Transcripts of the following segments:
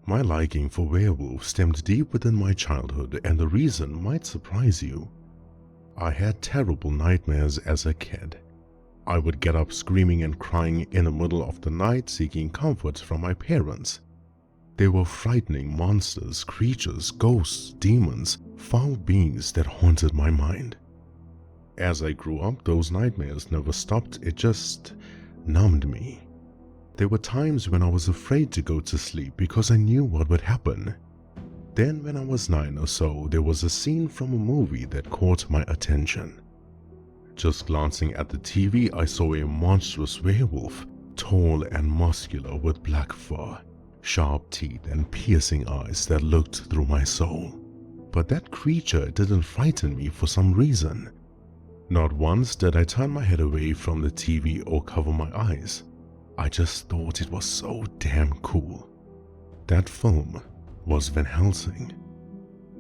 My liking for werewolves stemmed deep within my childhood, and the reason might surprise you. I had terrible nightmares as a kid. I would get up screaming and crying in the middle of the night seeking comfort from my parents. They were frightening monsters, creatures, ghosts, demons, foul beings that haunted my mind. As I grew up, those nightmares never stopped, it just numbed me. There were times when I was afraid to go to sleep because I knew what would happen. Then when I was 9 or so, there was a scene from a movie that caught my attention. Just glancing at the TV, I saw a monstrous werewolf, tall and muscular with black fur, sharp teeth and piercing eyes that looked through my soul. But that creature didn't frighten me for some reason. Not once did I turn my head away from the TV or cover my eyes. I just thought it was so damn cool. That film was Van Helsing.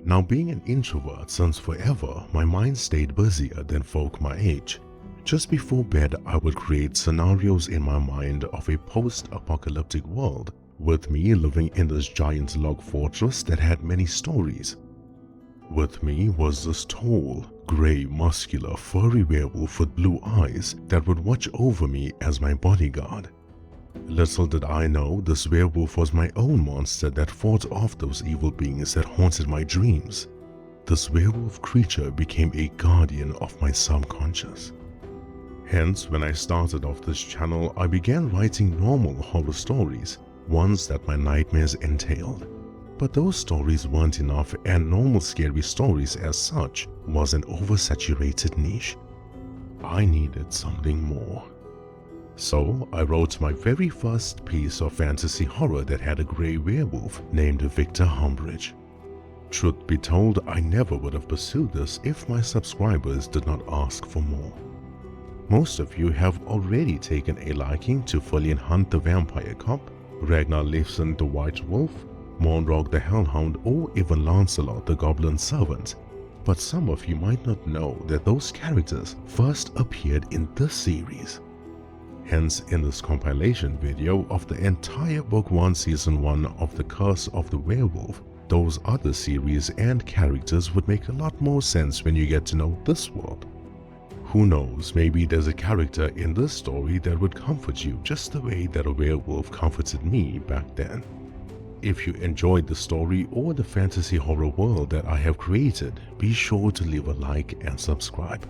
Now, being an introvert since forever, my mind stayed busier than folk my age. Just before bed, I would create scenarios in my mind of a post-apocalyptic world, with me living in this giant log fortress that had many stories. With me was this tall, grey, muscular, furry werewolf with blue eyes that would watch over me as my bodyguard. Little did I know this werewolf was my own monster that fought off those evil beings that haunted my dreams. This werewolf creature became a guardian of my subconscious. Hence, when I started off this channel, I began writing normal horror stories, ones that my nightmares entailed. But those stories weren't enough, and normal scary stories as such was an oversaturated niche. I needed something more. So I wrote my very first piece of fantasy horror that had a grey werewolf named Victor Humbridge. Truth be told, I never would have pursued this if my subscribers did not ask for more. Most of you have already taken a liking to Fesliyan Hunt the Vampire Cop, Ragnar Leifson the White Wolf, Monrog the Hellhound, or even Lancelot the Goblin Servant. But some of you might not know that those characters first appeared in this series. Hence, in this compilation video of the entire Book 1 Season 1 of The Curse of the Werewolf, those other series and characters would make a lot more sense when you get to know this world. Who knows, maybe there's a character in this story that would comfort you just the way that a werewolf comforted me back then. If you enjoyed the story or the fantasy horror world that I have created, be sure to leave a like and subscribe.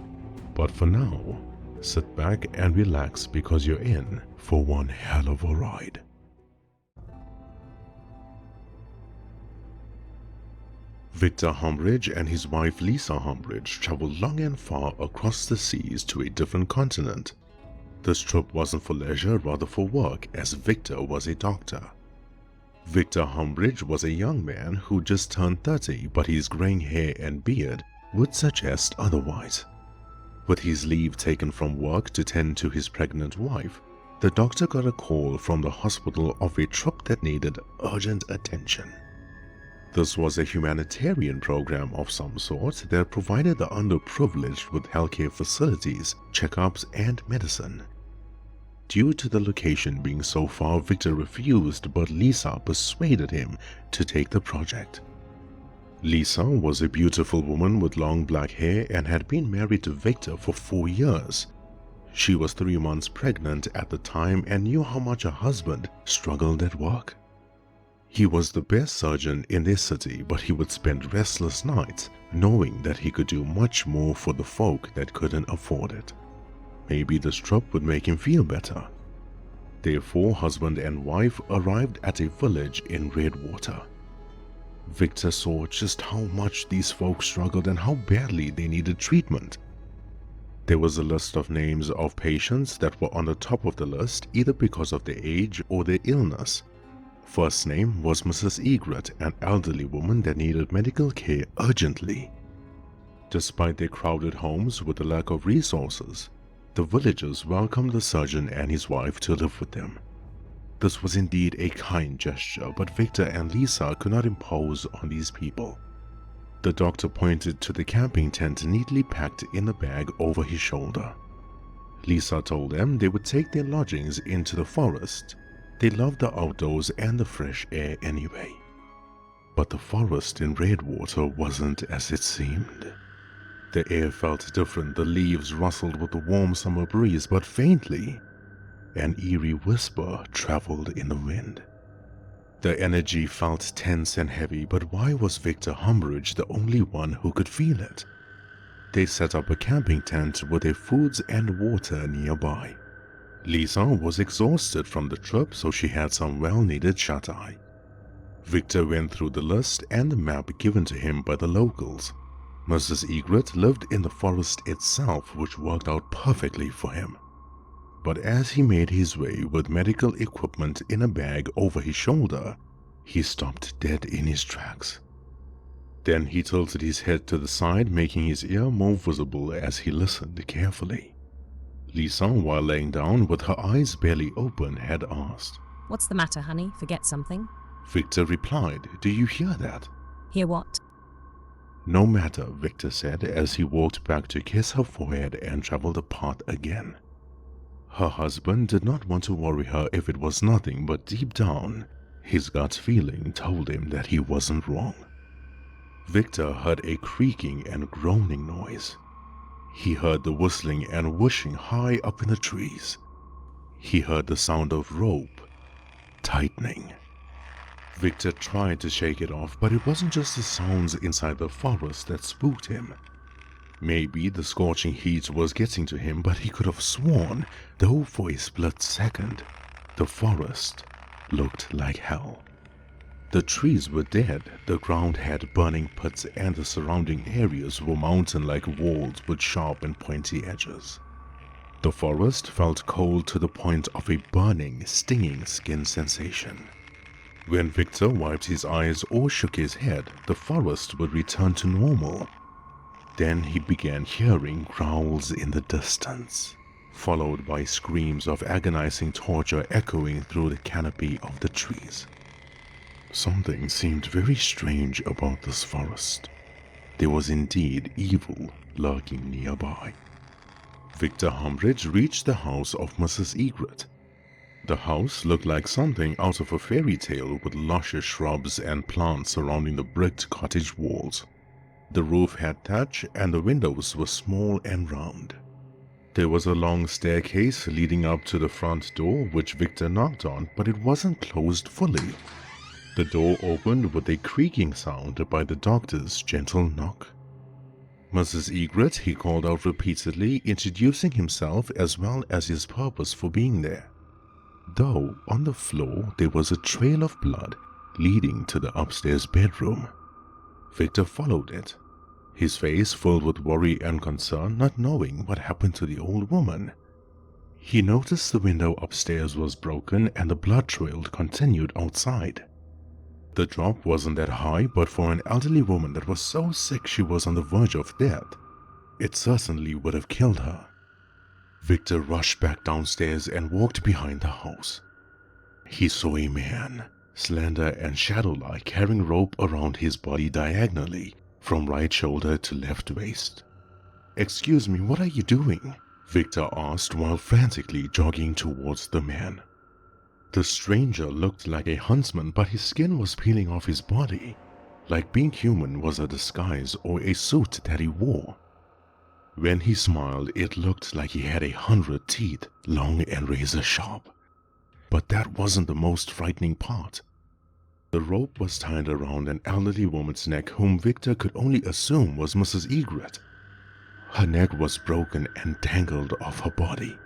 But for now, sit back and relax because you're in for one hell of a ride. Victor Humbridge and his wife Lisa Humbridge traveled long and far across the seas to a different continent. This trip wasn't for leisure, rather for work, as Victor was a doctor. Victor Humbridge was a young man who just turned 30, but his graying hair and beard would suggest otherwise. With his leave taken from work to tend to his pregnant wife, the doctor got a call from the hospital of a trip that needed urgent attention. This was a humanitarian program of some sort that provided the underprivileged with healthcare facilities, checkups, and medicine. Due to the location being so far, Victor refused, but Lisa persuaded him to take the project. Lisa was a beautiful woman with long black hair and had been married to Victor for 4 years. She was 3 months pregnant at the time and knew how much her husband struggled at work. He was the best surgeon in their city, but he would spend restless nights knowing that he could do much more for the folk that couldn't afford it. Maybe this trip would make him feel better. Therefore, husband and wife arrived at a village in Redwater. Victor saw just how much these folks struggled and how badly they needed treatment. There was a list of names of patients that were on the top of the list either because of their age or their illness. First name was Mrs. Egret, an elderly woman that needed medical care urgently. Despite their crowded homes with the lack of resources, the villagers welcomed the surgeon and his wife to live with them. This was indeed a kind gesture, but Victor and Lisa could not impose on these people. The doctor pointed to the camping tent neatly packed in a bag over his shoulder. Lisa told them they would take their lodgings into the forest. They loved the outdoors and the fresh air anyway. But the forest in Redwater wasn't as it seemed. The air felt different, the leaves rustled with the warm summer breeze, but faintly, an eerie whisper traveled in the wind. The energy felt tense and heavy, but why was Victor Humbridge the only one who could feel it? They set up a camping tent with their foods and water nearby. Lisa was exhausted from the trip, so she had some well-needed shut-eye. Victor went through the list and the map given to him by the locals. Mrs. Egret lived in the forest itself, which worked out perfectly for him. But as he made his way with medical equipment in a bag over his shoulder, he stopped dead in his tracks. Then he tilted his head to the side, making his ear more visible as he listened carefully. Lisa, while laying down with her eyes barely open, had asked, "What's the matter, honey? Forget something?" Victor replied, "Do you hear that?" "Hear what?" "No matter," Victor said as he walked back to kiss her forehead and traveled apart again. Her husband did not want to worry her if it was nothing, but deep down, his gut feeling told him that he wasn't wrong. Victor heard a creaking and groaning noise. He heard the whistling and whooshing high up in the trees. He heard the sound of rope tightening. Victor tried to shake it off, but it wasn't just the sounds inside the forest that spooked him. Maybe the scorching heat was getting to him, but he could have sworn, though for a split second, the forest looked like hell. The trees were dead, the ground had burning pits, and the surrounding areas were mountain-like walls with sharp and pointy edges. The forest felt cold to the point of a burning, stinging skin sensation. When Victor wiped his eyes or shook his head, the forest would return to normal. Then he began hearing growls in the distance, followed by screams of agonizing torture echoing through the canopy of the trees. Something seemed very strange about this forest. There was indeed evil lurking nearby. Victor Humbridge reached the house of Mrs. Egret. The house looked like something out of a fairy tale, with luscious shrubs and plants surrounding the bricked cottage walls. The roof had thatch and the windows were small and round. There was a long staircase leading up to the front door, which Victor knocked on, but it wasn't closed fully. The door opened with a creaking sound by the doctor's gentle knock. "Mrs. Egret," he called out repeatedly, introducing himself as well as his purpose for being there. Though on the floor there was a trail of blood leading to the upstairs bedroom. Victor followed it, his face filled with worry and concern, not knowing what happened to the old woman. He noticed the window upstairs was broken and the blood trail continued outside. The drop wasn't that high, but for an elderly woman that was so sick she was on the verge of death, it certainly would have killed her. Victor rushed back downstairs and walked behind the house. He saw a man, slender and shadow-like, carrying rope around his body diagonally from right shoulder to left waist. "Excuse me, what are you doing?" Victor asked while frantically jogging towards the man. The stranger looked like a huntsman, but his skin was peeling off his body, like being human was a disguise or a suit that he wore. When he smiled, it looked like he had 100 teeth, long and razor sharp. But that wasn't the most frightening part. The rope was tied around an elderly woman's neck, whom Victor could only assume was Mrs. Egret. Her neck was broken and tangled off her body.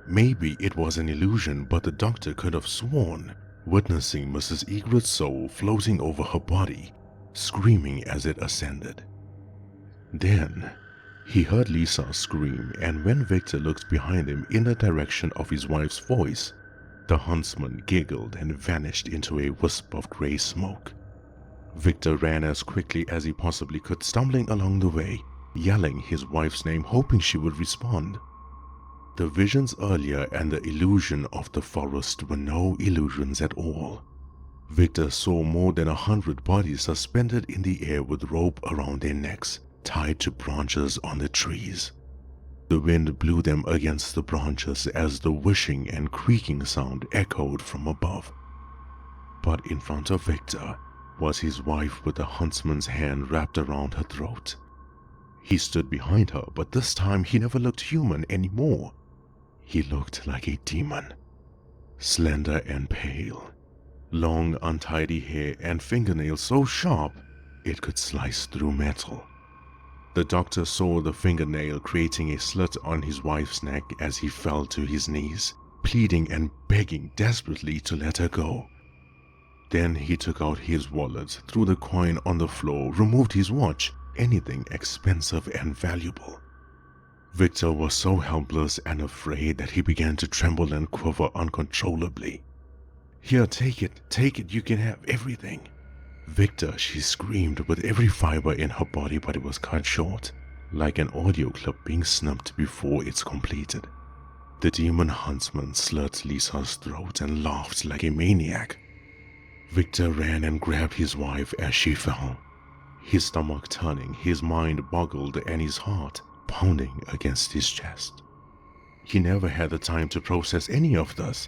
Maybe it was an illusion, but the doctor could have sworn, witnessing Mrs. Egret's soul floating over her body, screaming as it ascended. Then he heard Lisa scream, and when Victor looked behind him in the direction of his wife's voice, the huntsman giggled and vanished into a wisp of grey smoke. Victor ran as quickly as he possibly could, stumbling along the way, yelling his wife's name, hoping she would respond. The visions earlier and the illusion of the forest were no illusions at all. Victor saw more than 100 bodies suspended in the air with rope around their necks, tied to branches on the trees. The wind blew them against the branches as the whooshing and creaking sound echoed from above. But in front of Victor, was his wife with the huntsman's hand wrapped around her throat. He stood behind her, but this time he never looked human anymore. He looked like a demon. Slender and pale. Long, untidy hair and fingernails so sharp it could slice through metal. The doctor saw the fingernail creating a slit on his wife's neck as he fell to his knees, pleading and begging desperately to let her go. Then he took out his wallet, threw the coin on the floor, removed his watch, anything expensive and valuable. Victor was so helpless and afraid that he began to tremble and quiver uncontrollably. "Here, take it, you can have everything." "Victor," she screamed with every fiber in her body, but it was cut short, like an audio clip being snipped before it's completed. The demon huntsman slit Lisa's throat and laughed like a maniac. Victor ran and grabbed his wife as she fell, his stomach turning, his mind boggled, and his heart pounding against his chest. He never had the time to process any of this,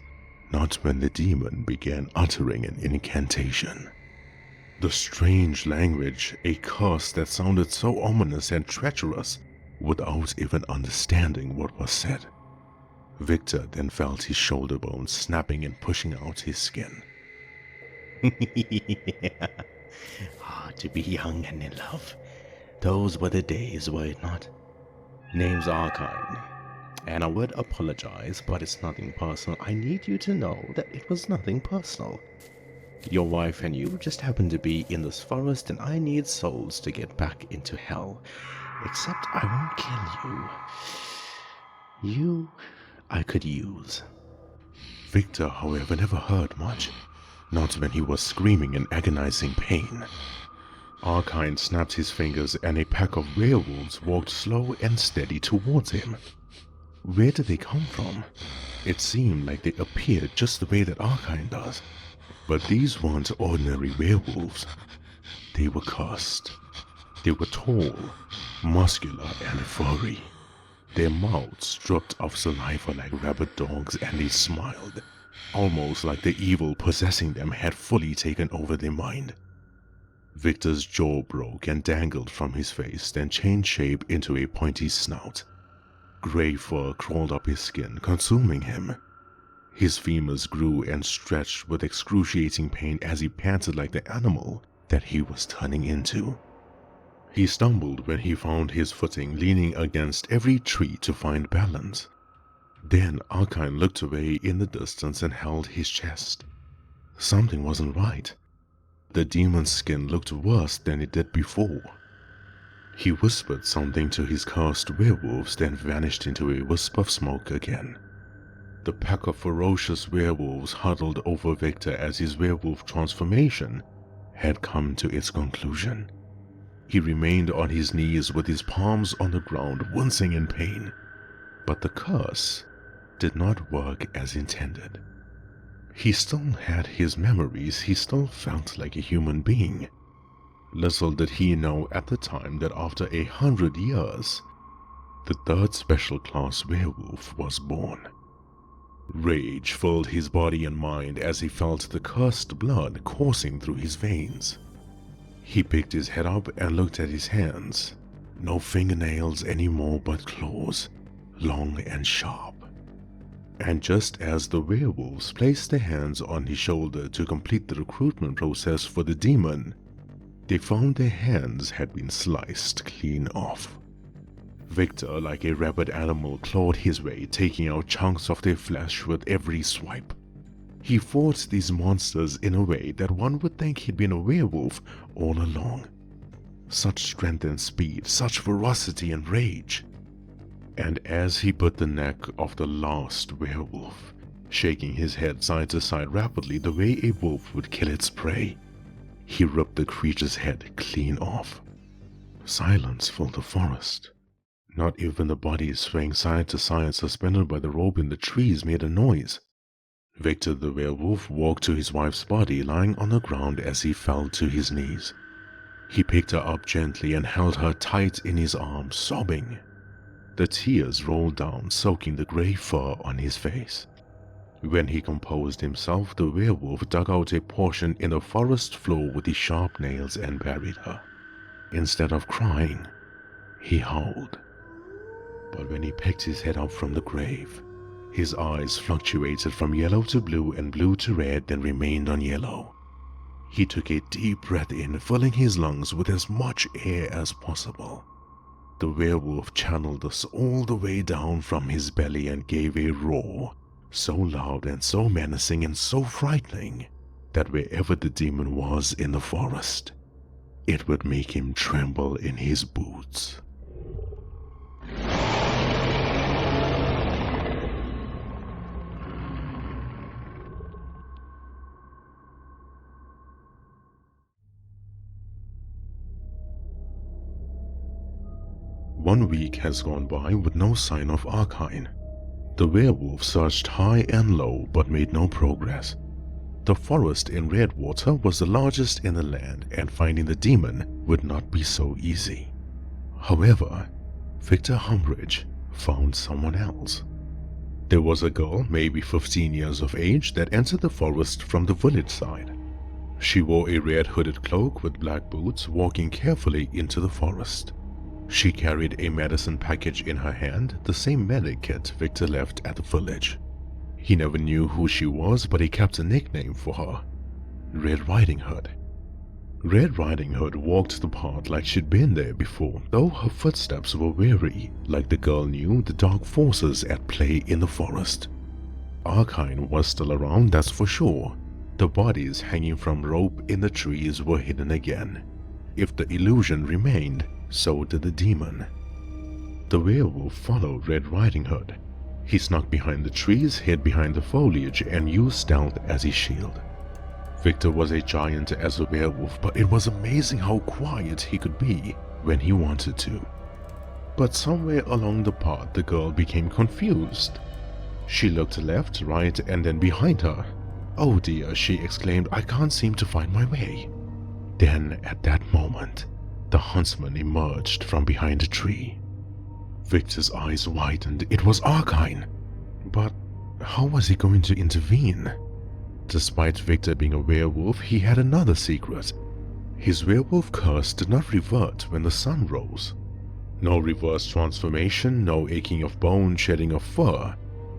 not when the demon began uttering an incantation. The strange language, a curse that sounded so ominous and treacherous without even understanding what was said. Victor then felt his shoulder bones snapping and pushing out his skin. To be young and in love. Those were the days, were it not? Name's Archine, and I would apologize, but it's nothing personal. I need you to know that it was nothing personal. Your wife and you just happened to be in this forest, and I need souls to get back into hell. Except I won't kill you. You, I could use. Victor, however, never heard much, not when he was screaming in agonizing pain. Archine snapped his fingers and a pack of werewolves walked slow and steady towards him. Where did they come from? It seemed like they appeared just the way that Archine does. But these weren't ordinary werewolves. They were cursed. They were tall, muscular, and furry. Their mouths dripped of saliva like rabid dogs, and they smiled, almost like the evil possessing them had fully taken over their mind. Victor's jaw broke and dangled from his face, then changed shape into a pointy snout. Gray fur crawled up his skin, consuming him. His femurs grew and stretched with excruciating pain as he panted like the animal that he was turning into. He stumbled when he found his footing, leaning against every tree to find balance. Then Archine looked away in the distance and held his chest. Something wasn't right. The demon's skin looked worse than it did before. He whispered something to his cursed werewolves, then vanished into a wisp of smoke again. The pack of ferocious werewolves huddled over Victor as his werewolf transformation had come to its conclusion. He remained on his knees with his palms on the ground, wincing in pain. But the curse did not work as intended. He still had his memories, he still felt like a human being. Little did he know at the time that after 100 years, the third special class werewolf was born. Rage filled his body and mind as he felt the cursed blood coursing through his veins. He picked his head up and looked at his hands. No fingernails anymore, but claws, long and sharp. And just as the werewolves placed their hands on his shoulder to complete the recruitment process for the demon, they found their hands had been sliced clean off. Victor, like a rabid animal, clawed his way, taking out chunks of their flesh with every swipe. He fought these monsters in a way that one would think he'd been a werewolf all along. Such strength and speed, such ferocity and rage. And as he bit the neck of the last werewolf, shaking his head side to side rapidly the way a wolf would kill its prey, he ripped the creature's head clean off. Silence filled the forest. Not even the bodies swaying side to side suspended by the rope in the trees made a noise. Victor the werewolf walked to his wife's body lying on the ground as he fell to his knees. He picked her up gently and held her tight in his arms, sobbing. The tears rolled down, soaking the gray fur on his face. When he composed himself, the werewolf dug out a portion in the forest floor with his sharp nails and buried her. Instead of crying, he howled. But when he picked his head up from the grave, his eyes fluctuated from yellow to blue and blue to red, then remained on yellow. He took a deep breath in, filling his lungs with as much air as possible. The werewolf channeled us all the way down from his belly and gave a roar, so loud and so menacing and so frightening that wherever the demon was in the forest, it would make him tremble in his boots. One week has gone by with no sign of Arkine. The werewolf searched high and low but made no progress. The forest in Redwater was the largest in the land, and finding the demon would not be so easy. However, Victor Humbridge found someone else. There was a girl, maybe 15 years of age, that entered the forest from the village side. She wore a red hooded cloak with black boots, walking carefully into the forest. She carried a medicine package in her hand, the same medic kit Victor left at the village. He never knew who she was, but he kept a nickname for her, Red Riding Hood. Red Riding Hood walked the path like she'd been there before, though her footsteps were weary, like the girl knew the dark forces at play in the forest. Arkine was still around, that's for sure. The bodies hanging from rope in the trees were hidden again. If the illusion remained, so did the demon. The werewolf followed Red Riding Hood. He snuck behind the trees, hid behind the foliage, and used stealth as his shield. Victor was a giant as a werewolf, but it was amazing how quiet he could be when he wanted to. But somewhere along the path, the girl became confused. She looked left, right, and then behind her. "Oh dear," she exclaimed, "I can't seem to find my way." Then, at that moment, the huntsman emerged from behind a tree. Victor's eyes widened. It was Arkine. But how was he going to intervene? Despite Victor being a werewolf, he had another secret. His werewolf curse did not revert when the sun rose. No reverse transformation, no aching of bone, shedding of fur.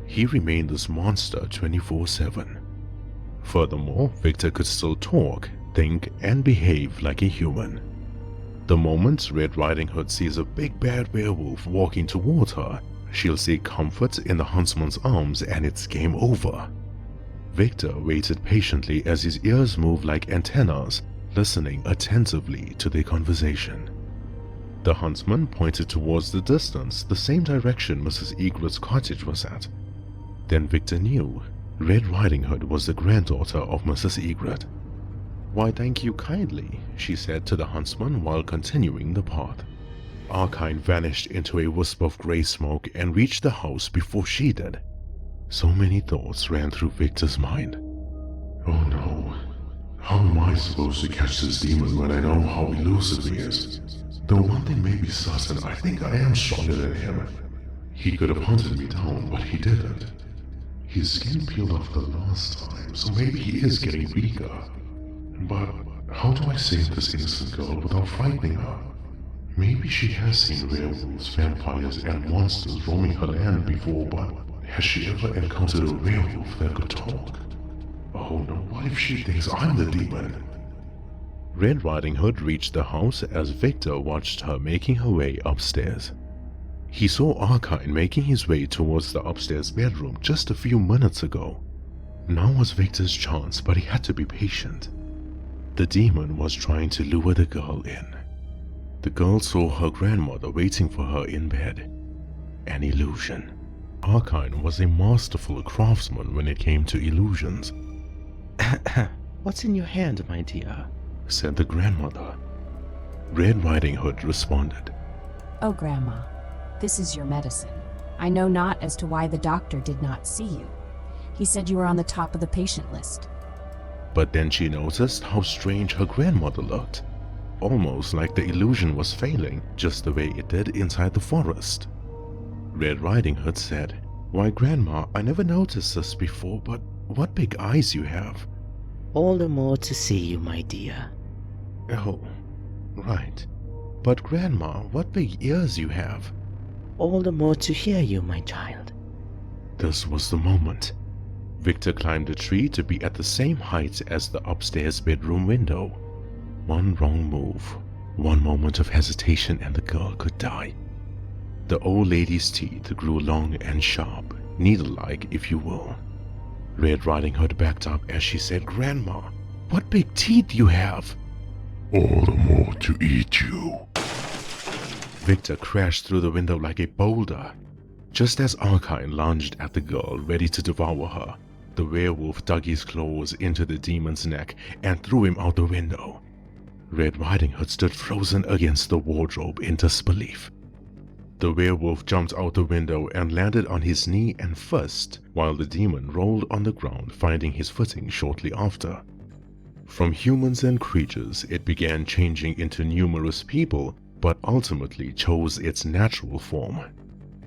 He remained this monster 24/7. Furthermore, Victor could still talk, think, and behave like a human. The moment Red Riding Hood sees a big bad werewolf walking towards her, she'll seek comfort in the huntsman's arms and it's game over. Victor waited patiently as his ears moved like antennas, listening attentively to their conversation. The huntsman pointed towards the distance, the same direction Mrs. Egret's cottage was at. Then Victor knew Red Riding Hood was the granddaughter of Mrs. Egret. "Why, thank you kindly," she said to the huntsman while continuing the path. Arkine vanished into a wisp of grey smoke and reached the house before she did. So many thoughts ran through Victor's mind. Oh no, how am I supposed to catch this demon when I know how elusive he is? Though one thing may be certain, I think I am stronger than him. He could have hunted me down, but he didn't. His skin peeled off the last time, so maybe he is getting weaker. But how do I save this innocent girl without frightening her? Maybe she has seen werewolves, vampires, and monsters roaming her land before, but has she ever encountered a werewolf that could talk? Oh no, what if she thinks I'm the demon? Red Riding Hood reached the house as Victor watched her making her way upstairs. He saw Arkine making his way towards the upstairs bedroom just a few minutes ago. Now was Victor's chance, but he had to be patient. The demon was trying to lure the girl in. The girl saw her grandmother waiting for her in bed. An illusion. Arkine was a masterful craftsman when it came to illusions. "What's in your hand, my dear?" said the grandmother. Red Riding Hood responded. Oh, Grandma, this is your medicine. I know not as to why the doctor did not see you. He said you were on the top of the patient list. But then she noticed how strange her grandmother looked. Almost like the illusion was failing, just the way it did inside the forest. Red Riding Hood said, Why, Grandma, I never noticed this before, but what big eyes you have. All the more to see you, my dear. Oh, right. But Grandma, what big ears you have. All the more to hear you, my child. This was the moment. Victor climbed a tree to be at the same height as the upstairs bedroom window. One wrong move, one moment of hesitation, and the girl could die. The old lady's teeth grew long and sharp, needle-like if you will. Red Riding Hood backed up as she said, "Grandma, what big teeth you have!" All the more to eat you. Victor crashed through the window like a boulder. Just as Arkine lunged at the girl, ready to devour her, the werewolf dug his claws into the demon's neck and threw him out the window. Red Riding Hood stood frozen against the wardrobe in disbelief. The werewolf jumped out the window and landed on his knee and fist, while the demon rolled on the ground, finding his footing shortly after. From humans and creatures, it began changing into numerous people, but ultimately chose its natural form.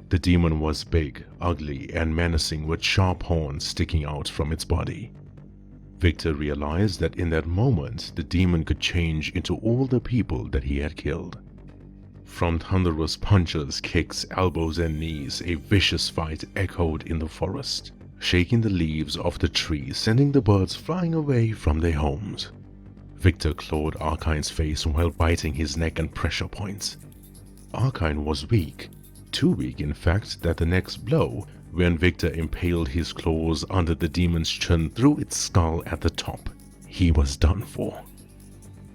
The demon was big, ugly, and menacing with sharp horns sticking out from its body. Victor realized that in that moment, the demon could change into all the people that he had killed. From thunderous punches, kicks, elbows, and knees, a vicious fight echoed in the forest, shaking the leaves off the trees, sending the birds flying away from their homes. Victor clawed Arkine's face while biting his neck and pressure points. Arkine was weak, too weak in fact that the next blow, when Victor impaled his claws under the demon's chin through its skull at the top, he was done for.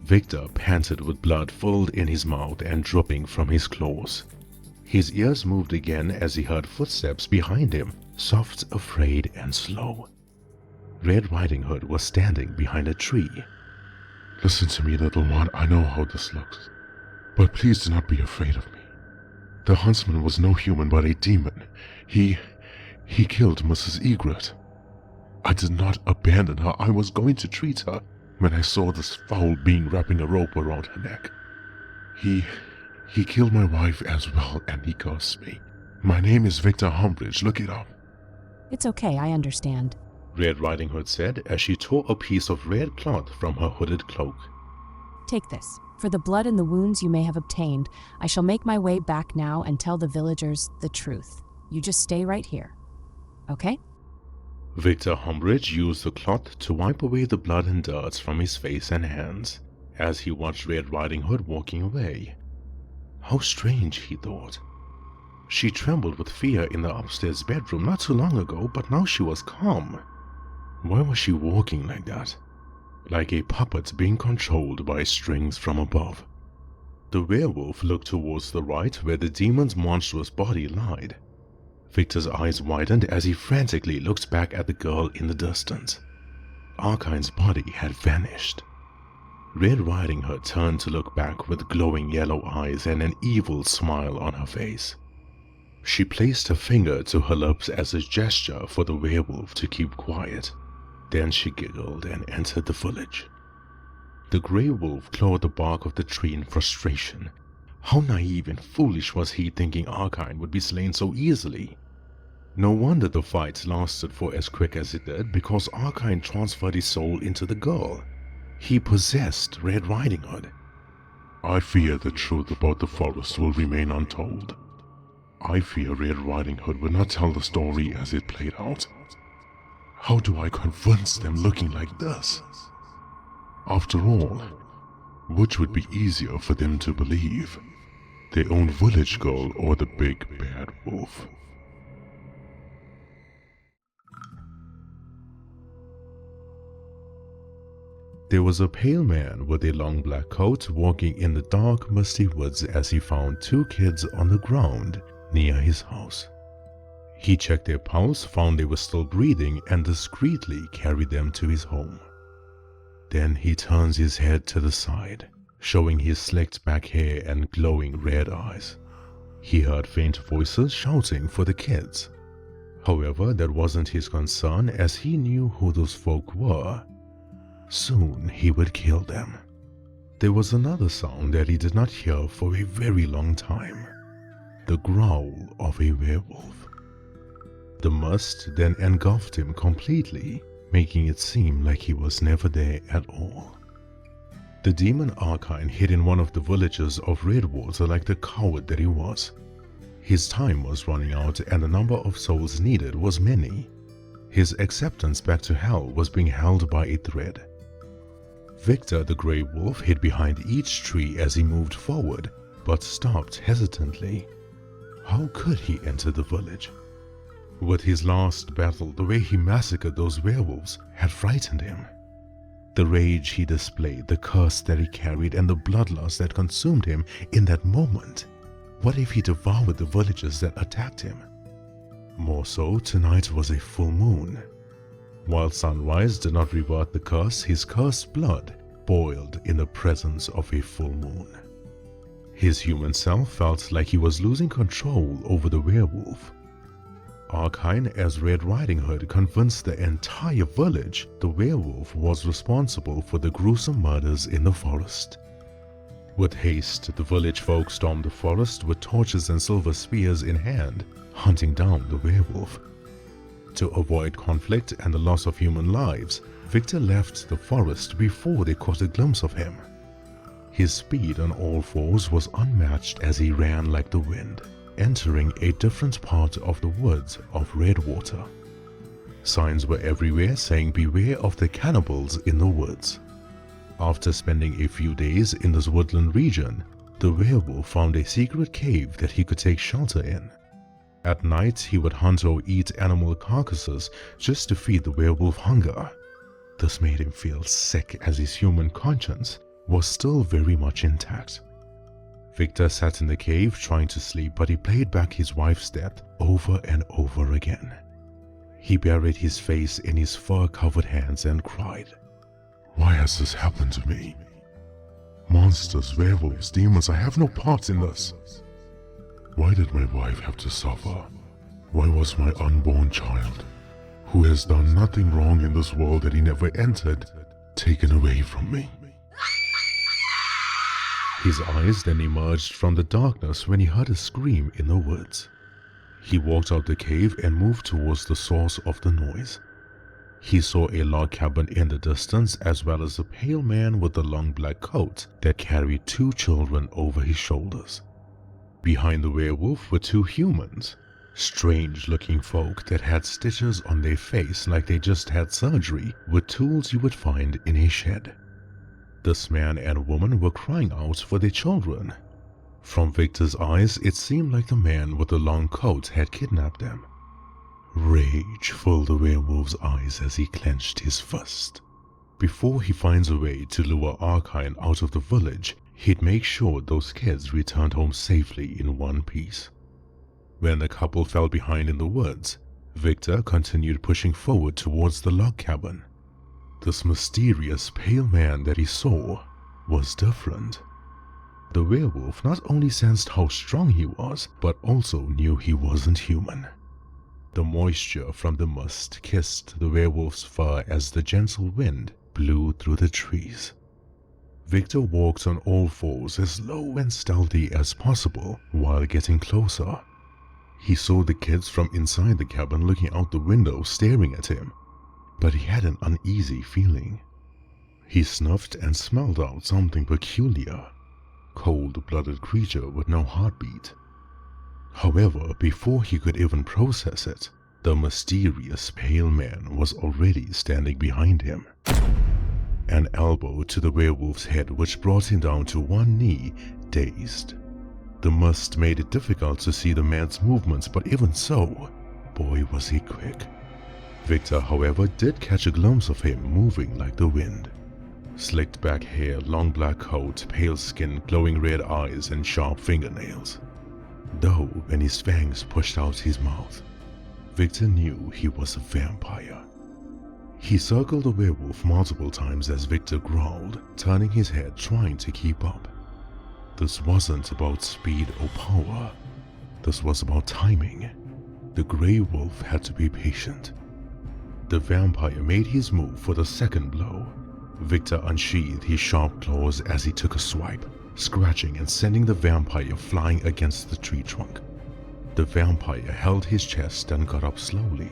Victor panted with blood filled in his mouth and dripping from his claws. His ears moved again as he heard footsteps behind him, soft, afraid, and slow. Red Riding Hood was standing behind a tree. Listen to me, little one. I know how this looks. But please do not be afraid of me. The huntsman was no human but a demon. He killed Mrs. Egret. I did not abandon her. I was going to treat her when I saw this foul being wrapping a rope around her neck. He killed my wife as well, and he cursed me. My name is Victor Humbridge. Look it up. It's okay, I understand. Red Riding Hood said as she tore a piece of red cloth from her hooded cloak. Take this. For the blood and the wounds you may have obtained, I shall make my way back now and tell the villagers the truth. You just stay right here. Okay? Victor Humbridge used the cloth to wipe away the blood and dirt from his face and hands as he watched Red Riding Hood walking away. How strange, he thought. She trembled with fear in the upstairs bedroom not too long ago, but now she was calm. Why was she walking like that? Like a puppet being controlled by strings from above. The werewolf looked towards the right where the demon's monstrous body lied. Victor's eyes widened as he frantically looked back at the girl in the distance. Arkine's body had vanished. Red Riding Hood turned to look back with glowing yellow eyes and an evil smile on her face. She placed her finger to her lips as a gesture for the werewolf to keep quiet. Then she giggled and entered the village. The grey wolf clawed the bark of the tree in frustration. How naive and foolish was he, thinking Arkine would be slain so easily. No wonder the fight lasted for as quick as it did, because Arkine transferred his soul into the girl. He possessed Red Riding Hood. I fear the truth about the forest will remain untold. I fear Red Riding Hood will not tell the story as it played out. How do I convince them looking like this? After all, which would be easier for them to believe? Their own village girl or the big bad wolf? There was a pale man with a long black coat walking in the dark, musty woods as he found two kids on the ground near his house. He checked their pulse, found they were still breathing, and discreetly carried them to his home. Then he turns his head to the side, showing his slicked back hair and glowing red eyes. He heard faint voices shouting for the kids. However, that wasn't his concern, as he knew who those folk were. Soon he would kill them. There was another sound that he did not hear for a very long time. The growl of a werewolf. The mist then engulfed him completely, making it seem like he was never there at all. The demon Arkine hid in one of the villages of Redwater like the coward that he was. His time was running out and the number of souls needed was many. His acceptance back to hell was being held by a thread. Victor the Grey Wolf hid behind each tree as he moved forward, but stopped hesitantly. How could he enter the village? With his last battle, the way he massacred those werewolves had frightened him. The rage he displayed, the curse that he carried, and the bloodlust that consumed him in that moment. What if he devoured the villages that attacked him? More so, tonight was a full moon. While sunrise did not revert the curse, his cursed blood boiled in the presence of a full moon. His human self felt like he was losing control over the werewolf. Arkine as Red Riding Hood convinced the entire village the werewolf was responsible for the gruesome murders in the forest. With haste, the village folk stormed the forest with torches and silver spears in hand, hunting down the werewolf. To avoid conflict and the loss of human lives, Victor left the forest before they caught a glimpse of him. His speed on all fours was unmatched as he ran like the wind, entering a different part of the woods of Redwater. Signs were everywhere saying beware of the cannibals in the woods. After spending a few days in this woodland region, the werewolf found a secret cave that he could take shelter in. At night, he would hunt or eat animal carcasses just to feed the werewolf hunger. This made him feel sick as his human conscience was still very much intact. Victor sat in the cave trying to sleep, but he played back his wife's death over and over again. He buried his face in his fur-covered hands and cried. Why has this happened to me? Monsters, werewolves, demons, I have no part in this. Why did my wife have to suffer? Why was my unborn child, who has done nothing wrong in this world that he never entered, taken away from me? His eyes then emerged from the darkness when he heard a scream in the woods. He walked out the cave and moved towards the source of the noise. He saw a log cabin in the distance as well as a pale man with a long black coat that carried 2 children over his shoulders. Behind the werewolf were 2 humans, strange-looking folk that had stitches on their face like they just had surgery with tools you would find in a shed. This man and woman were crying out for their children. From Victor's eyes, it seemed like the man with the long coat had kidnapped them. Rage filled the werewolf's eyes as he clenched his fist. Before he finds a way to lure Arkine out of the village, he'd make sure those kids returned home safely in one piece. When the couple fell behind in the woods, Victor continued pushing forward towards the log cabin. This mysterious pale man that he saw was different. The werewolf not only sensed how strong he was, but also knew he wasn't human. The moisture from the mist kissed the werewolf's fur as the gentle wind blew through the trees. Victor walked on all fours as low and stealthy as possible while getting closer. He saw the kids from inside the cabin looking out the window staring at him, but he had an uneasy feeling. He snuffed and smelled out something peculiar. Cold-blooded creature with no heartbeat. However, before he could even process it, the mysterious pale man was already standing behind him. An elbow to the werewolf's head which brought him down to one knee, dazed. The mist made it difficult to see the man's movements, but even so, boy was he quick. Victor, however, did catch a glimpse of him moving like the wind. Slicked back hair, long black coat, pale skin, glowing red eyes, and sharp fingernails. Though when his fangs pushed out his mouth, Victor knew he was a vampire. He circled the werewolf multiple times as Victor growled, turning his head trying to keep up. This wasn't about speed or power. This was about timing. The Grey Wolf had to be patient. The vampire made his move for the second blow. Victor unsheathed his sharp claws as he took a swipe, scratching and sending the vampire flying against the tree trunk. The vampire held his chest and got up slowly.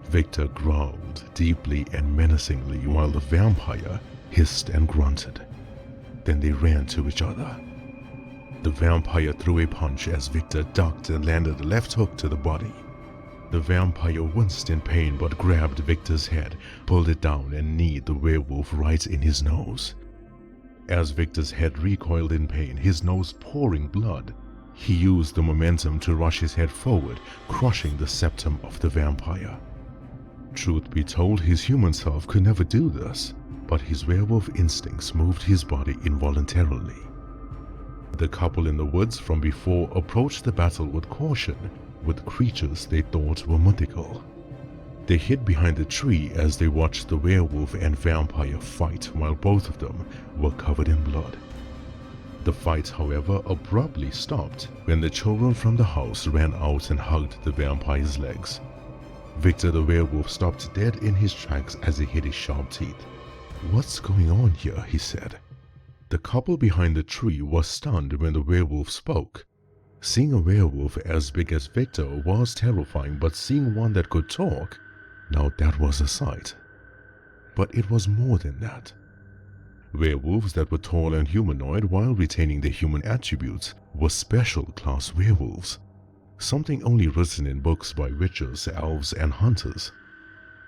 Victor growled deeply and menacingly while the vampire hissed and grunted. Then they ran to each other. The vampire threw a punch as Victor ducked and landed a left hook to the body. The vampire winced in pain but grabbed Victor's head, pulled it down and kneed the werewolf right in his nose. As Victor's head recoiled in pain, his nose pouring blood, he used the momentum to rush his head forward, crushing the septum of the vampire. Truth be told, his human self could never do this, but his werewolf instincts moved his body involuntarily. The couple in the woods from before approached the battle with caution, with creatures they thought were mythical. They hid behind a tree as they watched the werewolf and vampire fight while both of them were covered in blood. The fight, however, abruptly stopped when the children from the house ran out and hugged the vampire's legs. Victor the werewolf stopped dead in his tracks as he hit his sharp teeth. "What's going on here?" he said. The couple behind the tree was stunned when the werewolf spoke. Seeing a werewolf as big as Victor was terrifying, but seeing one that could talk, now that was a sight. But it was more than that. Werewolves that were tall and humanoid while retaining their human attributes were special class werewolves, something only written in books by witches, elves, and hunters.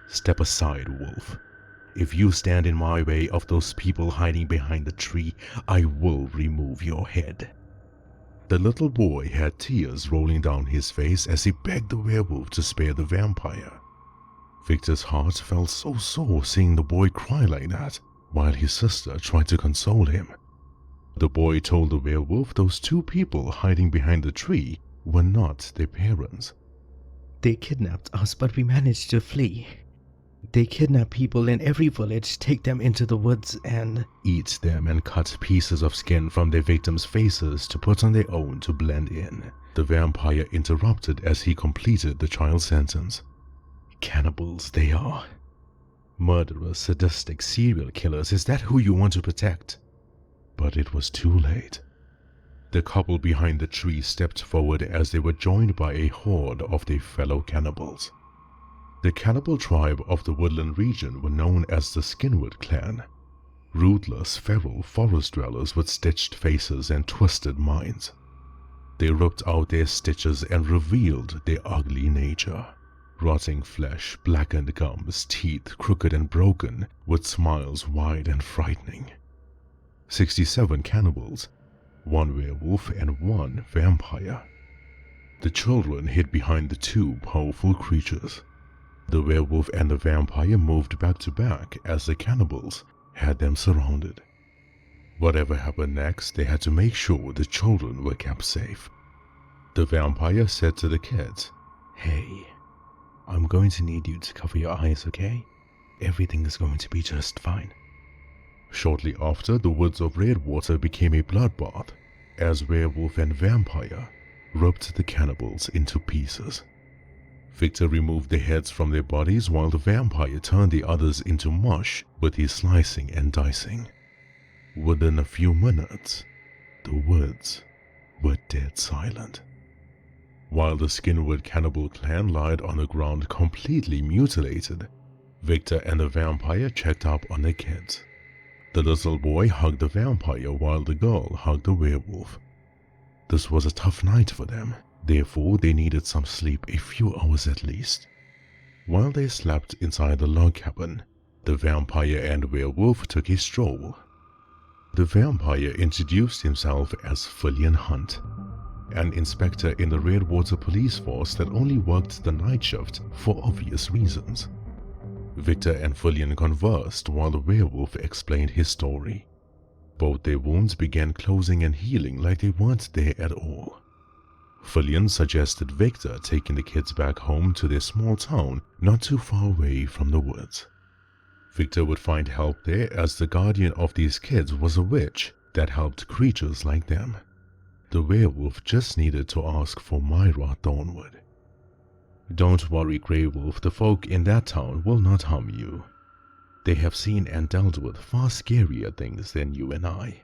"Step aside, wolf. If you stand in my way of those people hiding behind the tree, I will remove your head." The little boy had tears rolling down his face as he begged the werewolf to spare the vampire. Victor's heart felt so sore seeing the boy cry like that, while his sister tried to console him. The boy told the werewolf those two people hiding behind the tree were not their parents. "They kidnapped us, but we managed to flee. They kidnap people in every village, take them into the woods and eat them and cut pieces of skin from their victims' faces to put on their own to blend in," the vampire interrupted as he completed the child's sentence. "Cannibals they are. Murderous, sadistic serial killers, is that who you want to protect?" But it was too late. The couple behind the tree stepped forward as they were joined by a horde of their fellow cannibals. The cannibal tribe of the woodland region were known as the Skinwood clan. Ruthless, feral forest dwellers with stitched faces and twisted minds. They ripped out their stitches and revealed their ugly nature. Rotting flesh, blackened gums, teeth crooked and broken, with smiles wide and frightening. 67 cannibals, 1 werewolf and 1 vampire. The children hid behind the 2 powerful creatures. The werewolf and the vampire moved back to back as the cannibals had them surrounded. Whatever happened next, they had to make sure the children were kept safe. The vampire said to the kids, "Hey, I'm going to need you to cover your eyes, okay? Everything is going to be just fine." Shortly after, the woods of Redwater became a bloodbath as werewolf and vampire ripped the cannibals into pieces. Victor removed the heads from their bodies while the vampire turned the others into mush with his slicing and dicing. Within a few minutes, the woods were dead silent. While the Skinwood cannibal clan lied on the ground completely mutilated, Victor and the vampire checked up on the kids. The little boy hugged the vampire while the girl hugged the werewolf. This was a tough night for them. Therefore, they needed some sleep, a few hours at least. While they slept inside the log cabin, the vampire and werewolf took a stroll. The vampire introduced himself as Fesliyan Hunt, an inspector in the Redwater police force that only worked the night shift for obvious reasons. Victor and Fesliyan conversed while the werewolf explained his story. Both their wounds began closing and healing like they weren't there at all. Fesliyan suggested Victor taking the kids back home to their small town not too far away from the woods. Victor would find help there as the guardian of these kids was a witch that helped creatures like them. The werewolf just needed to ask for Myra Thornwood. "Don't worry, Grey Wolf, the folk in that town will not harm you. They have seen and dealt with far scarier things than you and I.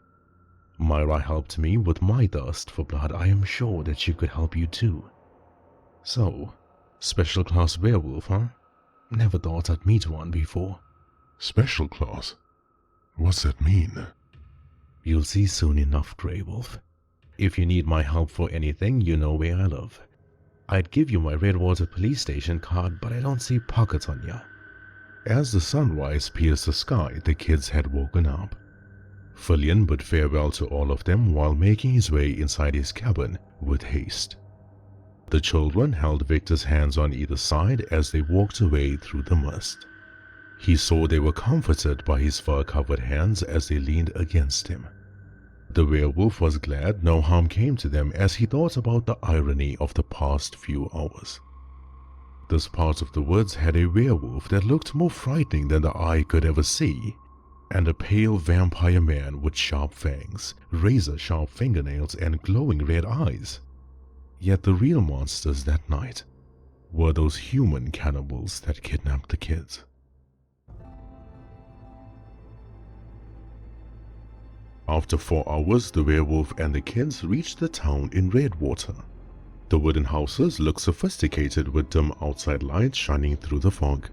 Myra helped me with my thirst for blood. I am sure that she could help you too. So, special class werewolf, huh? Never thought I'd meet one before. Special class? What's that mean? You'll see soon enough, Grey Wolf. If you need my help for anything, you know where I live. I'd give you my Redwater police station card, but I don't see pockets on ya. As the sunrise pierced the sky, the kids had woken up. Fesliyan bid farewell to all of them while making his way inside his cabin with haste. The children held Victor's hands on either side as they walked away through the mist. He saw they were comforted by his fur-covered hands as they leaned against him. The werewolf was glad no harm came to them as he thought about the irony of the past few hours. This part of the woods had a werewolf that looked more frightening than the eye could ever see, and a pale vampire man with sharp fangs, razor-sharp fingernails, and glowing red eyes. Yet the real monsters that night were those human cannibals that kidnapped the kids. After 4 hours, the werewolf and the kids reached the town in Redwater. The wooden houses looked sophisticated with dim outside lights shining through the fog.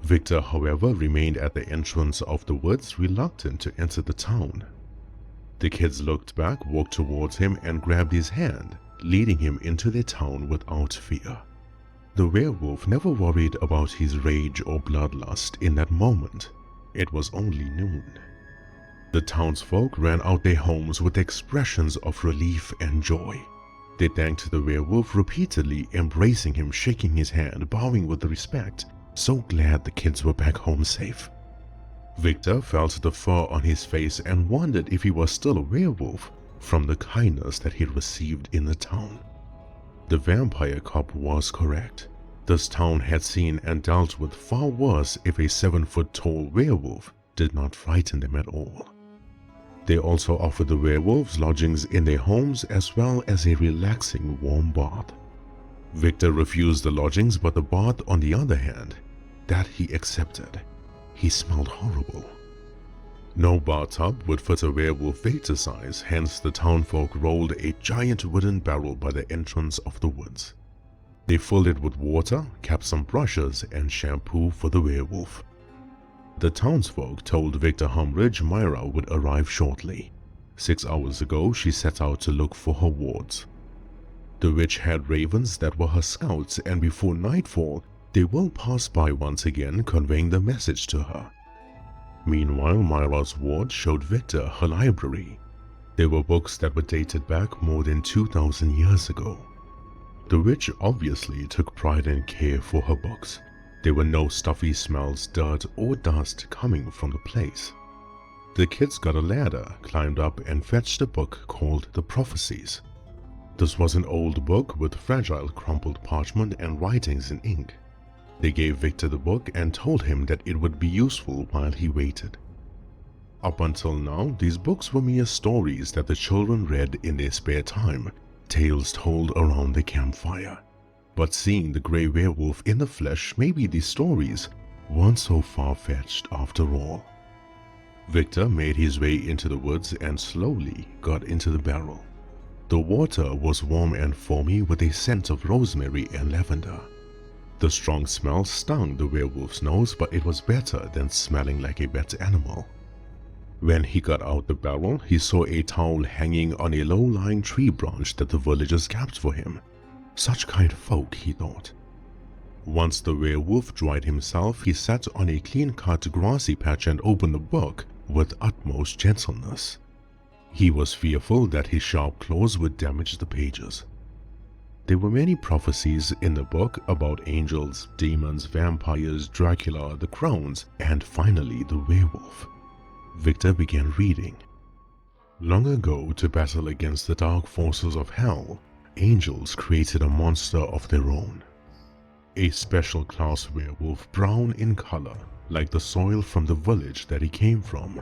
Victor, however, remained at the entrance of the woods, reluctant to enter the town. The kids looked back, walked towards him, and grabbed his hand, leading him into their town without fear. The werewolf never worried about his rage or bloodlust in that moment. It was only noon. The townsfolk ran out their homes with expressions of relief and joy. They thanked the werewolf repeatedly, embracing him, shaking his hand, bowing with respect, so glad the kids were back home safe. Victor felt the fur on his face and wondered if he was still a werewolf from the kindness that he'd received in the town. The vampire cop was correct. This town had seen and dealt with far worse if a 7-foot-tall werewolf did not frighten them at all. They also offered the werewolves lodgings in their homes as well as a relaxing warm bath. Victor refused the lodgings, but the bath, on the other hand, that he accepted. He smelled horrible. No bathtub would fit a werewolf Victor's size, hence the townfolk rolled a giant wooden barrel by the entrance of the woods. They filled it with water, kept some brushes, and shampoo for the werewolf. The townsfolk told Victor Humbridge Myra would arrive shortly. 6 hours ago, she set out to look for her wards. The witch had ravens that were her scouts, and before nightfall, they will pass by once again, conveying the message to her. Meanwhile, Myra's ward showed Victor her library. There were books that were dated back more than 2,000 years ago. The witch obviously took pride and care for her books. There were no stuffy smells, dirt, or dust coming from the place. The kids got a ladder, climbed up, and fetched a book called The Prophecies. This was an old book with fragile crumpled parchment and writings in ink. They gave Victor the book and told him that it would be useful while he waited. Up until now, these books were mere stories that the children read in their spare time, tales told around the campfire. But seeing the grey werewolf in the flesh, maybe these stories weren't so far-fetched after all. Victor made his way into the woods and slowly got into the barrel. The water was warm and foamy with a scent of rosemary and lavender. The strong smell stung the werewolf's nose, but it was better than smelling like a wet animal. When he got out the barrel, he saw a towel hanging on a low-lying tree branch that the villagers kept for him. Such kind folk, he thought. Once the werewolf dried himself, he sat on a clean-cut grassy patch and opened the book with utmost gentleness. He was fearful that his sharp claws would damage the pages. There were many prophecies in the book about angels, demons, vampires, Dracula, the crowns, and finally the werewolf. Victor began reading. Long ago, to battle against the dark forces of hell, angels created a monster of their own. A special class werewolf, brown in color, like the soil from the village that he came from.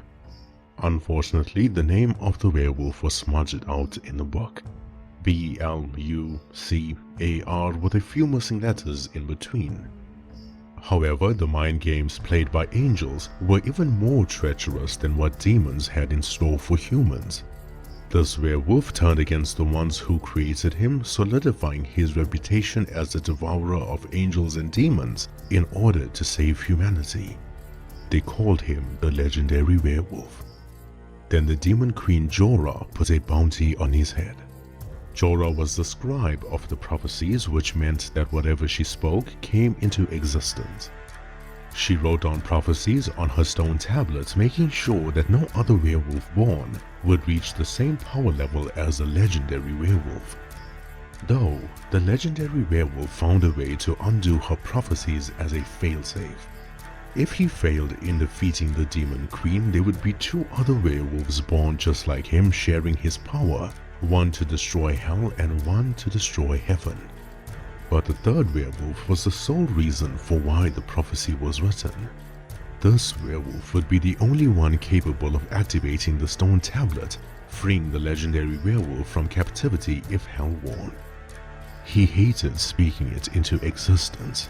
Unfortunately, the name of the werewolf was smudged out in the book. B-L-U-C-A-R with a few missing letters in between. However, the mind games played by angels were even more treacherous than what demons had in store for humans. This werewolf turned against the ones who created him, solidifying his reputation as the devourer of angels and demons in order to save humanity. They called him the legendary werewolf. Then the demon queen Jorah put a bounty on his head. Jorah was the scribe of the prophecies, which meant that whatever she spoke came into existence. She wrote down prophecies on her stone tablets, making sure that no other werewolf born would reach the same power level as the legendary werewolf. Though, the legendary werewolf found a way to undo her prophecies as a failsafe. If he failed in defeating the demon queen, there would be two other werewolves born just like him, sharing his power, one to destroy hell and one to destroy heaven. But the third werewolf was the sole reason for why the prophecy was written. This werewolf would be the only one capable of activating the stone tablet, freeing the legendary werewolf from captivity if hell won. He hated speaking it into existence.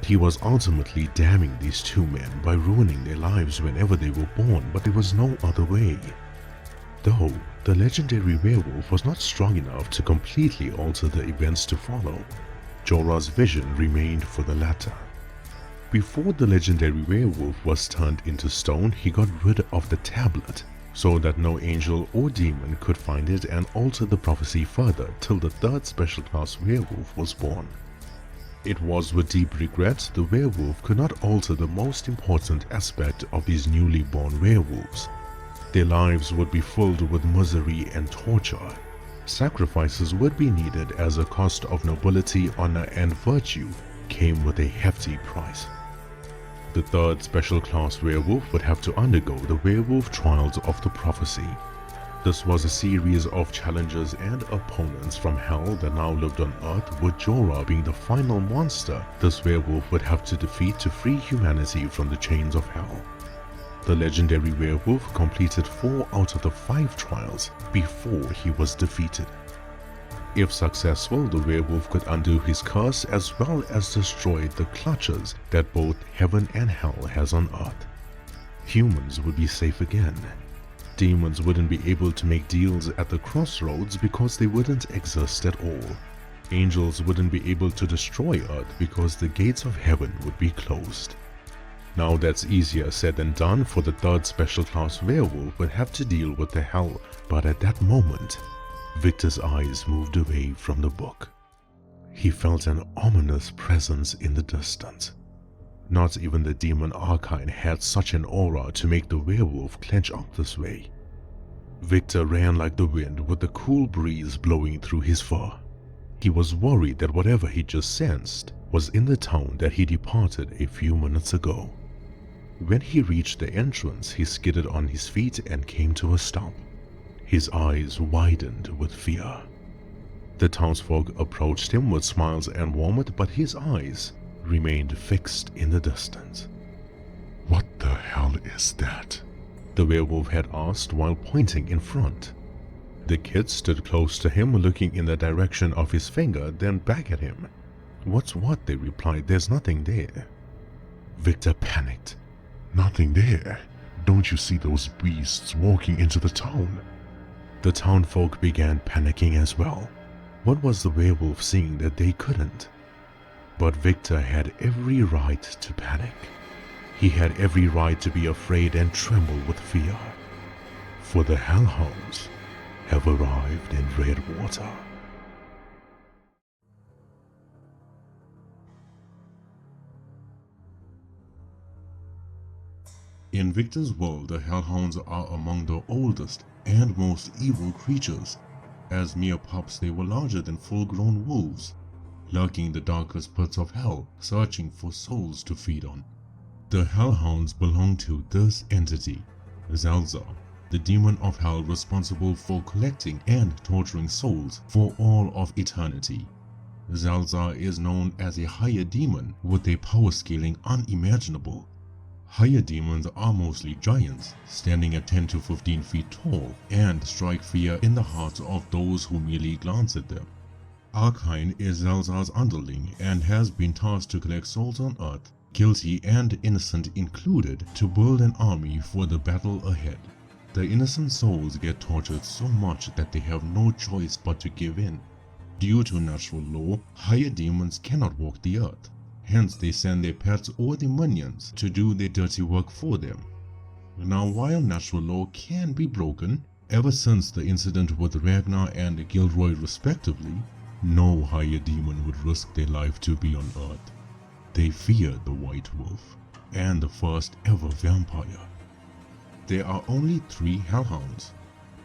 He was ultimately damning these two men by ruining their lives whenever they were born, but there was no other way. Though, the legendary werewolf was not strong enough to completely alter the events to follow. Jorah's vision remained for the latter. Before the legendary werewolf was turned into stone, he got rid of the tablet, so that no angel or demon could find it and alter the prophecy further till the third special class werewolf was born. It was with deep regret the werewolf could not alter the most important aspect of these newly born werewolves. Their lives would be filled with misery and torture. Sacrifices would be needed as a cost of nobility, honor, and virtue came with a hefty price. The third special class werewolf would have to undergo the werewolf trials of the prophecy. This was a series of challenges and opponents from hell that now lived on earth, with Jorah being the final monster this werewolf would have to defeat to free humanity from the chains of hell. The legendary werewolf completed 4 out of the 5 trials before he was defeated. If successful, the werewolf could undo his curse as well as destroy the clutches that both heaven and hell has on earth. Humans would be safe again. Demons wouldn't be able to make deals at the crossroads because they wouldn't exist at all. Angels wouldn't be able to destroy earth because the gates of heaven would be closed. Now that's easier said than done, for the third special class werewolf would have to deal with the hell, but at that moment, Victor's eyes moved away from the book. He felt an ominous presence in the distance. Not even the demon Archine had such an aura to make the werewolf clench up this way. Victor ran like the wind with the cool breeze blowing through his fur. He was worried that whatever he just sensed was in the town that he departed a few minutes ago. When he reached the entrance, he skidded on his feet and came to a stop. His eyes widened with fear. The townsfolk approached him with smiles and warmth, but his eyes remained fixed in the distance. What the hell is that? The werewolf had asked while pointing in front. The kids stood close to him, looking in the direction of his finger, then back at him. "What's what?" they replied. "There's nothing there." Victor panicked. Nothing there. Don't you see those beasts walking into the town? The townfolk began panicking as well. What was the werewolf seeing that they couldn't? But Victor had every right to panic. He had every right to be afraid and tremble with fear. For the hellhounds have arrived in Redwater. In Victor's world, the hellhounds are among the oldest and most evil creatures. As mere pups, they were larger than full-grown wolves, lurking in the darkest pits of hell, searching for souls to feed on. The hellhounds belong to this entity, Zelza, the demon of hell responsible for collecting and torturing souls for all of eternity. Zelza is known as a higher demon with a power scaling unimaginable. Higher demons are mostly giants, standing at 10 to 15 feet tall, and strike fear in the hearts of those who merely glance at them. Archine is Zelza's underling and has been tasked to collect souls on Earth, guilty and innocent included, to build an army for the battle ahead. The innocent souls get tortured so much that they have no choice but to give in. Due to natural law, higher demons cannot walk the earth. Hence they send their pets or their minions to do their dirty work for them. Now while natural law can be broken, ever since the incident with Ragnar and Gilroy respectively, no higher demon would risk their life to be on earth. They fear the White Wolf, and the first ever vampire. There are only 3 hellhounds.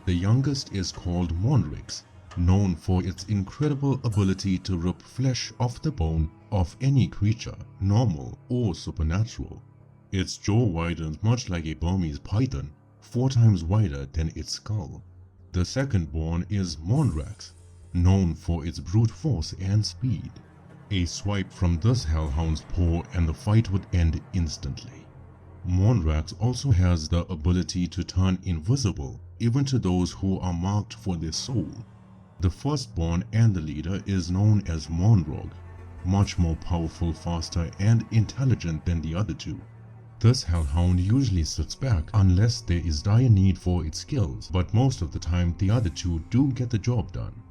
The youngest is called Monrix, known for its incredible ability to rip flesh off the bone of any creature, normal or supernatural. Its jaw widens much like a Burmese python, 4 times wider than its skull. The second born is Monrax, known for its brute force and speed. A swipe from this hellhound's paw and the fight would end instantly. Monrax also has the ability to turn invisible, even to those who are marked for their soul. The firstborn and the leader is known as Monrog, much more powerful, faster, and intelligent than the other 2. This hellhound usually sits back unless there is dire need for its skills, but most of the time the other 2 do get the job done.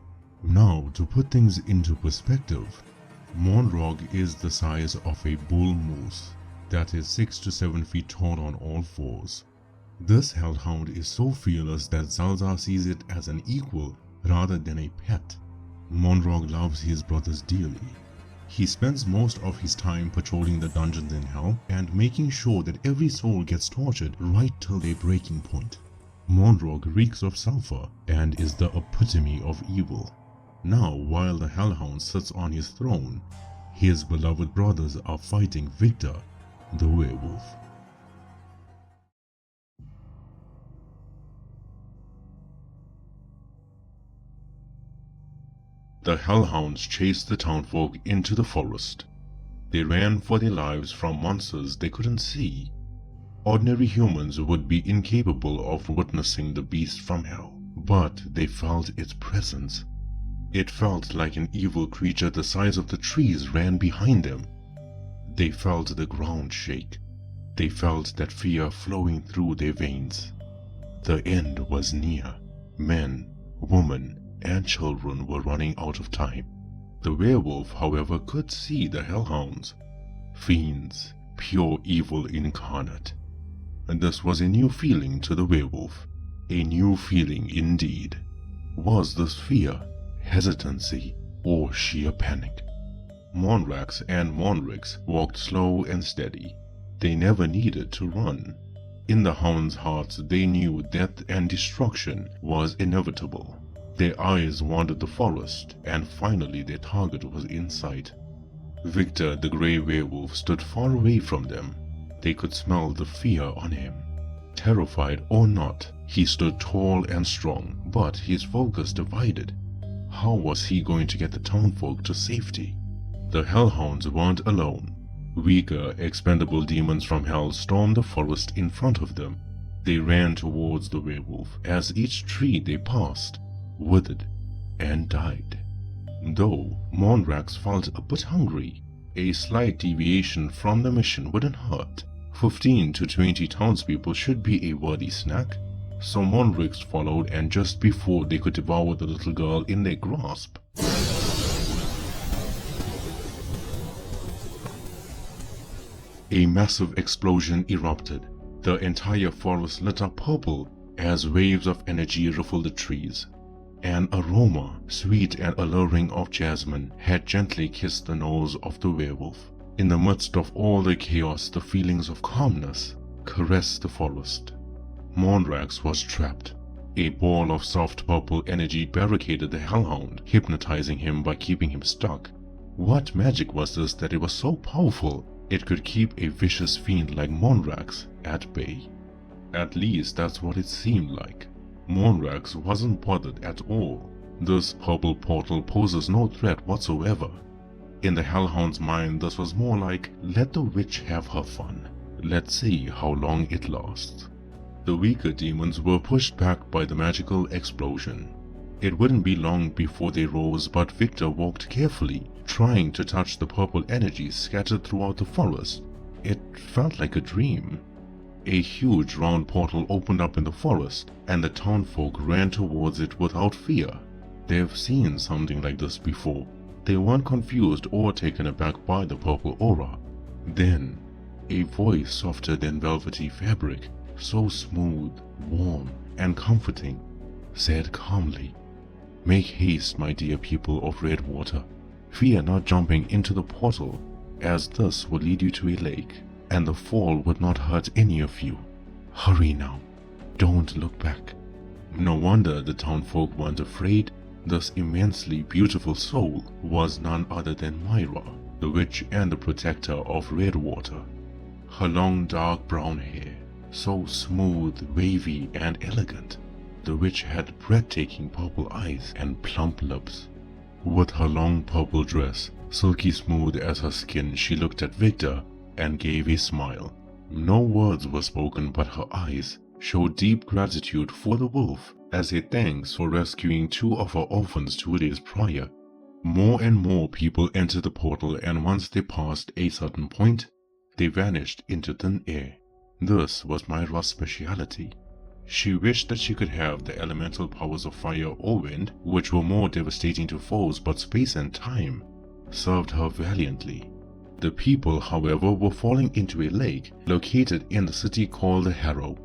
Now, to put things into perspective, Monrog is the size of a bull moose, that is 6 to 7 feet tall on all 4s. This hellhound is so fearless that Zalzar sees it as an equal rather than a pet. Monrog loves his brothers dearly. He spends most of his time patrolling the dungeons in Hell and making sure that every soul gets tortured right till their breaking point. Monrog reeks of sulfur and is the epitome of evil. Now, while the Hellhound sits on his throne, his beloved brothers are fighting Victor, the werewolf. The Hellhounds chased the townfolk into the forest. They ran for their lives from monsters they couldn't see. Ordinary humans would be incapable of witnessing the beast from hell, but they felt its presence. It felt like an evil creature the size of the trees ran behind them. They felt the ground shake. They felt that fear flowing through their veins. The end was near. Men, women, and children were running out of time. The werewolf, however, could see the hellhounds. Fiends, pure evil incarnate. And this was a new feeling to the werewolf. A new feeling indeed. Was this fear, hesitancy, or sheer panic? Monrax and Monrix walked slow and steady. They never needed to run. In the hounds' hearts they knew death and destruction was inevitable. Their eyes wandered the forest, and finally their target was in sight. Victor the Grey Werewolf stood far away from them. They could smell the fear on him. Terrified or not, he stood tall and strong, but his focus divided. How was he going to get the townfolk to safety? The Hellhounds weren't alone. Weaker, expendable demons from hell stormed the forest in front of them. They ran towards the werewolf as each tree they passed withered and died. Though Monrax felt a bit hungry, a slight deviation from the mission wouldn't hurt. 15 to 20 townspeople should be a worthy snack. So Monrix followed, and just before they could devour the little girl in their grasp, a massive explosion erupted. The entire forest lit up purple as waves of energy ruffled the trees. An aroma, sweet and alluring of jasmine, had gently kissed the nose of the werewolf. In the midst of all the chaos, the feelings of calmness caressed the forest. Monrax was trapped. A ball of soft purple energy barricaded the hellhound, hypnotizing him by keeping him stuck. What magic was this that it was so powerful it could keep a vicious fiend like Monrax at bay? At least that's what it seemed like. Monrax wasn't bothered at all. This purple portal poses no threat whatsoever. In the hellhound's mind, this was more like, let the witch have her fun. Let's see how long it lasts. The weaker demons were pushed back by the magical explosion. It wouldn't be long before they rose, but Victor walked carefully, trying to touch the purple energy scattered throughout the forest. It felt like a dream. A huge round portal opened up in the forest, and the townfolk ran towards it without fear. They've seen something like this before. They weren't confused or taken aback by the purple aura. Then, a voice softer than velvety fabric, so smooth, warm, and comforting, said calmly, "Make haste, my dear people of Redwater. Fear not jumping into the portal, as this will lead you to a lake, and the fall would not hurt any of you. Hurry now. Don't look back." No wonder the townfolk weren't afraid. This immensely beautiful soul was none other than Myra, the witch and the protector of Redwater. Her long dark brown hair, so smooth, wavy, and elegant. The witch had breathtaking purple eyes and plump lips. With her long purple dress, silky smooth as her skin, she looked at Victor and gave a smile. No words were spoken, but her eyes showed deep gratitude for the wolf as a thanks for rescuing 2 of her orphans 2 days prior. More and more people entered the portal, and once they passed a certain point, they vanished into thin air. This was Myra's speciality. She wished that she could have the elemental powers of fire or wind, which were more devastating to foes, but space and time served her valiantly. The people, however, were falling into a lake located in the city called Harrow.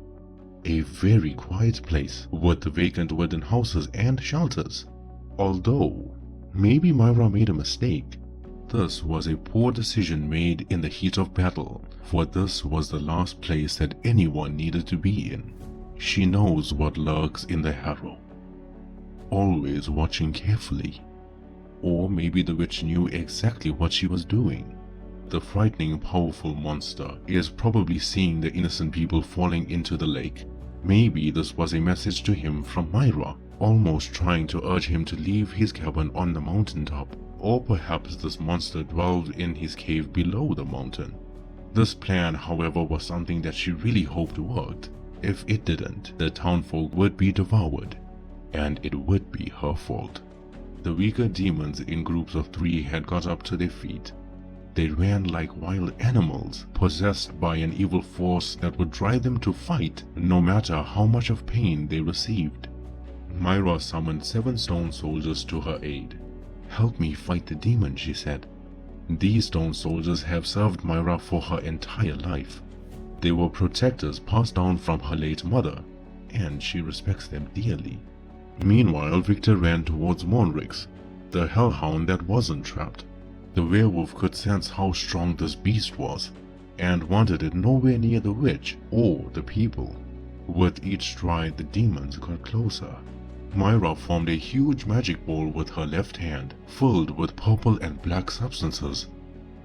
A very quiet place with the vacant wooden houses and shelters. Although, maybe Myra made a mistake. This was a poor decision made in the heat of battle, for this was the last place that anyone needed to be in. She knows what lurks in the Harrow, always watching carefully. Or maybe the witch knew exactly what she was doing. The frightening, powerful monster is probably seeing the innocent people falling into the lake. Maybe this was a message to him from Myra, almost trying to urge him to leave his cabin on the mountaintop. Or perhaps this monster dwelled in his cave below the mountain. This plan, however, was something that she really hoped worked. If it didn't, the townfolk would be devoured, and it would be her fault. The weaker demons in groups of 3 had got up to their feet. They ran like wild animals, possessed by an evil force that would drive them to fight, no matter how much of pain they received. Myra summoned 7 stone soldiers to her aid. "Help me fight the demon," she said. These stone soldiers have served Myra for her entire life. They were protectors passed down from her late mother, and she respects them dearly. Meanwhile, Victor ran towards Monrix, the hellhound that wasn't trapped. The werewolf could sense how strong this beast was, and wanted it nowhere near the witch or the people. With each stride, the demons got closer. Myra formed a huge magic ball with her left hand, filled with purple and black substances.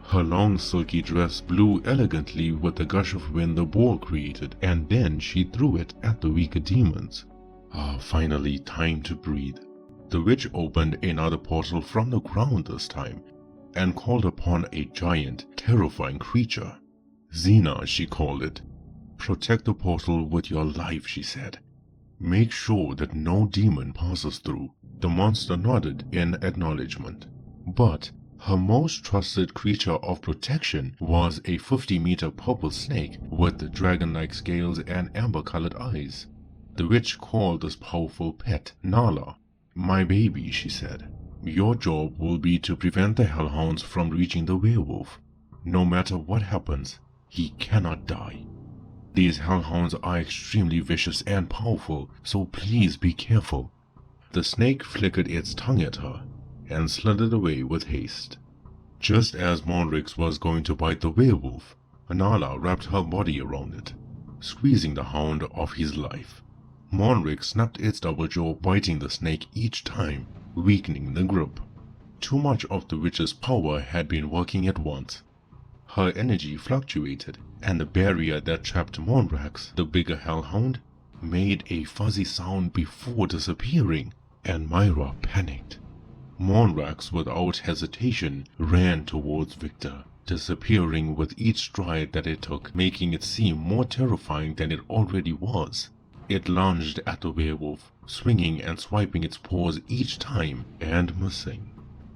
Her long silky dress blew elegantly with the gush of wind the ball created, and then she threw it at the weaker demons. Finally, time to breathe. The witch opened another portal from the ground this time, and called upon a giant, terrifying creature. Xena, she called it. "Protect the portal with your life," she said. "Make sure that no demon passes through." The monster nodded in acknowledgement. But her most trusted creature of protection was a 50-meter purple snake with dragon-like scales and amber-colored eyes. The witch called this powerful pet Nala. "My baby," she said. "Your job will be to prevent the hellhounds from reaching the werewolf. No matter what happens, he cannot die. These hellhounds are extremely vicious and powerful, so please be careful." The snake flickered its tongue at her and slithered away with haste. Just as Monrix was going to bite the werewolf, Nala wrapped her body around it, squeezing the hound of his life. Monrix snapped its double jaw, biting the snake each time, weakening the grip. Too much of the witch's power had been working at once. Her energy fluctuated, and the barrier that trapped Monrax, the bigger hellhound, made a fuzzy sound before disappearing, and Myra panicked. Monrax, without hesitation, ran towards Victor, disappearing with each stride that it took, making it seem more terrifying than it already was. It lunged at the werewolf, swinging and swiping its paws each time, and missing.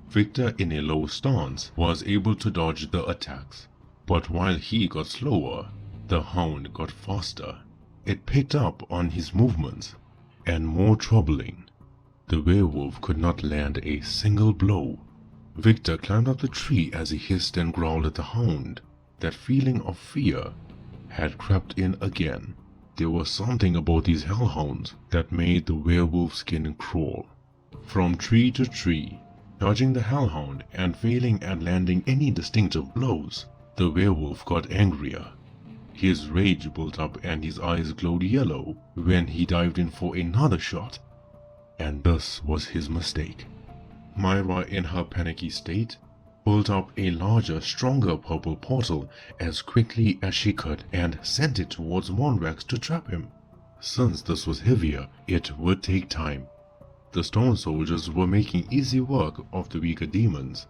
Victor, in a low stance, was able to dodge the attacks, but while he got slower, The hound got faster. It picked up on his movements, and more troubling, the werewolf could not land a single blow. Victor climbed up the tree as he hissed and growled at the hound. That feeling of fear had crept in again. There was something about these hellhounds that made the werewolf's skin crawl. From tree to tree, dodging the hellhound and failing at landing any distinctive blows, the werewolf got angrier. His rage built up and his eyes glowed yellow when he dived in for another shot. And this was his mistake. Myra, in her panicky state, pulled up a larger, stronger purple portal as quickly as she could and sent it towards Monrax to trap him. Since this was heavier, it would take time. The stone soldiers were making easy work of the weaker demons.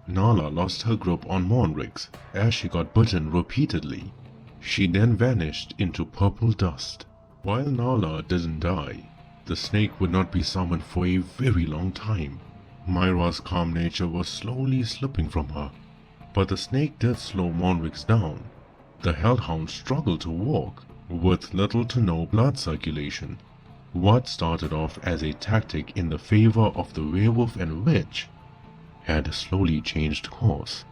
Nala lost her grip on Monrax as she got bitten repeatedly. She then vanished into purple dust. While Nala didn't die, the snake would not be summoned for a very long time. Myra's calm nature was slowly slipping from her, but the snake did slow Monrax down. The hellhound struggled to walk, with little to no blood circulation. What started off as a tactic in the favor of the werewolf and witch had slowly changed course.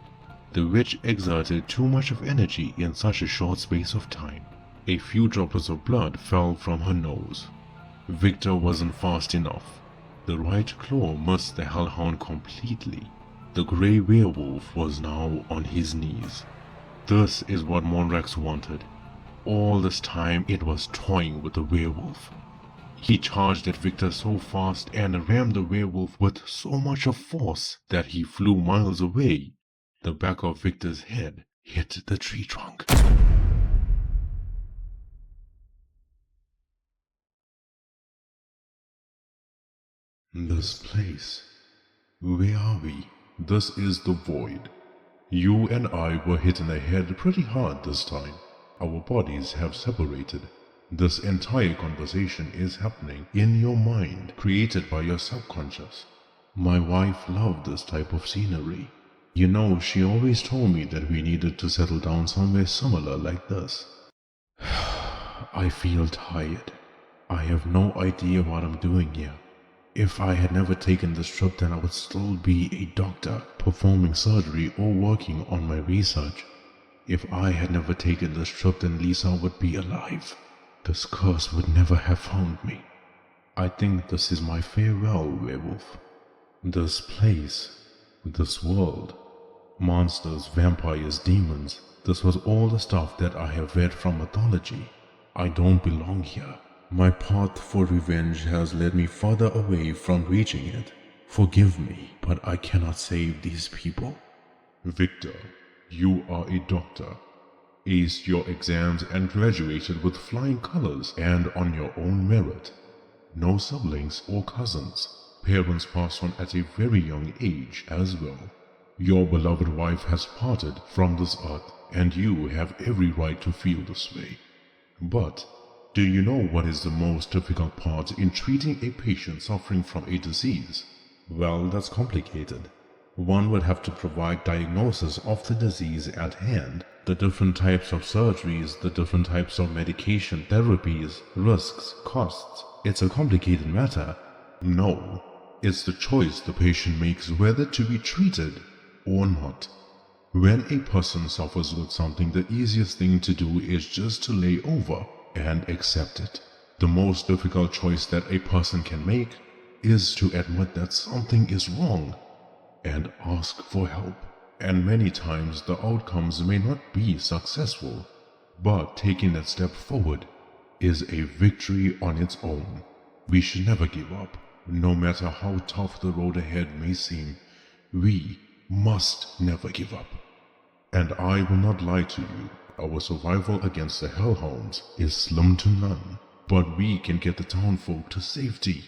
The witch exerted too much of energy in such a short space of time. A few droplets of blood fell from her nose. Victor wasn't fast enough. The right claw missed the hellhound completely. The grey werewolf was now on his knees. This is what Monrax wanted. All this time it was toying with the werewolf. He charged at Victor so fast and rammed the werewolf with so much of force that he flew miles away. The back of Victor's head hit the tree trunk. This place. Where are we? This is the void. You and I were hit in the head pretty hard this time. Our bodies have separated. This entire conversation is happening in your mind, created by your subconscious. My wife loved this type of scenery. You know, she always told me that we needed to settle down somewhere similar like this. I feel tired. I have no idea what I'm doing here. If I had never taken this trip, then I would still be a doctor, performing surgery or working on my research. If I had never taken this trip, then Lisa would be alive. This curse would never have found me. I think this is my farewell, werewolf. This place, this world, monsters, vampires, demons, this was all the stuff that I have read from mythology. I don't belong here. My path for revenge has led me further away from reaching it. Forgive me, but I cannot save these people. Victor, you are a doctor. Aced your exams and graduated with flying colors and on your own merit. No siblings or cousins. Parents passed on at a very young age as well. Your beloved wife has parted from this earth, and you have every right to feel this way. But do you know what is the most difficult part in treating a patient suffering from a disease? Well, that's complicated. One would have to provide diagnosis of the disease at hand, the different types of surgeries, the different types of medication, therapies, risks, costs. It's a complicated matter. No, it's the choice the patient makes whether to be treated or not. When a person suffers with something, the easiest thing to do is just to lay over and accept it. The most difficult choice that a person can make is to admit that something is wrong and ask for help. And many times the outcomes may not be successful, but taking that step forward is a victory on its own. We should never give up. No matter how tough the road ahead may seem, we must never give up. And I will not lie to you. Our survival against the hellhounds is slim to none, but we can get the townfolk to safety.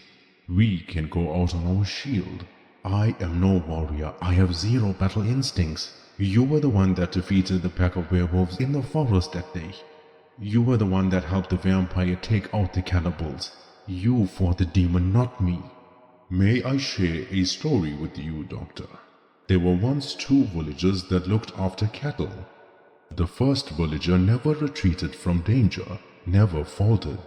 We can go out on our shield. I am no warrior. I have zero battle instincts. You were the one that defeated the pack of werewolves in the forest that day. You were the one that helped the vampire take out the cannibals. You fought the demon, not me. May I share a story with you, Doctor? There were once two villagers that looked after cattle. The first villager never retreated from danger, never faltered.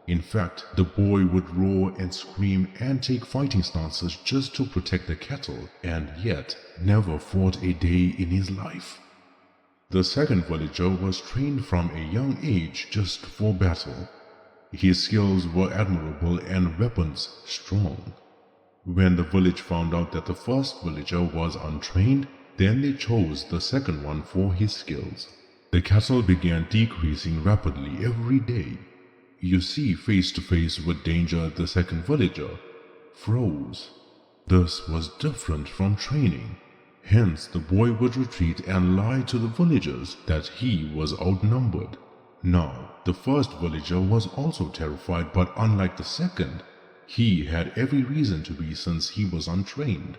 In fact, the boy would roar and scream and take fighting stances just to protect the cattle, and yet never fought a day in his life. The second villager was trained from a young age just for battle. His skills were admirable and weapons strong. When the village found out that the first villager was untrained, then they chose the second one for his skills. The cattle began decreasing rapidly every day. You see, face to face with danger, the second villager froze. This was different from training. Hence, the boy would retreat and lie to the villagers that he was outnumbered. Now, the first villager was also terrified, but unlike the second, he had every reason to be since he was untrained.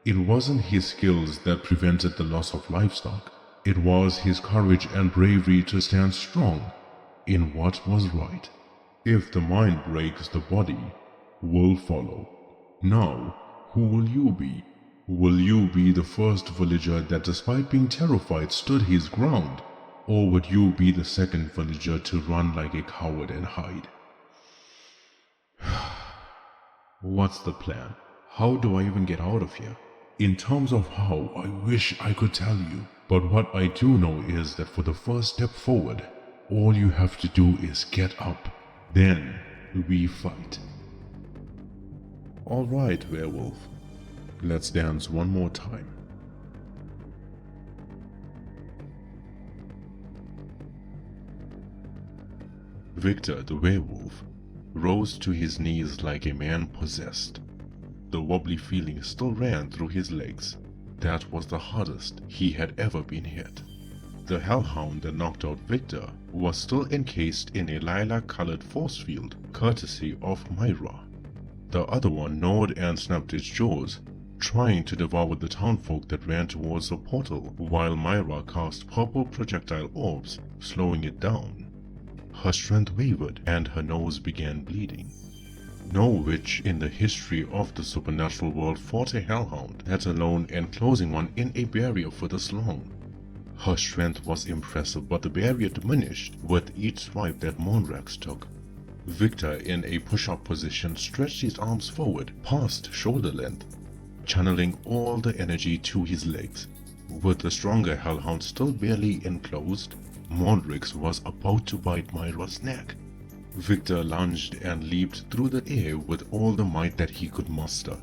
It wasn't his skills that prevented the loss of livestock. It was his courage and bravery to stand strong in what was right. If the mind breaks, the body will follow. Now, who will you be? Will you be the first villager that despite being terrified stood his ground? Or would you be the second villager to run like a coward and hide? What's the plan? How do I even get out of here? In terms of how, I wish I could tell you. But what I do know is that for the first step forward, all you have to do is get up. Then we fight. Alright, werewolf. Let's dance one more time. Victor the werewolf rose to his knees like a man possessed. The wobbly feeling still ran through his legs. That was the hardest he had ever been hit. The hellhound that knocked out Victor was still encased in a lilac-colored force field, courtesy of Myra. The other one gnawed and snapped its jaws, trying to devour the townfolk that ran towards the portal, while Myra cast purple projectile orbs, slowing it down. Her strength wavered and her nose began bleeding. No witch in the history of the supernatural world fought a hellhound, let alone enclosing one in a barrier for this long. Her strength was impressive, but the barrier diminished with each swipe that Monrax took. Victor, in a push-up position, stretched his arms forward past shoulder length, channeling all the energy to his legs. With the stronger hellhound still barely enclosed, Monrax was about to bite Myra's neck. Victor lunged and leaped through the air with all the might that he could muster,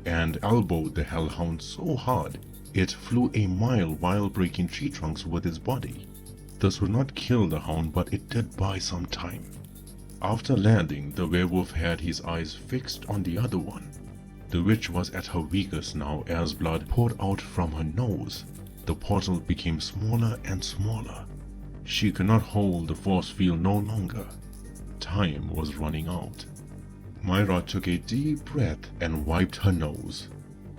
and elbowed the hellhound so hard it flew a mile while breaking tree trunks with his body. This would not kill the hound, but it did buy some time. After landing, the werewolf had his eyes fixed on the other one. The witch was at her weakest now as blood poured out from her nose. The portal became smaller and smaller. She could not hold the force field no longer. Time was running out. Myra took a deep breath and wiped her nose.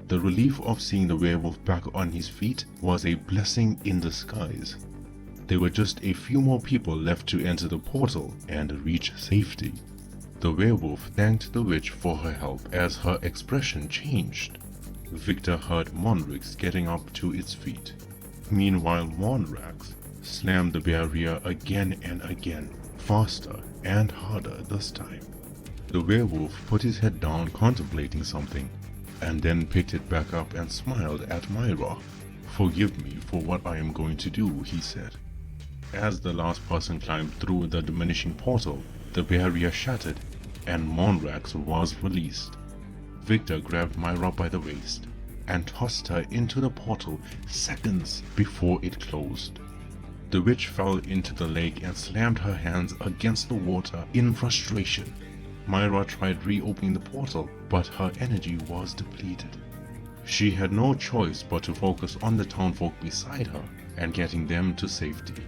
The relief of seeing the werewolf back on his feet was a blessing in disguise. There were just a few more people left to enter the portal and reach safety. The werewolf thanked the witch for her help as her expression changed. Victor heard Monrax getting up to its feet. Meanwhile, Monrax slammed the barrier again and again, faster and harder this time. The werewolf put his head down contemplating something, and then picked it back up and smiled at Myra. "Forgive me for what I am going to do," he said. As the last person climbed through the diminishing portal, the barrier shattered, and Monrax was released. Victor grabbed Myra by the waist and tossed her into the portal seconds before it closed. The witch fell into the lake and slammed her hands against the water in frustration. Myra tried reopening the portal, but her energy was depleted. She had no choice but to focus on the townfolk beside her and getting them to safety.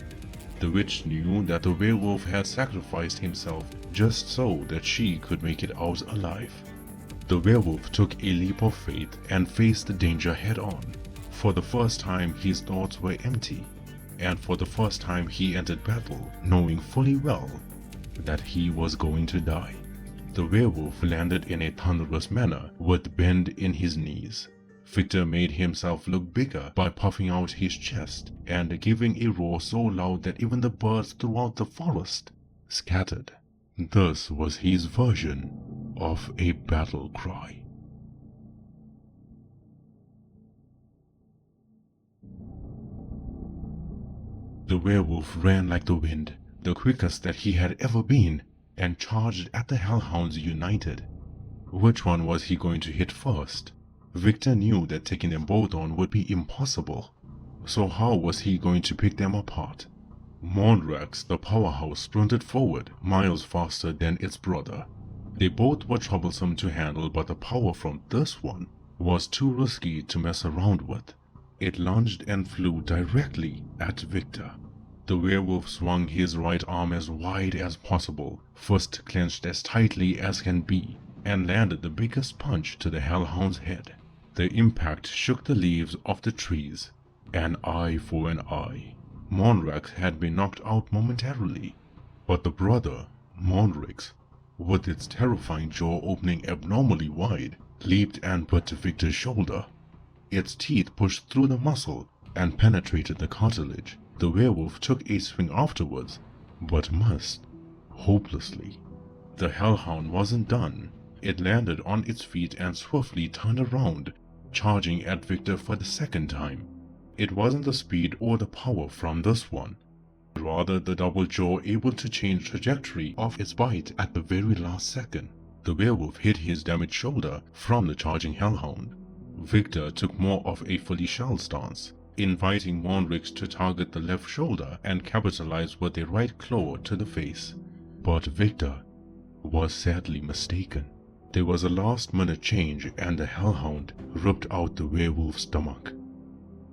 The witch knew that the werewolf had sacrificed himself just so that she could make it out alive. The werewolf took a leap of faith and faced the danger head-on. For the first time, his thoughts were empty, and for the first time he entered battle knowing fully well that he was going to die. The werewolf landed in a thunderous manner with bend in his knees. Victor made himself look bigger by puffing out his chest and giving a roar so loud that even the birds throughout the forest scattered. This was his version of a battle cry. The werewolf ran like the wind, the quickest that he had ever been, and charged at the hellhounds united. Which one was he going to hit first? Victor knew that taking them both on would be impossible. So how was he going to pick them apart? Mondrax, the powerhouse, sprinted forward, miles faster than its brother. They both were troublesome to handle, but the power from this one was too risky to mess around with. It lunged and flew directly at Victor. The werewolf swung his right arm as wide as possible, fist clenched as tightly as can be, and landed the biggest punch to the hellhound's head. The impact shook the leaves of the trees. An eye for an eye. Mondrax had been knocked out momentarily, but the brother, Mondrax, with its terrifying jaw opening abnormally wide, leaped and bit Victor's shoulder. Its teeth pushed through the muscle and penetrated the cartilage. The werewolf took a swing afterwards, but missed hopelessly. The hellhound wasn't done. It landed on its feet and swiftly turned around, charging at Victor for the second time. It wasn't the speed or the power from this one, rather the double jaw able to change trajectory of its bite at the very last second. The werewolf hit his damaged shoulder from the charging hellhound. Victor took more of a fully shell stance, inviting Mondrax to target the left shoulder and capitalize with a right claw to the face. But Victor was sadly mistaken. There was a last-minute change and the hellhound ripped out the werewolf's stomach.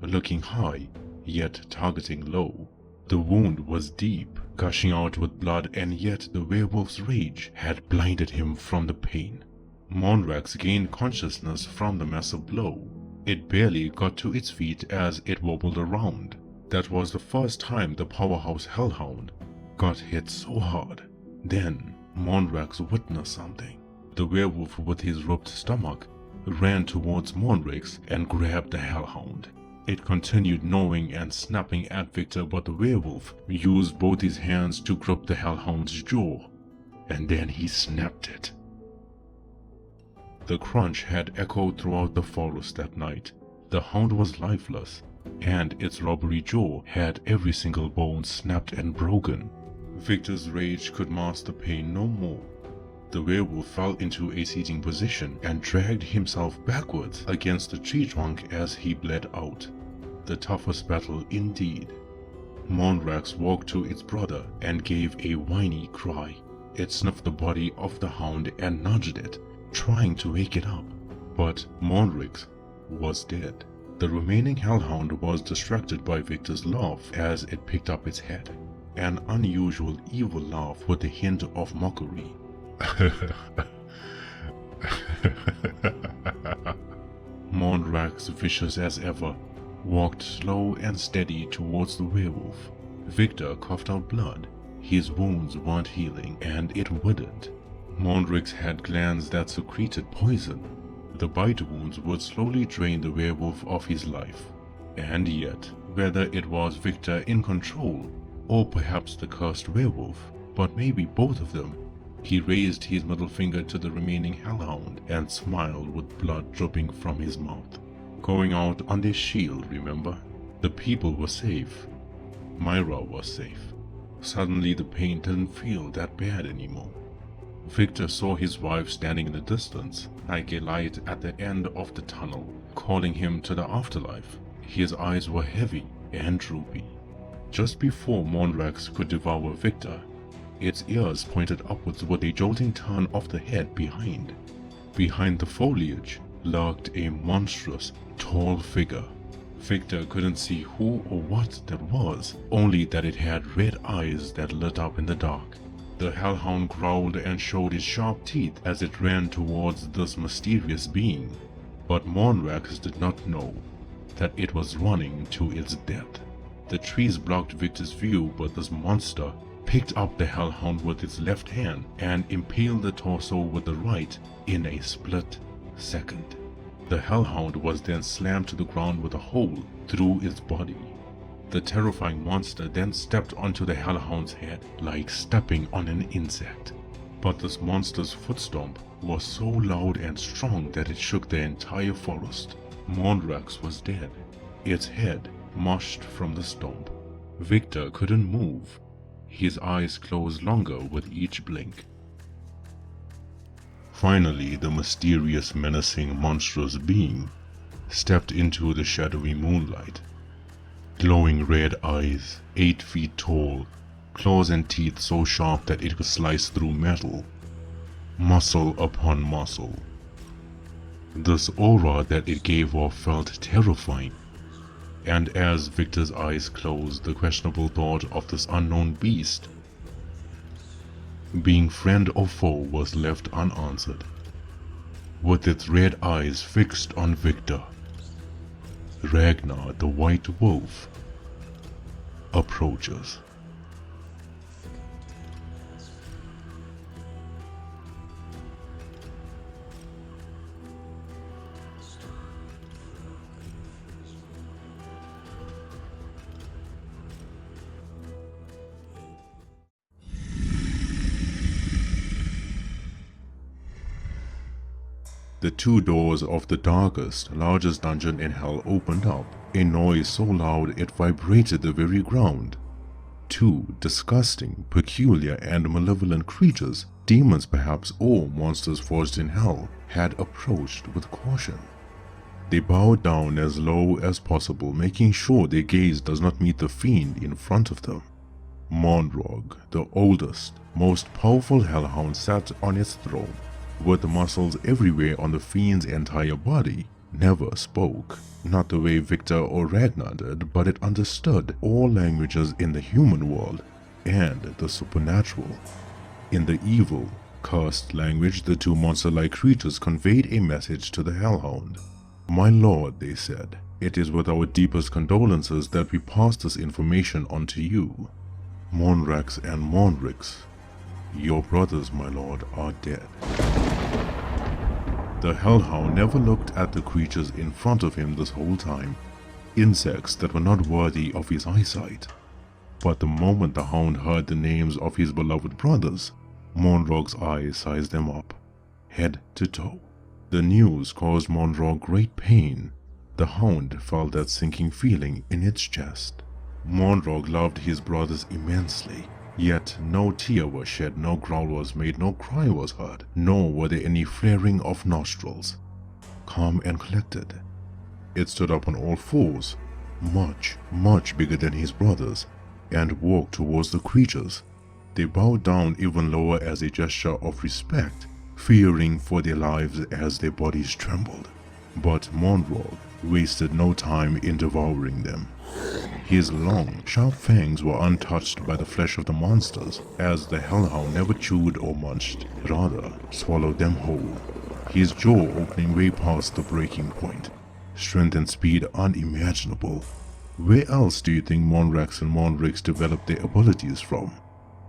Looking high, yet targeting low. The wound was deep, gushing out with blood, and yet the werewolf's rage had blinded him from the pain. Mondrax gained consciousness from the massive blow. It barely got to its feet as it wobbled around. That was the first time the powerhouse hellhound got hit so hard. Then Mondrax witnessed something. The werewolf with his ripped stomach ran towards Mondrax and grabbed the hellhound. It continued gnawing and snapping at Victor, but the werewolf used both his hands to grip the hellhound's jaw, and then he snapped it. The crunch had echoed throughout the forest that night. The hound was lifeless, and its rubbery jaw had every single bone snapped and broken. Victor's rage could mask the pain no more. The werewolf fell into a seating position and dragged himself backwards against the tree trunk as he bled out. The toughest battle indeed. Mondrax walked to its brother and gave a whiny cry. It sniffed the body of the hound and nudged it, trying to wake it up. But Mondrax was dead. The remaining hellhound was distracted by Victor's laugh as it picked up its head. An unusual evil laugh with a hint of mockery. Mondrax, vicious as ever, walked slow and steady towards the werewolf. Victor coughed out blood. His wounds weren't healing, and it wouldn't. Mondrax had glands that secreted poison. The bite wounds would slowly drain the werewolf of his life. And yet, whether it was Victor in control, or perhaps the cursed werewolf, but maybe both of them, he raised his middle finger to the remaining hellhound and smiled with blood dripping from his mouth. Going out on their shield, remember? The people were safe. Myra was safe. Suddenly the pain didn't feel that bad anymore. Victor saw his wife standing in the distance, like a light at the end of the tunnel, calling him to the afterlife. His eyes were heavy and droopy. Just before Mondrax could devour Victor, its ears pointed upwards with a jolting turn of the head behind. Behind the foliage lurked a monstrous, tall figure. Victor couldn't see who or what that was, only that it had red eyes that lit up in the dark. The hellhound growled and showed its sharp teeth as it ran towards this mysterious being. But Mondrax did not know that it was running to its death. The trees blocked Victor's view, but this monster picked up the hellhound with its left hand and impaled the torso with the right in a split second. The hellhound was then slammed to the ground with a hole through its body. The terrifying monster then stepped onto the hellhound's head like stepping on an insect. But this monster's foot stomp was so loud and strong that it shook the entire forest. Mondrax was dead, its head mushed from the stomp. Victor couldn't move. His eyes closed longer with each blink. Finally, the mysterious, menacing, monstrous being stepped into the shadowy moonlight. Glowing red eyes, 8 feet tall, claws and teeth so sharp that it could slice through metal. Muscle upon muscle. This aura that it gave off felt terrifying. And as Victor's eyes closed, the questionable thought of this unknown beast being friend or foe was left unanswered. With its red eyes fixed on Victor, Ragnar the White Wolf approaches. The 2 doors of the darkest, largest dungeon in hell opened up, a noise so loud it vibrated the very ground. 2 disgusting, peculiar and malevolent creatures, demons perhaps or monsters forged in hell, had approached with caution. They bowed down as low as possible, making sure their gaze does not meet the fiend in front of them. Mondrag, the oldest, most powerful hellhound, sat on its throne. With the muscles everywhere on the fiend's entire body, never spoke, not the way Victor or Ragnar did, but it understood all languages in the human world and the supernatural. In the evil, cursed language, the 2 monster-like creatures conveyed a message to the hellhound. "My lord," they said, "it is with our deepest condolences that we pass this information on to you. Monrax and Monrix, your brothers, my lord, are dead." The hellhound never looked at the creatures in front of him this whole time, insects that were not worthy of his eyesight. But the moment the hound heard the names of his beloved brothers, Mondrag's eyes sized them up, head to toe. The news caused Mondrag great pain. The hound felt that sinking feeling in its chest. Mondrag loved his brothers immensely. Yet no tear was shed, no growl was made, no cry was heard, nor were there any flaring of nostrils. Calm and collected, it stood up on all fours, much, much bigger than his brothers, and walked towards the creatures. They bowed down even lower as a gesture of respect, fearing for their lives as their bodies trembled. But Mondrag wasted no time in devouring them. His long, sharp fangs were untouched by the flesh of the monsters, as the hellhound never chewed or munched, rather swallowed them whole, his jaw opening way past the breaking point. Strength and speed unimaginable. Where else do you think Monrax and Monrix developed their abilities from?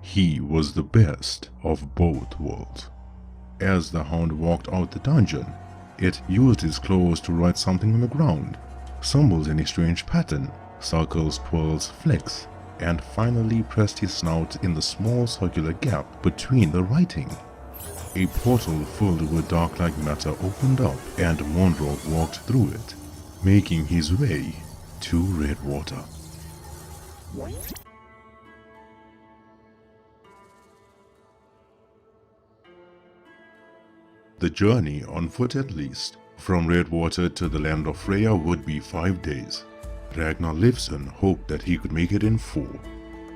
He was the best of both worlds. As the hound walked out the dungeon, it used its claws to write something on the ground, symbols in a strange pattern, circles, twirls, flicks, and finally pressed his snout in the small circular gap between the writing. A portal filled with dark-like matter opened up, and Mondrag walked through it, making his way to Redwater. The journey, on foot at least, from Redwater to the land of Freya would be 5 days. Ragnar Leifsson hoped that he could make it in 4.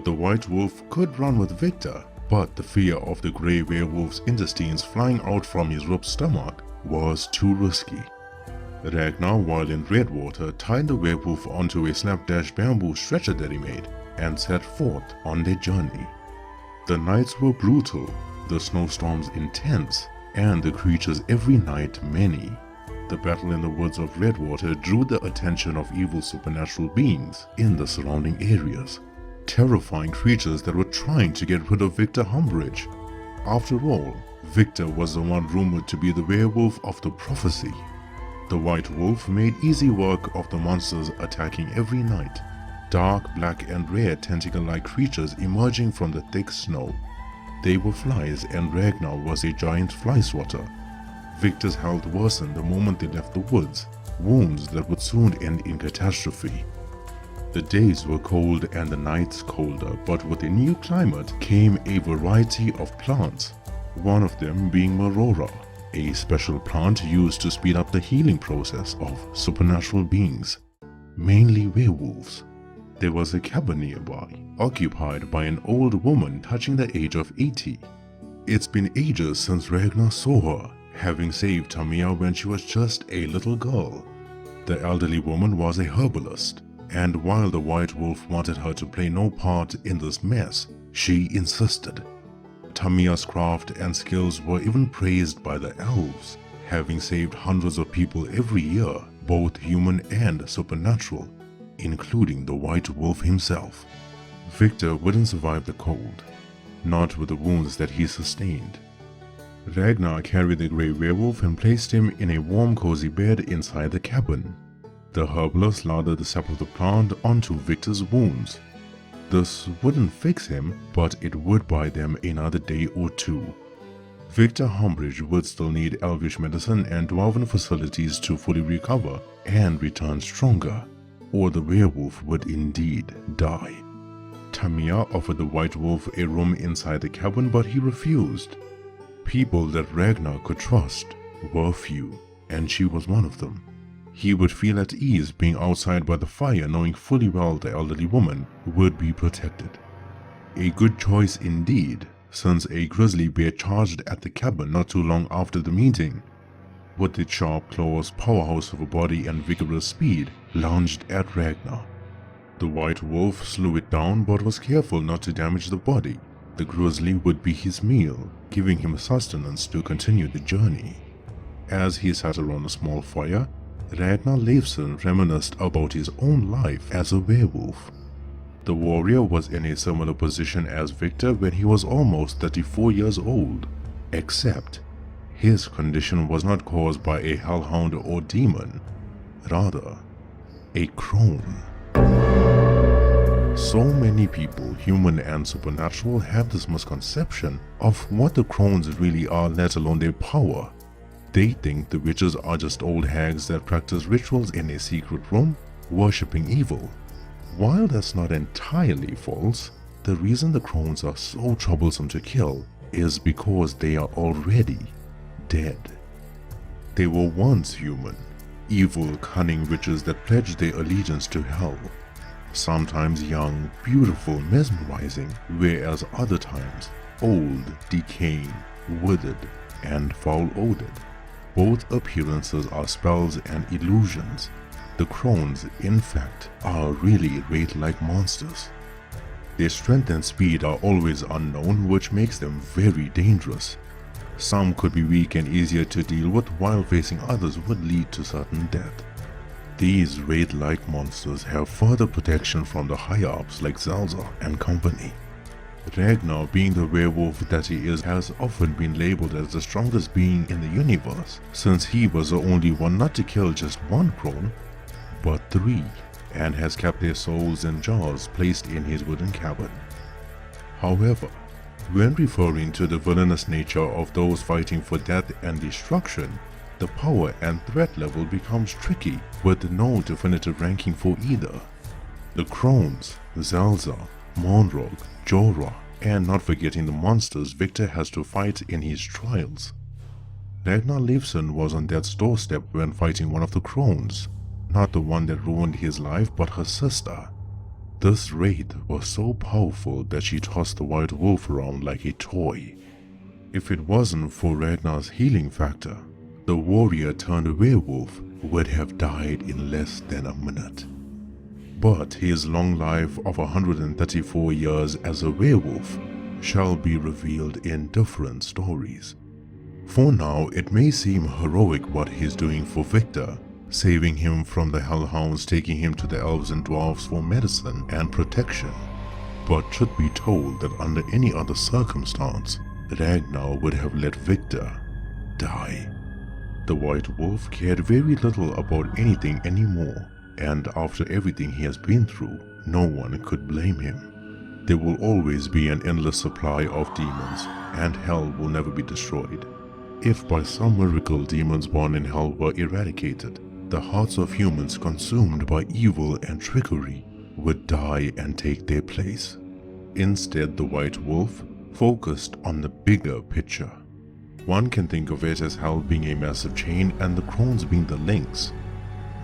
The White Wolf could run with Victor, but the fear of the grey werewolf's intestines flying out from his ripped stomach was too risky. Ragnar, while in Redwater, tied the werewolf onto a slapdash bamboo stretcher that he made and set forth on their journey. The nights were brutal, the snowstorms intense, and the creatures every night many. The battle in the woods of Redwater drew the attention of evil supernatural beings in the surrounding areas. Terrifying creatures that were trying to get rid of Victor Humbridge. After all, Victor was the one rumored to be the werewolf of the prophecy. The White Wolf made easy work of the monsters attacking every night. Dark, black and rare tentacle-like creatures emerging from the thick snow. They were flies and Ragnar was a giant fly swatter. Victor's health worsened the moment they left the woods, wounds that would soon end in catastrophe. The days were cold and the nights colder, but with a new climate came a variety of plants, one of them being Marora, a special plant used to speed up the healing process of supernatural beings, mainly werewolves. There was a cabin nearby, occupied by an old woman touching the age of 80. It's been ages since Ragnar saw her, having saved Tamia when she was just a little girl. The elderly woman was a herbalist, and while the White Wolf wanted her to play no part in this mess, she insisted. Tamia's craft and skills were even praised by the elves, having saved hundreds of people every year, both human and supernatural, including the White Wolf himself. Victor wouldn't survive the cold, not with the wounds that he sustained. Ragnar carried the grey werewolf and placed him in a warm cozy bed inside the cabin. The herbalist lathered the sap of the plant onto Victor's wounds. This wouldn't fix him, but it would buy them another day or two. Victor Humbridge would still need elvish medicine and dwarven facilities to fully recover and return stronger, or the werewolf would indeed die. Tamia offered the White Wolf a room inside the cabin, but he refused. People that Ragnar could trust were few, and she was one of them. He would feel at ease being outside by the fire, knowing fully well the elderly woman would be protected. A good choice indeed, since a grizzly bear charged at the cabin not too long after the meeting. With its sharp claws, powerhouse of a body and vigorous speed, lunged at Ragnar. The White Wolf slew it down but was careful not to damage the body. The grizzly would be his meal, giving him sustenance to continue the journey. As he sat around a small fire, Ragnar Leifsson reminisced about his own life as a werewolf. The warrior was in a similar position as Victor when he was almost 34 years old, except his condition was not caused by a hellhound or demon, rather, a crone. So many people, human and supernatural, have this misconception of what the crones really are, let alone their power. They think the witches are just old hags that practice rituals in a secret room, worshipping evil. While that's not entirely false, the reason the crones are so troublesome to kill is because they are already dead. They were once human, evil, cunning witches that pledged their allegiance to hell. Sometimes young, beautiful, mesmerizing, whereas other times old, decaying, withered, and foul-odored. Both appearances are spells and illusions. The crones, in fact, are really wraith-like monsters. Their strength and speed are always unknown, which makes them very dangerous. Some could be weak and easier to deal with, while facing others would lead to certain death. These wraith-like monsters have further protection from the higher-ups like Zelza and company. Ragnar, being the werewolf that he is, has often been labeled as the strongest being in the universe, since he was the only one not to kill just one crone, but 3, and has kept their souls in jars placed in his wooden cabin. However, when referring to the villainous nature of those fighting for death and destruction, the power and threat level becomes tricky, with no definitive ranking for either. The crones, Zelza, Monrog, Jorah, and not forgetting the monsters Victor has to fight in his trials. Ragnar Leifsson was on death's doorstep when fighting one of the crones, not the one that ruined his life but her sister. This wraith was so powerful that she tossed the White Wolf around like a toy. If it wasn't for Ragnar's healing factor, the warrior turned werewolf would have died in less than a minute. But his long life of 134 years as a werewolf shall be revealed in different stories. For now, it may seem heroic what he's doing for Victor, saving him from the hellhounds, taking him to the elves and dwarves for medicine and protection. But should be told that under any other circumstance, Ragnar would have let Victor die. The white wolf cared very little about anything anymore, and after everything he has been through, no one could blame him. There will always be an endless supply of demons, and hell will never be destroyed. If by some miracle demons born in hell were eradicated, the hearts of humans consumed by evil and trickery would die and take their place. Instead, the white wolf focused on the bigger picture. One can think of it as hell being a massive chain and the crones being the links.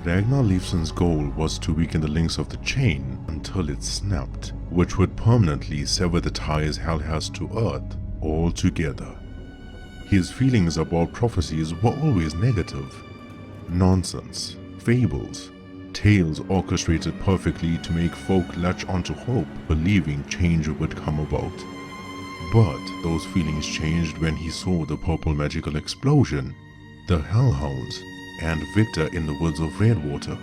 Ragnar Leifsson's goal was to weaken the links of the chain until it snapped, which would permanently sever the ties hell has to earth altogether. His feelings about prophecies were always negative. Nonsense, fables, tales orchestrated perfectly to make folk latch onto hope, believing change would come about. But those feelings changed when he saw the purple magical explosion, the hellhounds, and Victor in the woods of Redwater.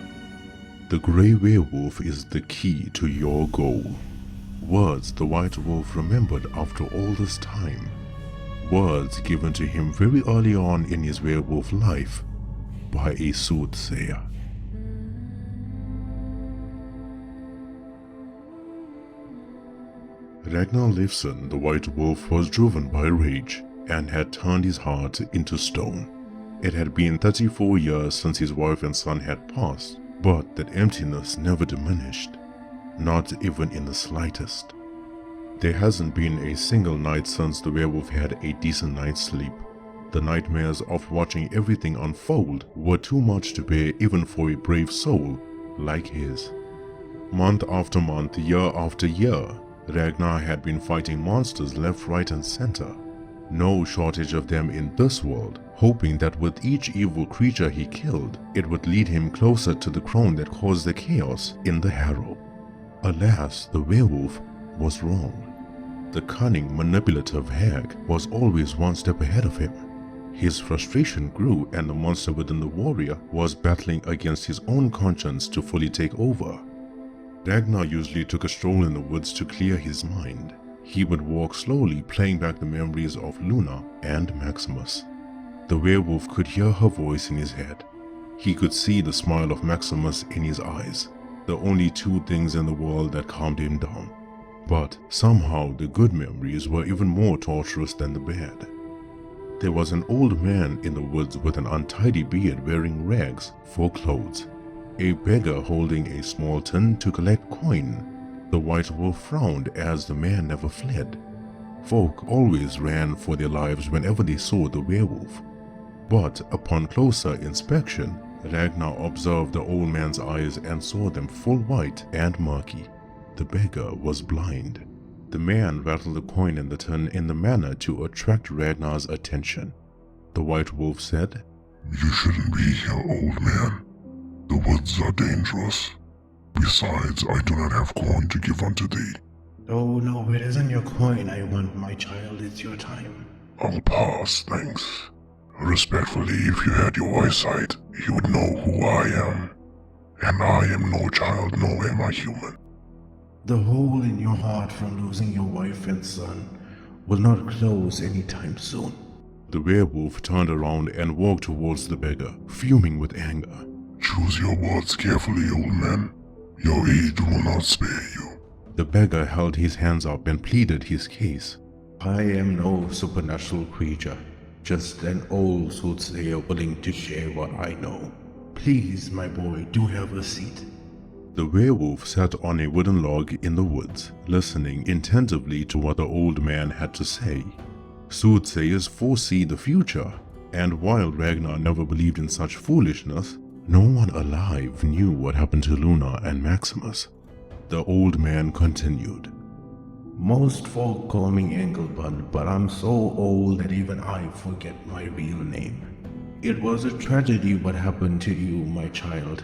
The grey werewolf is the key to your goal. Words the white wolf remembered after all this time. Words given to him very early on in his werewolf life by a soothsayer. Ragnar Leifsson, the white wolf, was driven by rage and had turned his heart into stone. It had been 34 years since his wife and son had passed, but that emptiness never diminished, not even in the slightest. There hasn't been a single night since the werewolf had a decent night's sleep. The nightmares of watching everything unfold were too much to bear even for a brave soul like his. Month after month, year after year, Ragnar had been fighting monsters left, right and center. No shortage of them in this world, hoping that with each evil creature he killed, it would lead him closer to the crone that caused the chaos in the Harrow. Alas, the werewolf was wrong. The cunning, manipulative hag was always one step ahead of him. His frustration grew, and the monster within the warrior was battling against his own conscience to fully take over. Ragnar usually took a stroll in the woods to clear his mind. He would walk slowly, playing back the memories of Luna and Maximus. The werewolf could hear her voice in his head. He could see the smile of Maximus in his eyes, the only two things in the world that calmed him down. But somehow the good memories were even more torturous than the bad. There was an old man in the woods with an untidy beard wearing rags for clothes. A beggar holding a small tin to collect coin. The white wolf frowned as the man never fled. Folk always ran for their lives whenever they saw the werewolf. But upon closer inspection, Ragnar observed the old man's eyes and saw them full white and murky. The beggar was blind. The man rattled the coin in the tin in the manner to attract Ragnar's attention. The white wolf said, "You shouldn't be here, old man. The woods are dangerous. Besides, I do not have coin to give unto thee." Oh no, it isn't your coin I want, my child, it's your time. "I'll pass, thanks. Respectfully, if you had your eyesight, you would know who I am. And I am no child, nor am I human." The hole in your heart from losing your wife and son will not close anytime soon. The werewolf turned around and walked towards the beggar, fuming with anger. "Choose your words carefully, old man. Your age will not spare you." The beggar held his hands up and pleaded his case. I am no supernatural creature, just an old soothsayer willing to share what I know. Please, my boy, do have a seat. The werewolf sat on a wooden log in the woods, listening attentively to what the old man had to say. Soothsayers foresee the future, and while Ragnar never believed in such foolishness, no one alive knew what happened to Luna and Maximus. The old man continued. Most folk call me Engelbund, but I'm so old that even I forget my real name. It was a tragedy what happened to you, my child.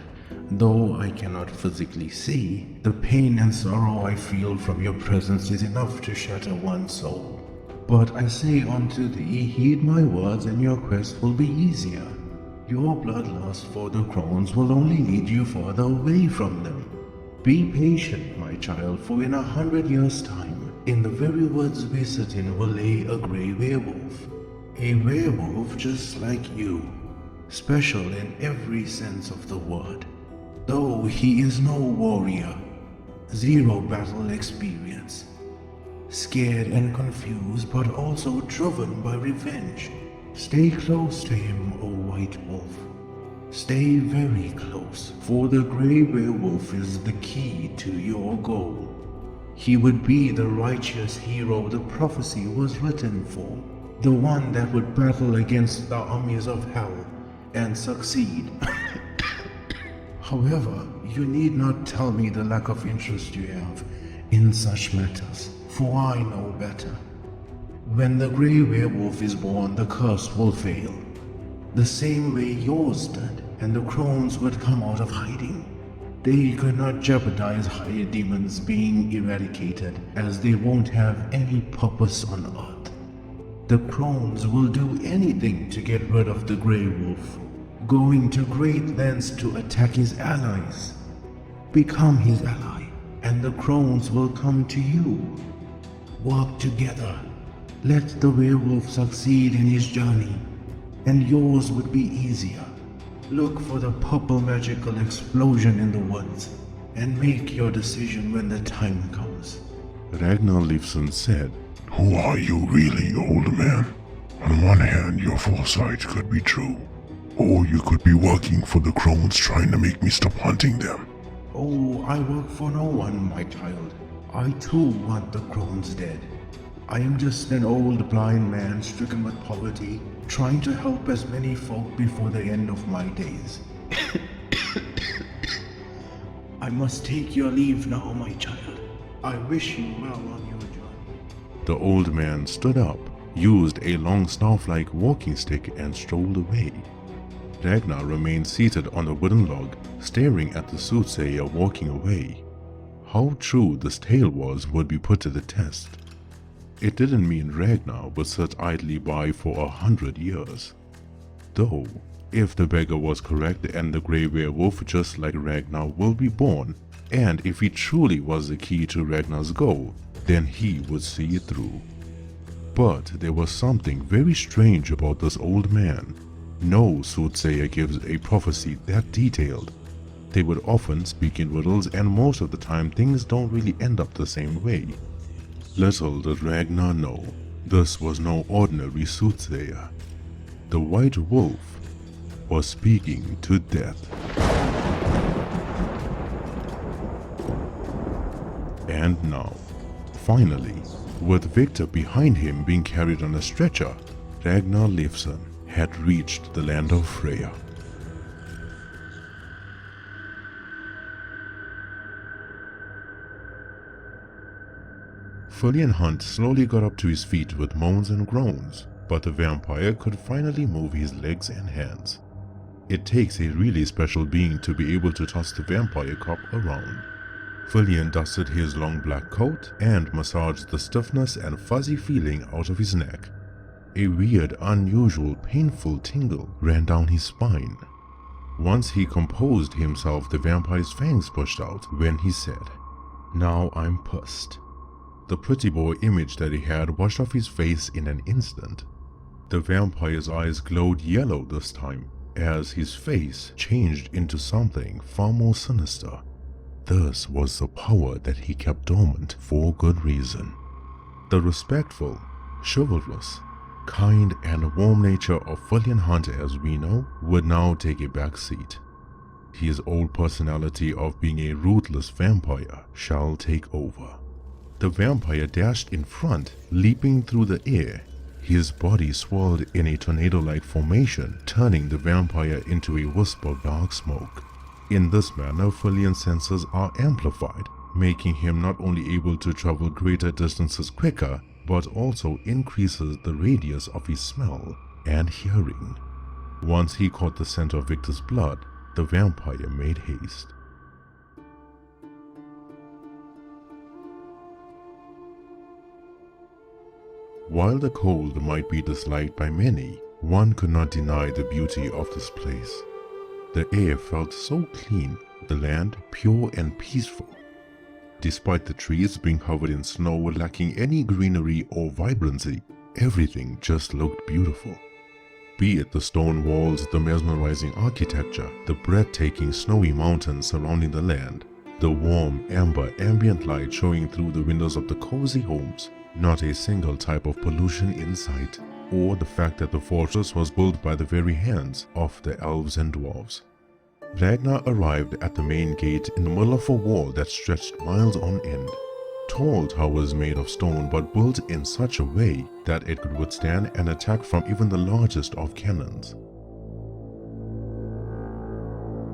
Though I cannot physically see, the pain and sorrow I feel from your presence is enough to shatter one's soul. But I say unto thee, heed my words and your quest will be easier. Your bloodlust for the crones will only lead you further away from them. Be patient, my child, for in 100 years' time, in the very woods we sit in will lay a grey werewolf. A werewolf just like you. special in every sense of the word. Though he is no warrior, zero battle experience, scared and confused but also driven by revenge. Stay close to him, O White Wolf. Stay very close, for the Grey Werewolf is the key to your goal. He would be the righteous hero the prophecy was written for, the one that would battle against the armies of hell and succeed. However, you need not tell me the lack of interest you have in such matters, for I know better. When the Grey Werewolf is born, the curse will fail, the same way yours did, and the crones would come out of hiding. They could not jeopardize higher demons being eradicated, as they won't have any purpose on Earth. The crones will do anything to get rid of the Grey Wolf, going to great lengths to attack his allies. Become his ally, and the crones will come to you. Work together. Let the werewolf succeed in his journey, and yours would be easier. Look for the purple magical explosion in the woods, and make your decision when the time comes. Ragnar Leifson said, Who are you really, old man? On one hand, your foresight could be true, or you could be working for the crones trying to make me stop hunting them. Oh, I work for no one, my child. I too want the crones dead. I am just an old blind man stricken with poverty, trying to help as many folk before the end of my days. I must take your leave now, my child. I wish you well on your journey. The old man stood up, used a long staff-like walking stick, and strolled away. Ragnar remained seated on a wooden log, staring at the soothsayer walking away. How true this tale was would be put to the test. It didn't mean Ragnar would sit idly by for 100 years. Though, if the beggar was correct and the Grey Werewolf, just like Ragnar, will be born, and if he truly was the key to Ragnar's goal, then he would see it through. But there was something very strange about this old man. No soothsayer gives a prophecy that detailed. They would often speak in riddles, and most of the time things don't really end up the same way. Little did Ragnar know, this was no ordinary soothsayer. The White Wolf was speaking to death. And now, finally, with Victor behind him being carried on a stretcher, Ragnar Leifson had reached the land of Freya. Fesliyan Hunt slowly got up to his feet with moans and groans, but the vampire could finally move his legs and hands. It takes a really special being to be able to toss the vampire cop around. Fesliyan dusted his long black coat and massaged the stiffness and fuzzy feeling out of his neck. A weird, unusual, painful tingle ran down his spine. Once he composed himself, the vampire's fangs pushed out when he said, "Now I'm pissed." The pretty boy image that he had washed off his face in an instant. The vampire's eyes glowed yellow this time, as his face changed into something far more sinister. This was the power that he kept dormant for good reason. The respectful, chivalrous, kind and warm nature of Fesliyan Hunt, as we know, would now take a back seat. His old personality of being a ruthless vampire shall take over. The vampire dashed in front, leaping through the air. His body swirled in a tornado-like formation, turning the vampire into a wisp of dark smoke. In this manner, Fesliyan's senses are amplified, making him not only able to travel greater distances quicker, but also increases the radius of his smell and hearing. Once he caught the scent of Victor's blood, the vampire made haste. While the cold might be disliked by many, one could not deny the beauty of this place. The air felt so clean, the land pure and peaceful. Despite the trees being covered in snow lacking any greenery or vibrancy, everything just looked beautiful. Be it the stone walls, the mesmerizing architecture, the breathtaking snowy mountains surrounding the land, the warm, amber, ambient light showing through the windows of the cozy homes, not a single type of pollution in sight, or the fact that the fortress was built by the very hands of the elves and dwarves. Ragnar arrived at the main gate in the middle of a wall that stretched miles on end. Tall towers made of stone but built in such a way that it could withstand an attack from even the largest of cannons.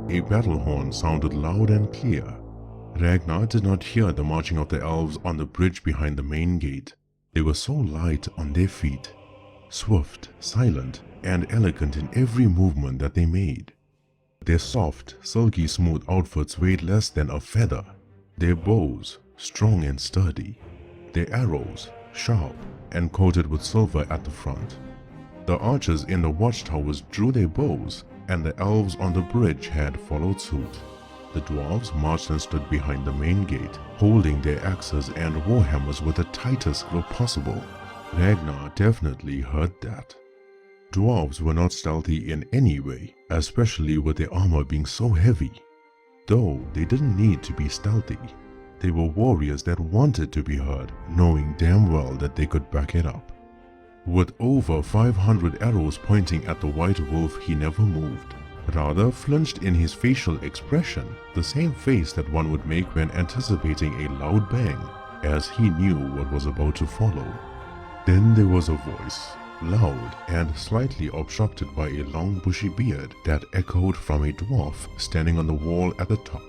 A battle horn sounded loud and clear. Ragnar did not hear the marching of the elves on the bridge behind the main gate. They were so light on their feet, swift, silent, and elegant in every movement that they made. Their soft, silky smooth outfits weighed less than a feather. Their bows, strong and sturdy. Their arrows, sharp and coated with silver at the front. The archers in the watchtowers drew their bows, and the elves on the bridge had followed suit. The dwarves marched and stood behind the main gate, holding their axes and warhammers with the tightest grip possible. Ragnar definitely heard that. Dwarves were not stealthy in any way, especially with their armor being so heavy. Though they didn't need to be stealthy. They were warriors that wanted to be heard, knowing damn well that they could back it up. With over 500 arrows pointing at the white wolf, he never moved. Rather flinched in his facial expression, the same face that one would make when anticipating a loud bang, as he knew what was about to follow. Then there was a voice, loud and slightly obstructed by a long bushy beard that echoed from a dwarf standing on the wall at the top.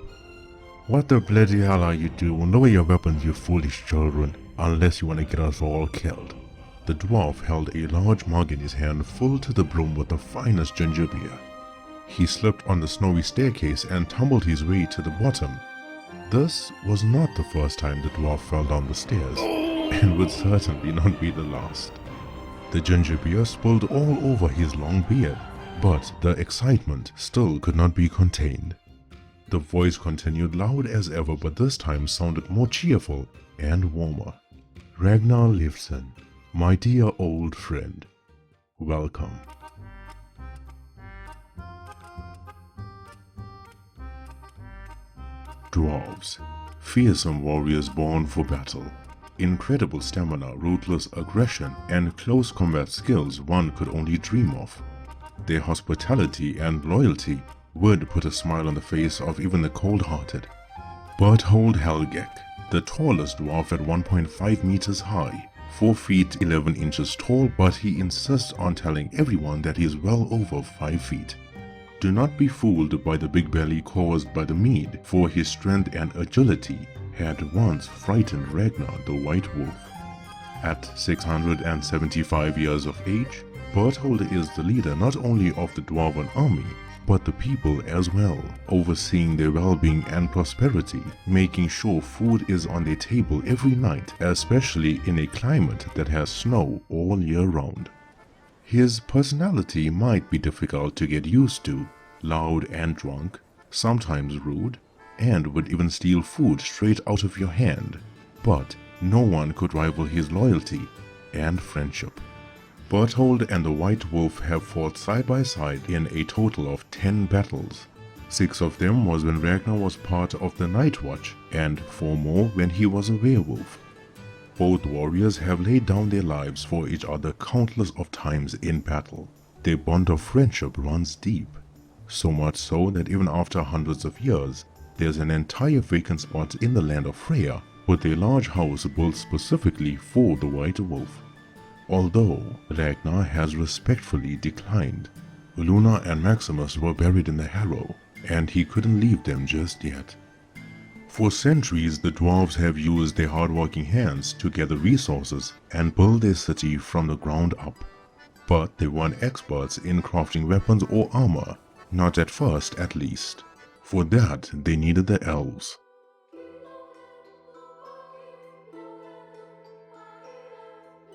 "What the bloody hell are you doing? Lower your weapons, you foolish children, unless you want to get us all killed." The dwarf held a large mug in his hand full to the brim with the finest ginger beer. He slipped on the snowy staircase and tumbled his way to the bottom. This was not the first time the dwarf fell down the stairs, and would certainly not be the last. The ginger beer spilled all over his long beard, but the excitement still could not be contained. The voice continued loud as ever, but this time sounded more cheerful and warmer. "Ragnar Leifson, my dear old friend, welcome." Dwarves, fearsome warriors born for battle. Incredible stamina, ruthless aggression, and close combat skills one could only dream of. Their hospitality and loyalty would put a smile on the face of even the cold-hearted. Berthold Helgek, the tallest dwarf at 1.5 meters high, 4 feet 11 inches tall, but he insists on telling everyone that he is well over 5 feet. Do not be fooled by the big belly caused by the mead, for his strength and agility had once frightened Ragnar the White Wolf. At 675 years of age, Berthold is the leader not only of the dwarven army, but the people as well, overseeing their well-being and prosperity, making sure food is on their table every night, especially in a climate that has snow all year round. His personality might be difficult to get used to, loud and drunk, sometimes rude, and would even steal food straight out of your hand, but no one could rival his loyalty and friendship. Berthold and the White Wolf have fought side by side in a total of 10 battles. 6 of them was when Ragnar was part of the Night Watch, and 4 more when he was a werewolf. Both warriors have laid down their lives for each other countless of times in battle. Their bond of friendship runs deep, so much so that even after hundreds of years, there's an entire vacant spot in the land of Freya with a large house built specifically for the White Wolf. Although Ragnar has respectfully declined. Luna and Maximus were buried in the Harrow, and he couldn't leave them just yet. For centuries, the dwarves have used their hard-working hands to gather resources and build their city from the ground up. But they weren't experts in crafting weapons or armor, not at first at least. For that, they needed the elves.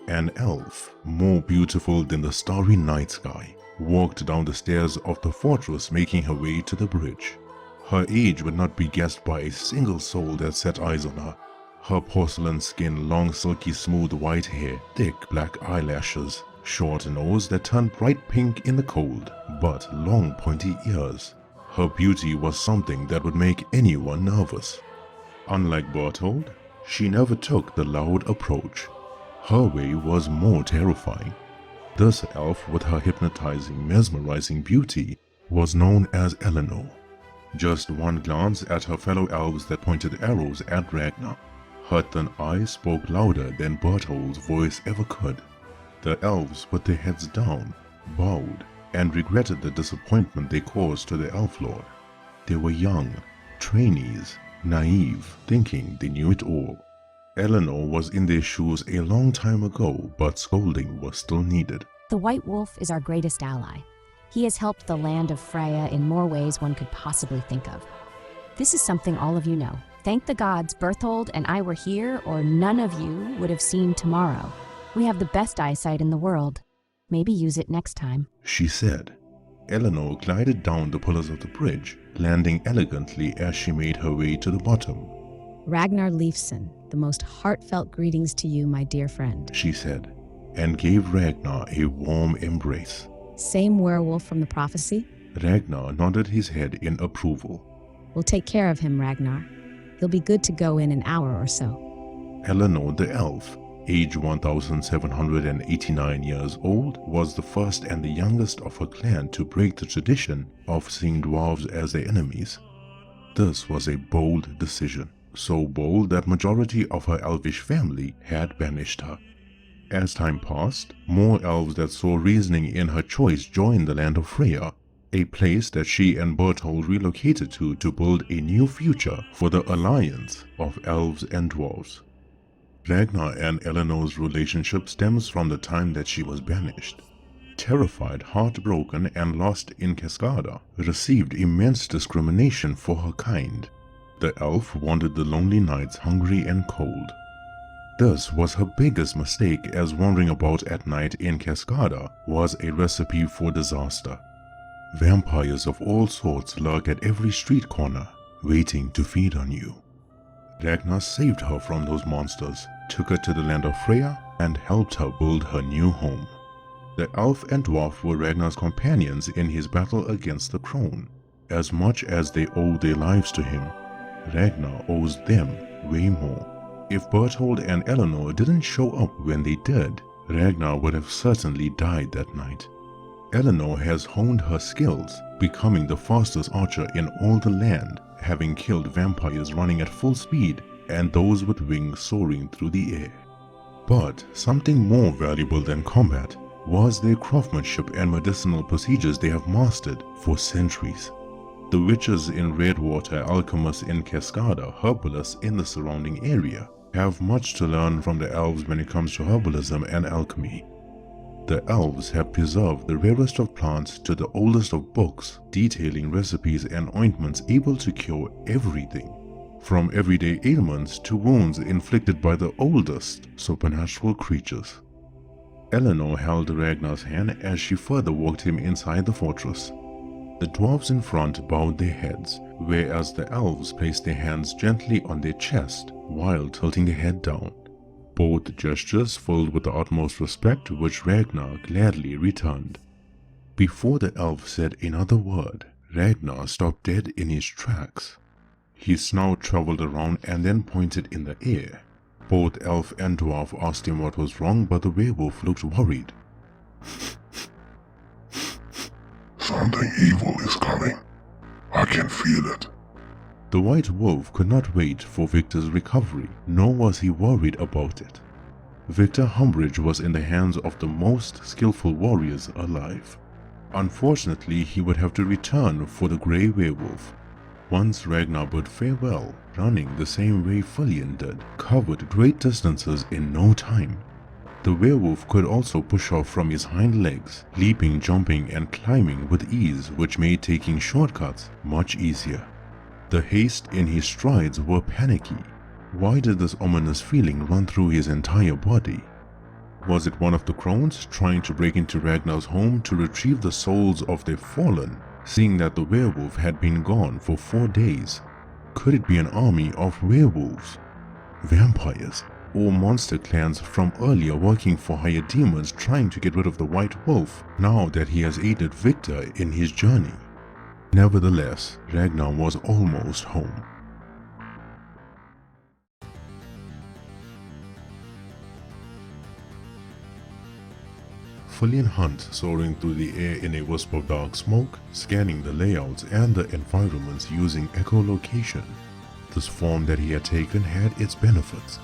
An elf, more beautiful than the starry night sky, walked down the stairs of the fortress, making her way to the bridge. Her age would not be guessed by a single soul that set eyes on her. Her porcelain skin, long silky smooth white hair, thick black eyelashes, short nose that turned bright pink in the cold, but long pointy ears. Her beauty was something that would make anyone nervous. Unlike Berthold, she never took the loud approach. Her way was more terrifying. This elf with her hypnotizing, mesmerizing beauty was known as Eleanor. Just one glance at her fellow elves that pointed arrows at Ragnar. Her thin eyes spoke louder than Berthold's voice ever could. The elves put their heads down, bowed, and regretted the disappointment they caused to the elf lord. They were young, trainees, naive, thinking they knew it all. Eleanor was in their shoes a long time ago, but scolding was still needed. The White Wolf is our greatest ally. He has helped the land of Freya in more ways one could possibly think of. This is something all of you know. Thank the gods Berthold and I were here, or none of you would have seen tomorrow. We have the best eyesight in the world. Maybe use it next time, she said. Eleanor glided down the pillars of the bridge, landing elegantly as she made her way to the bottom. Ragnar Leifson, the most heartfelt greetings to you, my dear friend, she said, and gave Ragnar a warm embrace. Same werewolf from the prophecy? Ragnar nodded his head in approval. We'll take care of him, Ragnar. He'll be good to go in an hour or so. Eleanor the elf, age 1,789 years old, was the first and the youngest of her clan to break the tradition of seeing dwarves as their enemies. This was a bold decision, so bold that majority of her elvish family had banished her. As time passed, more elves that saw reasoning in her choice joined the land of Freya, a place that she and Berthold relocated to build a new future for the alliance of elves and dwarves. Ragnar and Eleanor's relationship stems from the time that she was banished. Terrified, heartbroken, and lost in Cascada, received immense discrimination for her kind. The elf wandered the lonely nights hungry and cold. This was her biggest mistake, as wandering about at night in Cascada was a recipe for disaster. Vampires of all sorts lurk at every street corner, waiting to feed on you. Ragnar saved her from those monsters, took her to the land of Freya, and helped her build her new home. The elf and dwarf were Ragnar's companions in his battle against the crone. As much as they owe their lives to him, Ragnar owes them way more. If Berthold and Eleanor didn't show up when they did, Ragnar would have certainly died that night. Eleanor has honed her skills, becoming the fastest archer in all the land, having killed vampires running at full speed and those with wings soaring through the air. But something more valuable than combat was their craftsmanship and medicinal procedures they have mastered for centuries. The witches in Redwater, alchemists in Cascada, herbalists in the surrounding area have much to learn from the elves when it comes to herbalism and alchemy. The elves have preserved the rarest of plants to the oldest of books, detailing recipes and ointments able to cure everything, from everyday ailments to wounds inflicted by the oldest supernatural creatures. Eleanor held Ragnar's hand as she further walked him inside the fortress. The dwarves in front bowed their heads, whereas the elves placed their hands gently on their chest while tilting their head down. Both gestures filled with the utmost respect, which Ragnar gladly returned. Before the elf said another word, Ragnar stopped dead in his tracks. His snout traveled around and then pointed in the air. Both elf and dwarf asked him what was wrong, but the werewolf looked worried. Something evil is coming. I can feel it. The White Wolf could not wait for Victor's recovery, nor was he worried about it. Victor Humbridge was in the hands of the most skillful warriors alive. Unfortunately, he would have to return for the Grey Werewolf. Once Ragnar bid farewell, running the same way Fesliyan did, covered great distances in no time. The werewolf could also push off from his hind legs, leaping, jumping, and climbing with ease, which made taking shortcuts much easier. The haste in his strides were panicky. Why did this ominous feeling run through his entire body? Was it one of the crones trying to break into Ragnar's home to retrieve the souls of their fallen, seeing that the werewolf had been gone for 4 days? Could it be an army of werewolves? Vampires? all monster clans from earlier working for higher demons trying to get rid of the White Wolf now that he has aided Victor in his journey. Nevertheless, Ragnar was almost home. Fesliyan hunt soaring through the air in a wisp of dark smoke, scanning the layouts and the environments using echolocation. This form that he had taken had its benefits.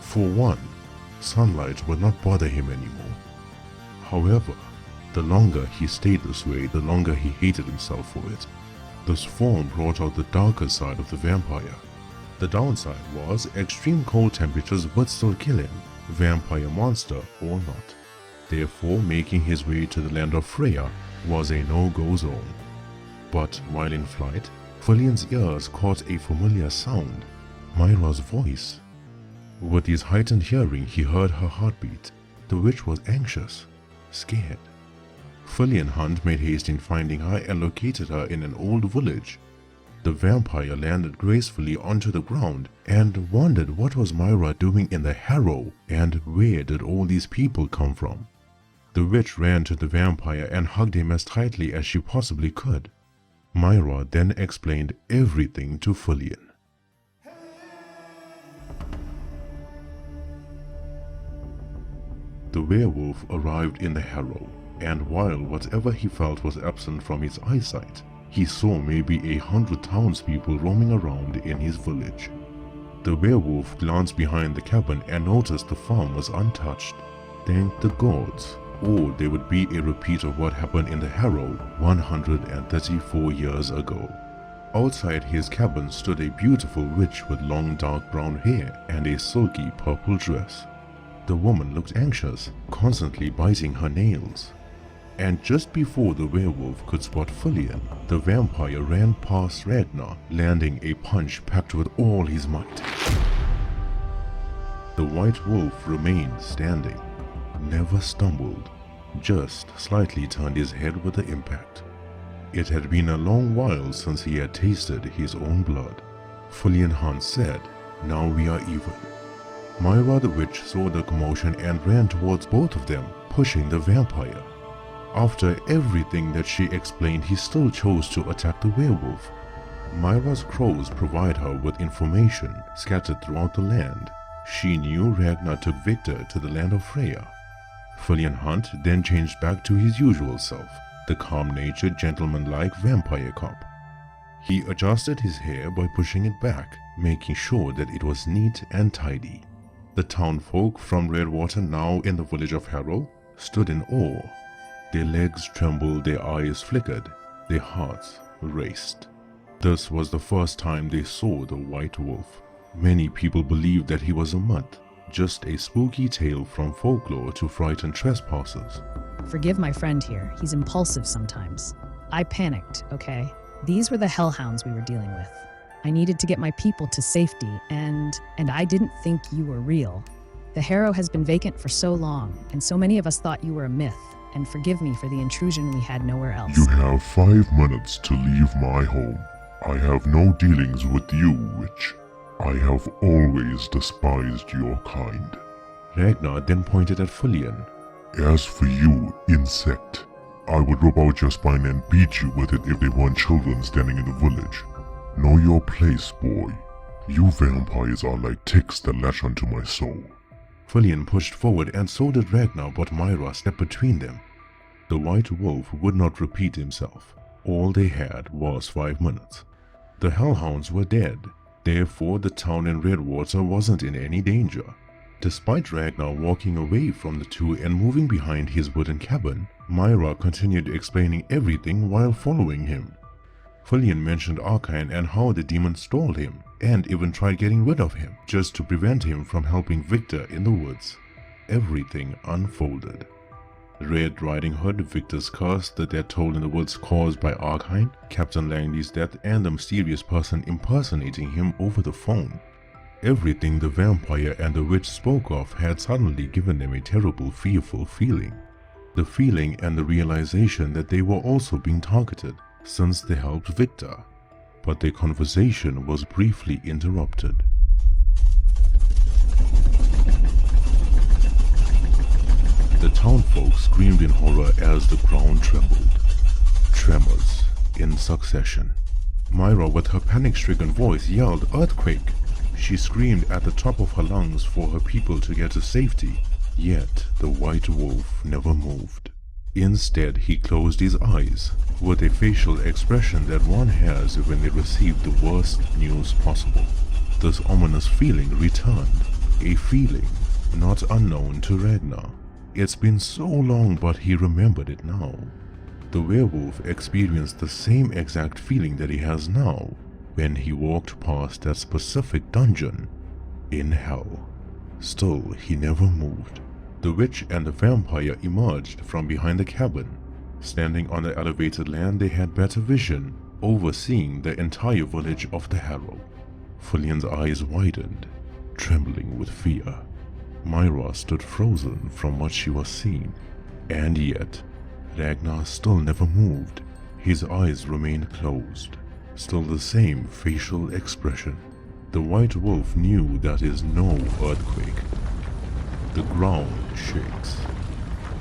For one, sunlight would not bother him anymore. However, the longer he stayed this way, the longer he hated himself for it. This form brought out the darker side of the vampire. The downside was extreme cold temperatures would still kill him, vampire monster or not. Therefore, making his way to the land of Freya was a no-go zone. But while in flight, Fesliyan's ears caught a familiar sound, Myra's voice. With his heightened hearing, he heard her heartbeat. The witch was anxious, scared. Fesliyan Hunt made haste in finding her and located her in an old village. The vampire landed gracefully onto the ground and wondered what was Myra doing in the harrow and where did all these people come from. The witch ran to the vampire and hugged him as tightly as she possibly could. Myra then explained everything to Fesliyan. The werewolf arrived in the harrow, and while whatever he felt was absent from his eyesight, he saw maybe 100 townspeople roaming around in his village. The werewolf glanced behind the cabin and noticed the farm was untouched. Thank the gods, or there would be a repeat of what happened in the harrow 134 years ago. Outside his cabin stood a beautiful witch with long dark brown hair and a silky purple dress. The woman looked anxious, constantly biting her nails. And just before the werewolf could spot Fesliyan, the vampire ran past Ragnar, landing a punch packed with all his might. The White Wolf remained standing, never stumbled, just slightly turned his head with the impact. It had been a long while since he had tasted his own blood. Fesliyan Hunt said, "Now we are even." Myra the witch saw the commotion and ran towards both of them, pushing the vampire. After everything that she explained, he still chose to attack the werewolf. Myra's crows provide her with information scattered throughout the land. She knew Ragnar took Victor to the land of Freya. Fesliyan Hunt then changed back to his usual self, the calm-natured, gentleman-like vampire cop. He adjusted his hair by pushing it back, making sure that it was neat and tidy. The townfolk from Redwater, now in the village of Harrow, stood in awe. Their legs trembled, their eyes flickered, their hearts raced. This was the first time they saw the White Wolf. Many people believed that he was a myth, just a spooky tale from folklore to frighten trespassers. Forgive my friend here. He's impulsive sometimes. I panicked, okay? These were the hellhounds we were dealing with. I needed to get my people to safety, and I didn't think you were real. The harrow has been vacant for so long, and so many of us thought you were a myth, and forgive me for the intrusion we had nowhere else. You have 5 minutes to leave my home. I have no dealings with you, witch. I have always despised your kind. Ragnar then pointed at Fesliyan. As for you, insect, I would rub out your spine and beat you with it if they weren't children standing in the village. Know your place, boy. You vampires are like ticks that latch onto my soul. Fesliyan pushed forward and so did Ragnar, but Myra stepped between them. The White Wolf would not repeat himself. All they had was 5 minutes. The hellhounds were dead, therefore the town in Redwater wasn't in any danger. Despite Ragnar walking away from the two and moving behind his wooden cabin, Myra continued explaining everything while following him. Fesliyan mentioned Arkane and how the demon stole him, and even tried getting rid of him, just to prevent him from helping Victor in the woods. Everything unfolded. Red Riding Hood, Victor's curse, the death toll in the woods caused by Arkane, Captain Langley's death, and the mysterious person impersonating him over the phone. Everything the vampire and the witch spoke of had suddenly given them a terrible, fearful feeling. The feeling and the realization that they were also being targeted, since they helped Victor. But their conversation was briefly interrupted. The townfolk screamed in horror as the ground trembled. Tremors in succession. Myra, with her panic-stricken voice, yelled, "Earthquake!" She screamed at the top of her lungs for her people to get to safety, yet the white wolf never moved. Instead, he closed his eyes, with a facial expression that one has when they receive the worst news possible. This ominous feeling returned, a feeling not unknown to Ragnar. It's been so long, but he remembered it now. The werewolf experienced the same exact feeling that he has now when he walked past that specific dungeon in hell. Still, he never moved. The witch and the vampire emerged from behind the cabin. Standing on the elevated land, they had better vision, overseeing the entire village of the Harrow. Fesliyan's eyes widened, trembling with fear. Myra stood frozen from what she was seeing, and yet Ragnar still never moved. His eyes remained closed, still the same facial expression. The white wolf knew that is no earthquake. The ground shakes.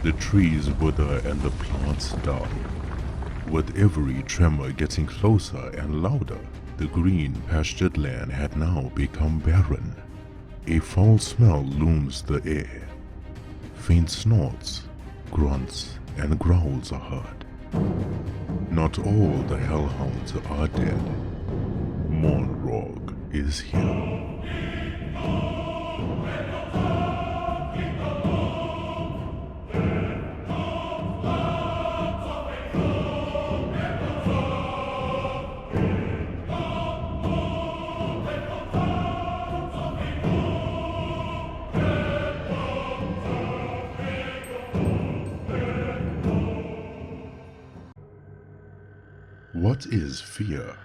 The trees wither and the plants die. With every tremor getting closer and louder, the green pastured land had now become barren. A foul smell looms the air. Faint snorts, grunts, and growls are heard. Not all the hellhounds are dead. Monrog is here. What is fear?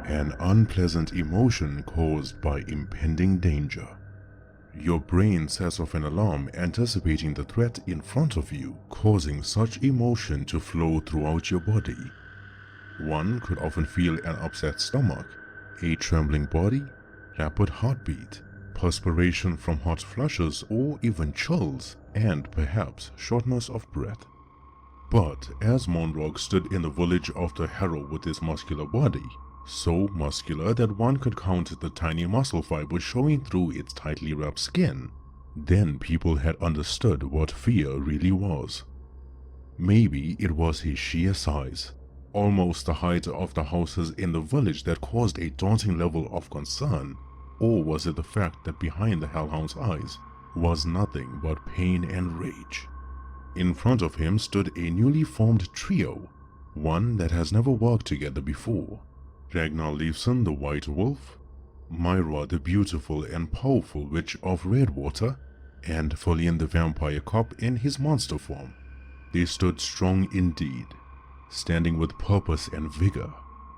An unpleasant emotion caused by impending danger. Your brain sets off an alarm anticipating the threat in front of you, causing such emotion to flow throughout your body. One could often feel an upset stomach, a trembling body, rapid heartbeat, perspiration from hot flushes, or even chills, and perhaps shortness of breath. But as Monrog stood in the village of the Harrow with his muscular body, so muscular that one could count the tiny muscle fibers showing through its tightly wrapped skin, then people had understood what fear really was. Maybe it was his sheer size, almost the height of the houses in the village, that caused a daunting level of concern, or was it the fact that behind the hellhound's eyes was nothing but pain and rage? In front of him stood a newly formed trio, one that has never worked together before. Ragnar Leifson, the White Wolf, Myra, the beautiful and powerful Witch of Redwater, and Fesliyan, the Vampire Cop in his monster form. They stood strong indeed, standing with purpose and vigor.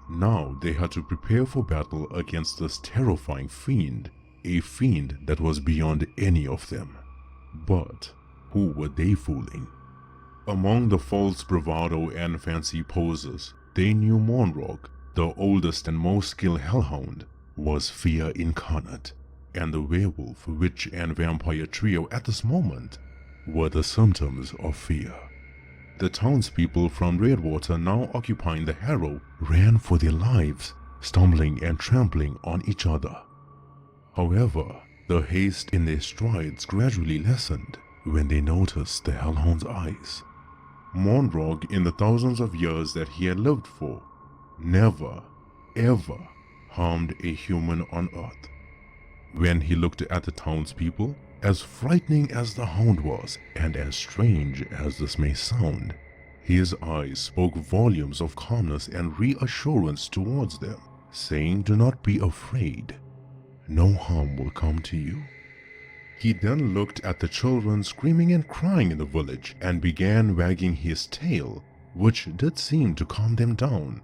Now they had to prepare for battle against this terrifying fiend, a fiend that was beyond any of them. But who were they fooling? Among the false bravado and fancy poses, they knew Monrog, the oldest and most skilled hellhound, was fear incarnate, and the werewolf, witch, and vampire trio at this moment were the symptoms of fear. The townspeople from Redwater, now occupying the Harrow, ran for their lives, stumbling and trampling on each other. However, the haste in their strides gradually lessened when they noticed the hellhound's eyes. Monrog, in the thousands of years that he had lived for, never, ever harmed a human on earth. When he looked at the townspeople, as frightening as the hound was, and as strange as this may sound, his eyes spoke volumes of calmness and reassurance towards them, saying, "Do not be afraid. No harm will come to you." He then looked at the children screaming and crying in the village and began wagging his tail, which did seem to calm them down.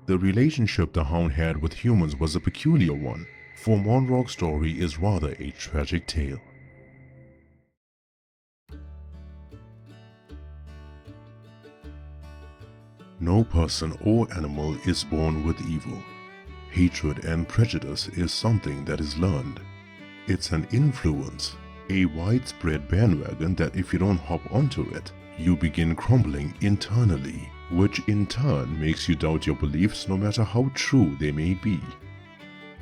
The relationship the hound had with humans was a peculiar one, for Monrog's story is rather a tragic tale. No person or animal is born with evil. Hatred and prejudice is something that is learned. It's an influence, a widespread bandwagon that if you don't hop onto it, you begin crumbling internally, which in turn makes you doubt your beliefs no matter how true they may be.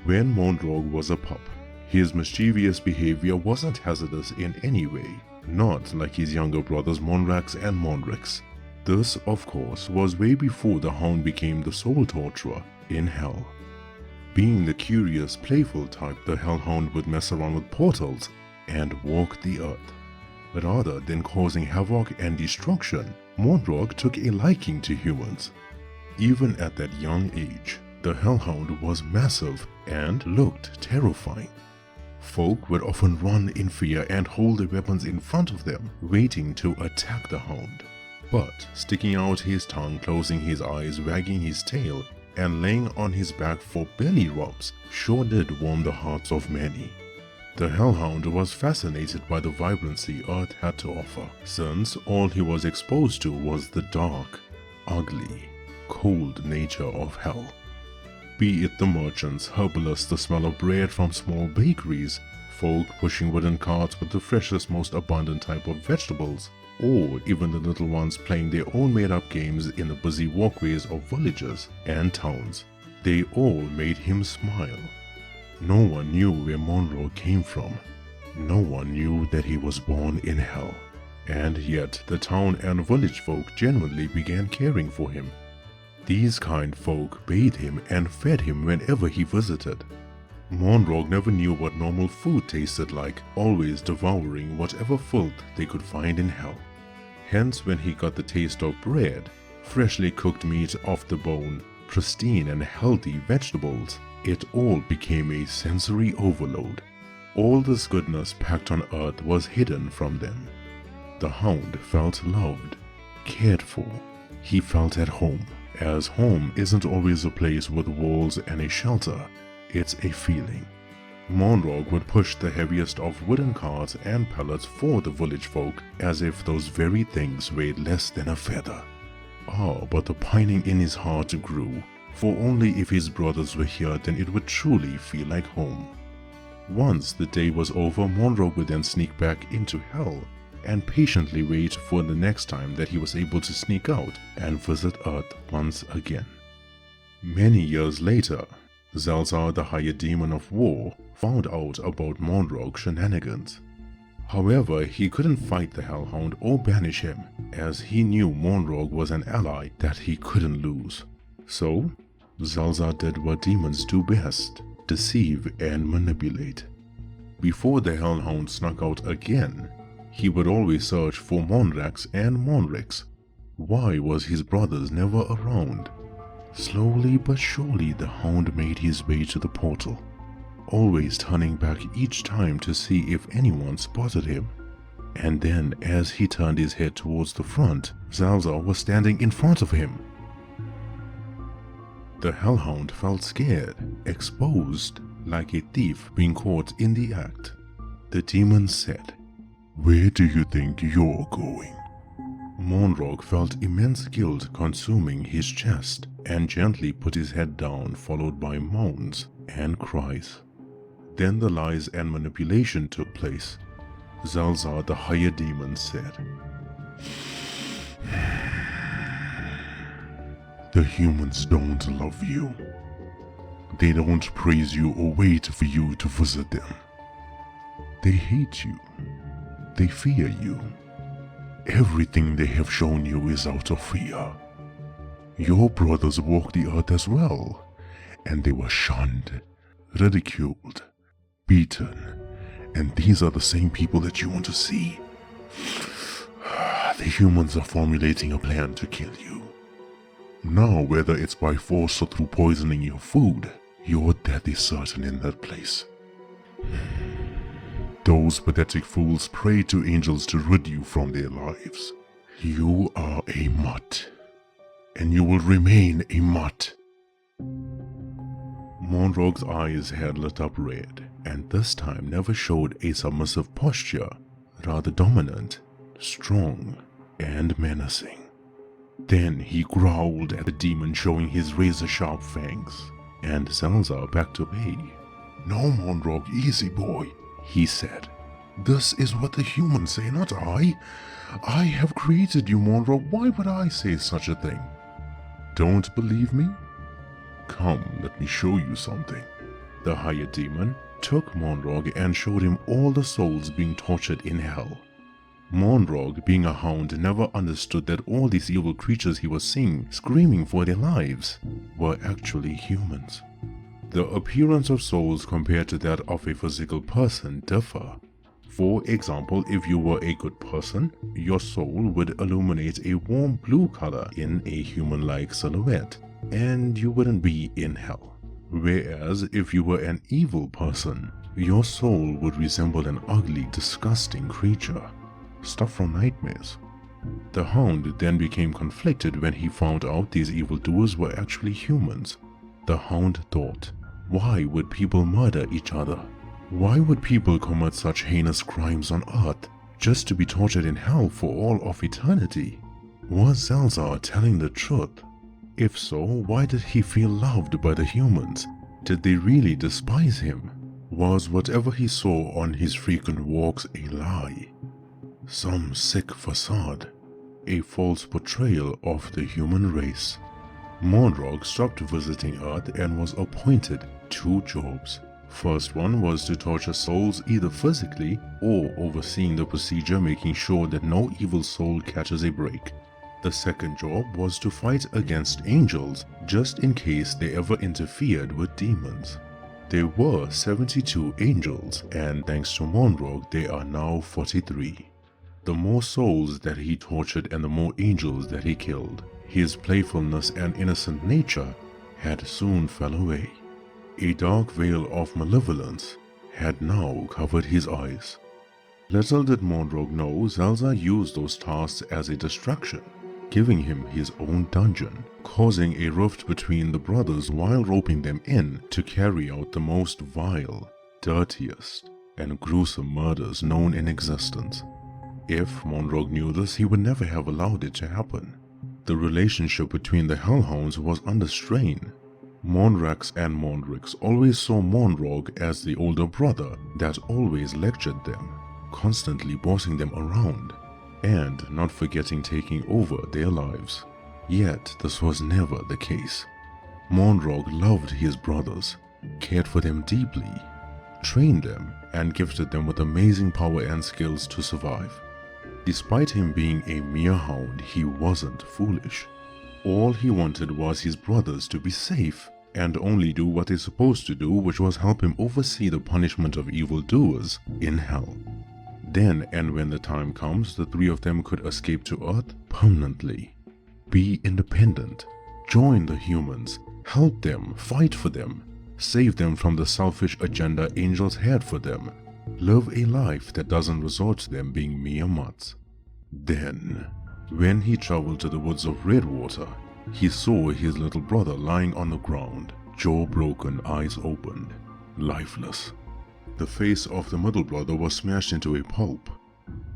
When Mondraug was a pup, his mischievous behavior wasn't hazardous in any way, not like his younger brothers Monrax and Monrix. This, of course, was way before the Hound became the soul torturer in Hell. Being the curious, playful type, the Hellhound would mess around with portals and walk the earth. Rather than causing havoc and destruction, Mondraug took a liking to humans. Even at that young age, the Hellhound was massive and looked terrifying. Folk would often run in fear and hold their weapons in front of them, waiting to attack the Hound. But sticking out his tongue, closing his eyes, wagging his tail, and laying on his back for belly rubs sure did warm the hearts of many. The Hellhound was fascinated by the vibrancy Earth had to offer, since all he was exposed to was the dark, ugly, cold nature of Hell. Be it the merchants, herbalists, the smell of bread from small bakeries, folk pushing wooden carts with the freshest, most abundant type of vegetables, or even the little ones playing their own made-up games in the busy walkways of villages and towns, they all made him smile. No one knew where Mondraug came from. No one knew that he was born in Hell. And yet the town and village folk genuinely began caring for him. These kind folk bathed him and fed him whenever he visited. Mondraug never knew what normal food tasted like, always devouring whatever filth they could find in Hell. Hence when he got the taste of bread, freshly cooked meat off the bone, pristine and healthy vegetables, it all became a sensory overload. All this goodness packed on earth was hidden from them. The Hound felt loved, cared for. He felt at home, as home isn't always a place with walls and a shelter, it's a feeling. Mondraug would push the heaviest of wooden carts and pallets for the village folk as if those very things weighed less than a feather. Ah, but the pining in his heart grew, for only if his brothers were here then it would truly feel like home. Once the day was over, Mondraug would then sneak back into Hell and patiently wait for the next time that he was able to sneak out and visit Earth once again. Many years later, Zalzar, the hired demon of war, found out about Mondraug's shenanigans. However, he couldn't fight the Hellhound or banish him, as he knew Mondraug was an ally that he couldn't lose. So, Zalzar did what demons do best: deceive and manipulate. Before the Hellhound snuck out again, he would always search for Monrax and Monrix. Why was his brothers never around? Slowly but surely the Hound made his way to the portal, always turning back each time to see if anyone spotted him. And then as he turned his head towards the front, Zalzar was standing in front of him. The Hellhound felt scared, exposed, like a thief being caught in the act. The demon said, Where do you think you're going? Mondraug felt immense guilt consuming his chest and gently put his head down, followed by moans and cries. Then the lies and manipulation took place. Zalzar, the higher demon, said, The humans don't love you. They don't praise you or wait for you to visit them. They hate you. They fear you. Everything they have shown you is out of fear. Your brothers walked the earth as well, and they were shunned, ridiculed, beaten, and these are the same people that you want to see. The humans are formulating a plan to kill you. Now, whether it's by force or through poisoning your food, your death is certain in that place. Those pathetic fools pray to angels to rid you from their lives. You are a mutt, and you will remain a mutt. Mondraug's eyes had lit up red, and this time never showed a submissive posture, rather dominant, strong, and menacing. Then he growled at the demon, showing his razor-sharp fangs, and Zalzar backed away. No, Mondraug, easy boy, he said. This is what the humans say, not I. I have created you, Monrog. Why would I say such a thing? Don't believe me? Come, let me show you something. The higher demon took Monrog and showed him all the souls being tortured in hell. Monrog, being a hound, never understood that all these evil creatures he was seeing, screaming for their lives, were actually humans. The appearance of souls compared to that of a physical person differ. For example, if you were a good person, your soul would illuminate a warm blue color in a human-like silhouette, and you wouldn't be in hell. Whereas if you were an evil person, your soul would resemble an ugly, disgusting creature. Stuff from nightmares. The hound then became conflicted when he found out these evildoers were actually humans. The hound thought, why would people murder each other? Why would people commit such heinous crimes on Earth just to be tortured in hell for all of eternity? Was Zalzar telling the truth? If so, why did he feel loved by the humans? Did they really despise him? Was whatever he saw on his frequent walks a lie? Some sick facade, a false portrayal of the human race. Monrog stopped visiting Earth and was appointed 2 jobs. First one was to torture souls either physically or overseeing the procedure, making sure that no evil soul catches a break. The second job was to fight against angels just in case they ever interfered with demons. There were 72 angels, and thanks to Monrog there are now 43. The more souls that he tortured and the more angels that he killed, his playfulness and innocent nature had soon fell away. A dark veil of malevolence had now covered his eyes. Little did Monrog know Zalzar used those tasks as a distraction, giving him his own dungeon, causing a rift between the brothers while roping them in to carry out the most vile, dirtiest, and gruesome murders known in existence. If Monrog knew this, he would never have allowed it to happen. The relationship between the Hellhounds was under strain. Monrax and Monrix always saw Monrog as the older brother that always lectured them, constantly bossing them around, and not forgetting taking over their lives. Yet this was never the case. Monrog loved his brothers, cared for them deeply, trained them, and gifted them with amazing power and skills to survive. Despite him being a mere hound, he wasn't foolish. All he wanted was his brothers to be safe and only do what they're supposed to do, which was help him oversee the punishment of evildoers in hell. Then and when the time comes, the 3 of them could escape to Earth permanently. Be independent, join the humans, help them, fight for them, save them from the selfish agenda angels had for them, live a life that doesn't resort to them being mere mutts. Then, when he traveled to the woods of Redwater, he saw his little brother lying on the ground, jaw broken, eyes opened, lifeless. The face of the middle brother was smashed into a pulp.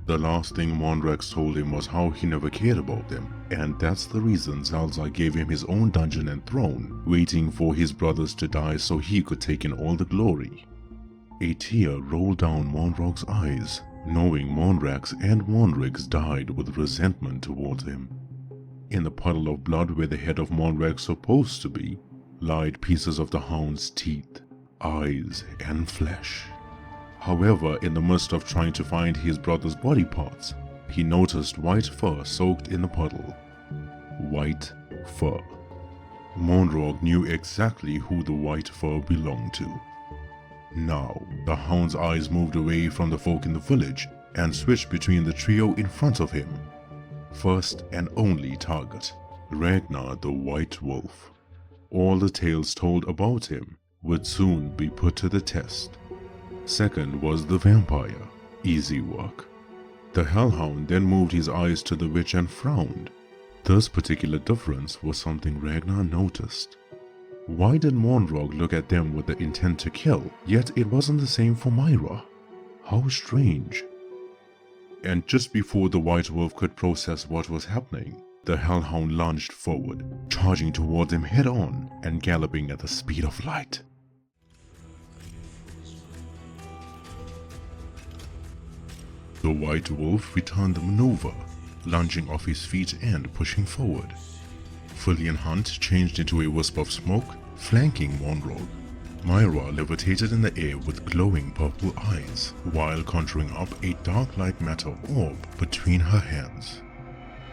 The last thing Monrax told him was how he never cared about them, and that's the reason Zalzar gave him his own dungeon and throne, waiting for his brothers to die so he could take in all the glory. A tear rolled down Monrog's eyes, knowing Monrax and Monrix died with resentment towards him. In the puddle of blood where the head of Monrax supposed to be, lied pieces of the hound's teeth, eyes, and flesh. However, in the midst of trying to find his brother's body parts, he noticed white fur soaked in the puddle. White fur. Monrog knew exactly who the white fur belonged to. Now, the hound's eyes moved away from the folk in the village and switched between the trio in front of him. First and only target, Ragnar the White Wolf. All the tales told about him would soon be put to the test. Second was the vampire, easy work. The hellhound then moved his eyes to the witch and frowned. This particular difference was something Ragnar noticed. Why did Monrog look at them with the intent to kill, yet it wasn't the same for Myra? How strange. And just before the White Wolf could process what was happening, the hellhound lunged forward, charging towards him head-on and galloping at the speed of light. The white wolf returned the maneuver, lunging off his feet and pushing forward. Fesliyan Hunt changed into a wisp of smoke, flanking Monrog. Myra levitated in the air with glowing purple eyes, while conjuring up a dark light matter orb between her hands.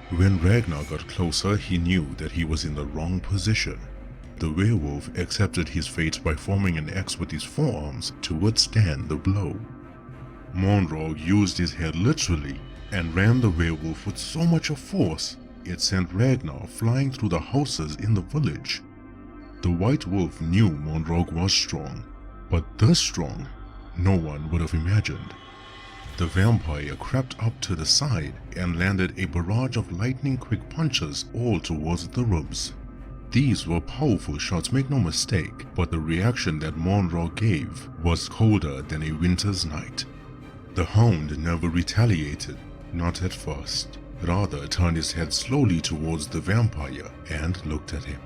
When Ragnar got closer, he knew that he was in the wrong position. The werewolf accepted his fate by forming an X with his forearms to withstand the blow. Monrog used his head literally and ran the werewolf with so much of force it sent Ragnar flying through the houses in the village. The white wolf knew Monrog was strong, but this strong, no one would have imagined. The vampire crept up to the side and landed a barrage of lightning-quick punches all towards the ribs. These were powerful shots, make no mistake, but the reaction that Monrog gave was colder than a winter's night. The hound never retaliated, not at first. Rather turned his head slowly towards the vampire and looked at him.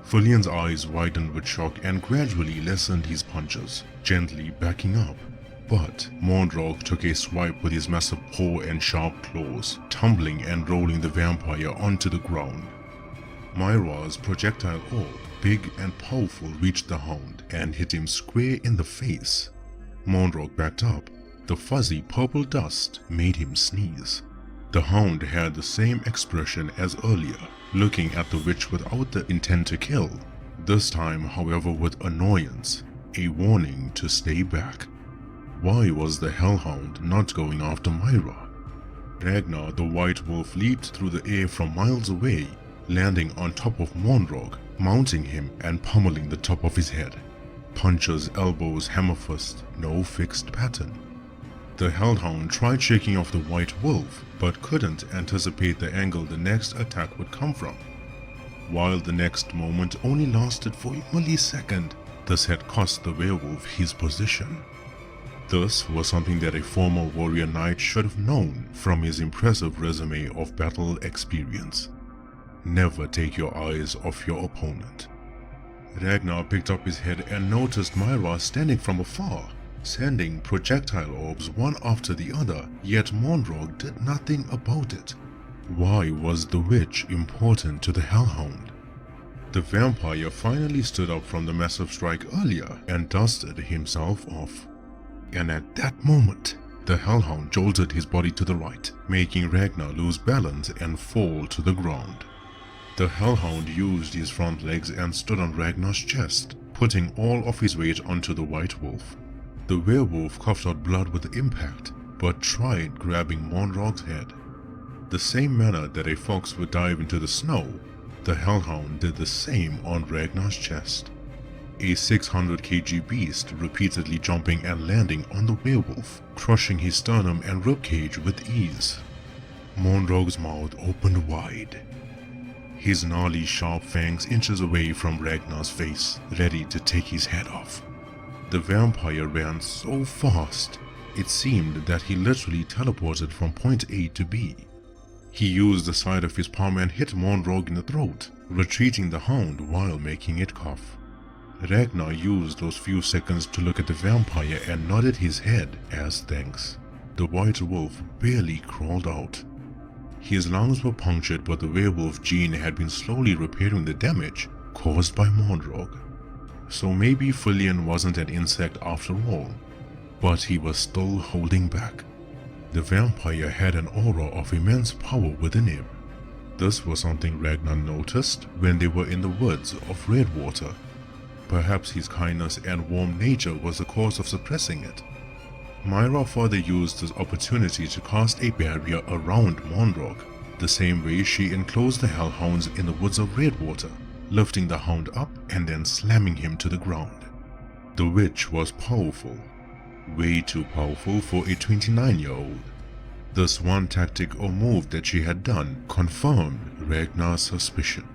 Fesliyan's eyes widened with shock and gradually lessened his punches, gently backing up. But Monrog took a swipe with his massive paw and sharp claws, tumbling and rolling the vampire onto the ground. Myra's projectile orb, big and powerful, reached the hound and hit him square in the face. Monrog backed up. The fuzzy purple dust made him sneeze. The hound had the same expression as earlier, looking at the witch without the intent to kill. This time, however, with annoyance, a warning to stay back. Why was the hellhound not going after Myra? Ragnar the white wolf leaped through the air from miles away, landing on top of Monrog, mounting him and pummeling the top of his head. Punches, elbows, hammer fist, no fixed pattern. The hellhound tried shaking off the white wolf, but couldn't anticipate the angle the next attack would come from. While the next moment only lasted for a millisecond, this had cost the werewolf his position. This was something that a former warrior knight should have known from his impressive resume of battle experience. Never take your eyes off your opponent. Ragnar picked up his head and noticed Myra standing from afar, sending projectile orbs one after the other, yet Monrog did nothing about it. Why was the witch important to the hellhound? The vampire finally stood up from the massive strike earlier and dusted himself off. And at that moment, the hellhound jolted his body to the right, making Ragnar lose balance and fall to the ground. The hellhound used his front legs and stood on Ragnar's chest, putting all of his weight onto the white wolf. The werewolf coughed out blood with impact, but tried grabbing Monrog's head. The same manner that a fox would dive into the snow, the hellhound did the same on Ragnar's chest. A 600 kg beast repeatedly jumping and landing on the werewolf, crushing his sternum and ribcage with ease. Monrog's mouth opened wide, his gnarly sharp fangs inches away from Ragnar's face, ready to take his head off. The vampire ran so fast, it seemed that he literally teleported from point A to B. He used the side of his palm and hit Monrog in the throat, retreating the hound while making it cough. Ragnar used those few seconds to look at the vampire and nodded his head as thanks. The white wolf barely crawled out. His lungs were punctured, but the werewolf gene had been slowly repairing the damage caused by Monrog. So maybe Fesliyan wasn't an insect after all, but he was still holding back. The vampire had an aura of immense power within him. This was something Ragnar noticed when they were in the woods of Redwater. Perhaps his kindness and warm nature was the cause of suppressing it. Myra further used this opportunity to cast a barrier around Monrog, the same way she enclosed the hellhounds in the woods of Redwater, lifting the hound up and then slamming him to the ground. The witch was powerful, way too powerful for a 29-year-old. This one tactic or move that she had done confirmed Ragnar's suspicion.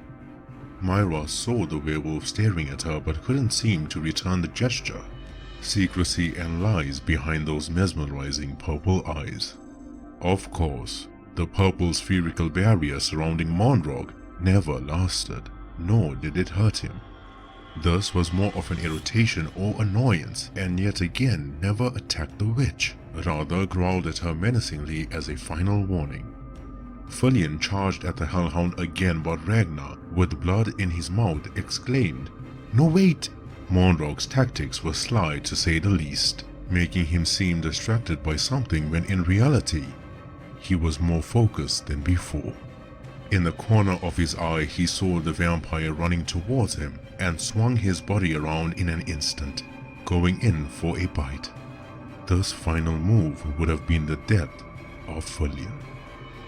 Myra saw the werewolf staring at her but couldn't seem to return the gesture. Secrecy and lies behind those mesmerizing purple eyes. Of course, the purple spherical barrier surrounding Monrog never lasted, nor did it hurt him. This was more of an irritation or annoyance, and yet again never attacked the witch, rather growled at her menacingly as a final warning. Fesliyan charged at the hellhound again, but Ragnar, with blood in his mouth, exclaimed, "No, wait!" Monrog's tactics were sly to say the least, making him seem distracted by something when in reality, he was more focused than before. In the corner of his eye, he saw the vampire running towards him and swung his body around in an instant, going in for a bite. This final move would have been the death of Fesliyan.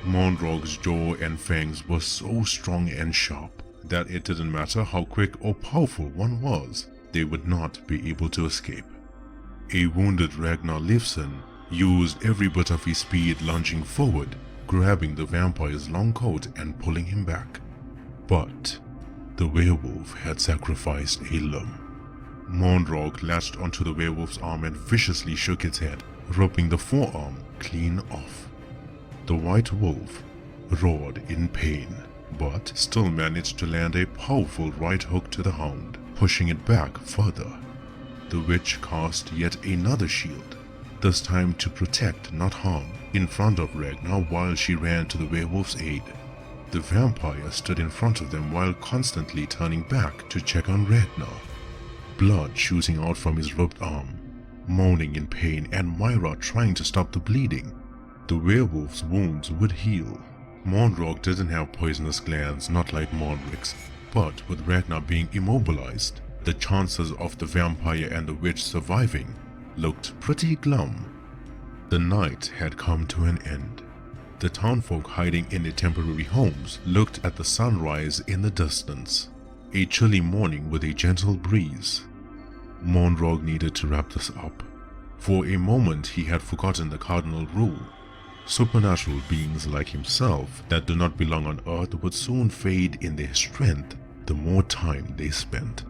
Monrog's jaw and fangs were so strong and sharp that it didn't matter how quick or powerful one was, they would not be able to escape. A wounded Ragnar Leifsson used every bit of his speed, lunging forward, grabbing the vampire's long coat and pulling him back. But the werewolf had sacrificed a limb. Monrog latched onto the werewolf's arm and viciously shook its head, ripping the forearm clean off. The white wolf roared in pain, but still managed to land a powerful right hook to the hound, pushing it back further. The witch cast yet another shield, this time to protect, not harm, in front of Ragnar while she ran to the werewolf's aid. The vampire stood in front of them while constantly turning back to check on Ragnar, blood shooting out from his ripped arm, moaning in pain, and Myra trying to stop the bleeding. The werewolf's wounds would heal. Monrog didn't have poisonous glands, not like Monric's, but with Ragnar being immobilized, the chances of the vampire and the witch surviving looked pretty glum. The night had come to an end. The townfolk hiding in their temporary homes looked at the sunrise in the distance, a chilly morning with a gentle breeze. Monrog needed to wrap this up. For a moment he had forgotten the cardinal rule. Supernatural beings like himself that do not belong on Earth would soon fade in their strength the more time they spent.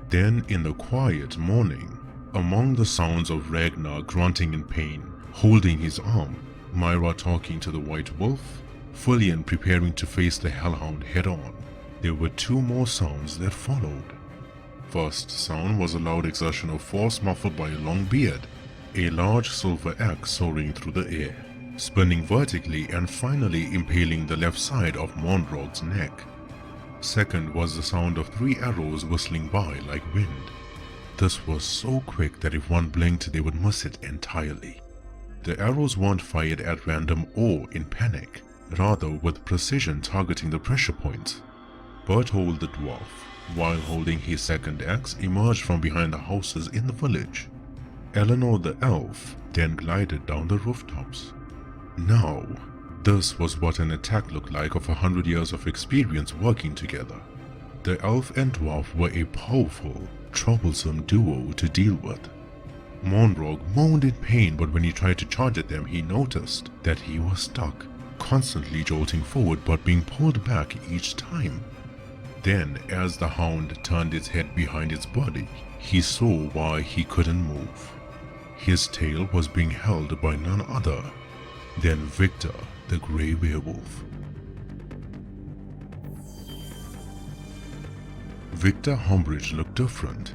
Then in the quiet morning, among the sounds of Ragnar grunting in pain, holding his arm, Myra talking to the white wolf, Fesliyan preparing to face the hellhound head-on, there were two more sounds that followed. First sound was a loud exertion of force muffled by a long beard, a large silver axe soaring through the air, spinning vertically and finally impaling the left side of Monrog's neck. Second was the sound of 3 arrows whistling by like wind. This was so quick that if one blinked they would miss it entirely. The arrows weren't fired at random or in panic, rather with precision targeting the pressure points. Berthold the dwarf, while holding his second axe, emerged from behind the houses in the village. Eleanor the elf then glided down the rooftops. Now, this was what an attack looked like of 100 years of experience working together. The elf and dwarf were a powerful, troublesome duo to deal with. Monrog moaned in pain, but when he tried to charge at them, he noticed that he was stuck, constantly jolting forward but being pulled back each time. Then, as the hound turned its head behind its body, he saw why he couldn't move. His tail was being held by none other than Victor the Grey Werewolf. Victor Humbridge looked different.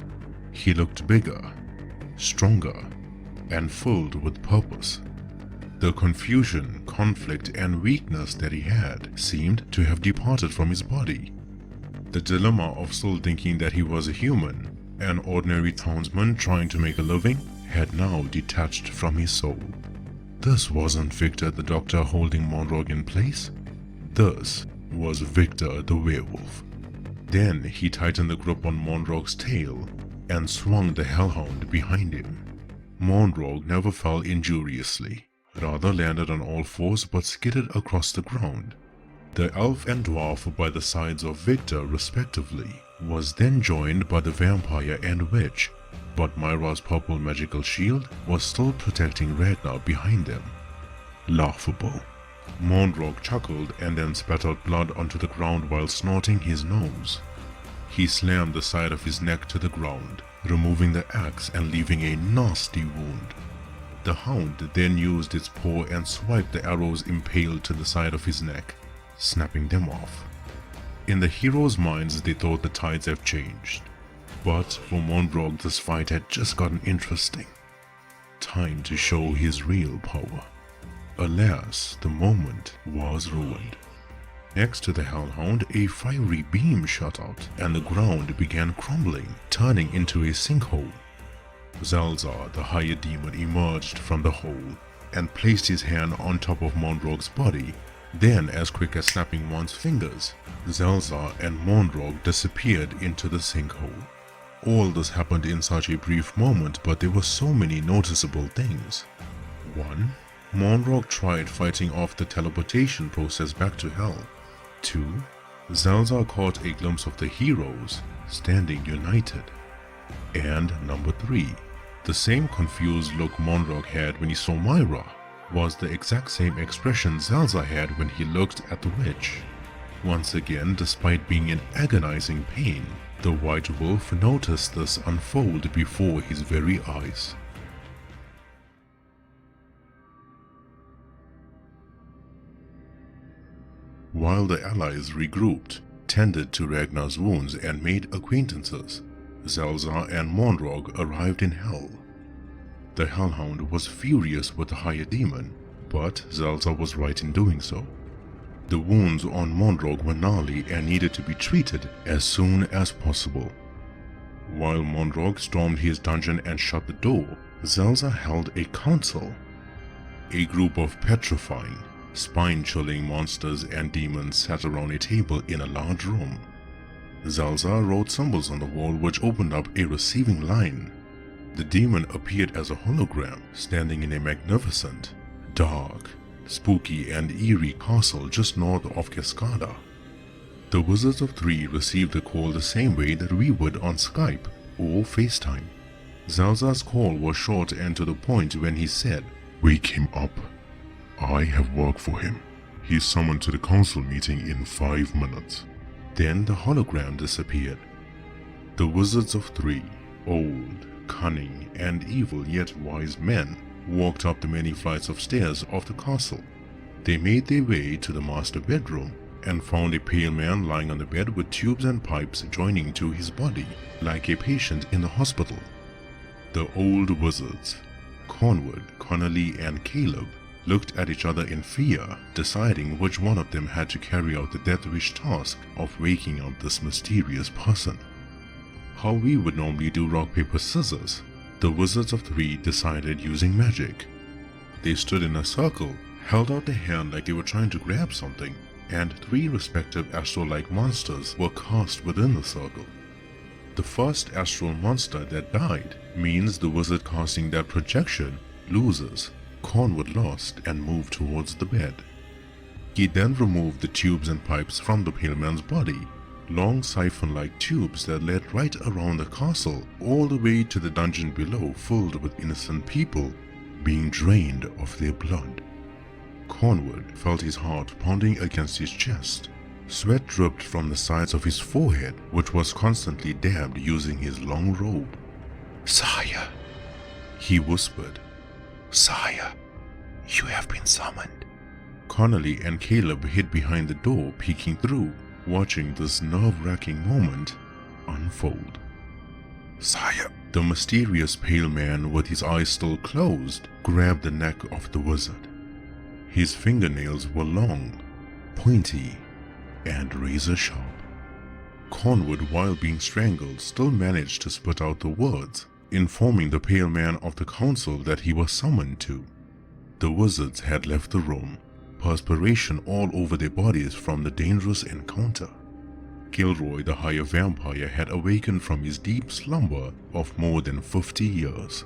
He looked bigger, stronger, and filled with purpose. The confusion, conflict, and weakness that he had seemed to have departed from his body. The dilemma of still thinking that he was a human, an ordinary townsman trying to make a living, had now detached from his soul. This wasn't Victor the doctor holding Monrog in place. This was Victor the werewolf. Then he tightened the grip on Monrog's tail and swung the hellhound behind him. Monrog never fell injuriously, rather landed on all fours but skidded across the ground. The elf and dwarf by the sides of Victor respectively was then joined by the vampire and witch, but Myra's purple magical shield was still protecting Ragnar behind them. Laughable. Monrog chuckled and then spat out blood onto the ground while snorting his nose. He slammed the side of his neck to the ground, removing the axe and leaving a nasty wound. The hound then used its paw and swiped the arrows impaled to the side of his neck, snapping them off. In the heroes' minds they thought the tides have changed, but for Monrog this fight had just gotten interesting. Time to show his real power. Alas, the moment was ruined. Next to the Hellhound, a fiery beam shot out, and the ground began crumbling, turning into a sinkhole. Zalzar, the higher demon, emerged from the hole and placed his hand on top of Mondrog's body. Then, as quick as snapping one's fingers, Zalzar and Mondrog disappeared into the sinkhole. All this happened in such a brief moment, but there were so many noticeable things. 1. Mondrog tried fighting off the teleportation process back to Hell. 2. Zalzar caught a glimpse of the heroes standing united. And number 3. The same confused look Mondrog had when he saw Myra was the exact same expression Zalzar had when he looked at the witch. Once again, despite being in agonizing pain, the White Wolf noticed this unfold before his very eyes. While the allies regrouped, tended to Ragnar's wounds and made acquaintances, Zalzar and Mondrog arrived in Hell. The Hellhound was furious with the higher demon, but Zalzar was right in doing so. The wounds on Mondrog were gnarly and needed to be treated as soon as possible. While Mondrog stormed his dungeon and shut the door, Zalzar held a council. A group of petrifying, spine-chilling monsters and demons sat around a table in a large room. Zalzar wrote symbols on the wall which opened up a receiving line. The demon appeared as a hologram standing in a magnificent, dark, spooky and eerie castle just north of Cascada. The Wizards of Three received the call the same way that we would on Skype or FaceTime. Zalzar's call was short and to the point when he said, "Wake him up. I have work for him. He's summoned to the council meeting in 5 minutes." Then the hologram disappeared. The Wizards of Three, old, cunning, and evil yet wise men, walked up the many flights of stairs of the castle. They made their way to the master bedroom and found a pale man lying on the bed with tubes and pipes joining to his body, like a patient in the hospital. The old wizards, Cornwood, Connolly, and Caleb, looked at each other in fear, deciding which one of them had to carry out the death wish task of waking up this mysterious person. How we would normally do rock, paper, scissors, the Wizards of Three decided using magic. They stood in a circle, held out their hand like they were trying to grab something, and 3 respective astral-like monsters were cast within the circle. The first astral monster that died means the wizard casting that projection loses. Cornwood lost and moved towards the bed. He then removed the tubes and pipes from the pale man's body, long siphon-like tubes that led right around the castle all the way to the dungeon below, filled with innocent people being drained of their blood. Cornwood felt his heart pounding against his chest. Sweat dripped from the sides of his forehead, which was constantly dabbed using his long robe. "Sire," he whispered. "Sire, you have been summoned." Connolly and Caleb hid behind the door, peeking through, watching this nerve-wracking moment unfold. "Sire," the mysterious pale man with his eyes still closed grabbed the neck of the wizard. His fingernails were long, pointy, and razor-sharp. Cornwood, while being strangled, still managed to spit out the words, informing the pale man of the council that he was summoned to. The wizards had left the room, perspiration all over their bodies from the dangerous encounter. Gilroy, the higher vampire, had awakened from his deep slumber of more than 50 years.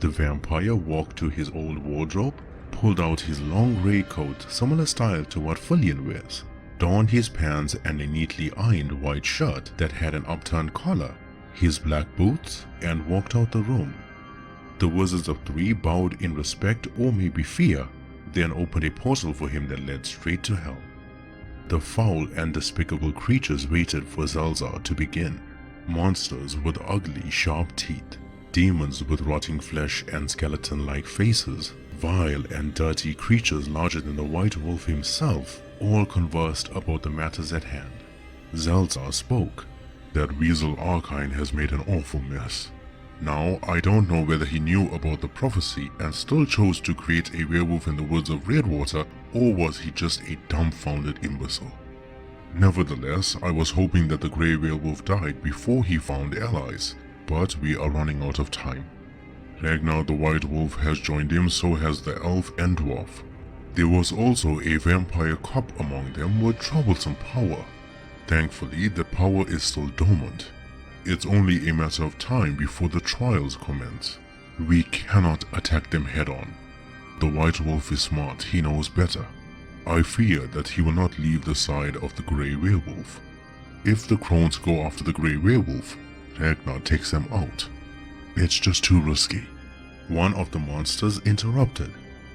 The vampire walked to his old wardrobe, pulled out his long grey coat, similar style to what Fesliyan wears, donned his pants and a neatly ironed white shirt that had an upturned collar, his black boots, and walked out the room. The Wizards of Three bowed in respect or maybe fear, then opened a portal for him that led straight to hell. The foul and despicable creatures waited for Zalzar to begin. Monsters with ugly, sharp teeth, demons with rotting flesh and skeleton-like faces, vile and dirty creatures larger than the White Wolf himself, all conversed about the matters at hand. Zalzar spoke. "That weasel Archine has made an awful mess. Now, I don't know whether he knew about the prophecy and still chose to create a werewolf in the woods of Redwater, or was he just a dumbfounded imbecile? Nevertheless, I was hoping that the grey werewolf died before he found allies, but we are running out of time. Ragnar the white wolf has joined him, so has the elf and dwarf. There was also a vampire cop among them with troublesome power. Thankfully, the power is still dormant. It's only a matter of time before the trials commence. We cannot attack them head-on. The white wolf is smart, he knows better. I fear that he will not leave the side of the grey werewolf. If the crones go after the grey werewolf, Ragnar takes them out. It's just too risky. One of the monsters interrupted.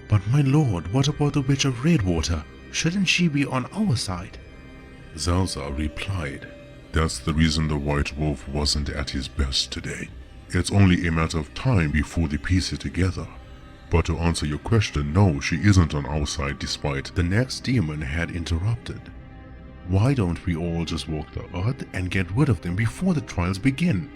But my lord, what about the witch of Redwater? Shouldn't she be on our side? Zalza replied, "That's the reason the white wolf wasn't at his best today. It's only a matter of time before they piece it together. But to answer your question, no, she isn't on our side despite..." The next demon had interrupted. Why don't we all just walk the earth and get rid of them before the trials begin?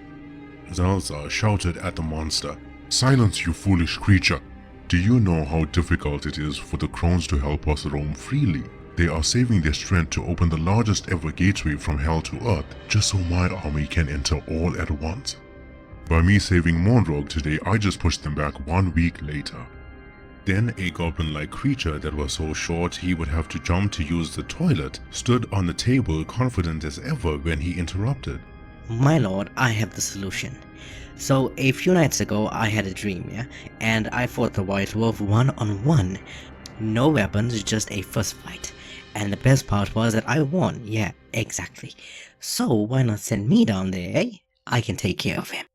Zalza shouted at the monster, "Silence, you foolish creature! Do you know how difficult it is for the crones to help us roam freely? They are saving their strength to open the largest ever gateway from hell to earth, just so my army can enter all at once. By me saving Monrog today, I just pushed them back 1 week later." Then a goblin-like creature that was so short he would have to jump to use the toilet stood on the table confident as ever when he interrupted. My lord, I have the solution. So a few nights ago I had a dream, yeah? And I fought the white wolf one-on-one. No weapons, just a first fight. And the best part was that I won, yeah, exactly. So why not send me down there, eh? I can take care of him.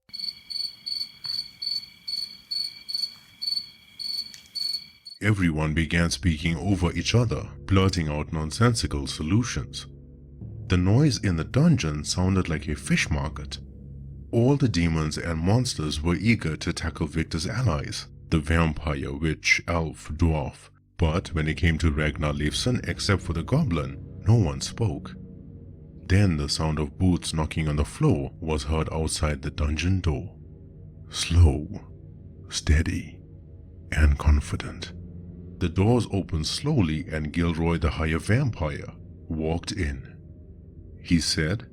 Everyone began speaking over each other, blurting out nonsensical solutions. The noise in the dungeon sounded like a fish market. All the demons and monsters were eager to tackle Victor's allies, the vampire, witch, elf, dwarf. But when it came to Ragnar Leifsson, except for the goblin, no one spoke. Then the sound of boots knocking on the floor was heard outside the dungeon door. Slow, steady, and confident. The doors opened slowly and Gilroy the higher vampire walked in. He said,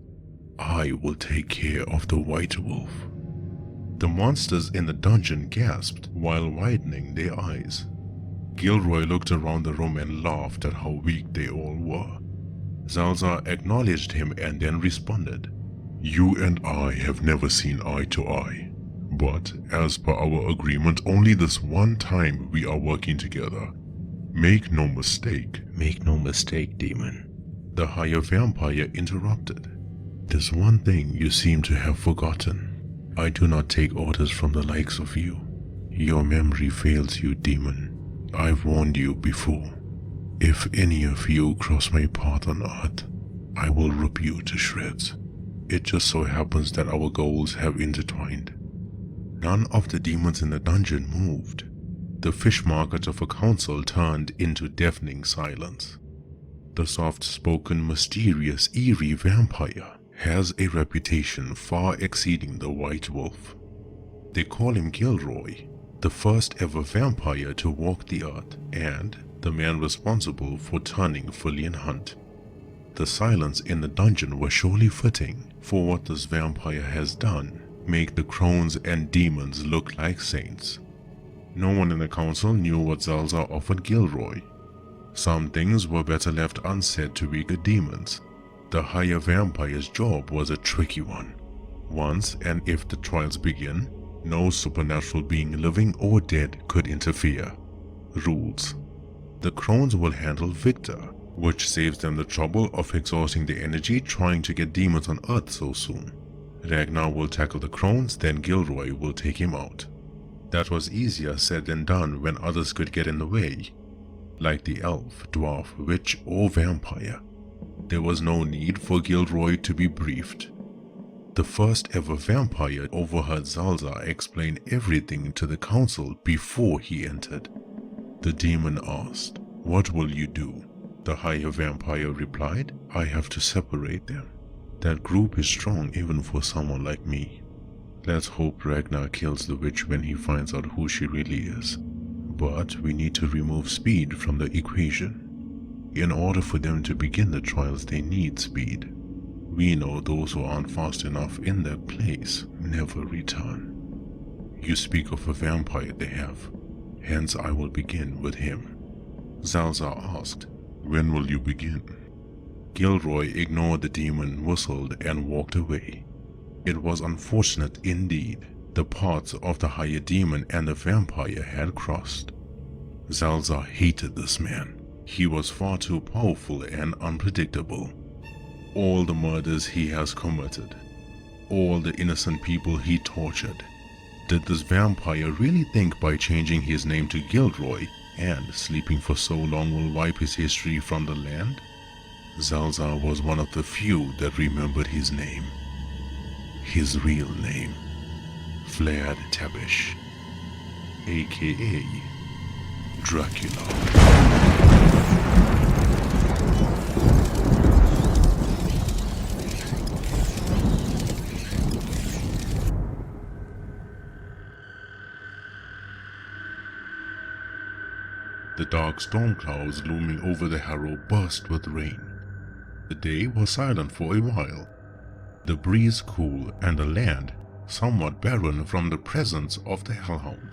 "I will take care of the white wolf." The monsters in the dungeon gasped while widening their eyes. Gilroy looked around the room and laughed at how weak they all were. Zalza acknowledged him and then responded, "You and I have never seen eye to eye, but as per our agreement, only this one time we are working together. Make no mistake." "Make no mistake, demon," the higher vampire interrupted. "There's one thing you seem to have forgotten. I do not take orders from the likes of you. Your memory fails you, demon. I've warned you before. If any of you cross my path on earth, I will rip you to shreds. It just so happens that our goals have intertwined." None of the demons in the dungeon moved. The fish market of a council turned into deafening silence. The soft-spoken, mysterious, eerie vampire has a reputation far exceeding the white wolf. They call him Gilroy, the first ever vampire to walk the earth and the man responsible for turning Fesliyan hunt. The silence in the dungeon was surely fitting for what this vampire has done, make the crones and demons look like saints. No one in the council knew what Zalza offered Gilroy. Some things were better left unsaid to weaker demons. The higher vampire's job was a tricky one. Once and if the trials begin, no supernatural being living or dead could interfere. Rules. The crones will handle Victor, which saves them the trouble of exhausting their energy trying to get demons on Earth so soon. Ragnar will tackle the crones, then Gilroy will take him out. That was easier said than done when others could get in the way, like the elf, dwarf, witch, or vampire. There was no need for Gilroy to be briefed. The first ever vampire overheard Zalza explain everything to the council before he entered. The demon asked, "What will you do?" The higher vampire replied, "I have to separate them. That group is strong even for someone like me. Let's hope Ragnar kills the witch when he finds out who she really is. But we need to remove speed from the equation. In order for them to begin the trials, they need speed. We know those who aren't fast enough in their place never return. You speak of a vampire they have, hence I will begin with him. Zalzar asked, "When will you begin?" Gilroy ignored the demon, whistled, and walked away. It was unfortunate indeed. The paths of the higher demon and the vampire had crossed. Zalzar hated this man. He was far too powerful and unpredictable. All the murders he has committed, all the innocent people he tortured. Did this vampire really think by changing his name to Gilroy and sleeping for so long will wipe his history from the land? Zalzar was one of the few that remembered his name. His real name, Vlad Tabish, aka Dracula. The dark storm clouds looming over the Harrow burst with rain. The day was silent for a while, the breeze cool and the land somewhat barren from the presence of the Hellhound.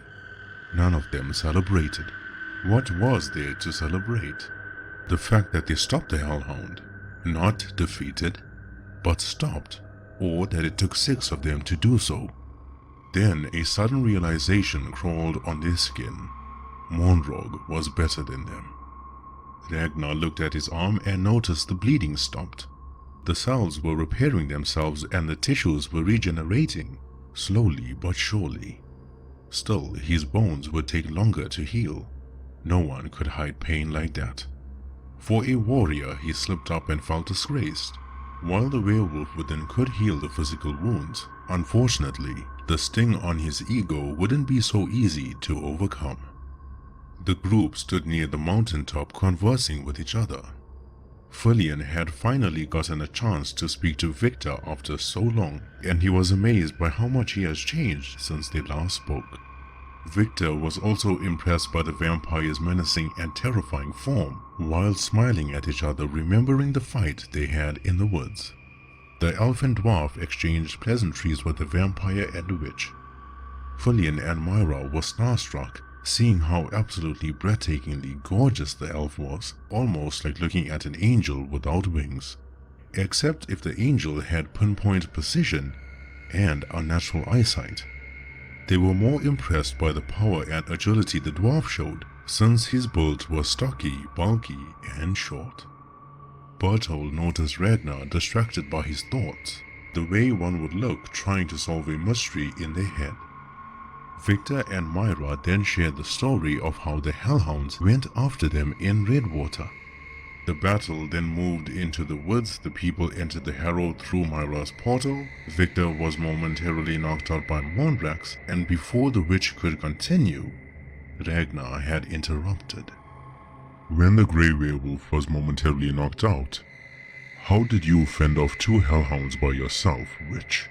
None of them celebrated. What was there to celebrate? The fact that they stopped the Hellhound, not defeated, but stopped, or that it took 6 of them to do so. Then a sudden realization crawled on their skin. Monrog was better than them. Ragnar looked at his arm and noticed the bleeding stopped. The cells were repairing themselves and the tissues were regenerating, slowly but surely. Still, his bones would take longer to heal. No one could hide pain like that. For a warrior, he slipped up and felt disgraced. While the werewolf within could heal the physical wounds, unfortunately, the sting on his ego wouldn't be so easy to overcome. The group stood near the mountaintop conversing with each other. Fesliyan had finally gotten a chance to speak to Victor after so long, and he was amazed by how much he has changed since they last spoke. Victor was also impressed by the vampire's menacing and terrifying form, while smiling at each other, remembering the fight they had in the woods. The elf and dwarf exchanged pleasantries with the vampire and the witch. Fesliyan and Myra were starstruck, seeing how absolutely breathtakingly gorgeous the elf was, almost like looking at an angel without wings. Except if the angel had pinpoint precision and unnatural eyesight. They were more impressed by the power and agility the dwarf showed, since his build was stocky, bulky, and short. Berthold noticed Ragnar distracted by his thoughts, the way one would look trying to solve a mystery in their head. Victor and Myra then shared the story of how the Hellhounds went after them in Redwater. The battle then moved into the woods, the people entered the Harrow through Myra's portal, Victor was momentarily knocked out by Mondrax, and before the witch could continue, Ragnar had interrupted. When the Grey Werewolf was momentarily knocked out, how did you fend off 2 Hellhounds by yourself, witch?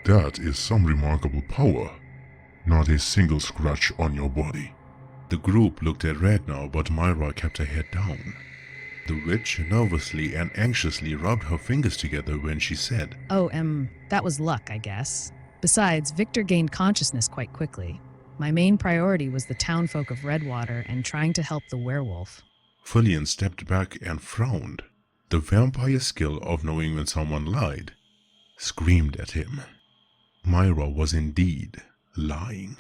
That is some remarkable power. Not a single scratch on your body. The group looked at Ragnar, but Myra kept her head down. The witch nervously and anxiously rubbed her fingers together when she said, Oh, that was luck, I guess. Besides, Victor gained consciousness quite quickly. My main priority was the townfolk of Redwater and trying to help the werewolf. Fesliyan stepped back and frowned. The vampire skill of knowing when someone lied screamed at him. Myra was indeed lying.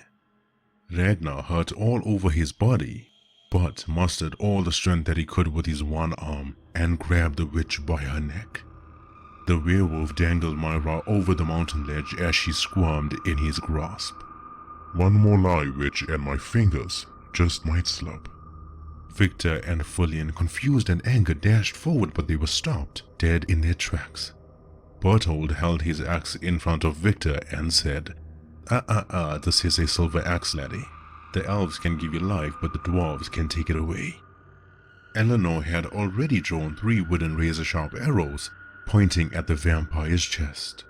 Ragnar hurt all over his body, but mustered all the strength that he could with his one arm and grabbed the witch by her neck. The werewolf dangled Myra over the mountain ledge as she squirmed in his grasp. One more lie, witch, and my fingers just might slip. Victor and Fesliyan, confused and angered, dashed forward, but they were stopped, dead in their tracks. Berthold held his axe in front of Victor and said, This is a silver axe, laddie. The elves can give you life, but the dwarves can take it away. Eleanor had already drawn 3 wooden razor-sharp arrows, pointing at the vampire's chest.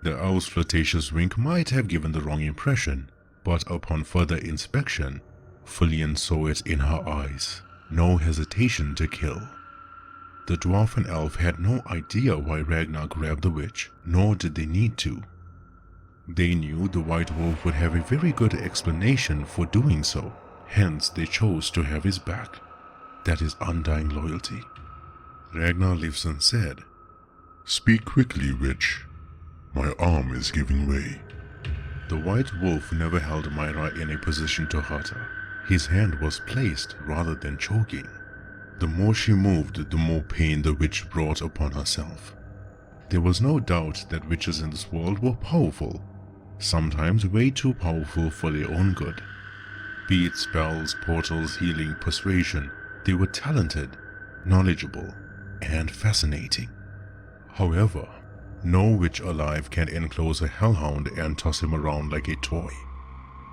The elf's flirtatious wink might have given the wrong impression, but upon further inspection, Fesliyan saw it in her eyes. No hesitation to kill. The dwarf and elf had no idea why Ragnar grabbed the witch, nor did they need to. They knew the white wolf would have a very good explanation for doing so, hence they chose to have his back. That is undying loyalty. Ragnar Leifson said, Speak quickly, witch. My arm is giving way. The white wolf never held Myra in a position to hurt her. His hand was placed rather than choking. The more she moved, the more pain the witch brought upon herself. There was no doubt that witches in this world were powerful, sometimes way too powerful for their own good. Be it spells, portals, healing, persuasion, they were talented, knowledgeable, and fascinating. However, no witch alive can enclose a hellhound and toss him around like a toy.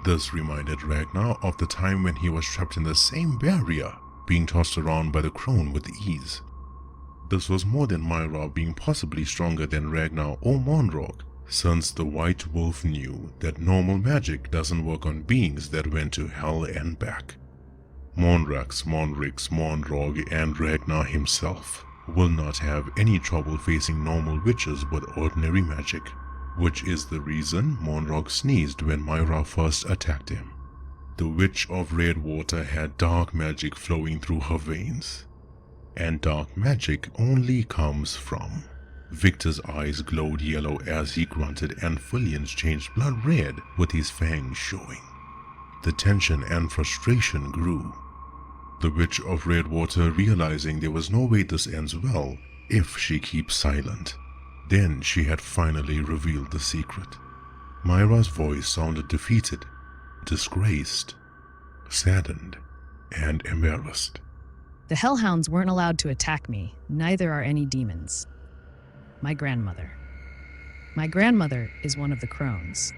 This reminded Ragnar of the time when he was trapped in the same barrier, being tossed around by the crone with ease. This was more than Myra being possibly stronger than Ragnar or Monrog, since the white wolf knew that normal magic doesn't work on beings that went to hell and back. Monrax, Monrix, Monrog, and Ragnar himself will not have any trouble facing normal witches with ordinary magic, which is the reason Monrog sneezed when Myra first attacked him. The Witch of Redwater had dark magic flowing through her veins, and dark magic only comes from. Victor's eyes glowed yellow as he grunted, and Fesliyan's changed blood red with his fangs showing. The tension and frustration grew. The Witch of Redwater, realizing there was no way this ends well if she keeps silent. Then she had finally revealed the secret. Myra's voice sounded defeated, disgraced, saddened, and embarrassed. The hellhounds weren't allowed to attack me, neither are any demons. My grandmother. My grandmother is one of the crones.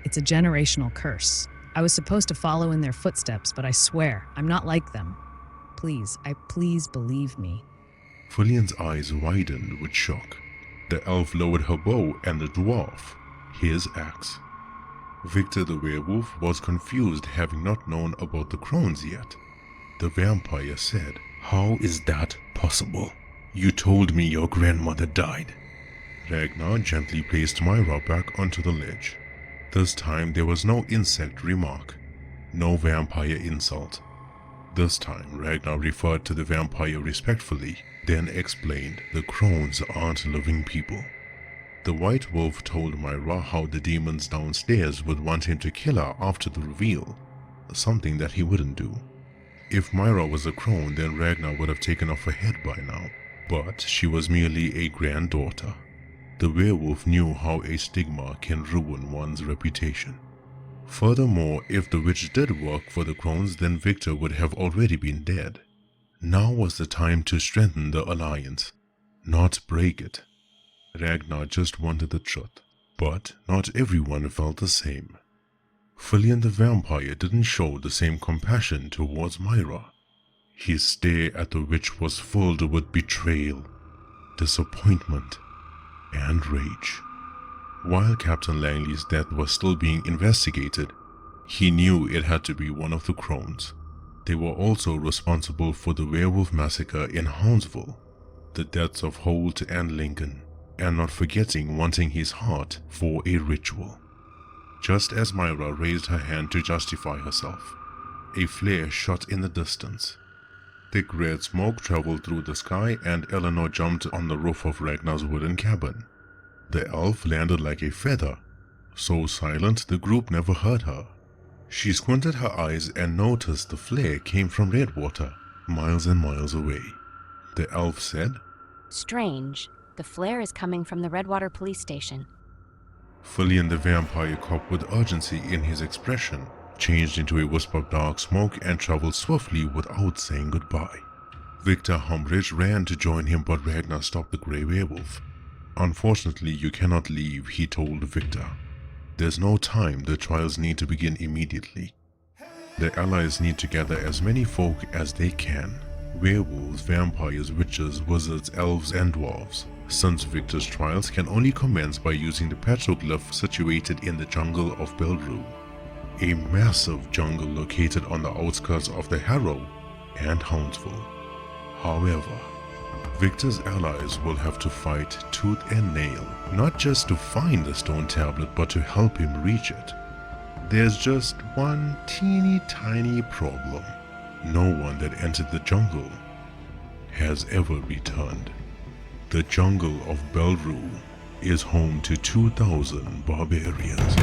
It's a generational curse. I was supposed to follow in their footsteps, but I swear, I'm not like them. Please believe me. Fesliyan's eyes widened with shock. The elf lowered her bow and the dwarf his axe. Victor the werewolf was confused, having not known about the crones yet. The vampire said, "How is that possible? You told me your grandmother died." Ragnar gently placed Myra back onto the ledge. This time there was no insect remark, no vampire insult. This time Ragnar referred to the vampire respectfully, then explained the crones aren't living people. The white wolf told Myra how the demons downstairs would want him to kill her after the reveal, something that he wouldn't do. If Myra was a crone, then Ragnar would have taken off her head by now, but she was merely a granddaughter. The werewolf knew how a stigma can ruin one's reputation. Furthermore, if the witch did work for the crones, then Victor would have already been dead. Now was the time to strengthen the alliance, not break it. Ragnar just wanted the truth, but not everyone felt the same. Fesliyan the vampire didn't show the same compassion towards Myra. His stare at the witch was filled with betrayal, disappointment, and rage. While Captain Langley's death was still being investigated, he knew it had to be one of the crones. They were also responsible for the werewolf massacre in Houndsville, the deaths of Holt and Lincoln, and not forgetting wanting his heart for a ritual. Just as Myra raised her hand to justify herself, a flare shot in the distance. Thick red smoke traveled through the sky, and Eleanor jumped on the roof of Ragnar's wooden cabin. The elf landed like a feather, so silent the group never heard her. She squinted her eyes and noticed the flare came from Redwater, miles and miles away. The elf said, Strange. The flare is coming from the Redwater police station. Fesliyan the vampire cop, with urgency in his expression, changed into a wisp of dark smoke and traveled swiftly without saying goodbye. Victor Humbridge ran to join him, but Ragnar stopped the grey werewolf. "Unfortunately, you cannot leave," he told Victor. "There's no time, the trials need to begin immediately. The allies need to gather as many folk as they can. Werewolves, vampires, witches, wizards, elves, and dwarves. since Victor's trials can only commence by using the petroglyph situated in the jungle of Belru, a massive jungle located on the outskirts of the Harrow and Houndsville. However, Victor's allies will have to fight tooth and nail, not just to find the stone tablet but to help him reach it. There's just one teeny tiny problem. No one that entered the jungle has ever returned. The jungle of Belru is home to 2,000 barbarians.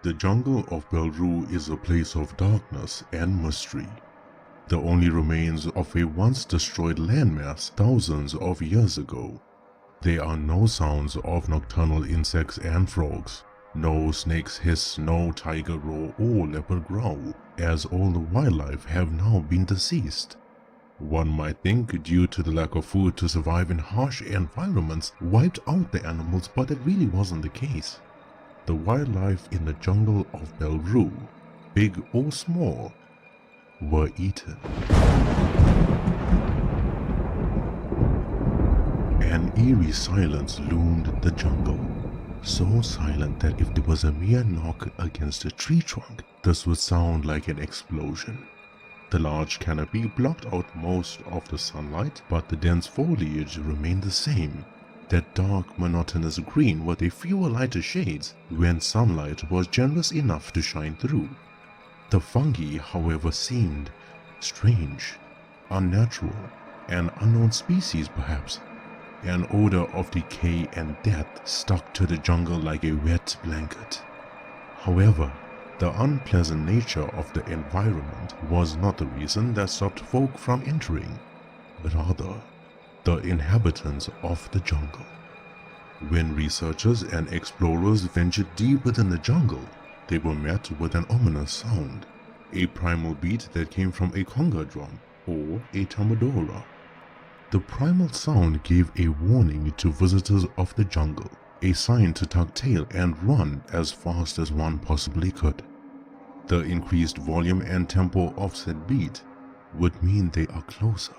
The jungle of Belru is a place of darkness and mystery. The only remains of a once destroyed landmass thousands of years ago. There are no sounds of nocturnal insects and frogs, no snakes hiss, no tiger roar or leopard growl, as all the wildlife have now been deceased. One might think due to the lack of food to survive in harsh environments wiped out the animals, but it really wasn't the case. The wildlife in the jungle of Belru, big or small, were eaten. An eerie silence loomed the jungle, so silent that if there was a mere knock against a tree trunk, this would sound like an explosion. The large canopy blocked out most of the sunlight, but the dense foliage remained the same, that dark, monotonous green with a few lighter shades when sunlight was generous enough to shine through. The fungi, however, seemed strange, unnatural, an unknown species perhaps. An odor of decay and death stuck to the jungle like a wet blanket. However, the unpleasant nature of the environment was not the reason that stopped folk from entering, rather, the inhabitants of the jungle. When researchers and explorers ventured deep within the jungle, they were met with an ominous sound, a primal beat that came from a conga drum or a tamboura. The primal sound gave a warning to visitors of the jungle, a sign to tuck tail and run as fast as one possibly could. The increased volume and tempo of said beat would mean they are closer.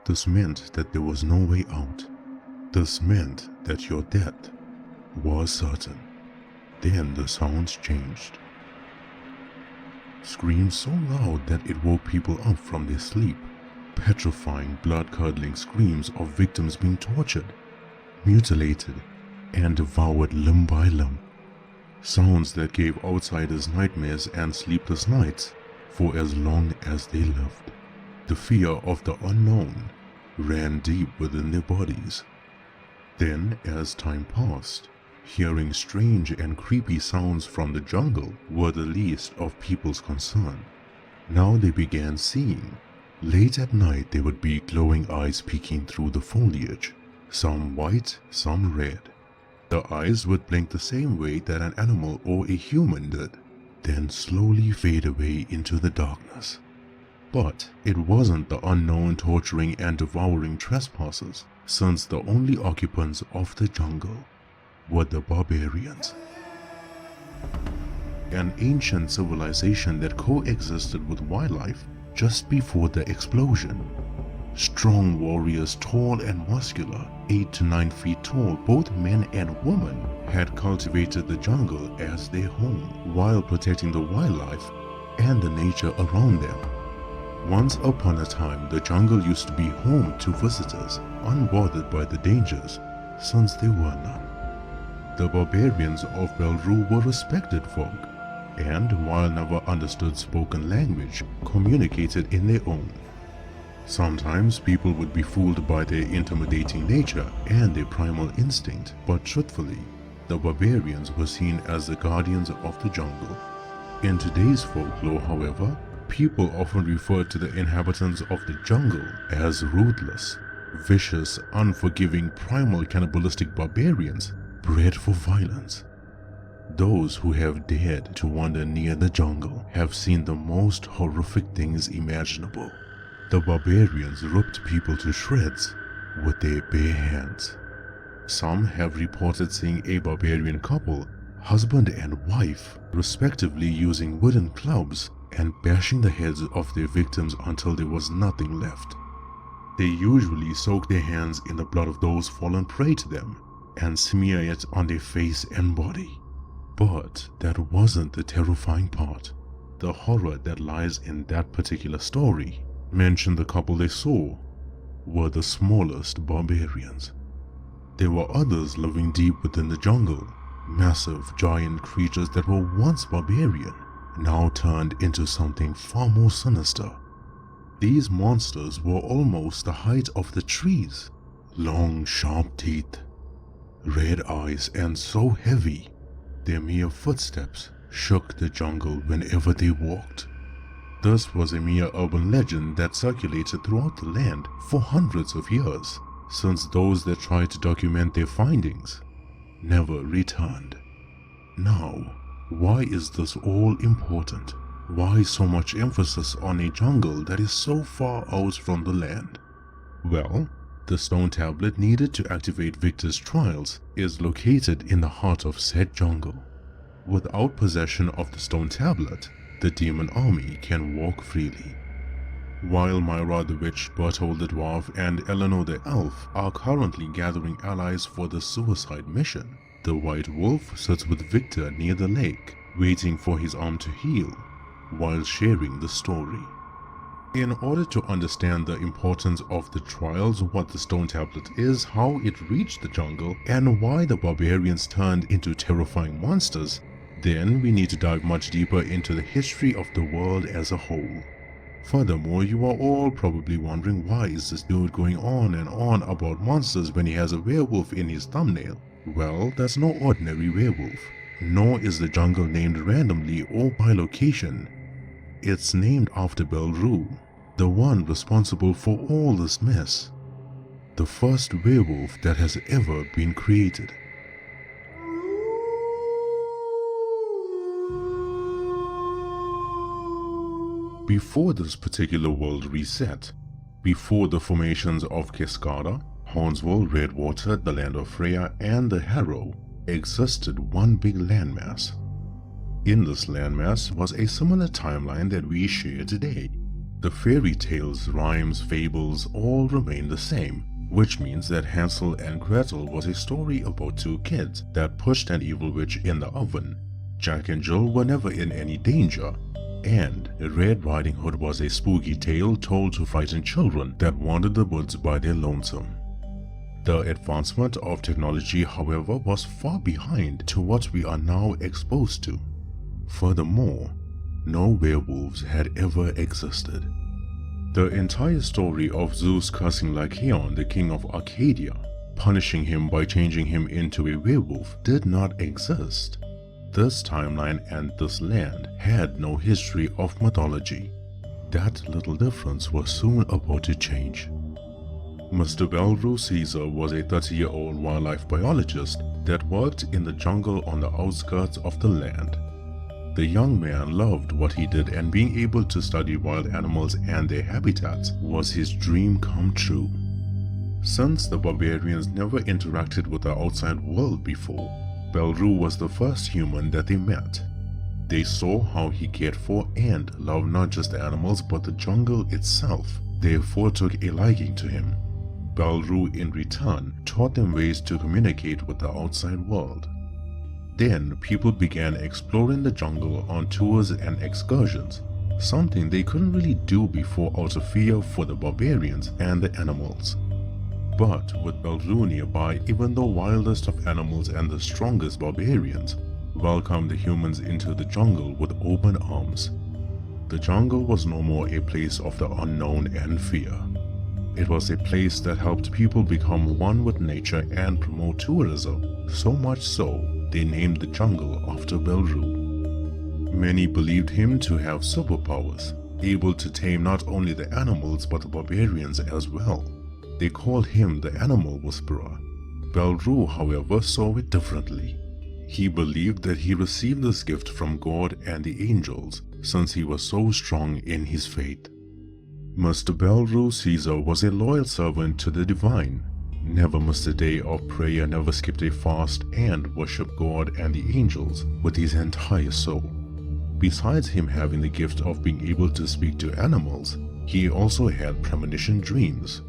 This meant that there was no way out. This meant that your death was certain. Then the sounds changed. Screams so loud that it woke people up from their sleep. Petrifying, blood-curdling screams of victims being tortured, mutilated, and devoured limb by limb. Sounds that gave outsiders nightmares and sleepless nights for as long as they lived. The fear of the unknown ran deep within their bodies. Then, as time passed, hearing strange and creepy sounds from the jungle were the least of people's concern. Now they began seeing. Late at night there would be glowing eyes peeking through the foliage, some white, some red. The eyes would blink the same way that an animal or a human did, then slowly fade away into the darkness. But it wasn't the unknown torturing and devouring trespassers, since the only occupants of the jungle were the barbarians. An ancient civilization that coexisted with wildlife just before the explosion. Strong warriors, tall and muscular, 8 to 9 feet tall, both men and women, had cultivated the jungle as their home while protecting the wildlife and the nature around them. Once upon a time, the jungle used to be home to visitors, unbothered by the dangers, since there were none. The barbarians of Belru were respected folk, and while never understood spoken language, communicated in their own. Sometimes people would be fooled by their intimidating nature and their primal instinct, but truthfully, the barbarians were seen as the guardians of the jungle. In today's folklore, however, people often refer to the inhabitants of the jungle as ruthless, vicious, unforgiving, primal cannibalistic barbarians bred for violence. Those who have dared to wander near the jungle have seen the most horrific things imaginable. The barbarians ripped people to shreds with their bare hands. Some have reported seeing a barbarian couple husband and wife, respectively, using wooden clubs and bashing the heads of their victims until there was nothing left. They usually soak their hands in the blood of those fallen prey to them and smear it on their face and body. But that wasn't the terrifying part. The horror that lies in that particular story mentioned the couple they saw were the smallest barbarians. There were others living deep within the jungle, massive giant creatures that were once barbarian, now turned into something far more sinister. These monsters were almost the height of the trees, long sharp teeth, red eyes, and so heavy their mere footsteps shook the jungle whenever they walked. This was a mere urban legend that circulated throughout the land for hundreds of years, since those that tried to document their findings never returned. Now, why is this all important? Why so much emphasis on a jungle that is so far out from the land? Well, the stone tablet needed to activate Victor's trials is located in the heart of said jungle. Without possession of the stone tablet, the demon army can walk freely. While Myra the witch, Berthold the dwarf, and Eleanor the elf are currently gathering allies for the suicide mission, the white wolf sits with Victor near the lake, waiting for his arm to heal, while sharing the story. In order to understand the importance of the trials, what the stone tablet is, how it reached the jungle, and why the barbarians turned into terrifying monsters, then we need to dive much deeper into the history of the world as a whole. Furthermore, you are all probably wondering, why is this dude going on and on about monsters when he has a werewolf in his thumbnail? Well, that's no ordinary werewolf, nor is the jungle named randomly or by location. It's named after Belru, the one responsible for all this mess. The first werewolf that has ever been created. Before this particular world reset, before the formations of Cascada, Hornsville, Redwater, the land of Freya, and the Harrow, existed one big landmass. In this landmass was a similar timeline that we share today. The fairy tales, rhymes, fables all remain the same, which means that Hansel and Gretel was a story about two kids that pushed an evil witch in the oven. Jack and Jill were never in any danger, and Red Riding Hood was a spooky tale told to frighten children that wandered the woods by their lonesome. The advancement of technology, however, was far behind to what we are now exposed to. Furthermore, no werewolves had ever existed. The entire story of Zeus cursing Lycaon, the king of Arcadia, punishing him by changing him into a werewolf, did not exist. This timeline and this land had no history of mythology. That little difference was soon about to change. Mr. Belru Caesar was a 30-year-old wildlife biologist that worked in the jungle on the outskirts of the land. The young man loved what he did, and being able to study wild animals and their habitats was his dream come true. Since the barbarians never interacted with the outside world before, Belru was the first human that they met. They saw how he cared for and loved not just the animals but the jungle itself, therefore took a liking to him. Belru in return taught them ways to communicate with the outside world. Then people began exploring the jungle on tours and excursions, something they couldn't really do before out of fear for the barbarians and the animals. But with Belru nearby, even the wildest of animals and the strongest barbarians welcomed the humans into the jungle with open arms. The jungle was no more a place of the unknown and fear. It was a place that helped people become one with nature and promote tourism, so much so they named the jungle after Belru. Many believed him to have superpowers, able to tame not only the animals but the barbarians as well. They called him the Animal Whisperer. Belru, however, saw it differently. He believed that he received this gift from God and the angels, since he was so strong in his faith. Mr. Belru Caesar was a loyal servant to the divine. never missed a day of prayer, never skipped a fast, and worshiped God and the angels with his entire soul. Besides him having the gift of being able to speak to animals, he also had premonition dreams.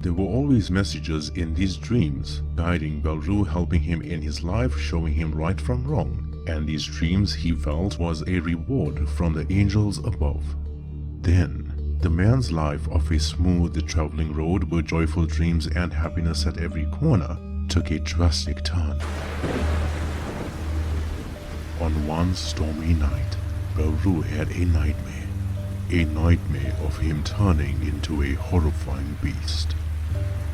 There were always messages in these dreams, guiding Belru, helping him in his life, showing him right from wrong, and these dreams he felt was a reward from the angels above. Then, the man's life of a smooth traveling road with joyful dreams and happiness at every corner took a drastic turn. On one stormy night, Belru had a nightmare of him turning into a horrifying beast.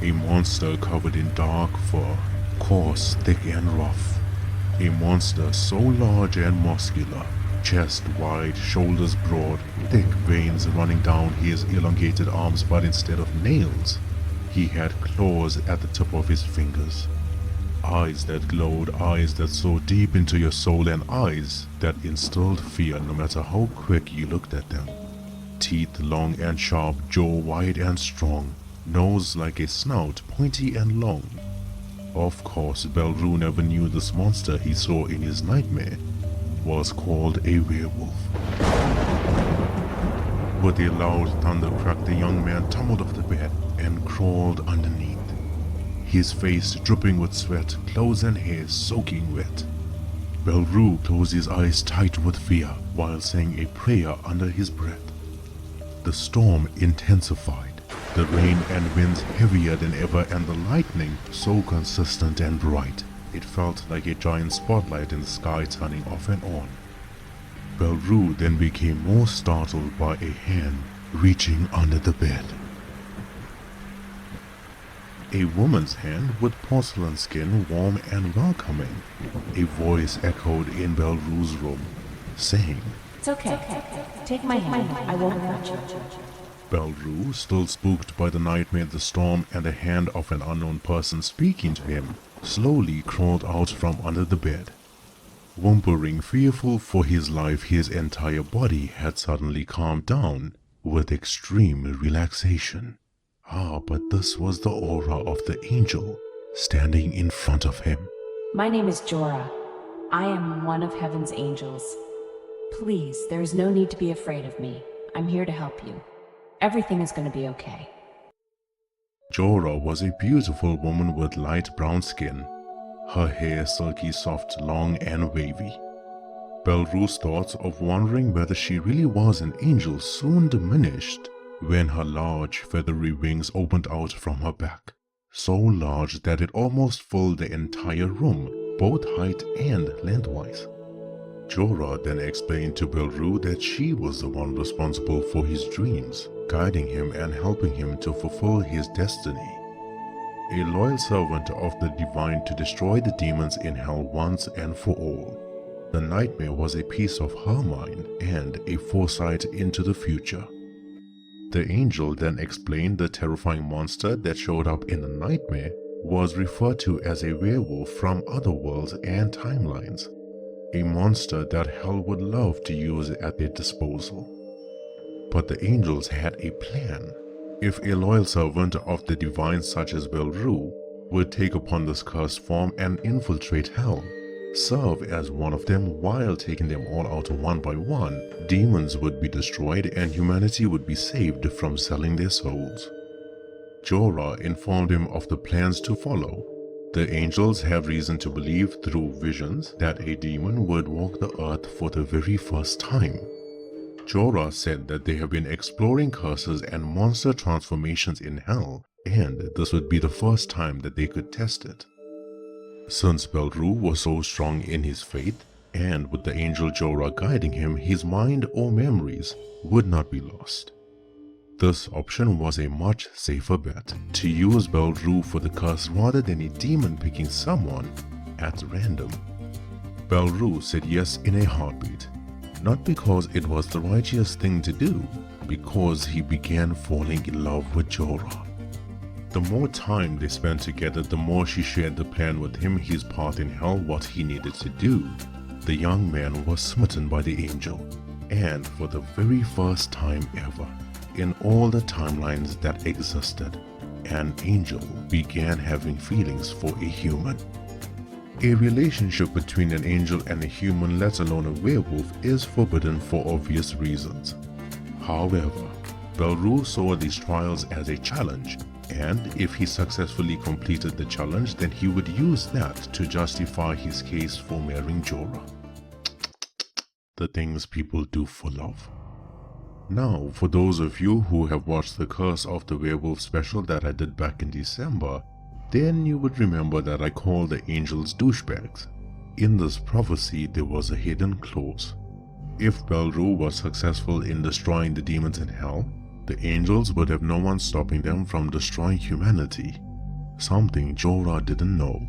A monster covered in dark fur, coarse, thick and rough. A monster so large and muscular, chest wide, shoulders broad, thick veins running down his elongated arms, but instead of nails, he had claws at the tip of his fingers. Eyes that glowed, eyes that saw deep into your soul, and eyes that instilled fear no matter how quick you looked at them. Teeth long and sharp, jaw wide and strong, nose like a snout, pointy and long. Of course, Belru never knew this monster he saw in his nightmare was called a werewolf. With a loud thunder crack, the young man tumbled off the bed and crawled underneath, his face dripping with sweat, clothes and hair soaking wet. Belru closed his eyes tight with fear while saying a prayer under his breath. The storm intensified, the rain and winds heavier than ever, and the lightning so consistent and bright, it felt like a giant spotlight in the sky turning off and on. Belru then became more startled by a hand reaching under the bed. A woman's hand with porcelain skin, warm and welcoming. A voice echoed in Belru's room, saying, It's okay. Take my hand. I won't hurt you. Belru, still spooked by the nightmare, the storm, and the hand of an unknown person speaking to him, slowly crawled out from under the bed. Whimpering, fearful for his life, his entire body had suddenly calmed down with extreme relaxation. But this was the aura of the angel standing in front of him. My name is Jorah. I am one of heaven's angels. Please, there is no need to be afraid of me. I'm here to help you. Everything is going to be okay. Jorah was a beautiful woman with light brown skin, her hair silky soft, long and wavy. Belru's thoughts of wondering whether she really was an angel soon diminished when her large feathery wings opened out from her back, so large that it almost filled the entire room, both height and lengthwise. Jorah then explained to Belru that she was the one responsible for his dreams, guiding him and helping him to fulfill his destiny. A loyal servant of the divine to destroy the demons in hell once and for all. The nightmare was a piece of her mind and a foresight into the future. The angel then explained the terrifying monster that showed up in the nightmare was referred to as a werewolf from other worlds and timelines. A monster that hell would love to use at their disposal. But the angels had a plan. If a loyal servant of the divine such as Belru would take upon this cursed form and infiltrate hell, serve as one of them while taking them all out one by one, demons would be destroyed and humanity would be saved from selling their souls. Jorah informed him of the plans to follow. The angels have reason to believe through visions that a demon would walk the earth for the very first time. Jorah said that they have been exploring curses and monster transformations in hell, and this would be the first time that they could test it. Since Belru was so strong in his faith, and with the angel Jorah guiding him, his mind or memories would not be lost. This option was a much safer bet, to use Belru for the curse rather than a demon picking someone at random. Belru said yes in a heartbeat, not because it was the righteous thing to do, because he began falling in love with Jorah. The more time they spent together, the more she shared the plan with him, his path in hell, what he needed to do. The young man was smitten by the angel, and for the very first time ever, in all the timelines that existed, an angel began having feelings for a human. A relationship between an angel and a human, let alone a werewolf, is forbidden for obvious reasons. However, Belru saw these trials as a challenge, and if he successfully completed the challenge, then he would use that to justify his case for marrying Jorah. The things people do for love. Now, for those of you who have watched the Curse of the Werewolf special that I did back in December, then you would remember that I called the angels douchebags. In this prophecy, there was a hidden clause. If Belru was successful in destroying the demons in hell, the angels would have no one stopping them from destroying humanity, something Jorah didn't know.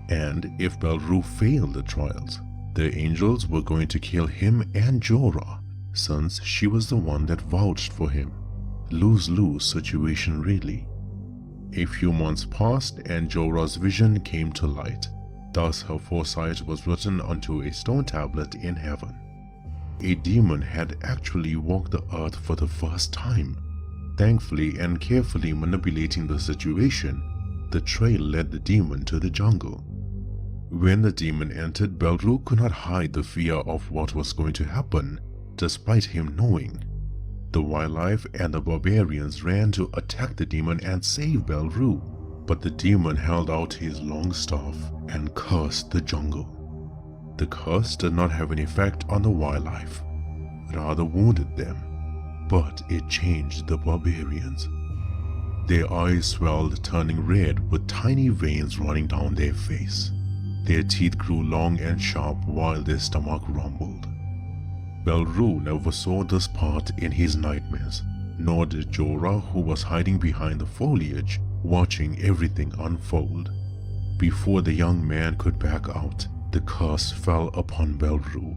And if Belru failed the trials, the angels were going to kill him and Jorah, since she was the one that vouched for him. Lose-lose situation really. A few months passed and Jorah's vision came to light. Thus her foresight was written onto a stone tablet in heaven. A demon had actually walked the earth for the first time. Thankfully and carefully manipulating the situation, the trail led the demon to the jungle. When the demon entered, Belru could not hide the fear of what was going to happen, despite him knowing. The wildlife and the barbarians ran to attack the demon and save Belru, but the demon held out his long staff and cursed the jungle. The curse did not have an effect on the wildlife, rather wounded them, but it changed the barbarians. Their eyes swelled, turning red with tiny veins running down their face. Their teeth grew long and sharp while their stomach rumbled. Belru never saw this part in his nightmares, nor did Jorah, who was hiding behind the foliage, watching everything unfold. Before the young man could back out, the curse fell upon Belru,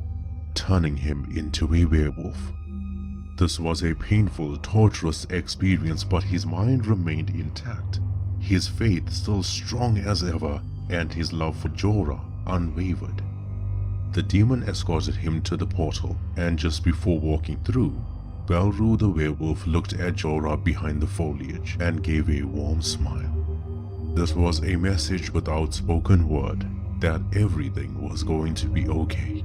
turning him into a werewolf. This was a painful, torturous experience, but his mind remained intact, his faith still strong as ever, and his love for Jorah unwavered. The demon escorted him to the portal, and just before walking through, Belru the werewolf looked at Jorah behind the foliage and gave a warm smile. This was a message without spoken word, that everything was going to be okay,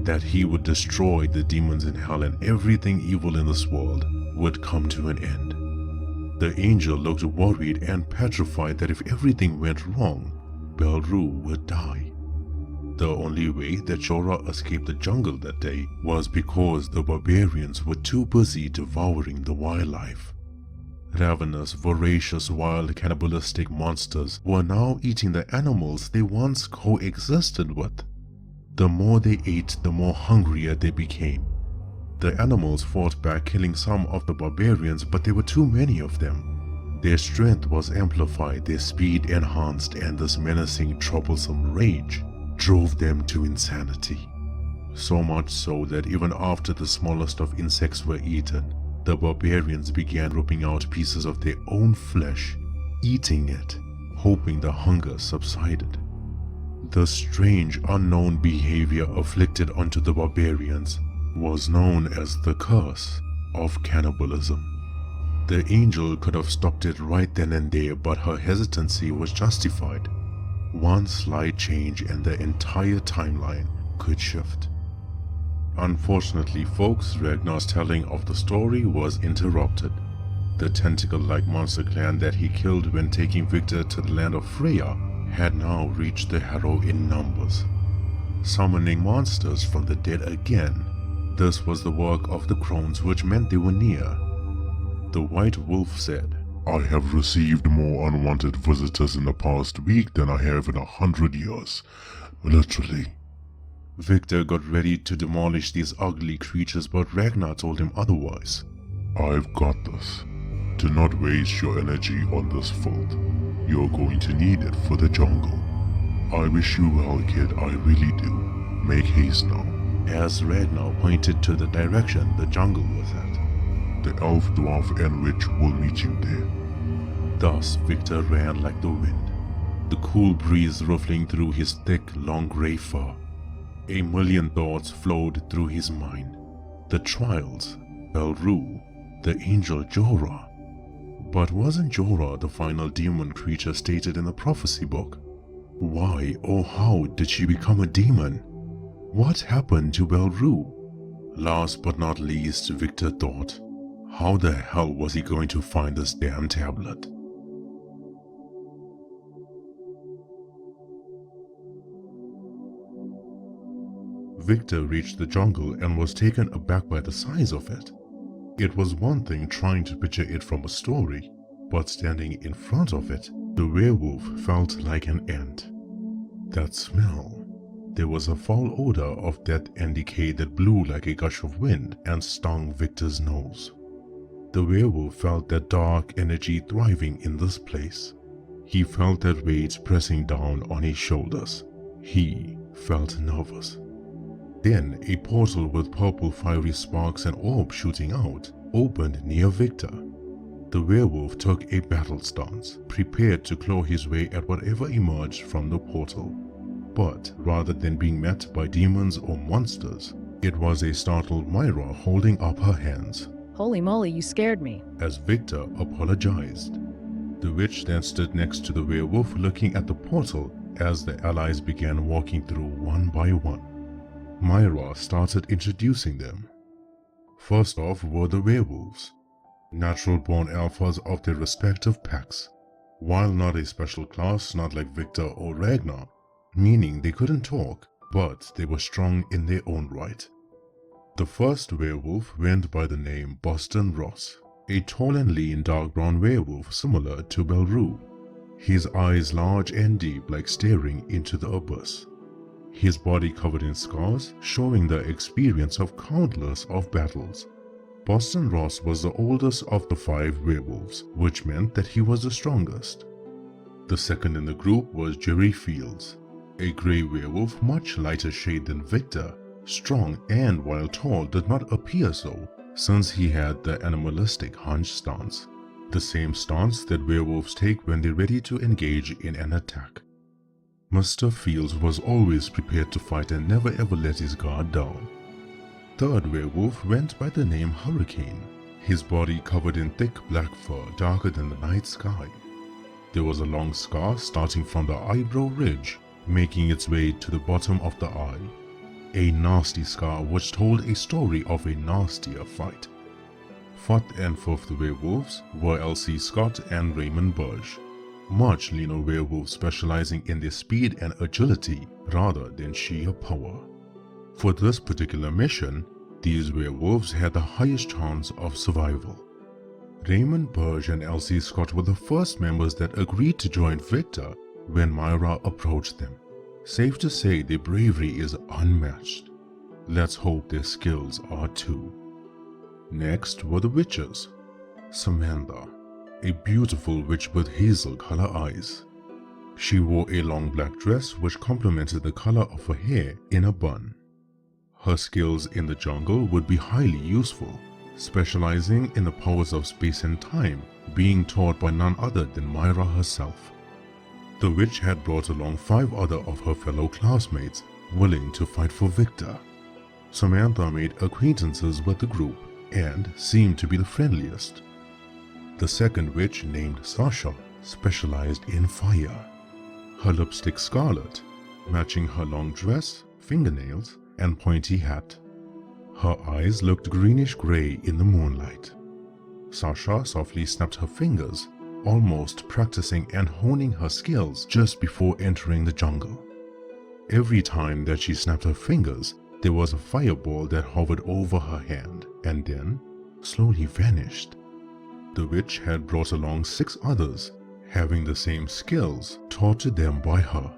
that he would destroy the demons in hell and everything evil in this world would come to an end. The angel looked worried and petrified that if everything went wrong, Belru would die. The only way that Jorah escaped the jungle that day was because the barbarians were too busy devouring the wildlife. Ravenous, voracious, wild, cannibalistic monsters were now eating the animals they once coexisted with. The more they ate, the more hungrier they became. The animals fought back, killing some of the barbarians, but there were too many of them. Their strength was amplified, their speed enhanced, and this menacing, troublesome rage drove them to insanity. So much so that even after the smallest of insects were eaten, the barbarians began ripping out pieces of their own flesh, eating it, hoping the hunger subsided. The strange, unknown behavior afflicted onto the barbarians was known as the curse of cannibalism. The angel could have stopped it right then and there, but her hesitancy was justified. One slight change and the entire timeline could shift. Unfortunately, folks, Ragnar's telling of the story was interrupted. The tentacle-like monster clan that he killed when taking Victor to the land of Freya had now reached the Harrow in numbers, summoning monsters from the dead again. This was the work of the crones, which meant they were near. The White Wolf said, I have received more unwanted visitors in the past week than I have in 100 years. Literally. Victor got ready to demolish these ugly creatures, but Ragnar told him otherwise. I've got this. Do not waste your energy on this filth. You're going to need it for the jungle. I wish you well, kid, I really do. Make haste now. As Ragnar pointed to the direction the jungle was at. The elf, dwarf, and witch will meet you there. Thus Victor ran like the wind, the cool breeze ruffling through his thick, long grey fur. A million thoughts flowed through his mind. The trials, Belru, the angel Jorah. But wasn't Jorah the final demon creature stated in the prophecy book? Why or how did she become a demon? What happened to Belru? Last but not least, Victor thought, how the hell was he going to find this damn tablet? Victor reached the jungle and was taken aback by the size of it. It was one thing trying to picture it from a story, but standing in front of it, the werewolf felt like an ant. That smell. There was a foul odor of death and decay that blew like a gush of wind and stung Victor's nose. The werewolf felt that dark energy thriving in this place. He felt that weight pressing down on his shoulders. He felt nervous. Then a portal with purple fiery sparks and orbs shooting out opened near Victor. The werewolf took a battle stance, prepared to claw his way at whatever emerged from the portal. But rather than being met by demons or monsters, it was a startled Myra holding up her hands. Holy moly, you scared me. As Victor apologized. The witch then stood next to the werewolf looking at the portal as the allies began walking through one by one. Myra started introducing them. First off were the werewolves, natural-born alphas of their respective packs. While not a special class, not like Victor or Ragnar, meaning they couldn't talk, but they were strong in their own right. The first werewolf went by the name Boston Ross, a tall and lean dark brown werewolf similar to Belru, his eyes large and deep like staring into the abyss. His body covered in scars, showing the experience of countless of battles. Boston Ross was the oldest of the 5 werewolves, which meant that he was the strongest. The second in the group was Jerry Fields, a grey werewolf much lighter shade than Victor, strong and while tall did not appear so, since he had the animalistic hunch stance, the same stance that werewolves take when they're ready to engage in an attack. Mr. Fields was always prepared to fight and never ever let his guard down. Third werewolf went by the name Hurricane, his body covered in thick black fur darker than the night sky. There was a long scar starting from the eyebrow ridge, making its way to the bottom of the eye. A nasty scar which told a story of a nastier fight. Fourth and fifth werewolves were Elsie Scott and Raymond Burge, much leaner werewolves specializing in their speed and agility rather than sheer power. For this particular mission, these werewolves had the highest chance of survival. Raymond Burge and Elsie Scott were the first members that agreed to join Victor when Myra approached them. Safe to say their bravery is unmatched. Let's hope their skills are too. Next were the witches. Samantha, a beautiful witch with hazel color eyes. She wore a long black dress which complemented the color of her hair in a bun. Her skills in the jungle would be highly useful, specializing in the powers of space and time, being taught by none other than Myra herself. The witch had brought along 5 other of her fellow classmates, willing to fight for Victor. Samantha made acquaintances with the group and seemed to be the friendliest. The second witch, named Sasha, specialized in fire. Her lipstick scarlet, matching her long dress, fingernails, and pointy hat. Her eyes looked greenish-gray in the moonlight. Sasha softly snapped her fingers, almost practicing and honing her skills just before entering the jungle. Every time that she snapped her fingers, there was a fireball that hovered over her hand and then slowly vanished. The witch had brought along 6 others, having the same skills taught to them by her.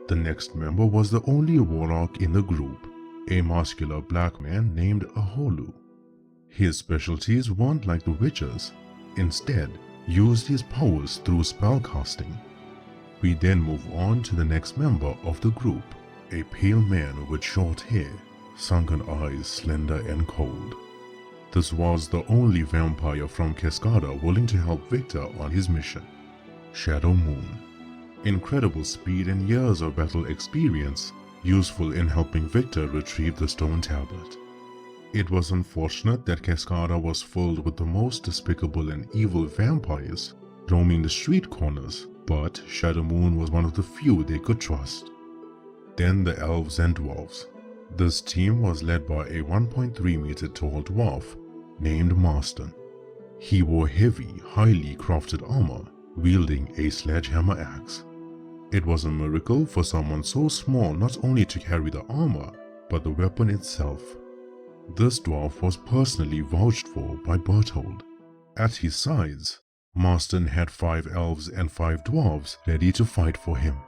The next member was the only warlock in the group, a muscular black man named Aholu. His specialties weren't like the witches, instead used his powers through spellcasting. We then move on to the next member of the group, a pale man with short hair, sunken eyes, slender and cold. This was the only vampire from Cascada willing to help Victor on his mission, Shadow Moon. Incredible speed and years of battle experience, useful in helping Victor retrieve the stone tablet. It was unfortunate that Cascada was filled with the most despicable and evil vampires roaming the street corners, but Shadow Moon was one of the few they could trust. Then the elves and dwarves. This team was led by a 1.3 meter tall dwarf named Marston. He wore heavy, highly crafted armor, wielding a sledgehammer axe. It was a miracle for someone so small not only to carry the armor, but the weapon itself. This dwarf was personally vouched for by Berthold. At his sides, Marston had 5 elves and 5 dwarves ready to fight for him.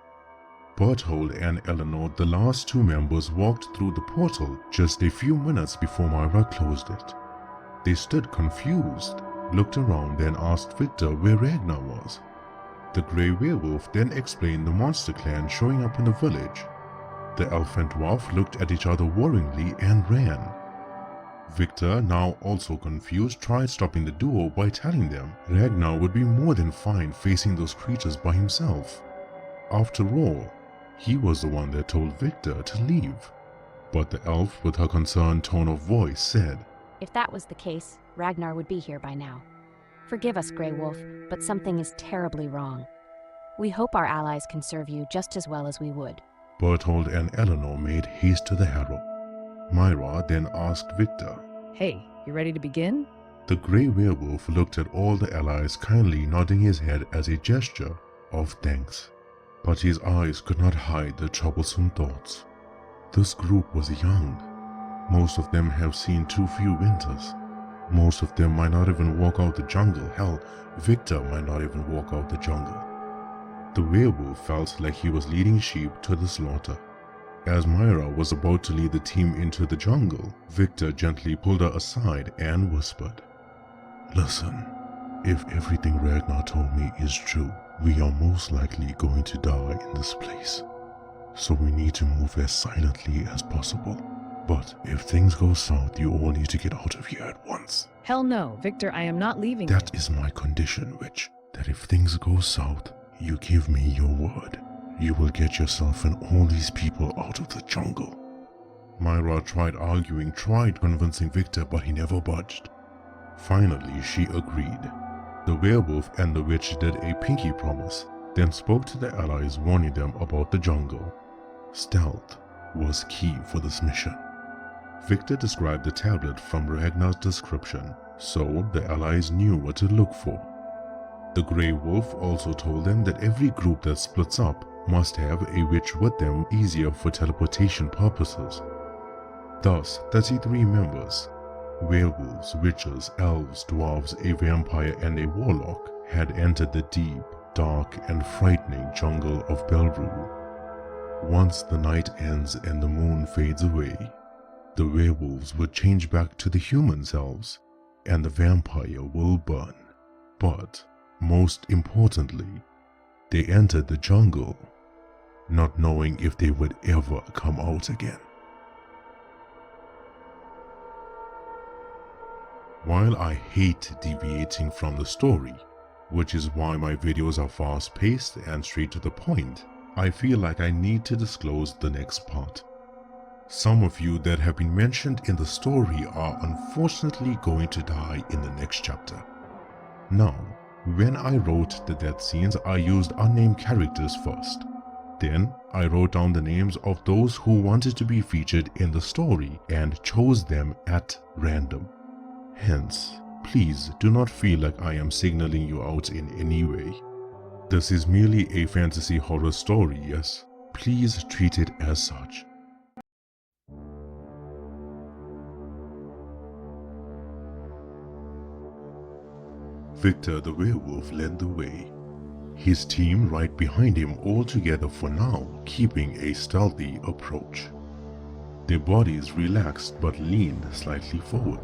Berthold and Eleanor, the last 2 members, walked through the portal just a few minutes before Myra closed it. They stood confused, looked around and asked Victor where Ragnar was. The Grey Werewolf then explained the monster clan showing up in the village. The elf and dwarf looked at each other worryingly and ran. Victor, now also confused, tried stopping the duo by telling them Ragnar would be more than fine facing those creatures by himself. After all, he was the one that told Victor to leave. But the elf, with her concerned tone of voice, said, If that was the case, Ragnar would be here by now. Forgive us, Grey Wolf, but something is terribly wrong. We hope our allies can serve you just as well as we would. Berthold and Eleanor made haste to the harrow. Myra then asked Victor, Hey, you ready to begin? The Grey Werewolf looked at all the allies, kindly nodding his head as a gesture of thanks. But his eyes could not hide the troublesome thoughts. This group was young. Most of them have seen too few winters. Most of them might not even walk out the jungle. Hell, Victor might not even walk out the jungle. The werewolf felt like he was leading sheep to the slaughter. As Myra was about to lead the team into the jungle, Victor gently pulled her aside and whispered, Listen, if everything Ragnar told me is true, we are most likely going to die in this place. So we need to move as silently as possible. But if things go south, you all need to get out of here at once. Hell no, Victor, I am not leaving. That is my condition, witch. That if things go south, you give me your word. You will get yourself and all these people out of the jungle. Myra tried arguing, tried convincing Victor, but he never budged. Finally, she agreed. The werewolf and the witch did a pinky promise, then spoke to the allies, warning them about the jungle. Stealth was key for this mission. Victor described the tablet from Ragnar's description, so the allies knew what to look for. The Grey Wolf also told them that every group that splits up must have a witch with them, easier for teleportation purposes. Thus, 33 members, werewolves, witches, elves, dwarves, a vampire and a warlock, had entered the deep, dark and frightening jungle of Belru. Once the night ends and the moon fades away, the werewolves will change back to the human selves, and the vampire will burn. But, most importantly, they entered the jungle, not knowing if they would ever come out again. While I hate deviating from the story, which is why my videos are fast-paced and straight to the point, I feel like I need to disclose the next part. Some of you that have been mentioned in the story are unfortunately going to die in the next chapter. Now, when I wrote the death scenes, I used unnamed characters first. Then, I wrote down the names of those who wanted to be featured in the story and chose them at random. Hence, please do not feel like I am signaling you out in any way. This is merely a fantasy horror story, yes? Please treat it as such. Victor the werewolf led the way. His team right behind him, all together for now, keeping a stealthy approach. Their bodies relaxed but leaned slightly forward,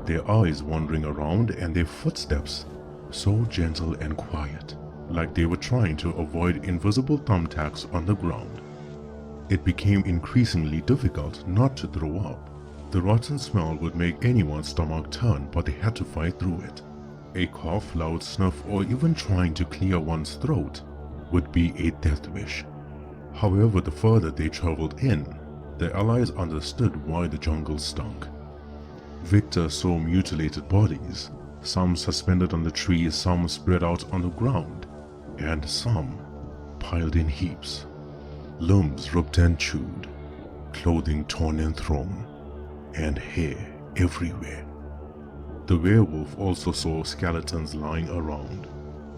their eyes wandering around and their footsteps so gentle and quiet, like they were trying to avoid invisible thumbtacks on the ground. It became increasingly difficult not to throw up. The rotten smell would make anyone's stomach turn, but they had to fight through it. A cough, loud snuff, or even trying to clear one's throat would be a death wish. However, the further they traveled in, the allies understood why the jungle stunk. Victor saw mutilated bodies, some suspended on the trees, some spread out on the ground, and some piled in heaps. Limbs ripped and chewed, clothing torn and thrown, and hair everywhere. The werewolf also saw skeletons lying around.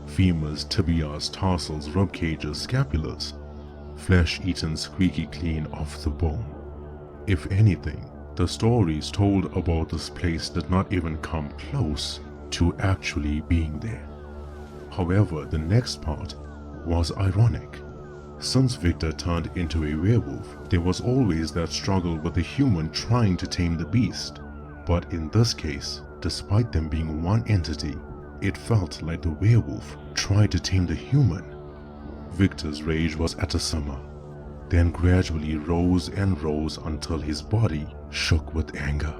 Femurs, tibias, tarsals, rib cages, scapulars, flesh eaten squeaky clean off the bone. If anything, the stories told about this place did not even come close to actually being there. However, the next part was ironic. Since Victor turned into a werewolf, there was always that struggle with the human trying to tame the beast. But in this case, despite them being one entity, it felt like the werewolf tried to tame the human. Victor's rage was at a simmer, then gradually rose and rose until his body shook with anger.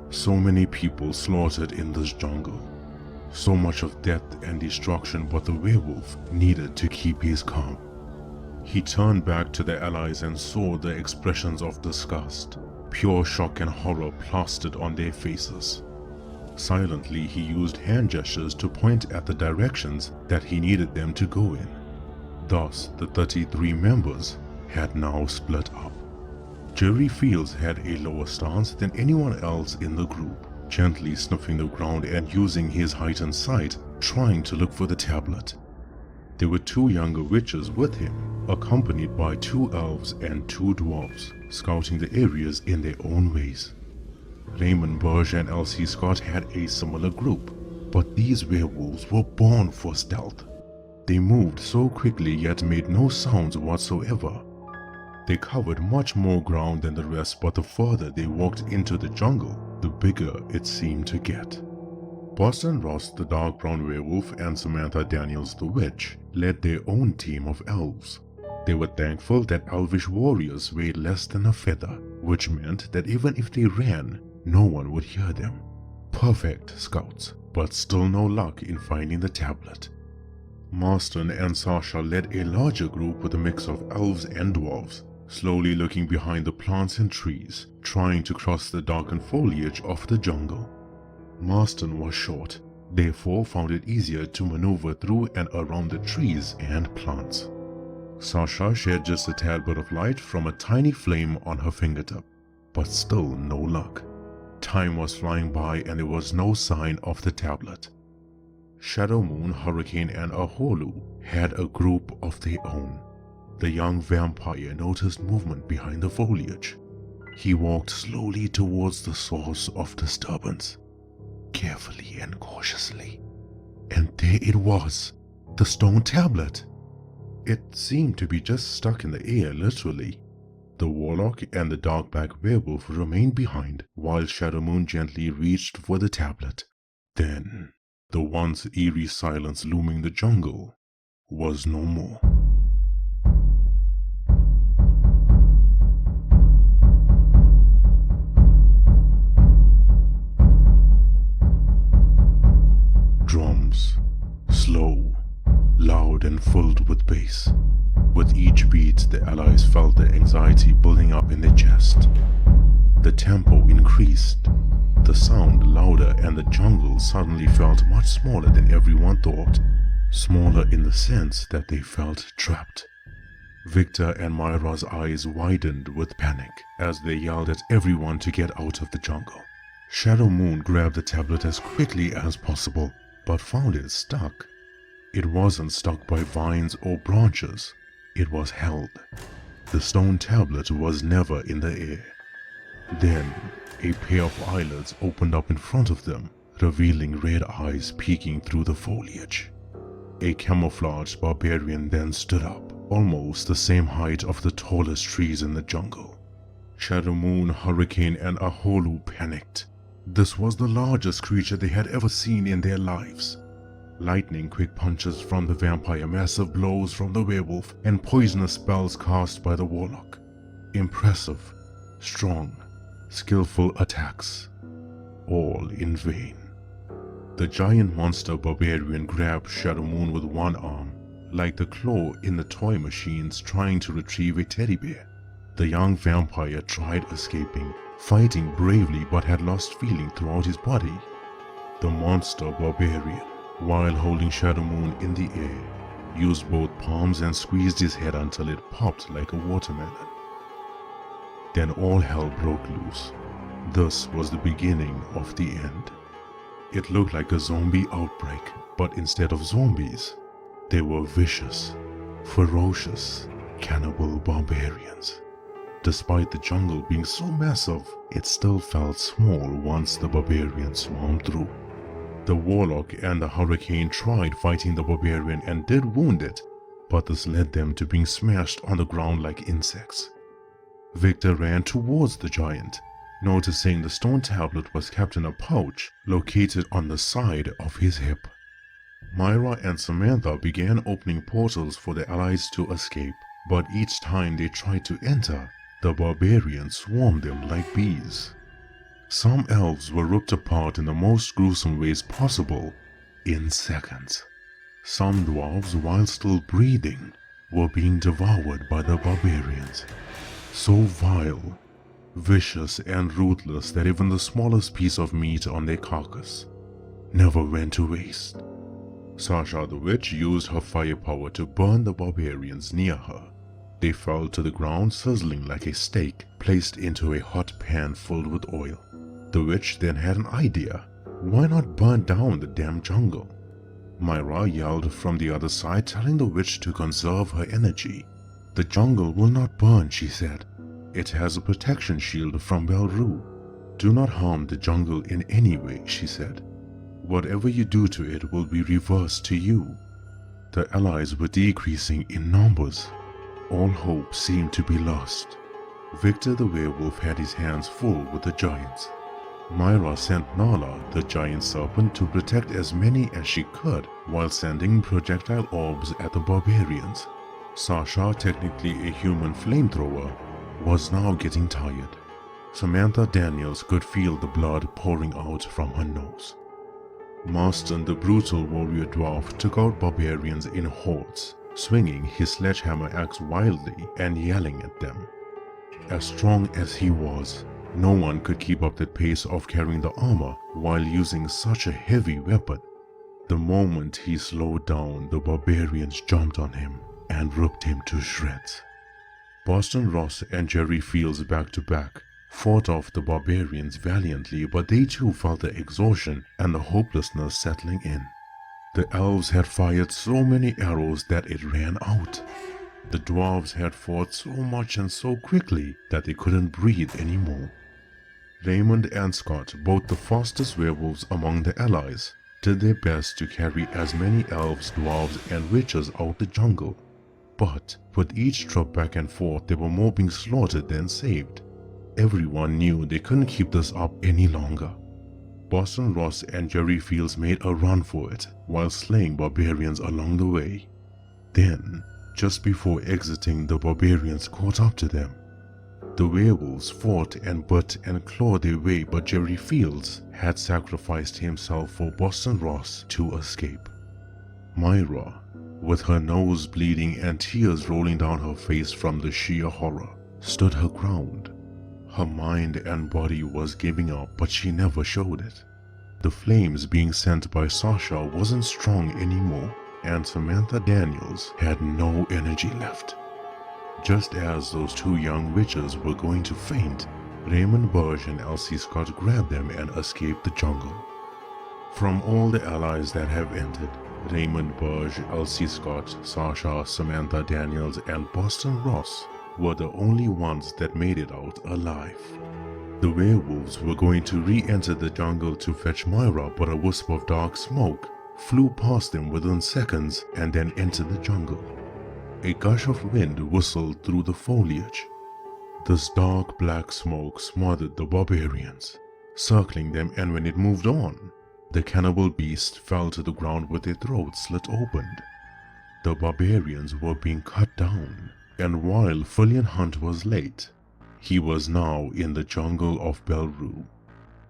So many people slaughtered in this jungle. So much of death and destruction, but the werewolf needed to keep his calm. He turned back to the allies and saw the expressions of disgust, pure shock and horror plastered on their faces. Silently, he used hand gestures to point at the directions that he needed them to go in. Thus, the 33 members had now split up. Jerry Fields had a lower stance than anyone else in the group, gently sniffing the ground and using his heightened sight, trying to look for the tablet. There were 2 younger witches with him, accompanied by 2 elves and 2 dwarves, scouting the areas in their own ways. Raymond Burge and Elsie Scott had a similar group, but these werewolves were born for stealth. They moved so quickly yet made no sounds whatsoever. They covered much more ground than the rest, but the further they walked into the jungle, the bigger it seemed to get. Boston Ross, the dark brown werewolf, and Samantha Daniels, the witch, led their own team of elves. They were thankful that elvish warriors weighed less than a feather, which meant that even if they ran, no one would hear them. Perfect scouts, but still no luck in finding the tablet. Marston and Sasha led a larger group with a mix of elves and dwarves, slowly looking behind the plants and trees, trying to cross the darkened foliage of the jungle. Marston was short, therefore found it easier to maneuver through and around the trees and plants. Sasha shared just a tad bit of light from a tiny flame on her fingertip, but still no luck. Time was flying by and there was no sign of the tablet. Shadow Moon, Hurricane, and Aholu had a group of their own. The young vampire noticed movement behind the foliage. He walked slowly towards the source of disturbance, carefully and cautiously. And there it was, the stone tablet. It seemed to be just stuck in the air, literally. The warlock and the dark black werewolf remained behind, while Shadow Moon gently reached for the tablet. Then, the once eerie silence looming the jungle was no more. Drums, slow, loud and filled with bass. With each beat, the allies felt the anxiety building up in their chest. The tempo increased, the sound louder, and the jungle suddenly felt much smaller than everyone thought. Smaller in the sense that they felt trapped. Victor and Myra's eyes widened with panic as they yelled at everyone to get out of the jungle. Shadow Moon grabbed the tablet as quickly as possible, but found it stuck. It wasn't stuck by vines or branches. It was held. The stone tablet was never in the air. Then, a pair of eyelids opened up in front of them, revealing red eyes peeking through the foliage. A camouflaged barbarian then stood up, almost the same height of the tallest trees in the jungle. Shadow Moon, Hurricane, and Aholu panicked. This was the largest creature they had ever seen in their lives. Lightning quick punches from the vampire, massive blows from the werewolf, and poisonous spells cast by the warlock. Impressive, strong, skillful attacks, all in vain. The giant monster barbarian grabbed Shadow Moon with one arm, like the claw in the toy machines trying to retrieve a teddy bear. The young vampire tried escaping, fighting bravely but had lost feeling throughout his body. The monster barbarian, while holding Shadow Moon in the air, used both palms and squeezed his head until it popped like a watermelon. Then all hell broke loose. This was the beginning of the end. It looked like a zombie outbreak, but instead of zombies, they were vicious, ferocious, cannibal barbarians. Despite the jungle being so massive, it still felt small once the barbarians swarmed through. The warlock and the hurricane tried fighting the barbarian and did wound it, but this led them to being smashed on the ground like insects. Victor ran towards the giant, noticing the stone tablet was kept in a pouch located on the side of his hip. Myra and Samantha began opening portals for the allies to escape, but each time they tried to enter, the barbarians swarmed them like bees. Some elves were ripped apart in the most gruesome ways possible in seconds. Some dwarves, while still breathing, were being devoured by the barbarians. So vile, vicious and ruthless that even the smallest piece of meat on their carcass never went to waste. Sasha the witch used her firepower to burn the barbarians near her. They fell to the ground sizzling like a steak placed into a hot pan filled with oil. The witch then had an idea. Why not burn down the damn jungle? Myra yelled from the other side, telling the witch to conserve her energy. The jungle will not burn, she said. It has a protection shield from Belru. Do not harm the jungle in any way, she said. Whatever you do to it will be reversed to you. The allies were decreasing in numbers. All hope seemed to be lost. Victor the werewolf had his hands full with the giants. Myra sent Nala, the giant serpent, to protect as many as she could while sending projectile orbs at the barbarians. Sasha, technically a human flamethrower, was now getting tired. Samantha Daniels could feel the blood pouring out from her nose. Marston, the brutal warrior dwarf, took out barbarians in hordes, swinging his sledgehammer axe wildly and yelling at them. As strong as he was, no one could keep up the pace of carrying the armor while using such a heavy weapon. The moment he slowed down, the barbarians jumped on him and ripped him to shreds. Boston Ross and Jerry Fields back to back fought off the barbarians valiantly, but they too felt the exhaustion and the hopelessness settling in. The elves had fired so many arrows that it ran out. The dwarves had fought so much and so quickly that they couldn't breathe anymore. Raymond and Scott, both the fastest werewolves among the allies, did their best to carry as many elves, dwarves, and witches out the jungle. But with each trip back and forth, there were more being slaughtered than saved. Everyone knew they couldn't keep this up any longer. Boston Ross and Jerry Fields made a run for it while slaying barbarians along the way. Then, just before exiting, the barbarians caught up to them. The werewolves fought and bit and clawed their way, but Jerry Fields had sacrificed himself for Boston Ross to escape. Myra, with her nose bleeding and tears rolling down her face from the sheer horror, stood her ground. Her mind and body was giving up, but she never showed it. The flames being sent by Sasha wasn't strong anymore, and Samantha Daniels had no energy left. Just as those two young witches were going to faint, Raymond Burge and Elsie Scott grabbed them and escaped the jungle. From all the allies that have entered, Raymond Burge, Elsie Scott, Sasha, Samantha Daniels, and Boston Ross were the only ones that made it out alive. The werewolves were going to re-enter the jungle to fetch Myra, but a wisp of dark smoke flew past them within seconds and then entered the jungle. A gush of wind whistled through the foliage. This dark black smoke smothered the barbarians, circling them, and when it moved on, the cannibal beast fell to the ground with their throats slit open. The barbarians were being cut down, and while Fesliyan Hunt was late, he was now in the jungle of Belru.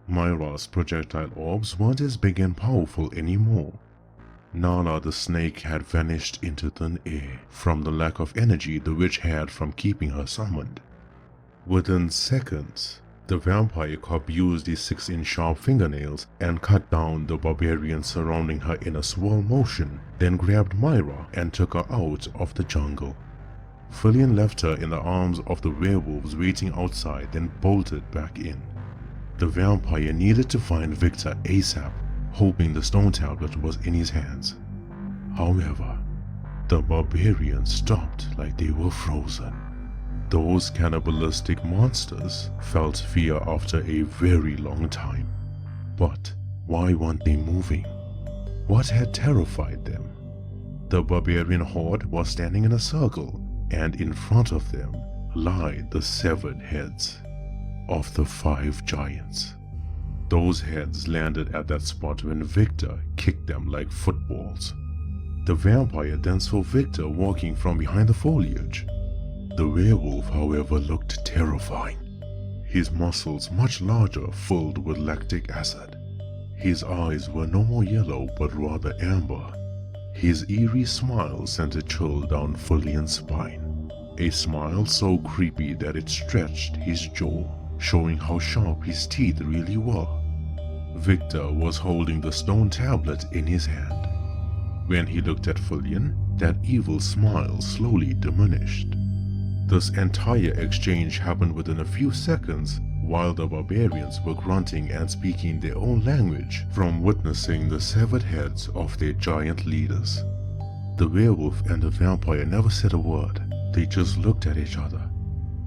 Myra's projectile orbs weren't as big and powerful anymore. Nala the snake had vanished into thin air from the lack of energy the witch had from keeping her summoned. Within seconds, The vampire cop used his 6-inch sharp fingernails and cut down the barbarians surrounding her in a swirl motion, then grabbed Myra and took her out of the jungle. Fesliyan left her in the arms of the werewolves waiting outside, then bolted back in. The vampire needed to find Victor ASAP, hoping the stone tablet was in his hands. However, the barbarians stopped like they were frozen. Those cannibalistic monsters felt fear after a very long time. But why weren't they moving? What had terrified them? The barbarian horde was standing in a circle, and in front of them lied the severed heads of the 5 giants. Those heads landed at that spot when Victor kicked them like footballs. The vampire then saw Victor walking from behind the foliage. The werewolf, however, looked terrifying. His muscles much larger, filled with lactic acid. His eyes were no more yellow but rather amber. His eerie smile sent a chill down Fesliyan's spine. A smile so creepy that it stretched his jaw, showing how sharp his teeth really were. Victor was holding the stone tablet in his hand. When he looked at Fesliyan, that evil smile slowly diminished. This entire exchange happened within a few seconds, while the barbarians were grunting and speaking their own language from witnessing the severed heads of their giant leaders. The werewolf and the vampire never said a word, they just looked at each other.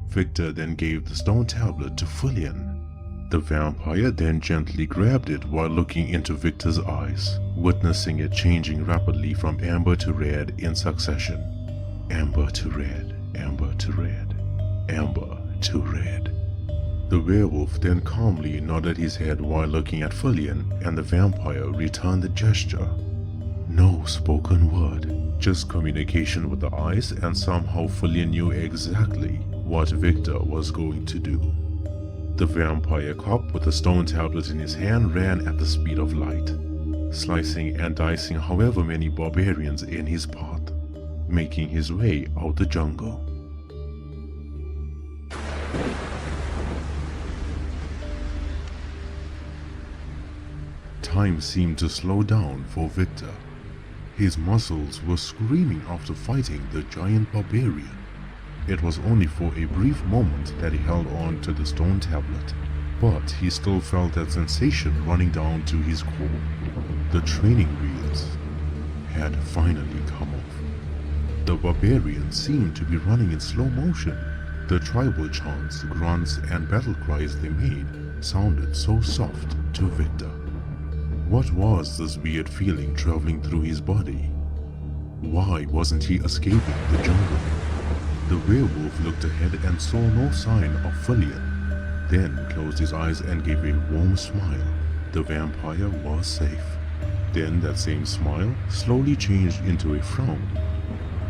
Victor then gave the stone tablet to Fesliyan. The vampire then gently grabbed it while looking into Victor's eyes, witnessing it changing rapidly from amber to red in succession. Amber to red, amber to red, amber to red. The werewolf then calmly nodded his head while looking at Fesliyan, and the vampire returned the gesture. No spoken word, just communication with the eyes, and somehow Fesliyan knew exactly what Victor was going to do. The vampire cop with the stone tablet in his hand ran at the speed of light, slicing and dicing however many barbarians in his path, making his way out the jungle. Time seemed to slow down for Victor. His muscles were screaming after fighting the giant barbarian. It was only for a brief moment that he held on to the stone tablet, but he still felt that sensation running down to his core. The training wheels had finally come off. The barbarians seemed to be running in slow motion. The tribal chants, grunts, and battle cries they made sounded so soft to Victor. What was this weird feeling traveling through his body? Why wasn't he escaping the jungle? The werewolf looked ahead and saw no sign of Fesliyan, then closed his eyes and gave a warm smile. The vampire was safe. Then that same smile slowly changed into a frown.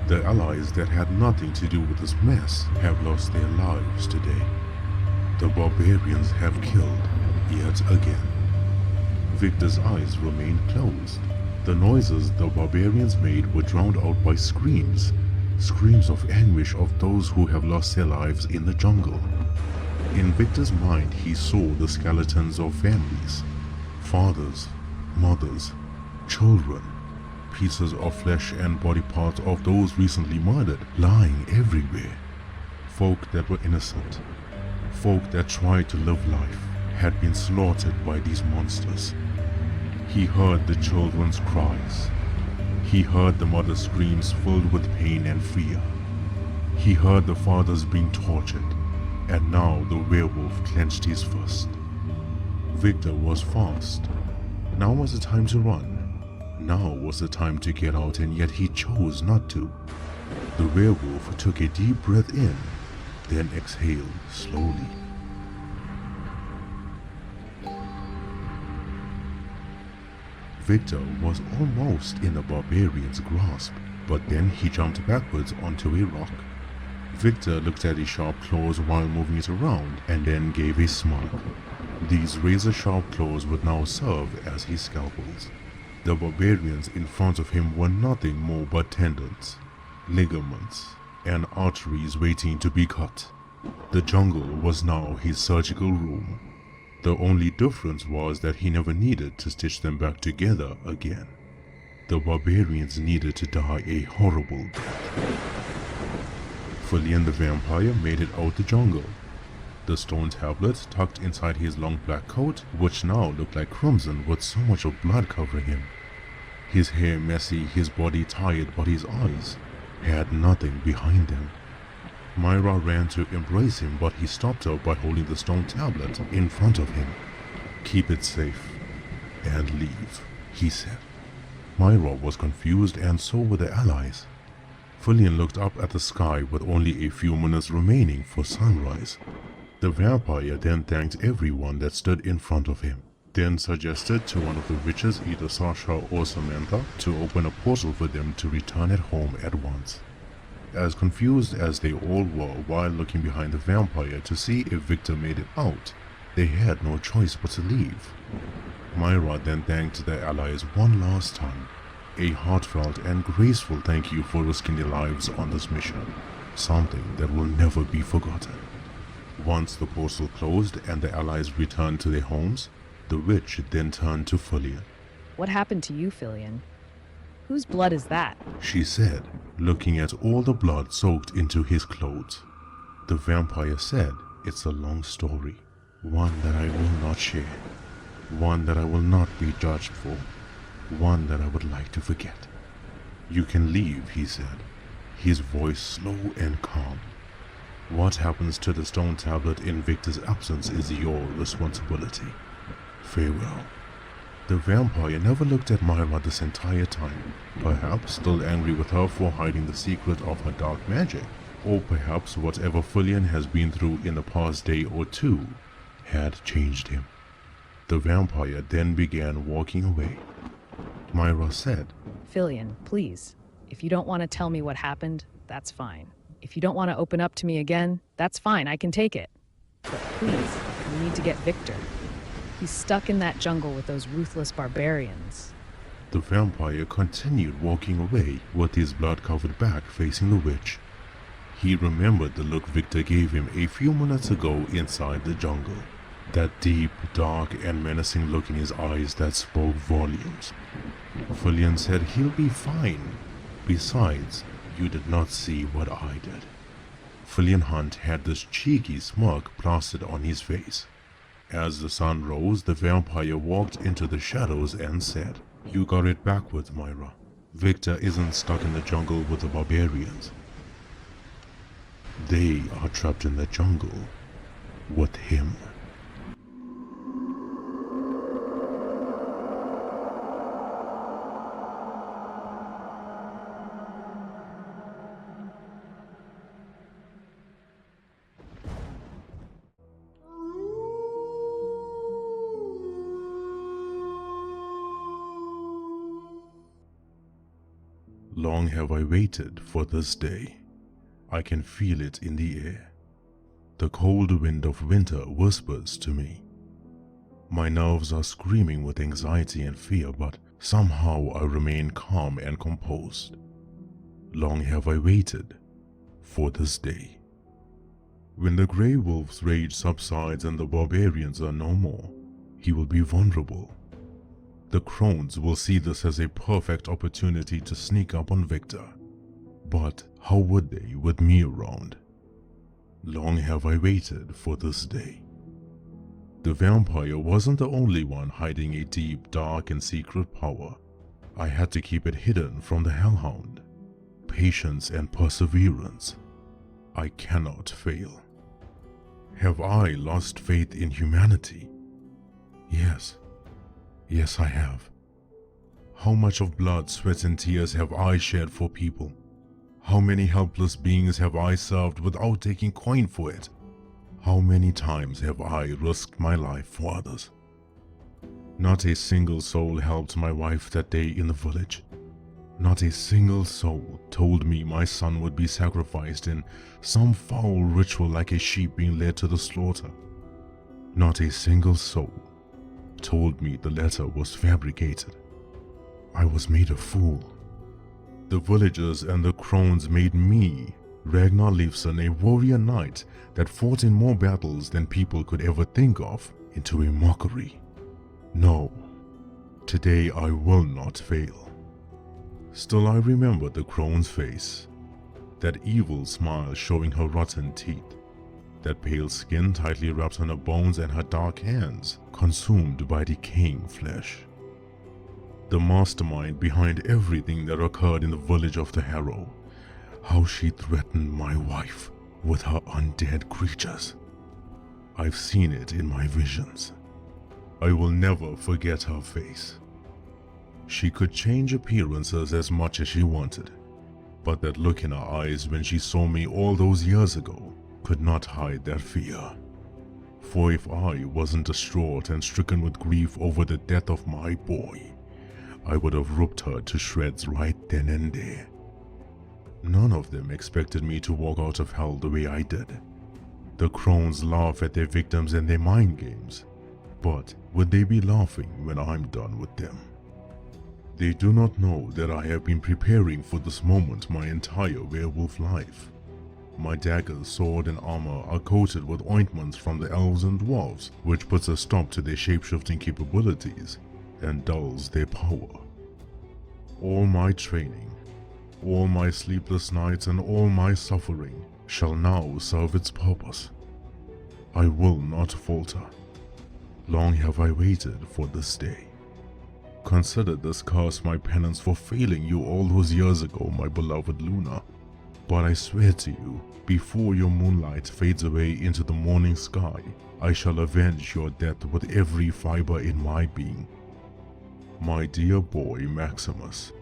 The allies that had nothing to do with this mess have lost their lives today. The barbarians have killed yet again. Victor's eyes remained closed. The noises the barbarians made were drowned out by screams. Screams of anguish of those who have lost their lives in the jungle. In Victor's mind, he saw the skeletons of families, fathers, mothers, children, pieces of flesh and body parts of those recently murdered lying everywhere. Folk that were innocent, folk that tried to live life, had been slaughtered by these monsters. He heard the children's cries. He heard the mother's screams filled with pain and fear. He heard the fathers being tortured, and now the werewolf clenched his fist. Victor was fast. Now was the time to run. Now was the time to get out, and yet he chose not to. The werewolf took a deep breath in, then exhaled slowly. Victor was almost in the barbarian's grasp, but then he jumped backwards onto a rock. Victor looked at his sharp claws while moving it around, and then gave a smile. These razor-sharp claws would now serve as his scalpels. The barbarians in front of him were nothing more but tendons, ligaments, and arteries waiting to be cut. The jungle was now his surgical room. The only difference was that he never needed to stitch them back together again. The barbarians needed to die a horrible death. Fesliyan the vampire made it out the jungle. The stone tablet tucked inside his long black coat, which now looked like crimson with so much of blood covering him. His hair messy, his body tired, but his eyes had nothing behind them. Myra ran to embrace him, but he stopped her by holding the stone tablet in front of him. "Keep it safe and leave," he said. Myra was confused, and so were the allies. Fesliyan looked up at the sky with only a few minutes remaining for sunrise. The vampire then thanked everyone that stood in front of him, then suggested to one of the witches, either Sasha or Samantha, to open a portal for them to return at home at once. As confused as they all were while looking behind the vampire to see if Victor made it out, they had no choice but to leave. Myra then thanked the allies one last time, a heartfelt and graceful thank you for risking their lives on this mission, something that will never be forgotten. Once the portal closed and the allies returned to their homes, the witch then turned to Fesliyan. What happened to you, Fesliyan? Whose blood is that? She said, looking at all the blood soaked into his clothes. The vampire said, "It's a long story, one that I will not share, one that I will not be judged for, one that I would like to forget." "You can leave," he said, his voice slow and calm. "What happens to the stone tablet in Victor's absence is your responsibility. Farewell." The vampire never looked at Myra this entire time, perhaps still angry with her for hiding the secret of her dark magic, or perhaps whatever Fesliyan has been through in the past day or two had changed him. The vampire then began walking away. Myra said, Fesliyan, please. If you don't want to tell me what happened, that's fine. If you don't want to open up to me again, that's fine, I can take it. But please, we need to get Victor. He's stuck in that jungle with those ruthless barbarians. The vampire continued walking away with his blood-covered back facing the witch. He remembered the look Victor gave him a few minutes ago inside the jungle. That deep, dark, and menacing look in his eyes that spoke volumes. Fesliyan said he'll be fine. Besides, you did not see what I did. Fesliyan Hunt had this cheeky smirk plastered on his face. As the sun rose, the vampire walked into the shadows and said, "You got it backwards, Myra. Victor isn't stuck in the jungle with the barbarians. They are trapped in the jungle with him." Long have I waited for this day. I can feel it in the air. The cold wind of winter whispers to me. My nerves are screaming with anxiety and fear, but somehow I remain calm and composed. Long have I waited for this day. When the grey wolf's rage subsides and the barbarians are no more, he will be vulnerable. The crones will see this as a perfect opportunity to sneak up on Victor. But how would they with me around? Long have I waited for this day. The vampire wasn't the only one hiding a deep, dark, and secret power. I had to keep it hidden from the hellhound. Patience and perseverance. I cannot fail. Have I lost faith in humanity? Yes. Yes, I have. How much of blood, sweat, and tears have I shed for people? How many helpless beings have I served without taking coin for it? How many times have I risked my life for others? Not a single soul helped my wife that day in the village. Not a single soul told me my son would be sacrificed in some foul ritual like a sheep being led to the slaughter. Not a single soul told me the letter was fabricated. I was made a fool. The villagers and the crones made me Ragnar Leifson, a warrior knight that fought in more battles than people could ever think of, into a mockery. No, today I will not fail. Still I remember the crone's face, that evil smile showing her rotten teeth, that pale skin tightly wrapped on her bones and her dark hands consumed by decaying flesh. The mastermind behind everything that occurred in the village of the Harrow, how she threatened my wife with her undead creatures. I've seen it in my visions. I will never forget her face. She could change appearances as much as she wanted, but that look in her eyes when she saw me all those years ago could not hide that fear. For if I wasn't distraught and stricken with grief over the death of my boy, I would have ripped her to shreds right then and there. None of them expected me to walk out of hell the way I did. The crones laugh at their victims and their mind games, but would they be laughing when I'm done with them? They do not know that I have been preparing for this moment my entire werewolf life. My daggers, sword, and armor are coated with ointments from the elves and dwarves, which puts a stop to their shape-shifting capabilities and dulls their power. All my training, all my sleepless nights, and all my suffering shall now serve its purpose. I will not falter. Long have I waited for this day. Consider this curse my penance for failing you all those years ago, my beloved Luna. But I swear to you, before your moonlight fades away into the morning sky, I shall avenge your death with every fiber in my being. My dear boy Maximus,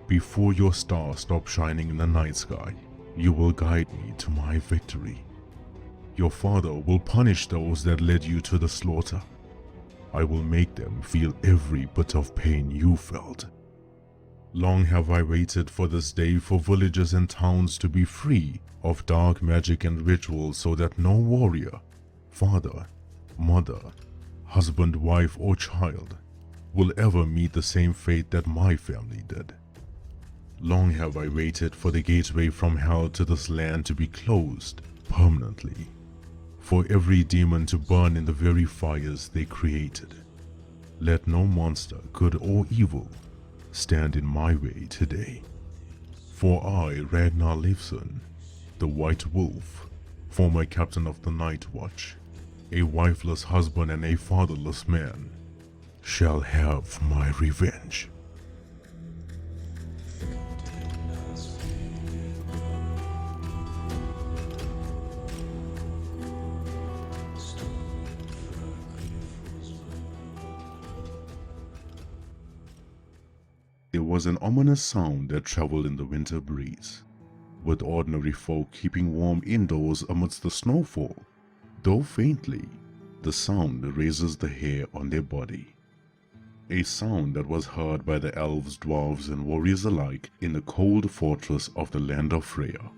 before your star stops shining in the night sky, you will guide me to my victory. Your father will punish those that led you to the slaughter. I will make them feel every bit of pain you felt. Long have I waited for this day for villages and towns to be free of dark magic and rituals so that no warrior, father, mother, husband, wife, or child will ever meet the same fate that my family did. Long have I waited for the gateway from hell to this land to be closed permanently, for every demon to burn in the very fires they created. Let no monster, good or evil, stand in my way today. For I, Ragnar Leifson, the White Wolf, former captain of the Night Watch, a wifeless husband and a fatherless man, shall have my revenge. There was an ominous sound that traveled in the winter breeze, with ordinary folk keeping warm indoors amidst the snowfall. Though faintly, the sound raises the hair on their body. A sound that was heard by the elves, dwarves, and warriors alike in the cold fortress of the land of Freya.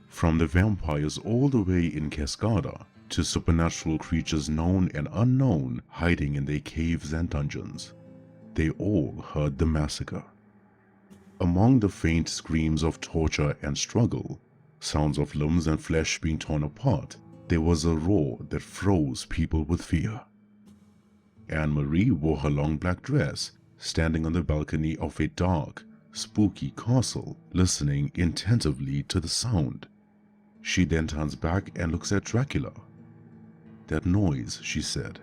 From the vampires all the way in Cascada to supernatural creatures known and unknown hiding in their caves and dungeons, they all heard the massacre. Among the faint screams of torture and struggle, sounds of limbs and flesh being torn apart, there was a roar that froze people with fear. Anne-Marie wore her long black dress, standing on the balcony of a dark, spooky castle, listening attentively to the sound. She then turns back and looks at Dracula. "That noise," she said.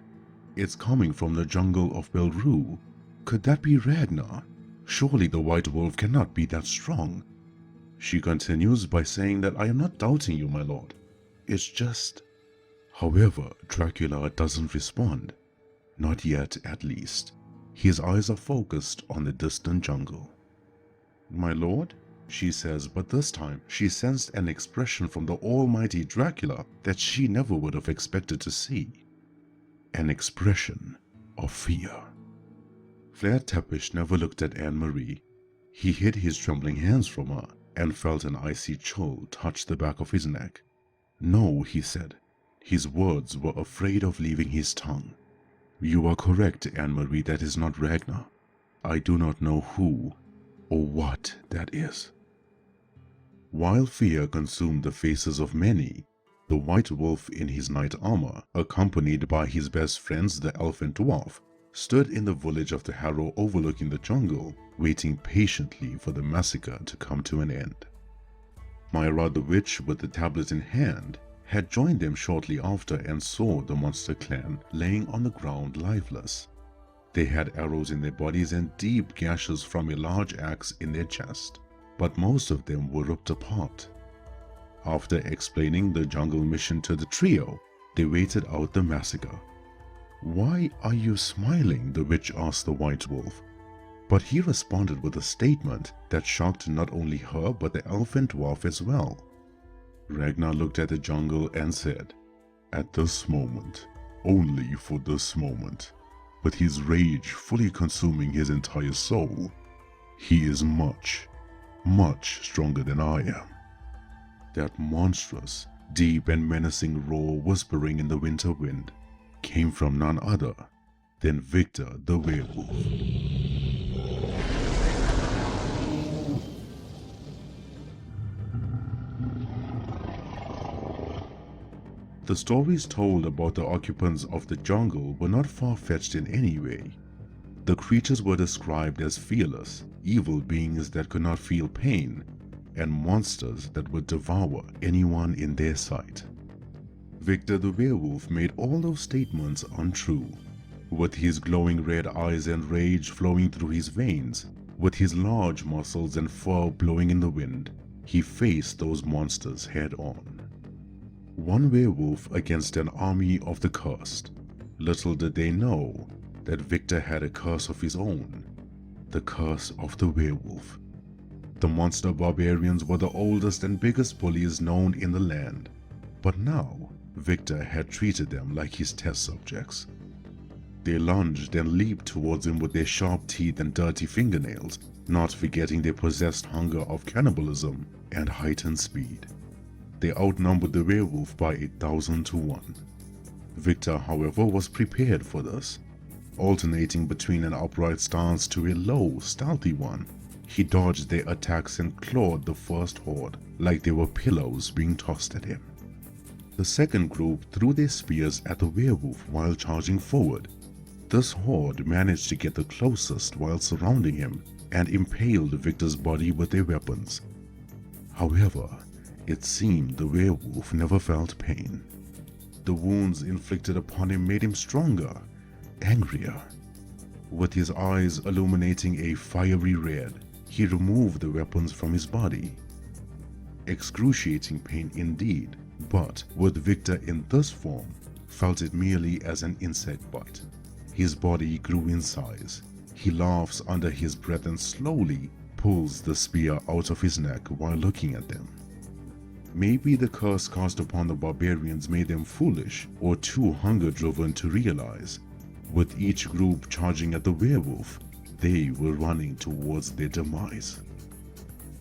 "It's coming from the jungle of Belru. Could that be Ragnar? Surely the White Wolf cannot be that strong." She continues by saying that I am not doubting you, my lord. It's just... However, Dracula doesn't respond. Not yet, at least. His eyes are focused on the distant jungle. "My lord?" she says, but this time she sensed an expression from the almighty Dracula that she never would have expected to see. An expression of fear. Flair Tepish never looked at Anne-Marie. He hid his trembling hands from her and felt an icy chill touch the back of his neck. "No," he said. His words were afraid of leaving his tongue. "You are correct, Anne-Marie, that is not Ragnar. I do not know who or what that is." While fear consumed the faces of many, the white wolf in his knight armor, accompanied by his best friends the elf and dwarf, stood in the village of the Harrow overlooking the jungle, waiting patiently for the massacre to come to an end. Myra the witch, with the tablet in hand, had joined them shortly after and saw the monster clan laying on the ground lifeless. They had arrows in their bodies and deep gashes from a large axe in their chest, but most of them were ripped apart. After explaining the jungle mission to the trio, they waited out the massacre. "Why are you smiling?" the witch asked the white wolf. But he responded with a statement that shocked not only her but the elf and dwarf as well. Ragnar looked at the jungle and said, "At this moment, only for this moment, with his rage fully consuming his entire soul, he is much, much stronger than I am." That monstrous, deep and menacing roar whispering in the winter wind came from none other than Victor the werewolf. The stories told about the occupants of the jungle were not far-fetched in any way. The creatures were described as fearless, evil beings that could not feel pain, and monsters that would devour anyone in their sight. Victor the werewolf made all those statements untrue. With his glowing red eyes and rage flowing through his veins, with his large muscles and fur blowing in the wind, he faced those monsters head-on. One werewolf against an army of the cursed. Little did they know that Victor had a curse of his own, the curse of the werewolf. The monster barbarians were the oldest and biggest bullies known in the land, but now Victor had treated them like his test subjects. They lunged and leaped towards him with their sharp teeth and dirty fingernails, not forgetting their possessed hunger of cannibalism and heightened speed. They outnumbered the werewolf by 1,000 to 1. Victor, however, was prepared for this. Alternating between an upright stance to a low, stealthy one, he dodged their attacks and clawed the first horde like they were pillows being tossed at him. The second group threw their spears at the werewolf while charging forward. This horde managed to get the closest while surrounding him and impaled Victor's body with their weapons. However, it seemed the werewolf never felt pain. The wounds inflicted upon him made him stronger, angrier. With his eyes illuminating a fiery red, he removed the weapons from his body. Excruciating pain indeed, but with Victor in this form, felt it merely as an insect bite. His body grew in size. He laughs under his breath and slowly pulls the spear out of his neck while looking at them. Maybe the curse cast upon the barbarians made them foolish or too hunger-driven to realize. With each group charging at the werewolf, they were running towards their demise.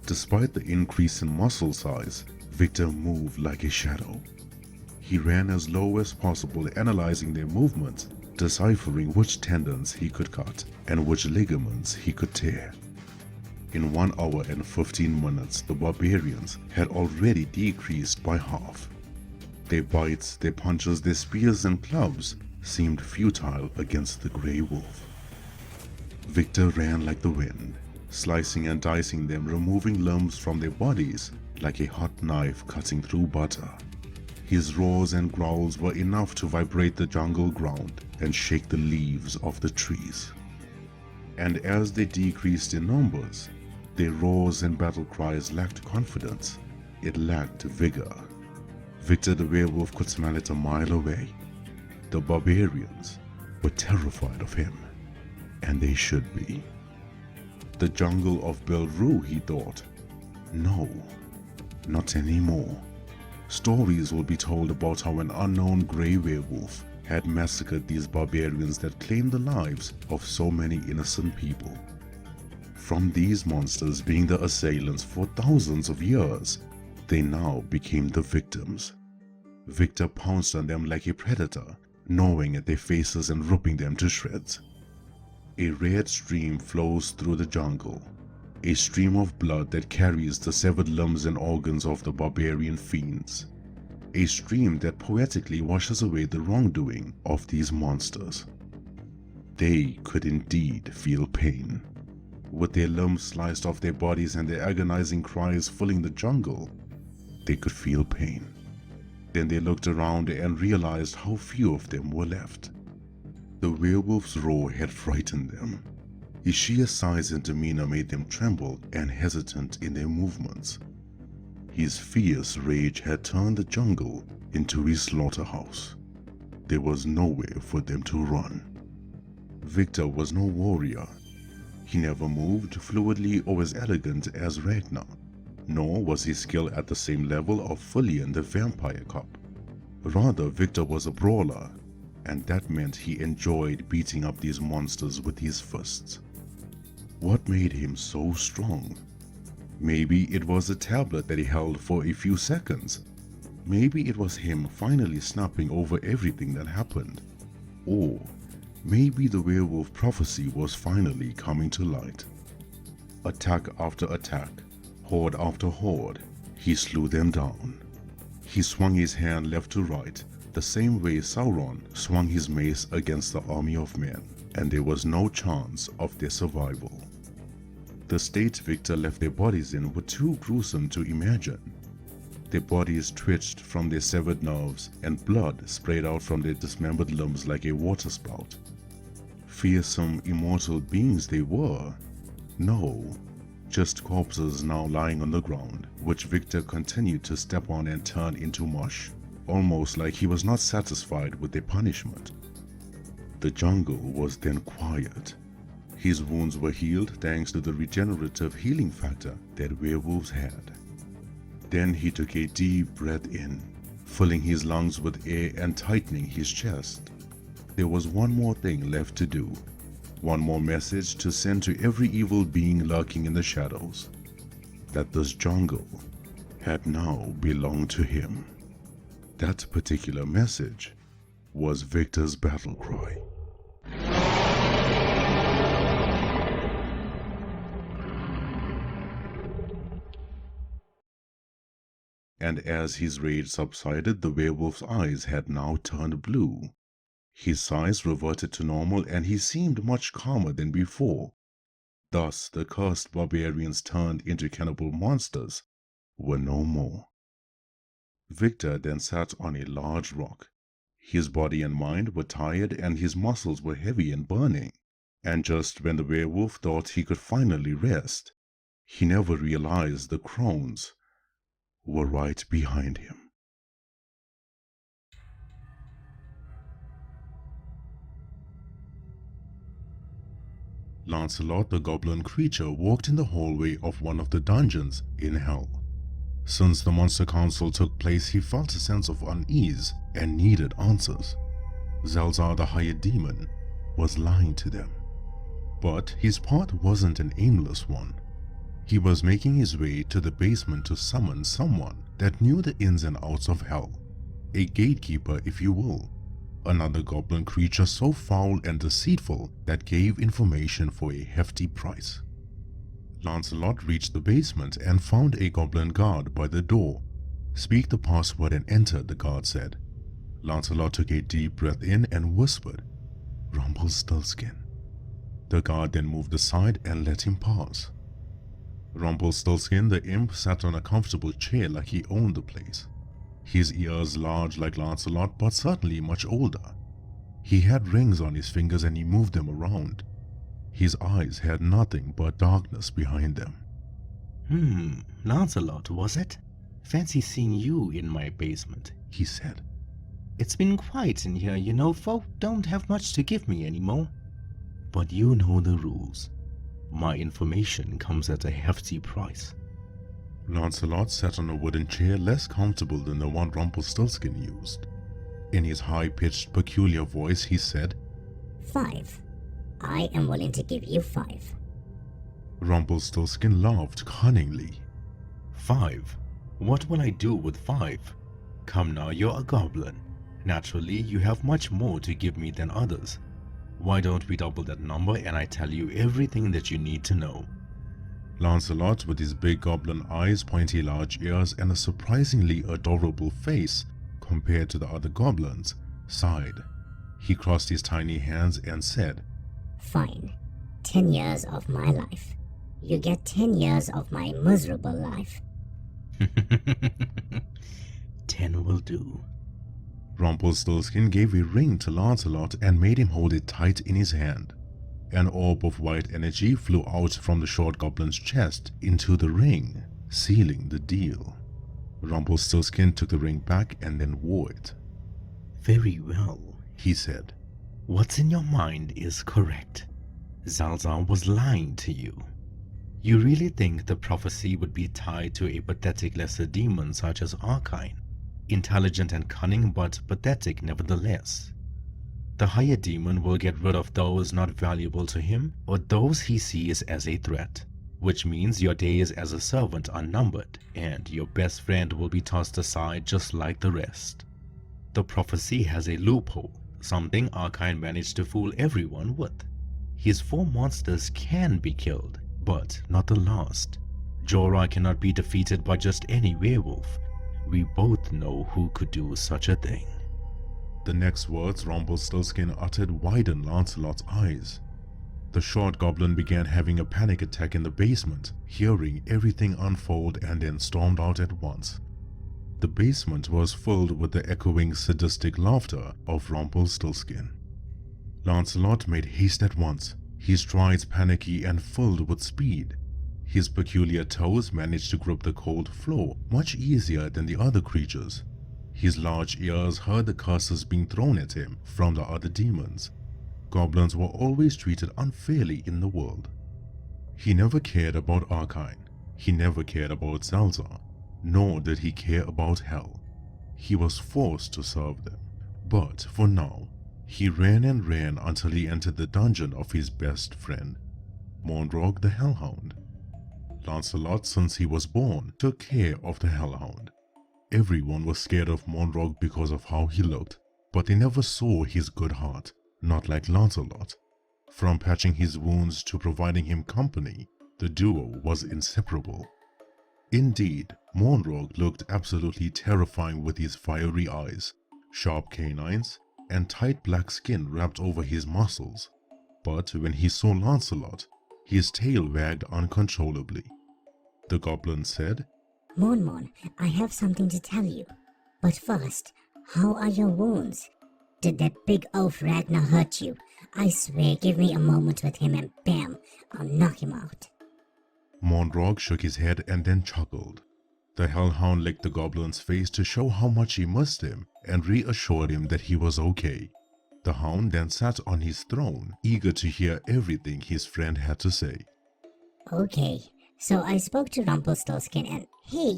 Despite the increase in muscle size, Victor moved like a shadow. He ran as low as possible, analyzing their movements, deciphering which tendons he could cut and which ligaments he could tear. In 1 hour and 15 minutes, the barbarians had already decreased by half. Their bites, their punches, their spears and clubs seemed futile against the grey wolf. Victor ran like the wind, slicing and dicing them, removing limbs from their bodies like a hot knife cutting through butter. His roars and growls were enough to vibrate the jungle ground and shake the leaves off the trees. And as they decreased in numbers, their roars and battle cries lacked confidence. It lacked vigor. Victor the werewolf could smell it a mile away. The barbarians were terrified of him, and they should be. The jungle of Belru, he thought. No, not anymore. Stories will be told about how an unknown grey werewolf had massacred these barbarians that claimed the lives of so many innocent people. From these monsters being the assailants for thousands of years, they now became the victims. Victor pounced on them like a predator, gnawing at their faces and ripping them to shreds. A red stream flows through the jungle. a stream of blood that carries the severed limbs and organs of the barbarian fiends. A stream that poetically washes away the wrongdoing of these monsters. They could indeed feel pain. With their limbs sliced off their bodies and their agonizing cries filling the jungle, they could feel pain. Then they looked around and realized how few of them were left. The werewolf's roar had frightened them. His sheer size and demeanor made them tremble and hesitant in their movements. His fierce rage had turned the jungle into a slaughterhouse. There was nowhere for them to run. Victor was no warrior. He never moved fluidly or as elegant as Ragnar, nor was his skill at the same level of Fesliyan the vampire cop. Rather, Victor was a brawler, and that meant he enjoyed beating up these monsters with his fists. What made him so strong? Maybe it was the tablet that he held for a few seconds. Maybe it was him finally snapping over everything that happened. Or maybe the werewolf prophecy was finally coming to light. Attack after attack, horde after horde, he slew them down. He swung his hand left to right, the same way Sauron swung his mace against the army of men, and there was no chance of their survival. The states Victor left their bodies in were too gruesome to imagine. Their bodies twitched from their severed nerves, and blood sprayed out from their dismembered limbs like a waterspout. Fearsome, immortal beings they were. No, just corpses now lying on the ground, which Victor continued to step on and turn into mush, almost like he was not satisfied with their punishment. The jungle was then quiet. His wounds were healed thanks to the regenerative healing factor that werewolves had. Then he took a deep breath in, filling his lungs with air and tightening his chest. There was one more thing left to do, one more message to send to every evil being lurking in the shadows, that this jungle had now belonged to him. That particular message was Victor's battle cry. And as his rage subsided, the werewolf's eyes had now turned blue. His size reverted to normal and he seemed much calmer than before. Thus, the cursed barbarians turned into cannibal monsters were no more. Victor then sat on a large rock. His body and mind were tired and his muscles were heavy and burning. And just when the werewolf thought he could finally rest, he never realized the crones were right behind him. Lancelot the goblin creature walked in the hallway of one of the dungeons in hell. Since the monster council took place, he felt a sense of unease and needed answers. Zelzar the hired demon was lying to them. But his path wasn't an aimless one. He was making his way to the basement to summon someone that knew the ins and outs of hell. A gatekeeper, if you will. Another goblin creature so foul and deceitful that gave information for a hefty price. Lancelot reached the basement and found a goblin guard by the door. "Speak the password and enter," the guard said. Lancelot took a deep breath in and whispered, "Rumpelstiltskin." The guard then moved aside and let him pass. Rumpelstiltskin the imp sat on a comfortable chair like he owned the place. His ears large like Lancelot, but certainly much older. He had rings on his fingers and he moved them around. His eyes had nothing but darkness behind them. Lancelot, was it? Fancy seeing you in my basement," he said. "It's been quiet in here, you know, folk don't have much to give me anymore. But you know the rules. My information comes at a hefty price." Lancelot sat on a wooden chair less comfortable than the one Rumpelstiltskin used. In his high-pitched, peculiar voice, he said, 5. I am willing to give you 5. Rumpelstiltskin laughed cunningly. 5? What will I do with 5? Come now, you're a goblin. Naturally, you have much more to give me than others. Why don't we double that number and I tell you everything that you need to know? Lancelot, with his big goblin eyes, pointy large ears, and a surprisingly adorable face compared to the other goblins, sighed. He crossed his tiny hands and said, Fine. 10 years of my life. You get 10 years of my miserable life. 10 will do. Rumpelstiltskin gave a ring to Lancelot and made him hold it tight in his hand. An orb of white energy flew out from the short goblin's chest into the ring, sealing the deal. Rumpelstiltskin took the ring back and then wore it. Very well, He said. What's in your mind is correct. Zalzar was lying to you. You really think the prophecy would be tied to a pathetic lesser demon such as Arkine? Intelligent and cunning, but pathetic nevertheless. The higher demon will get rid of those not valuable to him or those he sees as a threat, which means your days as a servant are numbered and your best friend will be tossed aside just like the rest. The prophecy has a loophole, something Arkine managed to fool everyone with. His 4 monsters can be killed, but not the last. Jorah cannot be defeated by just any werewolf. We both know who could do such a thing. The next words Rumpelstiltskin uttered widened Lancelot's eyes. The short goblin began having a panic attack in the basement, hearing everything unfold, and then stormed out at once. The basement was filled with the echoing sadistic laughter of Rumpelstiltskin. Lancelot made haste at once, his strides panicky and filled with speed. His peculiar toes managed to grip the cold floor much easier than the other creatures. His large ears heard the curses being thrown at him from the other demons. Goblins were always treated unfairly in the world. He never cared about Arkine. He never cared about Zalzar, nor did he care about hell. He was forced to serve them. But for now, he ran and ran until he entered the dungeon of his best friend, Monrog the Hellhound. Lancelot, since he was born, took care of the Hellhound. Everyone was scared of Monrog because of how he looked, but they never saw his good heart, not like Lancelot. From patching his wounds to providing him company, the duo was inseparable. Indeed, Monrog looked absolutely terrifying with his fiery eyes, sharp canines, and tight black skin wrapped over his muscles. But when he saw Lancelot, his tail wagged uncontrollably. The goblin said, Mon, I have something to tell you. But first, how are your wounds? Did that big oaf Ragnar hurt you? I swear, give me a moment with him and bam, I'll knock him out. Monrog shook his head and then chuckled. The Hellhound licked the goblin's face to show how much he missed him and reassured him that he was okay. The hound then sat on his throne, eager to hear everything his friend had to say. Okay, so I spoke to Rumpelstiltskin and, hey,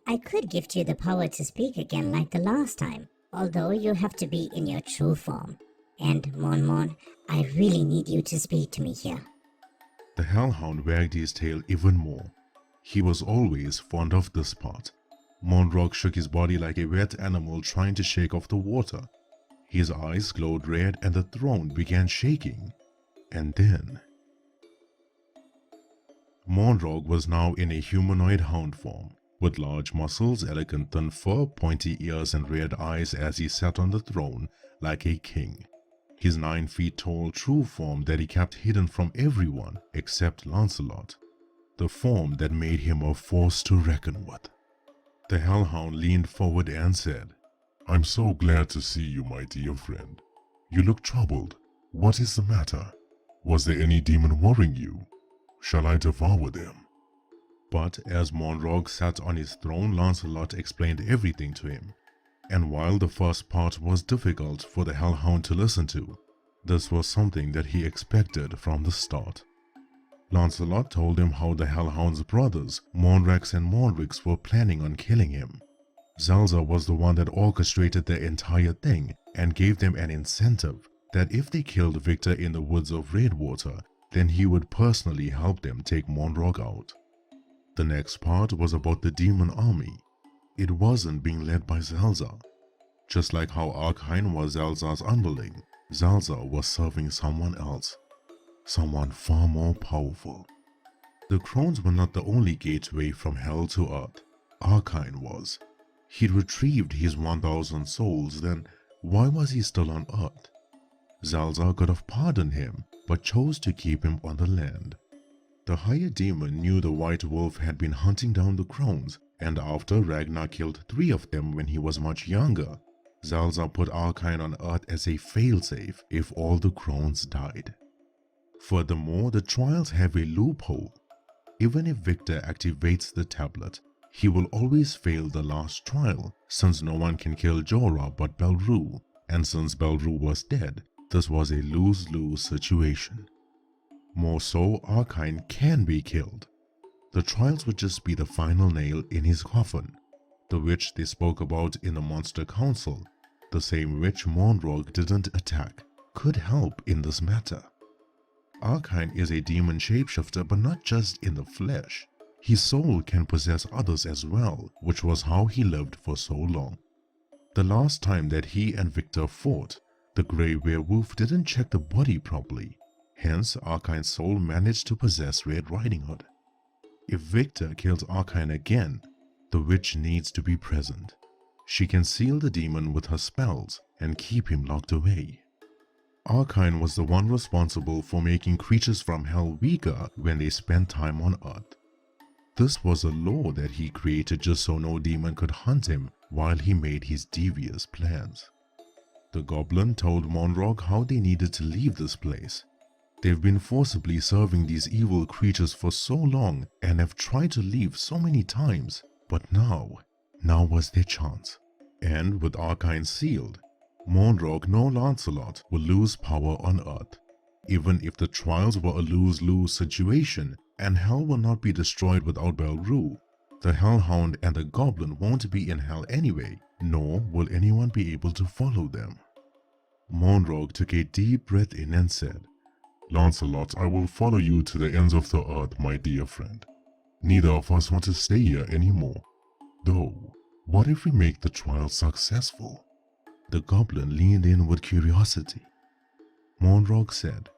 I could gift you the power to speak again like the last time, although you have to be in your true form. And Mon, I really need you to speak to me here. The Hellhound wagged his tail even more. He was always fond of this part. Monrog shook his body like a wet animal trying to shake off the water. His eyes glowed red and the throne began shaking. And then... Monrog was now in a humanoid hound form, with large muscles, elegant thin fur, pointy ears and red eyes as he sat on the throne like a king. His 9 feet tall true form that he kept hidden from everyone except Lancelot. The form that made him a force to reckon with. The Hellhound leaned forward and said, I'm so glad to see you, my dear friend. You look troubled. What is the matter? Was there any demon worrying you? Shall I devour them? But as Monrog sat on his throne, Lancelot explained everything to him. And while the first part was difficult for the Hellhound to listen to, this was something that he expected from the start. Lancelot told him how the Hellhound's brothers, Monrax and Monrix, were planning on killing him. Zalzar was the one that orchestrated the entire thing and gave them an incentive that if they killed Victor in the woods of Redwater, then he would personally help them take Monrog out. The next part was about the demon army. It wasn't being led by Zalzar. Just like how Arkine was Zalzar's underling, Zalzar was serving someone else. Someone far more powerful. The crones were not the only gateway from hell to earth. Arkine was. He'd retrieved his 1,000 souls, then why was he still on earth? Zalzar could have pardoned him, but chose to keep him on the land. The higher demon knew the white wolf had been hunting down the crones, and after Ragnar killed 3 of them when he was much younger, Zalzar put Arkine on earth as a failsafe if all the crones died. Furthermore, the trials have a loophole. Even if Victor activates the tablet, he will always fail the last trial, since no one can kill Jorah but Belru, and since Belru was dead, this was a lose-lose situation. More so, Arkine can be killed. The trials would just be the final nail in his coffin, the witch they spoke about in the Monster Council, the same witch Monrog didn't attack, could help in this matter. Arkine is a demon shapeshifter, but not just in the flesh. His soul can possess others as well, which was how he lived for so long. The last time that he and Victor fought, the Grey Werewolf didn't check the body properly, hence Arkine's soul managed to possess Red Riding Hood. If Victor kills Arkine again, the witch needs to be present. She can seal the demon with her spells and keep him locked away. Arkine was the one responsible for making creatures from hell weaker when they spent time on earth. This was a law that he created just so no demon could hunt him while he made his devious plans. The goblin told Monrog how they needed to leave this place. They've been forcibly serving these evil creatures for so long and have tried to leave so many times, but now was their chance. And with Arkine sealed, Monrog nor Lancelot will lose power on earth. Even if the trials were a lose-lose situation and hell will not be destroyed without Belru, the Hellhound and the Goblin won't be in hell anyway, nor will anyone be able to follow them. Monrog took a deep breath in and said, Lancelot, I will follow you to the ends of the earth, my dear friend. Neither of us want to stay here anymore. Though, what if we make the trial successful? The Goblin leaned in with curiosity. Monrog said,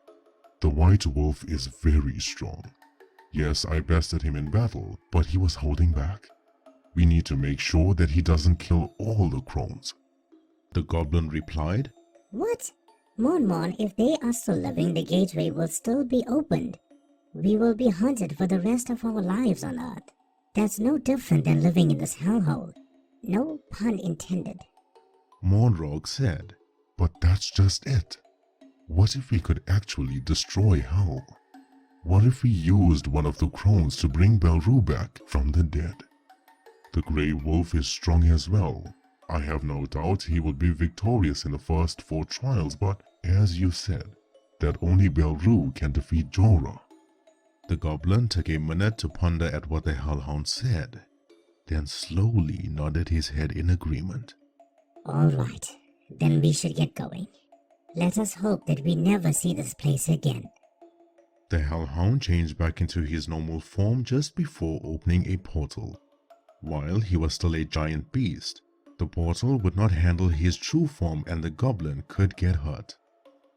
The White Wolf is very strong. Yes, I bested him in battle, but he was holding back. We need to make sure that he doesn't kill all the crones. The Goblin replied, What? Mon, if they are still living, the gateway will still be opened. We will be hunted for the rest of our lives on Earth. That's no different than living in this hellhole. No pun intended. Monrog said, But that's just it. What if we could actually destroy hell? What if we used one of the crones to bring Belru back from the dead? The Grey Wolf is strong as well. I have no doubt he will be victorious in the first 4 trials, but as you said, that only Belru can defeat Jorah. The Goblin took a minute to ponder at what the Hellhound said, then slowly nodded his head in agreement. All right, then we should get going. Let us hope that we never see this place again. The Hellhound changed back into his normal form just before opening a portal. While he was still a giant beast, the portal would not handle his true form and the Goblin could get hurt.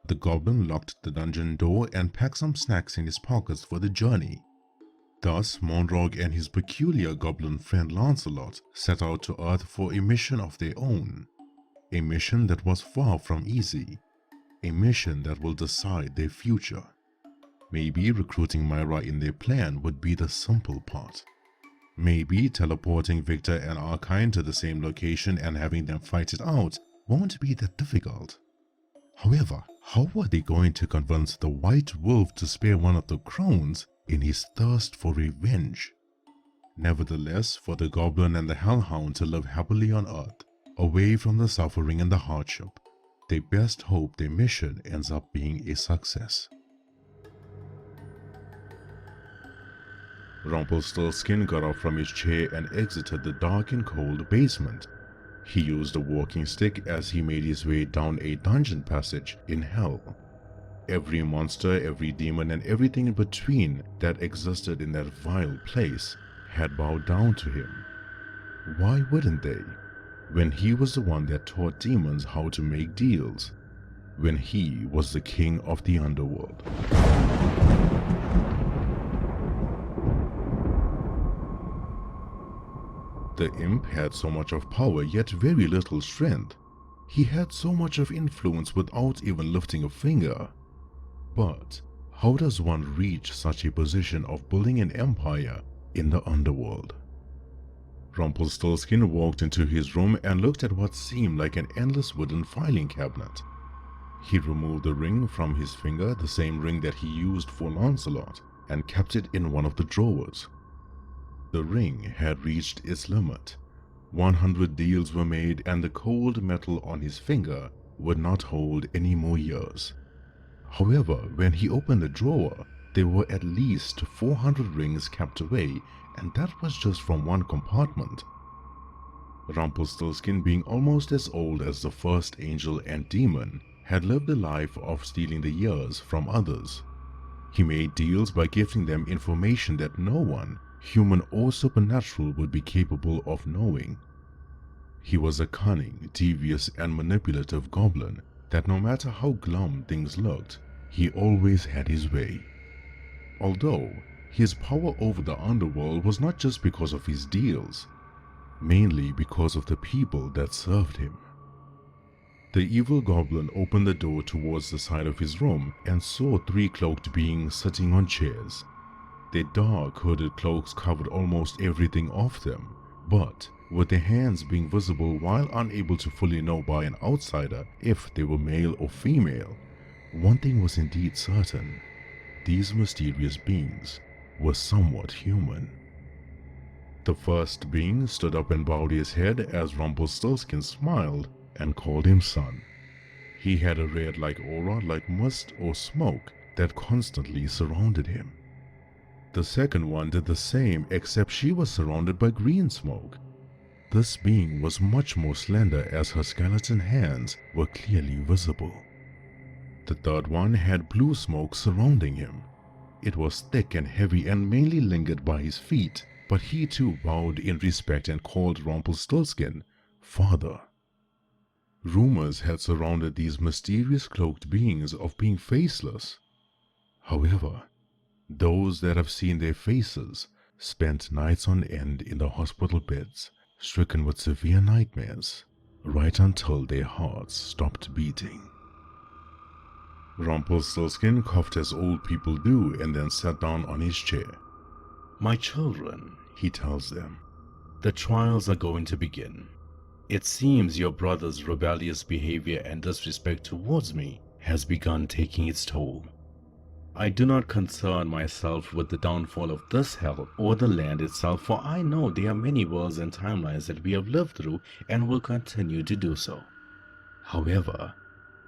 The Goblin locked the dungeon door and packed some snacks in his pockets for the journey. Thus, Monrog and his peculiar goblin friend Lancelot set out to Earth for a mission of their own. A mission that was far from easy. A mission that will decide their future. Maybe recruiting Myra in their plan would be the simple part. Maybe teleporting Victor and Arkine to the same location and having them fight it out won't be that difficult. However, how were they going to convince the White Wolf to spare one of the crones in his thirst for revenge? Nevertheless, for the Goblin and the Hellhound to live happily on Earth, away from the suffering and the hardship, they best hope their mission ends up being a success. Rumpelstiltskin got up from his chair and exited the dark and cold basement. He used a walking stick as he made his way down a dungeon passage in hell. Every monster, every demon, and everything in between that existed in that vile place had bowed down to him. Why wouldn't they? When he was the one that taught demons how to make deals. When he was the king of the underworld. The imp had so much of power yet very little strength. He had so much of influence without even lifting a finger. But how does one reach such a position of building an empire in the underworld? Rumpelstiltskin walked into his room and looked at what seemed like an endless wooden filing cabinet. He removed the ring from his finger, the same ring that he used for Lancelot, and kept it in one of the drawers. The ring had reached its limit. 100 deals were made, and the cold metal on his finger would not hold any more years. However, when he opened the drawer, there were at least 400 rings kept away, and that was just from one compartment. Rumpelstiltskin, being almost as old as the first angel and demon, had lived a life of stealing the years from others. He made deals by gifting them information that no one, human or supernatural, would be capable of knowing. He was a cunning, devious, and manipulative goblin that no matter how glum things looked, he always had his way. Although his power over the underworld was not just because of his deals, mainly because of the people that served him. The evil goblin opened the door towards the side of his room and saw 3 cloaked beings sitting on chairs. Their dark hooded cloaks covered almost everything of them, but with their hands being visible while unable to fully know by an outsider if they were male or female, one thing was indeed certain: these mysterious beings were somewhat human. The first being stood up and bowed his head as Rumpelstiltskin smiled and called him son. He had a red-like aura like mist or smoke that constantly surrounded him. The second one did the same, except she was surrounded by green smoke. This being was much more slender as her skeleton hands were clearly visible. The third one had blue smoke surrounding him. It was thick and heavy and mainly lingered by his feet, but he too bowed in respect and called Rumpelstiltskin father. Rumors had surrounded these mysterious cloaked beings of being faceless. However, those that have seen their faces spent nights on end in the hospital beds, stricken with severe nightmares, right until their hearts stopped beating. Rumpelstiltskin coughed as old people do and then sat down on his chair. My children, he tells them, the trials are going to begin. It seems your brother's rebellious behavior and disrespect towards me has begun taking its toll. I do not concern myself with the downfall of this hell or the land itself, for I know there are many worlds and timelines that we have lived through and will continue to do so. However,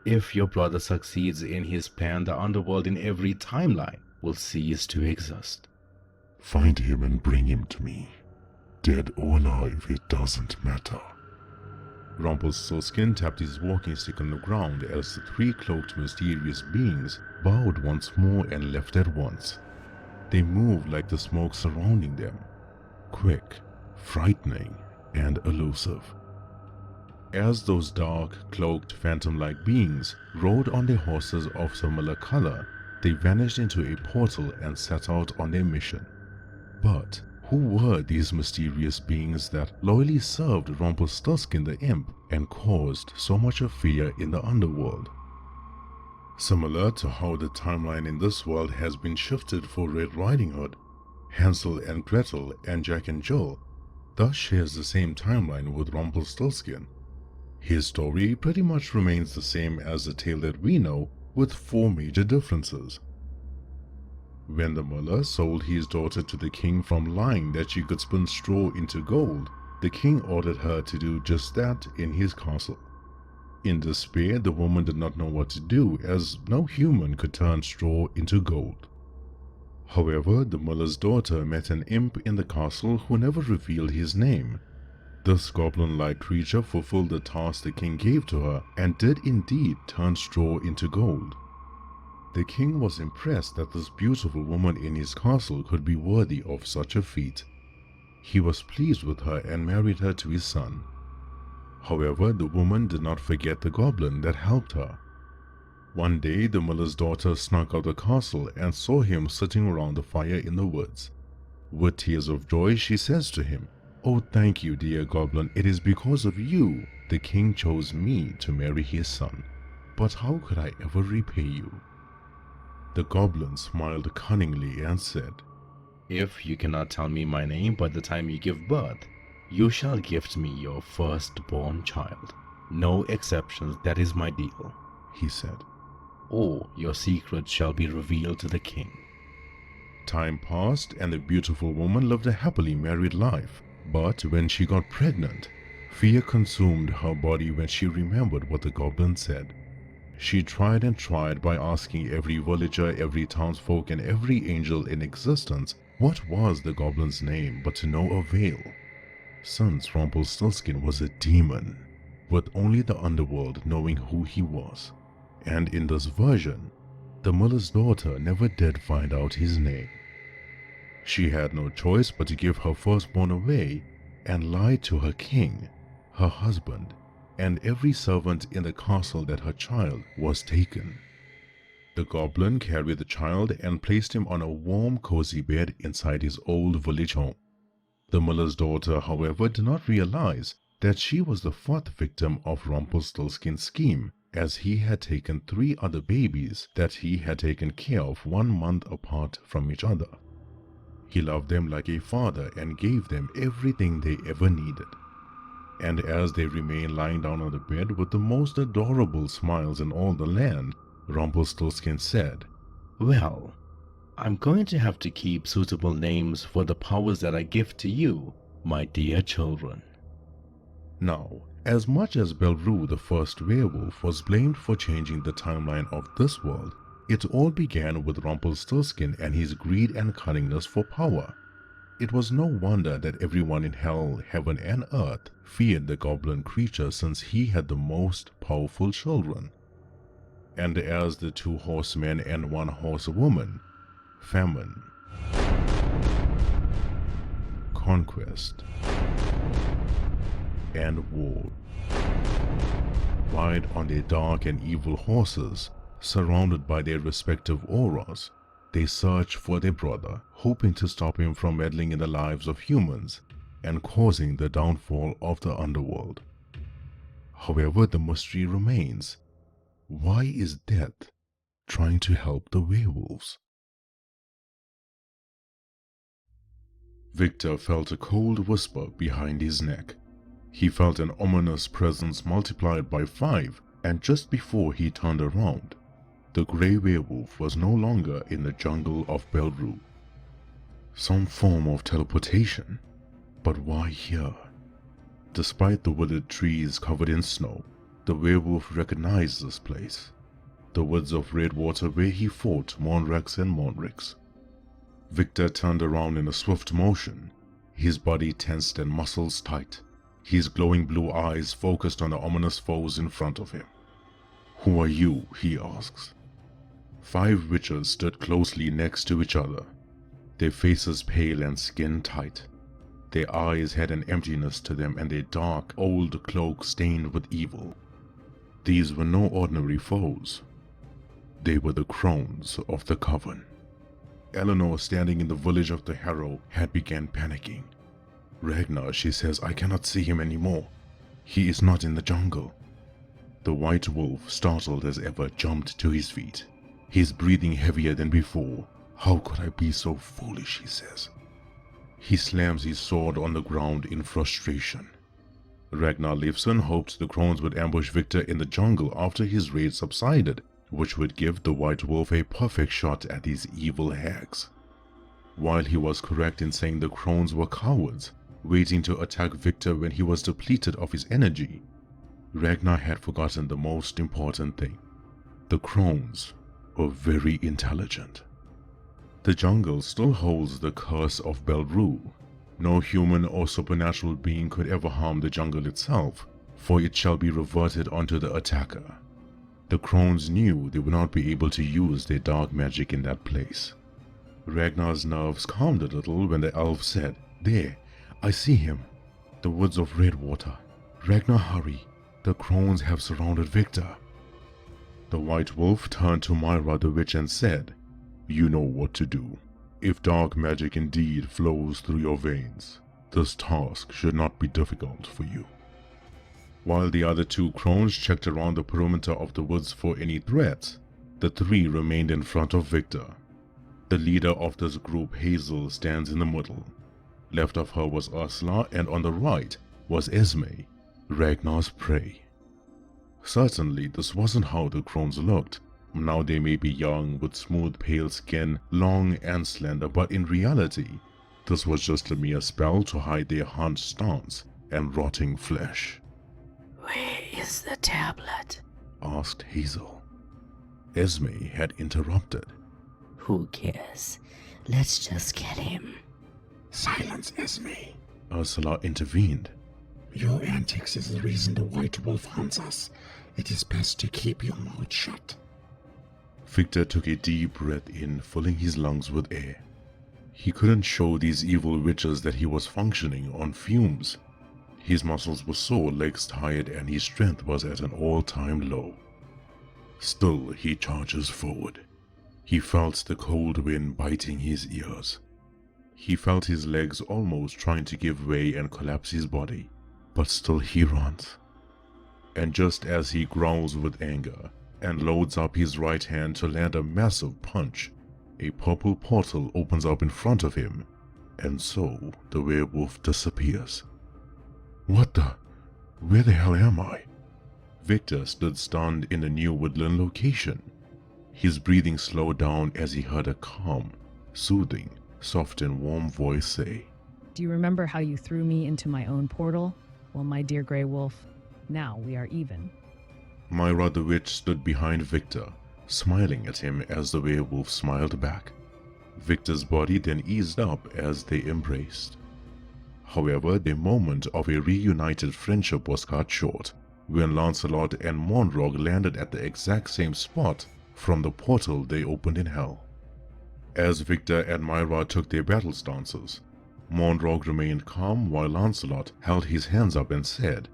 if your brother succeeds in his plan, the underworld in every timeline will cease to exist. Find him and bring him to me. Dead or alive, it doesn't matter. Rumpelstiltskin tapped his walking stick on the ground as the 3 cloaked mysterious beings bowed once more and left at once. They moved like the smoke surrounding them, quick, frightening, and elusive. As those dark, cloaked, phantom-like beings rode on their horses of similar color, they vanished into a portal and set out on their mission. But who were these mysterious beings that loyally served Rumpelstiltskin the imp and caused so much of fear in the underworld? Similar to how the timeline in this world has been shifted for Red Riding Hood, Hansel and Gretel, and Jack and Jill thus shares the same timeline with Rumpelstiltskin. His story pretty much remains the same as the tale that we know, with 4 major differences. When the Muller sold his daughter to the king from lying that she could spin straw into gold, the king ordered her to do just that in his castle. In despair, the woman did not know what to do, as no human could turn straw into gold. However, the Muller's daughter met an imp in the castle who never revealed his name. This goblin-like creature fulfilled the task the king gave to her and did indeed turn straw into gold. The king was impressed that this beautiful woman in his castle could be worthy of such a feat. He was pleased with her and married her to his son. However, the woman did not forget the goblin that helped her. One day, the miller's daughter snuck out the castle and saw him sitting around the fire in the woods. With tears of joy, she says to him, Oh, thank you, dear goblin. It is because of you the king chose me to marry his son. But how could I ever repay you? The goblin smiled cunningly and said, If you cannot tell me my name by the time you give birth, you shall gift me your firstborn child. No exceptions, that is my deal, he said. Or your secret shall be revealed to the king. Time passed and the beautiful woman lived a happily married life. But when she got pregnant, fear consumed her body when she remembered what the goblin said. She tried and tried by asking every villager, every townsfolk, and every angel in existence what was the goblin's name, but to no avail. Since Rumpelstiltskin was a demon, with only the underworld knowing who he was. And in this version, the miller's daughter never did find out his name. She had no choice but to give her firstborn away and lie to her king, her husband, and every servant in the castle that her child was taken. The goblin carried the child and placed him on a warm, cozy bed inside his old village home. The miller's daughter, however, did not realize that she was the fourth victim of Rumpelstiltskin's scheme, as he had taken 3 other babies that he had taken care of 1 month apart from each other. He loved them like a father and gave them everything they ever needed. And as they remained lying down on the bed with the most adorable smiles in all the land, Rumpelstiltskin said, Well, I'm going to have to keep suitable names for the powers that I give to you, my dear children. Now, as much as Belru, the first werewolf, was blamed for changing the timeline of this world, it all began with Rumpelstiltskin and his greed and cunningness for power. It was no wonder that everyone in hell, heaven and earth feared the goblin creature, since he had the most powerful children. And as the 2 horsemen and 1 horsewoman, famine, conquest, and war, ride on their dark and evil horses, surrounded by their respective auras, they search for their brother, hoping to stop him from meddling in the lives of humans and causing the downfall of the underworld. However, the mystery remains. Why is Death trying to help the werewolves? Victor felt a cold whisper behind his neck. He felt an ominous presence multiplied by 5, and just before he turned around, the grey werewolf was no longer in the jungle of Belru. Some form of teleportation, but why here? Despite the withered trees covered in snow, the werewolf recognized this place, the woods of Redwater where he fought Monrax and Monrix. Victor turned around in a swift motion, his body tensed and muscles tight, his glowing blue eyes focused on the ominous foes in front of him. Who are you? He asks. 5 witches stood closely next to each other, their faces pale and skin tight. Their eyes had an emptiness to them and their dark, old cloak stained with evil. These were no ordinary foes. They were the crones of the Coven. Eleanor, standing in the village of the Harrow, had begun panicking. Ragnar, she says, I cannot see him anymore. He is not in the jungle. The white wolf, startled as ever, jumped to his feet. His breathing heavier than before. How could I be so foolish, he says. He slams his sword on the ground in frustration. Ragnar Leifson hoped the crones would ambush Victor in the jungle after his raid subsided, which would give the white wolf a perfect shot at these evil hags. While he was correct in saying the crones were cowards, waiting to attack Victor when he was depleted of his energy, Ragnar had forgotten the most important thing. The crones were very intelligent. The jungle still holds the curse of Belru. No human or supernatural being could ever harm the jungle itself, for it shall be reverted onto the attacker. The crones knew they would not be able to use their dark magic in that place. Ragnar's nerves calmed a little when the elf said, There, I see him. The woods of Redwater. Ragnar, hurry. The crones have surrounded Victor. The white wolf turned to Myra the witch and said, You know what to do. If dark magic indeed flows through your veins, This task should not be difficult for you. While the other two crones checked around the perimeter of the woods for any threats, the three remained in front of Victor. The leader of this group, Hazel, stands in the middle. Left of her was Ursula, and on the right was Esme, Ragnar's prey. Certainly, this wasn't how the crones looked. Now they may be young, with smooth pale skin, long and slender, but in reality, this was just a mere spell to hide their hunched stance and rotting flesh. Where is the tablet? Asked Hazel. Esme had interrupted. Who cares? Let's just get him. Silence, Esme. Ursula intervened. Your antics is the reason the White Wolf hunts us. It is best to keep your mouth shut. Victor took a deep breath in, filling his lungs with air. He couldn't show these evil witches that he was functioning on fumes. His muscles were sore, legs tired, and his strength was at an all-time low. Still, he charges forward. He felt the cold wind biting his ears. He felt his legs almost trying to give way and collapse his body, but still he runs. And just as he growls with anger and loads up his right hand to land a massive punch, a purple portal opens up in front of him, and so the werewolf disappears. What the? Where the hell am I? Victor stood stunned in the new woodland location. His breathing slowed down as he heard a calm, soothing, soft and warm voice say, Do you remember how you threw me into my own portal? Well, my dear Grey Wolf, now we are even. Myra the witch stood behind Victor, smiling at him as the werewolf smiled back. Victor's body then eased up as they embraced. However, the moment of a reunited friendship was cut short when Lancelot and Monrog landed at the exact same spot from the portal they opened in hell. As Victor and Myra took their battle stances, Monrog remained calm while Lancelot held his hands up and said,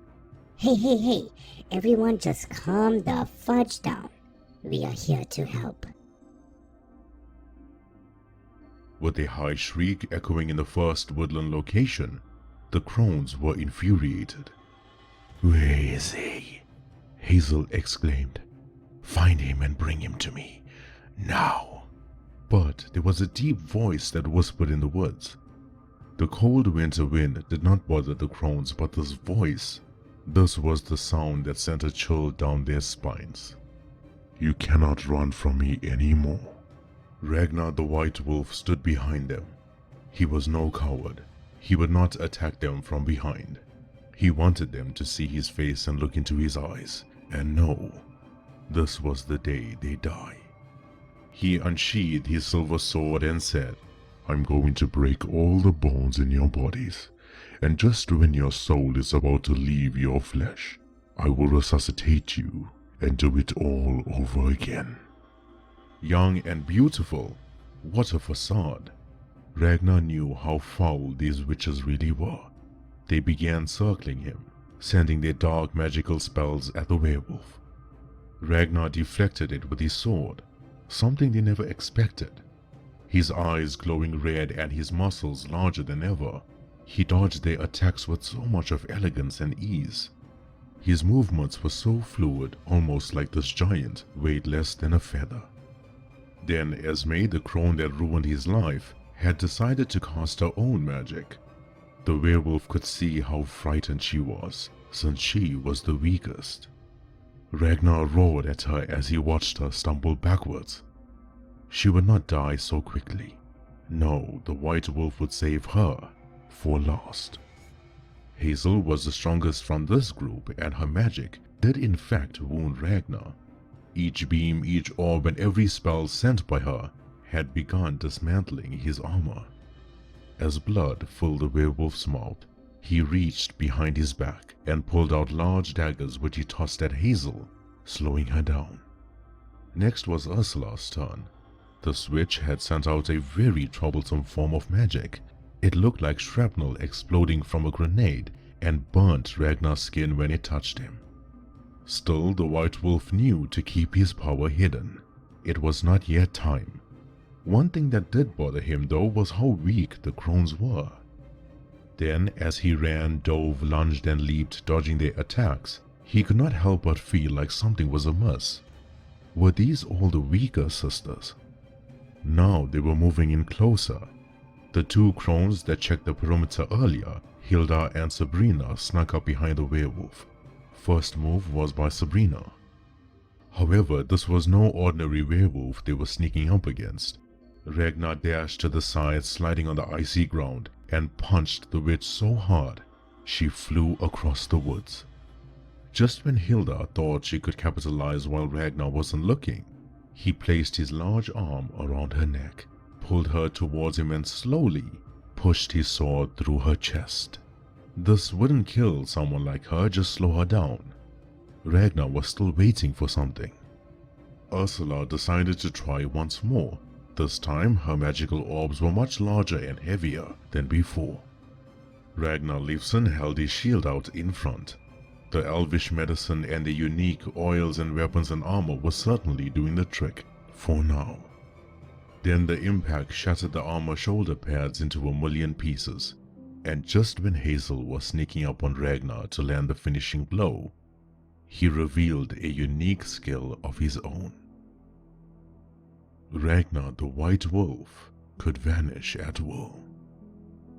Hey, everyone just calm the fudge down. We are here to help. With a high shriek echoing in the first woodland location, the crones were infuriated. Where is he? Hazel exclaimed. Find him and bring him to me. Now. But there was a deep voice that whispered in the woods. The cold winter wind did not bother the crones, but this voice, this was the sound that sent a chill down their spines. You cannot run from me anymore. Ragnar the White Wolf stood behind them. He was no coward. He would not attack them from behind. He wanted them to see his face and look into his eyes, and know this was the day they die. He unsheathed his silver sword and said, I'm going to break all the bones in your bodies, and just when your soul is about to leave your flesh, I will resuscitate you and do it all over again. Young and beautiful, what a facade. Ragnar knew how foul these witches really were. They began circling him, sending their dark magical spells at the werewolf. Ragnar deflected it with his sword, something they never expected. His eyes glowing red and his muscles larger than ever, he dodged their attacks with so much of elegance and ease. His movements were so fluid, almost like this giant weighed less than a feather. Then Esme, the crone that ruined his life, had decided to cast her own magic. The werewolf could see how frightened she was, since she was the weakest. Ragnar roared at her as he watched her stumble backwards. She would not die so quickly. No, the White Wolf would save her for last. Hazel was the strongest from this group, and her magic did in fact wound Ragnar. Each beam, each orb, and every spell sent by her had begun dismantling his armor. As blood filled the werewolf's mouth, he reached behind his back and pulled out large daggers which he tossed at Hazel, slowing her down. Next was Ursula's turn. The witch had sent out a very troublesome form of magic. It looked like shrapnel exploding from a grenade and burnt Ragnar's skin when it touched him. Still, the White Wolf knew to keep his power hidden. It was not yet time. One thing that did bother him though was how weak the crones were. Then, as he ran, dove, lunged, and leaped, dodging their attacks, he could not help but feel like something was amiss. Were these all the weaker sisters? Now they were moving in closer. The two crones that checked the perimeter earlier, Hilda and Sabrina, snuck up behind the werewolf. First move was by Sabrina. However, this was no ordinary werewolf they were sneaking up against. Ragnar dashed to the side, sliding on the icy ground, and punched the witch so hard she flew across the woods. Just when Hilda thought she could capitalize while Ragnar wasn't looking, he placed his large arm around her neck, pulled her towards him, and slowly pushed his sword through her chest. This wouldn't kill someone like her, just slow her down. Ragnar was still waiting for something. Ursula decided to try once more. This time, her magical orbs were much larger and heavier than before. Ragnar Leifson held his shield out in front. The elvish medicine and the unique oils and weapons and armor were certainly doing the trick, for now. Then the impact shattered the armor shoulder pads into a million pieces, and just when Hazel was sneaking up on Ragnar to land the finishing blow, he revealed a unique skill of his own. Ragnar the White Wolf could vanish at will.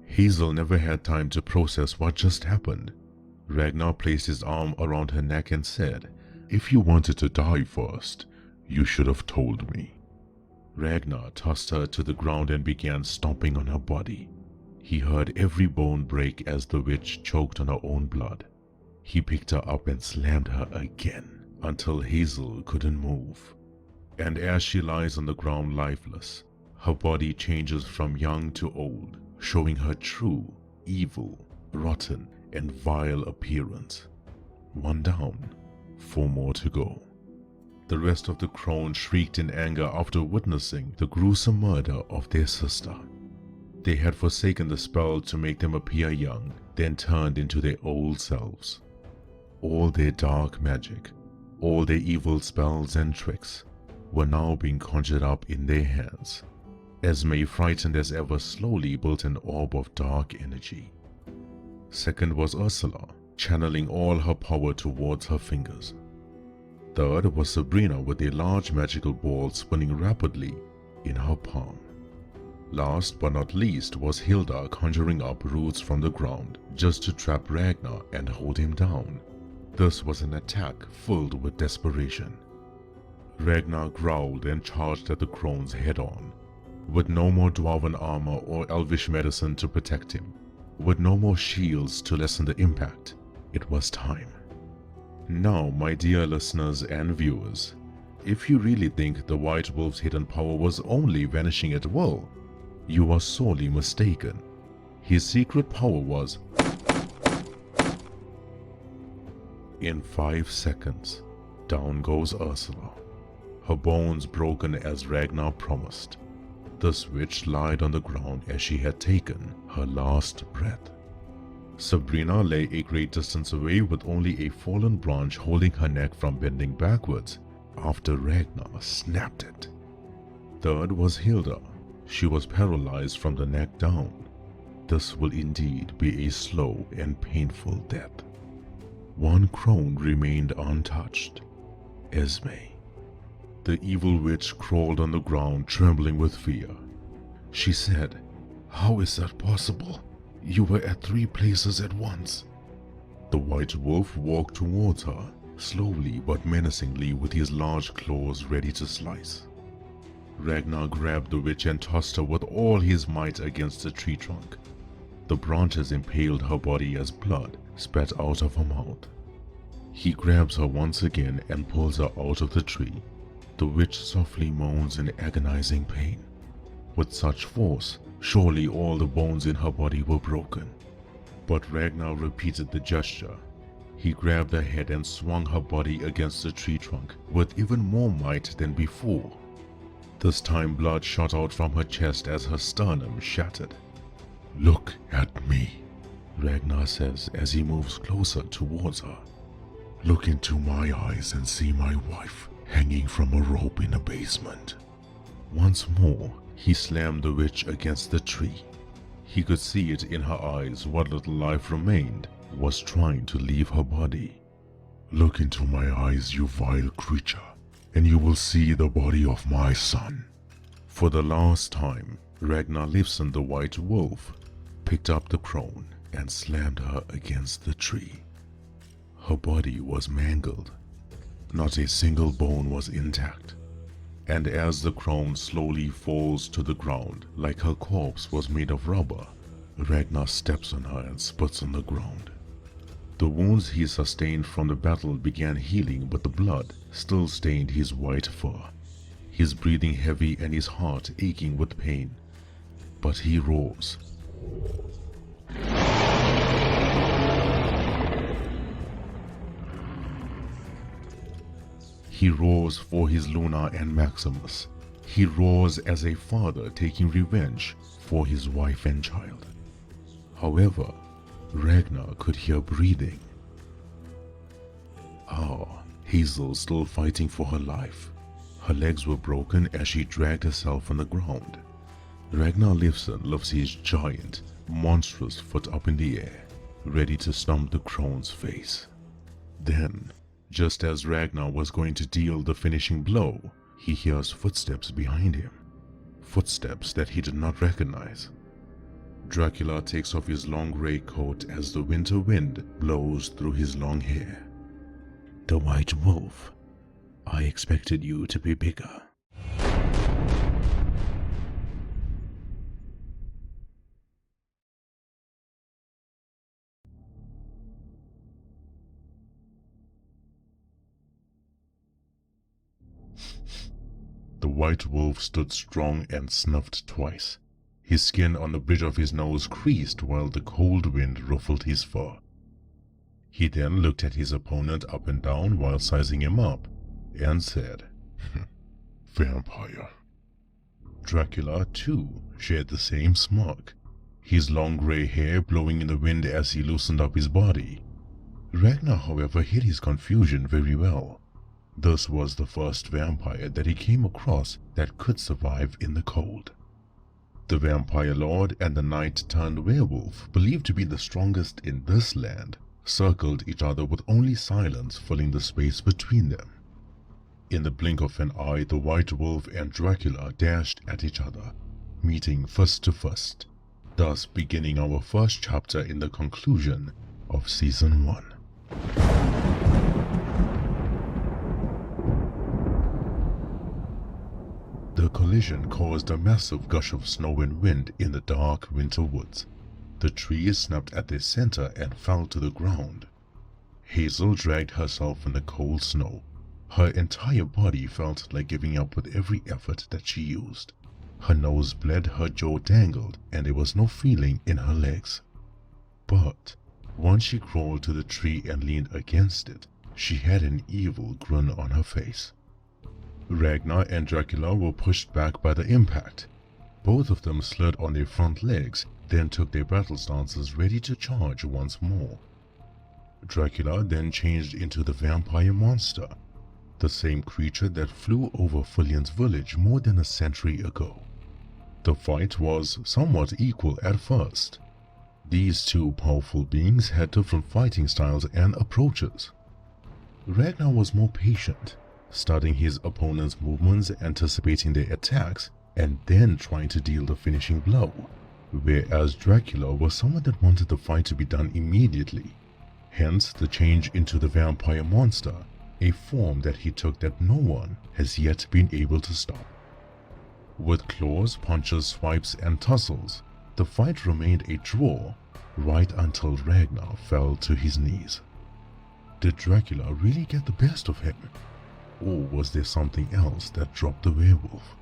Hazel never had time to process what just happened. Ragnar placed his arm around her neck and said, "If you wanted to die first, you should have told me." Ragnar tossed her to the ground and began stomping on her body. He heard every bone break as the witch choked on her own blood. He picked her up and slammed her again until Hazel couldn't move. And as she lies on the ground lifeless, her body changes from young to old, showing her true, evil, rotten, and vile appearance. One down, 4 more to go. The rest of the crones shrieked in anger after witnessing the gruesome murder of their sister. They had forsaken the spell to make them appear young, then turned into their old selves. All their dark magic, all their evil spells and tricks, were now being conjured up in their hands. Esme, frightened as ever, slowly built an orb of dark energy. Second was Ursula, channeling all her power towards her fingers. Third was Sabrina with a large magical ball spinning rapidly in her palm. Last but not least was Hilda conjuring up roots from the ground just to trap Ragnar and hold him down. This was an attack filled with desperation. Ragnar growled and charged at the crones head-on. With no more dwarven armor or elvish medicine to protect him, with no more shields to lessen the impact, it was time. Now, my dear listeners and viewers, if you really think the White Wolf's hidden power was only vanishing at will, you are sorely mistaken. His secret power was... In 5 seconds, down goes Ursula, her bones broken as Ragnar promised. This witch lied on the ground as she had taken her last breath. Sabrina lay a great distance away with only a fallen branch holding her neck from bending backwards after Ragnar snapped it. Third was Hilda. She was paralyzed from the neck down. This will indeed be a slow and painful death. One crone remained untouched, Esme. The evil witch crawled on the ground, trembling with fear. She said, "How is that possible? You were at 3 places at once." The White Wolf walked towards her, slowly but menacingly, with his large claws ready to slice. Ragnar grabbed the witch and tossed her with all his might against the tree trunk. The branches impaled her body as blood spat out of her mouth. He grabs her once again and pulls her out of the tree. The witch softly moans in agonizing pain. With such force, surely all the bones in her body were broken. But Ragnar repeated the gesture. He grabbed her head and swung her body against the tree trunk with even more might than before. This time blood shot out from her chest as her sternum shattered. "Look at me," Ragnar says as he moves closer towards her. "Look into my eyes and see my wife hanging from a rope in a basement." Once more, he slammed the witch against the tree. He could see it in her eyes. What little life remained was trying to leave her body. Look into my eyes, you vile creature, and you will see the body of my son. For the last time, Ragnar Lifson the White Wolf picked up the crone and slammed her against the tree. Her body was mangled. Not a single bone was intact. And as the crone slowly falls to the ground like her corpse was made of rubber, Ragnar steps on her and spits on the ground. The wounds he sustained from the battle began healing, but the blood still stained his white fur. His breathing heavy and his heart aching with pain. But he rose. He roars for his Luna and Maximus. He roars as a father taking revenge for his wife and child. However, Ragnar could hear breathing. Hazel still fighting for her life. Her legs were broken as she dragged herself on the ground. Ragnar Lifson lifts his giant, monstrous foot up in the air, ready to stomp the crone's face. Then, just as Ragnar was going to deal the finishing blow, he hears footsteps behind him. Footsteps that he did not recognize. Dracula takes off his long grey coat as the winter wind blows through his long hair. The White Wolf. I expected you to be bigger. The White Wolf stood strong and snuffed twice. His skin on the bridge of his nose creased while the cold wind ruffled his fur. He then looked at his opponent up and down while sizing him up, and said, Vampire. Dracula, too, shared the same smirk, his long grey hair blowing in the wind as he loosened up his body. Ragnar, however, hid his confusion very well. This was the first vampire that he came across that could survive in the cold. The vampire lord and the knight-turned-werewolf, believed to be the strongest in this land, circled each other with only silence filling the space between them. In the blink of an eye, the White Wolf and Dracula dashed at each other, meeting fist to fist, thus beginning our first chapter in the conclusion of Season 1. The collision caused a massive gush of snow and wind in the dark winter woods. The trees snapped at their center and fell to the ground. Hazel dragged herself in the cold snow. Her entire body felt like giving up with every effort that she used. Her nose bled, her jaw dangled, and there was no feeling in her legs. But once she crawled to the tree and leaned against it, she had an evil grin on her face. Ragnar and Dracula were pushed back by the impact. Both of them slid on their front legs, then took their battle stances ready to charge once more. Dracula then changed into the vampire monster, the same creature that flew over Fesliyan's village more than a century ago. The fight was somewhat equal at first. These two powerful beings had different fighting styles and approaches. Ragnar was more patient, studying his opponent's movements, anticipating their attacks, and then trying to deal the finishing blow, whereas Dracula was someone that wanted the fight to be done immediately. Hence the change into the vampire monster, a form that he took that no one has yet been able to stop. With claws, punches, swipes, and tussles, the fight remained a draw right until Ragnar fell to his knees. Did Dracula really get the best of him? Or was there something else that dropped the werewolf?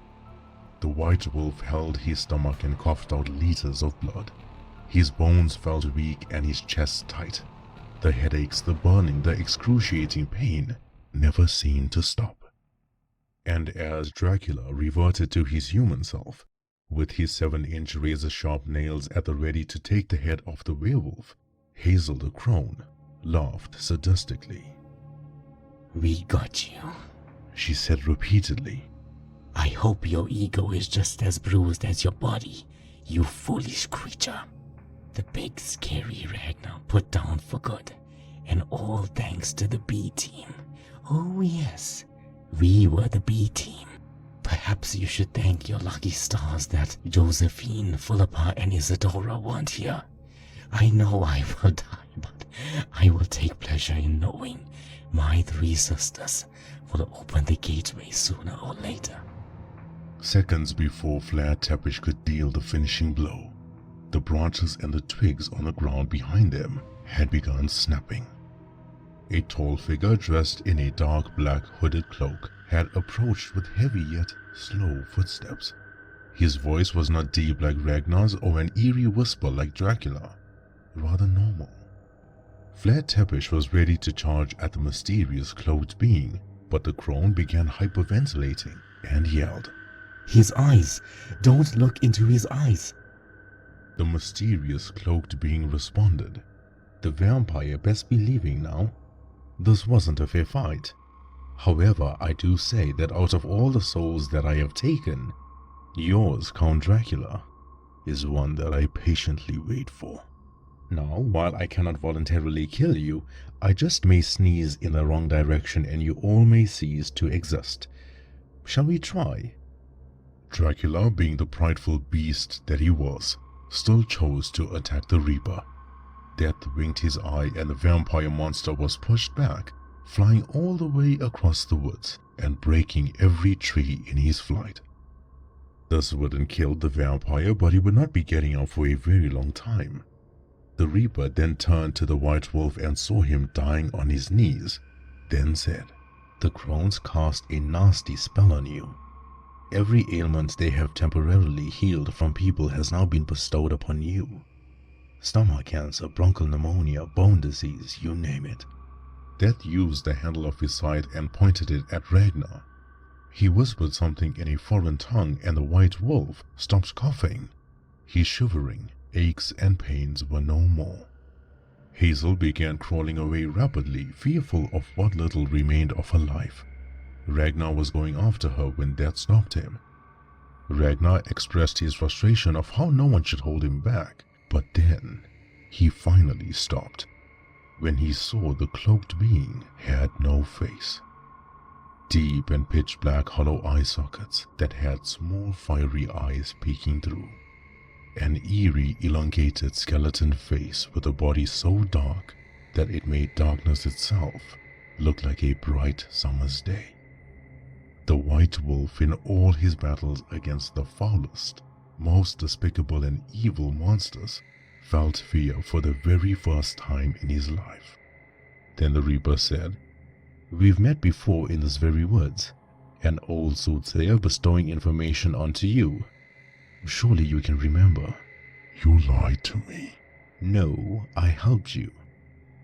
The White Wolf held his stomach and coughed out liters of blood. His bones felt weak and his chest tight. The headaches, the burning, the excruciating pain never seemed to stop. And as Dracula reverted to his human self, with his 7-inch razor-sharp nails at the ready to take the head off the werewolf, Hazel the crone laughed sadistically. We got you, she said repeatedly. I hope your ego is just as bruised as your body. You foolish creature. The big scary Ragnar put down for good, and all thanks to the B team. Oh yes, we were the B team. Perhaps you should thank your lucky stars that Josephine, Philippa, and Isadora weren't here. I know I will die, but I will take pleasure in knowing my 3 sisters will open the gateway sooner or later. Seconds before Vlad Tepes could deal the finishing blow, the branches and the twigs on the ground behind them had begun snapping. A tall figure dressed in a dark black hooded cloak had approached with heavy yet slow footsteps. His voice was not deep like Ragnar's or an eerie whisper like Dracula, rather normal. Vlad Tepes was ready to charge at the mysterious cloaked being, but the crone began hyperventilating and yelled, His eyes! Don't look into his eyes! The mysterious cloaked being responded, the vampire best be leaving now. This wasn't a fair fight. However, I do say that out of all the souls that I have taken, yours, Count Dracula, is one that I patiently wait for. Now, while I cannot voluntarily kill you, I just may sneeze in the wrong direction and you all may cease to exist. Shall we try? Dracula, being the prideful beast that he was, still chose to attack the Reaper. Death winked his eye and the vampire monster was pushed back, flying all the way across the woods and breaking every tree in his flight. This wouldn't kill the vampire, but he would not be getting out for a very long time. The Reaper then turned to the White Wolf and saw him dying on his knees, then said, The crones cast a nasty spell on you. Every ailment they have temporarily healed from people has now been bestowed upon you. Stomach cancer, bronchial pneumonia, bone disease, you name it. Death used the handle of his scythe and pointed it at Ragnar. He whispered something in a foreign tongue and the White Wolf stopped coughing. His shivering, aches and pains were no more. Hazel began crawling away rapidly, fearful of what little remained of her life. Ragnar was going after her when Death stopped him. Ragnar expressed his frustration of how no one should hold him back, but then he finally stopped when he saw the cloaked being had no face. Deep and pitch black hollow eye sockets that had small fiery eyes peeking through. An eerie elongated skeleton face with a body so dark that it made darkness itself look like a bright summer's day. The White Wolf in all his battles against the foulest, most despicable and evil monsters felt fear for the very first time in his life. Then the Reaper said, We've met before in this very woods, an old soothsayer bestowing information onto you. Surely you can remember. You lied to me. No, I helped you.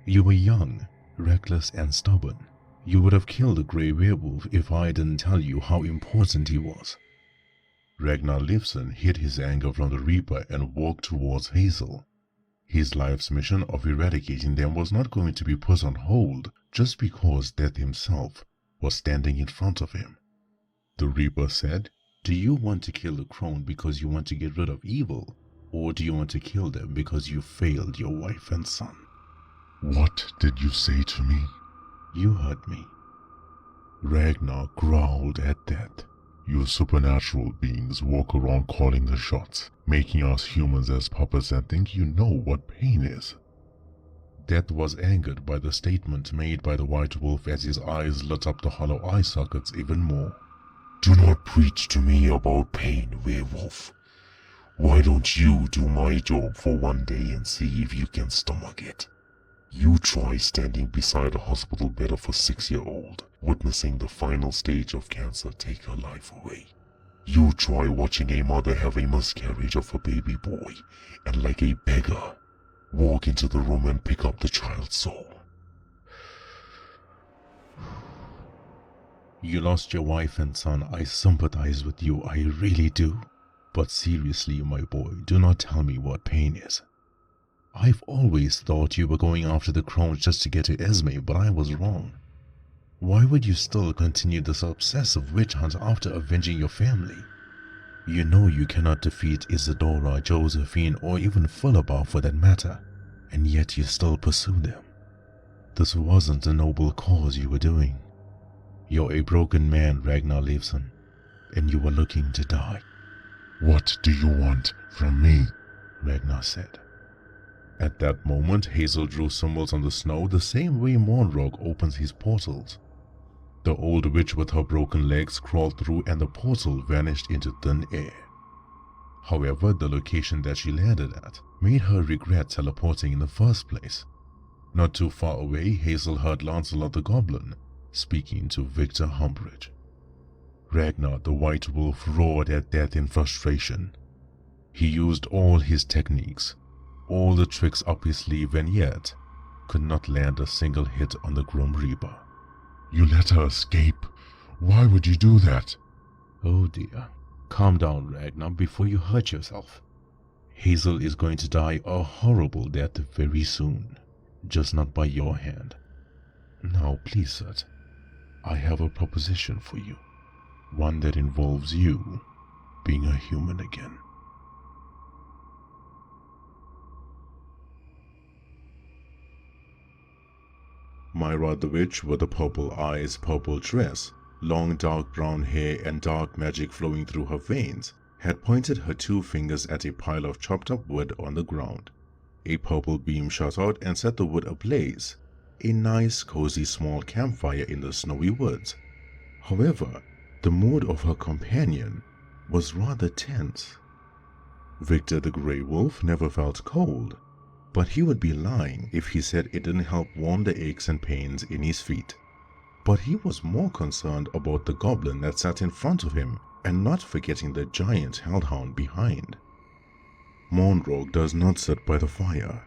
You were young, reckless and stubborn. You would have killed the grey werewolf if I didn't tell you how important he was. Ragnar Leifson hid his anger from the Reaper and walked towards Hazel. His life's mission of eradicating them was not going to be put on hold just because Death himself was standing in front of him. The Reaper said, Do you want to kill the crone because you want to get rid of evil, or do you want to kill them because you failed your wife and son? What did you say to me? You heard me. Ragnar growled at Death. You supernatural beings walk around calling the shots, making us humans as puppets and think you know what pain is. Death was angered by the statement made by the White Wolf as his eyes lit up the hollow eye sockets even more. Do not preach to me about pain, werewolf. Why don't you do my job for one day and see if you can stomach it? You try standing beside a hospital bed of a 6-year-old, witnessing the final stage of cancer take her life away. You try watching a mother have a miscarriage of a baby boy, and like a beggar, walk into the room and pick up the child's soul. You lost your wife and son. I sympathize with you, I really do. But seriously, my boy, do not tell me what pain is. I've always thought you were going after the crones just to get to Esme, but I was wrong. Why would you still continue this obsessive witch hunt after avenging your family? You know you cannot defeat Isadora, Josephine, or even Philippa for that matter, and yet you still pursue them. This wasn't a noble cause you were doing. You're a broken man, Ragnar Leifson, and you were looking to die. What do you want from me? Ragnar said. At that moment, Hazel drew symbols on the snow the same way Monrog opens his portals. The old witch with her broken legs crawled through and the portal vanished into thin air. However, the location that she landed at made her regret teleporting in the first place. Not too far away, Hazel heard Lancelot the Goblin speaking to Victor Humbridge. Ragnar the White Wolf roared at death in frustration. He used all his techniques, all the tricks up his sleeve, and yet could not land a single hit on the Grim Reaper. You let her escape? Why would you do that? Oh dear. Calm down, Ragnar, before you hurt yourself. Hazel is going to die a horrible death very soon, just not by your hand. Now, please, sir, I have a proposition for you, one that involves you being a human again. Myra the witch with the purple eyes, purple dress, long dark brown hair and dark magic flowing through her veins, had pointed her 2 fingers at a pile of chopped up wood on the ground. A purple beam shot out and set the wood ablaze, a nice cozy small campfire in the snowy woods. However, the mood of her companion was rather tense. Victor the Grey Wolf never felt cold, but he would be lying if he said it didn't help warm the aches and pains in his feet. But he was more concerned about the goblin that sat in front of him, and not forgetting the giant hellhound behind. Monrog does not sit by the fire.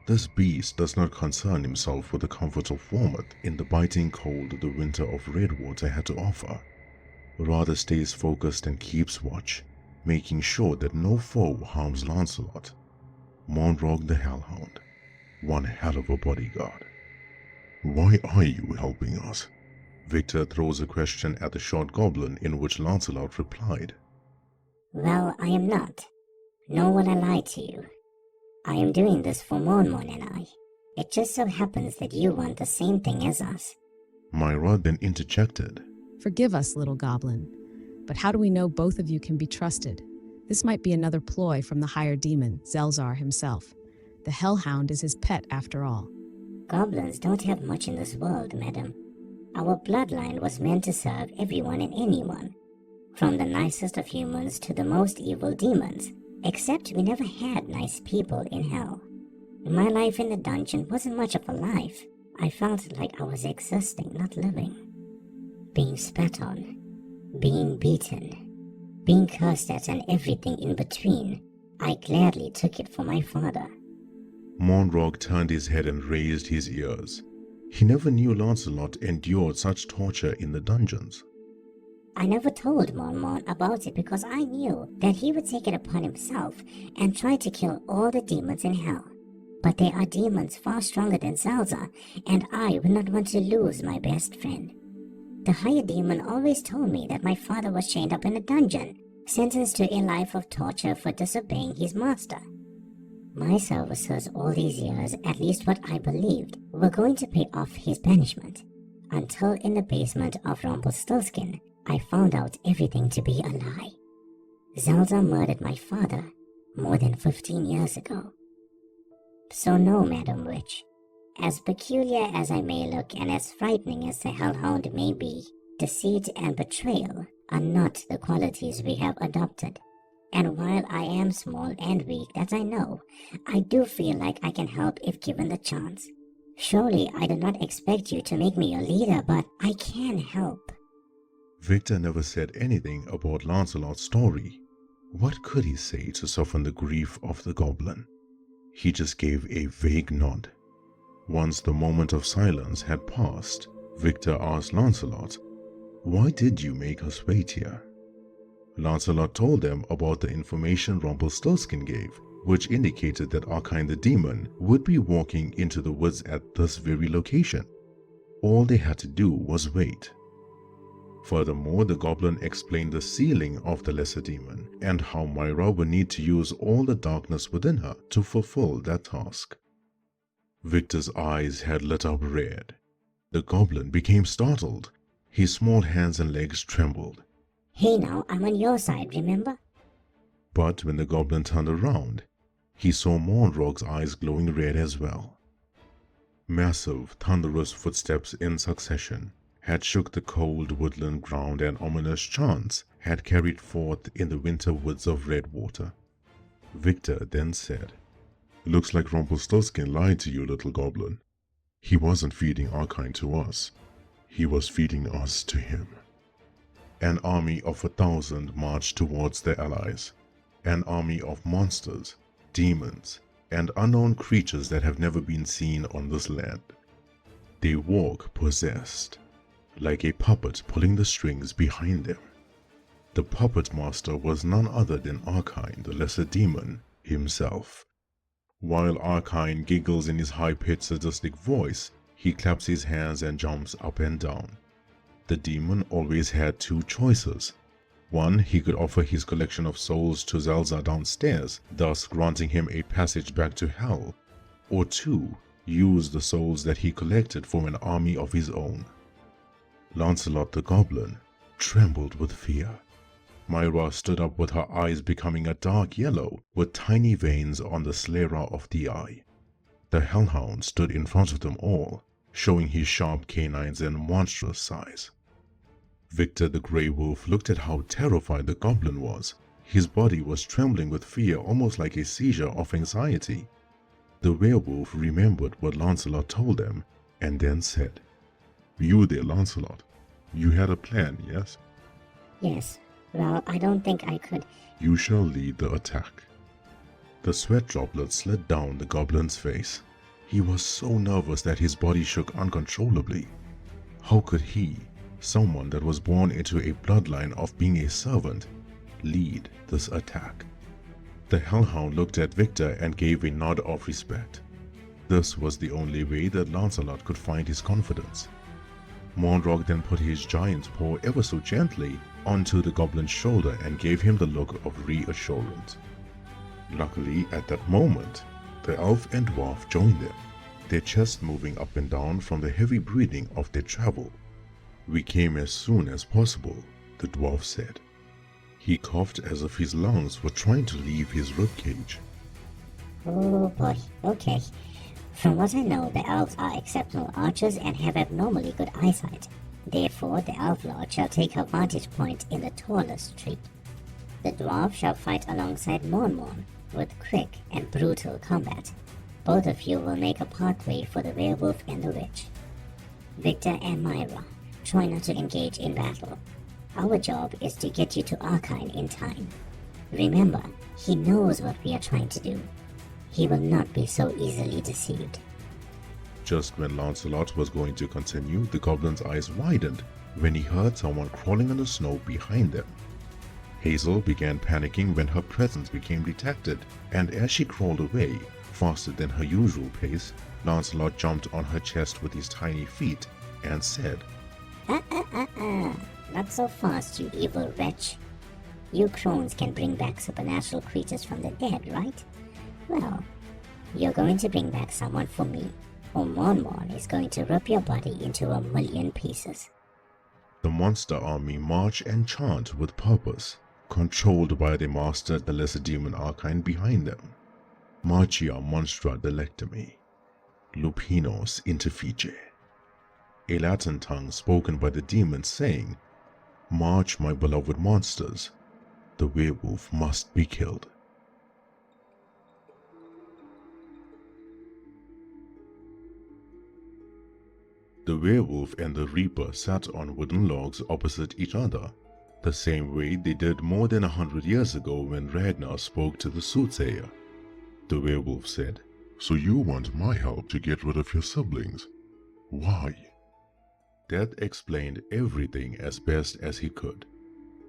This beast does not concern himself with the comforts of warmth in the biting cold the winter of Redwater had to offer. Rather stays focused and keeps watch, making sure that no foe harms Lancelot. Monrog the Hellhound, one hell of a bodyguard. Why are you helping us? Victor throws a question at the short goblin, in which Lancelot replied. Well, I am not. Nor will I lie to you. I am doing this for Monmon and I. It just so happens that you want the same thing as us. Myra then interjected. Forgive us, little goblin, but how do we know both of you can be trusted? This might be another ploy from the higher demon, Zelzar himself. The Hellhound is his pet after all. Goblins don't have much in this world, madam. Our bloodline was meant to serve everyone and anyone, from the nicest of humans to the most evil demons, except we never had nice people in hell. My life in the dungeon wasn't much of a life. I felt like I was existing, not living. Being spat on, being beaten, being cursed at, and everything in between. I gladly took it for my father. Monrog turned his head and raised his ears. He never knew Lancelot endured such torture in the dungeons. I never told Monmon about it because I knew that he would take it upon himself and try to kill all the demons in hell. But there are demons far stronger than Zelzar, and I would not want to lose my best friend. The higher demon always told me that my father was chained up in a dungeon, sentenced to a life of torture for disobeying his master. My services all these years, at least what I believed, were going to pay off his banishment. Until in the basement of Rumpelstiltskin, I found out everything to be a lie. Zelzar murdered my father more than 15 years ago. So no, Madam Witch. As peculiar as I may look and as frightening as the Hellhound may be, deceit and betrayal are not the qualities we have adopted. And while I am small and weak, that I know, I do feel like I can help if given the chance. Surely I do not expect you to make me your leader, but I can help. Victor never said anything about Lancelot's story. What could he say to soften the grief of the goblin? He just gave a vague nod. Once the moment of silence had passed, Victor asked Lancelot, "Why did you make us wait here?" Lancelot told them about the information Rumpelstiltskin gave, which indicated that Arkine the demon would be walking into the woods at this very location. All they had to do was wait. Furthermore, the goblin explained the sealing of the lesser demon and how Myra would need to use all the darkness within her to fulfill that task. Victor's eyes had lit up red. The goblin became startled. His small hands and legs trembled. Hey now, I'm on your side, remember? But when the goblin turned around, he saw Monrog's eyes glowing red as well. Massive, thunderous footsteps in succession had shook the cold woodland ground, and ominous chants had carried forth in the winter woods of Redwater. Victor then said, Looks like Rumpelstiltskin lied to you, little goblin. He wasn't feeding our kind to us. He was feeding us to him. An army of 1,000 marched towards their allies. An army of monsters, demons, and unknown creatures that have never been seen on this land. They walk possessed, like a puppet pulling the strings behind them. The puppet master was none other than Arkine, the lesser demon, himself. While Arkine giggles in his high-pitched sadistic voice, he claps his hands and jumps up and down. The demon always had two choices. One, he could offer his collection of souls to Zelza downstairs, thus granting him a passage back to hell. Or two, use the souls that he collected for an army of his own. Lancelot the Goblin trembled with fear. Myra stood up with her eyes becoming a dark yellow with tiny veins on the sclera of the eye. The hellhound stood in front of them all, showing his sharp canines and monstrous size. Victor the Grey Wolf looked at how terrified the goblin was. His body was trembling with fear, almost like a seizure of anxiety. The werewolf remembered what Lancelot told them and then said, You there, Lancelot. You had a plan, yes? Yes. Well, I don't think I could. You shall lead the attack. The sweat droplets slid down the goblin's face. He was so nervous that his body shook uncontrollably. How could he, someone that was born into a bloodline of being a servant, lead this attack? The hellhound looked at Victor and gave a nod of respect. This was the only way that Lancelot could find his confidence. Monrog then put his giant paw ever so gently onto the goblin's shoulder and gave him the look of reassurance. Luckily, at that moment, the elf and dwarf joined them, their chests moving up and down from the heavy breathing of their travel. We came as soon as possible, the dwarf said. He coughed as if his lungs were trying to leave his ribcage. Oh boy, okay. From what I know, the elves are exceptional archers and have abnormally good eyesight. Therefore, the elf lord shall take her vantage point in the tallest tree. The dwarf shall fight alongside Mon with quick and brutal combat. Both of you will make a pathway for the werewolf and the witch. Victor and Myra, try not to engage in battle. Our job is to get you to Arkine in time. Remember, he knows what we are trying to do. He will not be so easily deceived. Just when Lancelot was going to continue, the goblin's eyes widened when he heard someone crawling on the snow behind them. Hazel began panicking when her presence became detected, and as she crawled away, faster than her usual pace, Lancelot jumped on her chest with his tiny feet and said, Not so fast, you evil wretch. You crones can bring back supernatural creatures from the dead, right? Well, you're going to bring back someone for me, or Mon is going to rip your body into 1,000,000 pieces. The monster army march and chant with purpose, controlled by the master, the lesser demon Arkine behind them. Marcia monstra delectami, lupinos interfice. A Latin tongue spoken by the demons saying, March, my beloved monsters, the werewolf must be killed. The werewolf and the reaper sat on wooden logs opposite each other, the same way they did more than 100 years ago when Ragnar spoke to the soothsayer. The werewolf said, So you want my help to get rid of your siblings? Why? That explained everything as best as he could.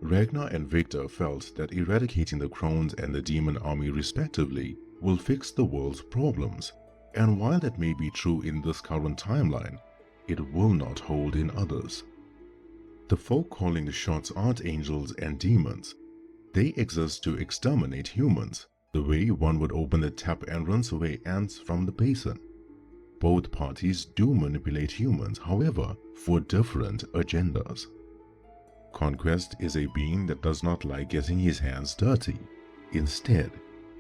Ragnar and Victor felt that eradicating the crones and the demon army respectively will fix the world's problems, and while that may be true in this current timeline, it will not hold in others. The folk calling the shots aren't angels and demons. They exist to exterminate humans, the way one would open the tap and rinse away ants from the basin. Both parties do manipulate humans, however, for different agendas. Conquest is a being that does not like getting his hands dirty. Instead,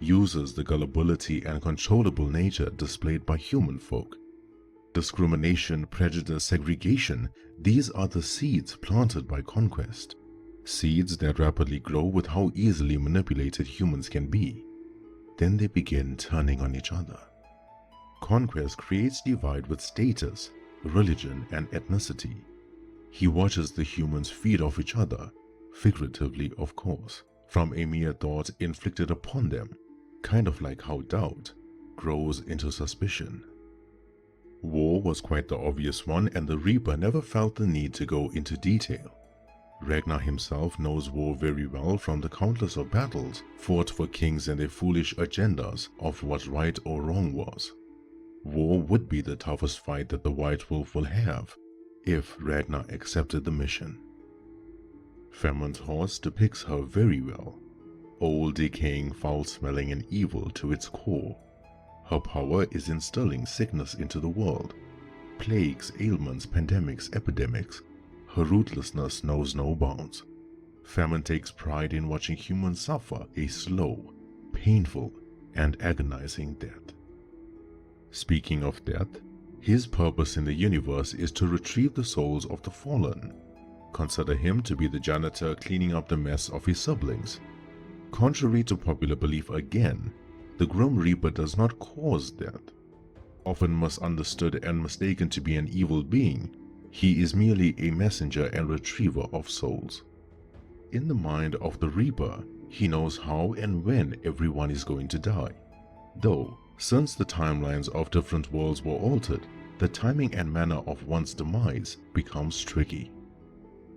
uses the gullibility and controllable nature displayed by human folk. Discrimination, prejudice, segregation, these are the seeds planted by conquest. Seeds that rapidly grow with how easily manipulated humans can be. Then they begin turning on each other. Conquest creates divide with status, religion, and ethnicity. He watches the humans feed off each other, figuratively of course, from a mere thought inflicted upon them, kind of like how doubt grows into suspicion. War was quite the obvious one, and the Reaper never felt the need to go into detail. Ragnar himself knows war very well from the countless of battles fought for kings and their foolish agendas of what right or wrong was. War would be the toughest fight that the White Wolf will have, if Ragnar accepted the mission. Femon's horse depicts her very well. Old, decaying, foul-smelling and evil to its core. Her power is instilling sickness into the world. Plagues, ailments, pandemics, epidemics. Her ruthlessness knows no bounds. Famine takes pride in watching humans suffer a slow, painful, and agonizing death. Speaking of death, his purpose in the universe is to retrieve the souls of the fallen. Consider him to be the janitor cleaning up the mess of his siblings. Contrary to popular belief again, the Grim Reaper does not cause death. Often misunderstood and mistaken to be an evil being, he is merely a messenger and retriever of souls. In the mind of the Reaper, he knows how and when everyone is going to die. Though, since the timelines of different worlds were altered, the timing and manner of one's demise becomes tricky.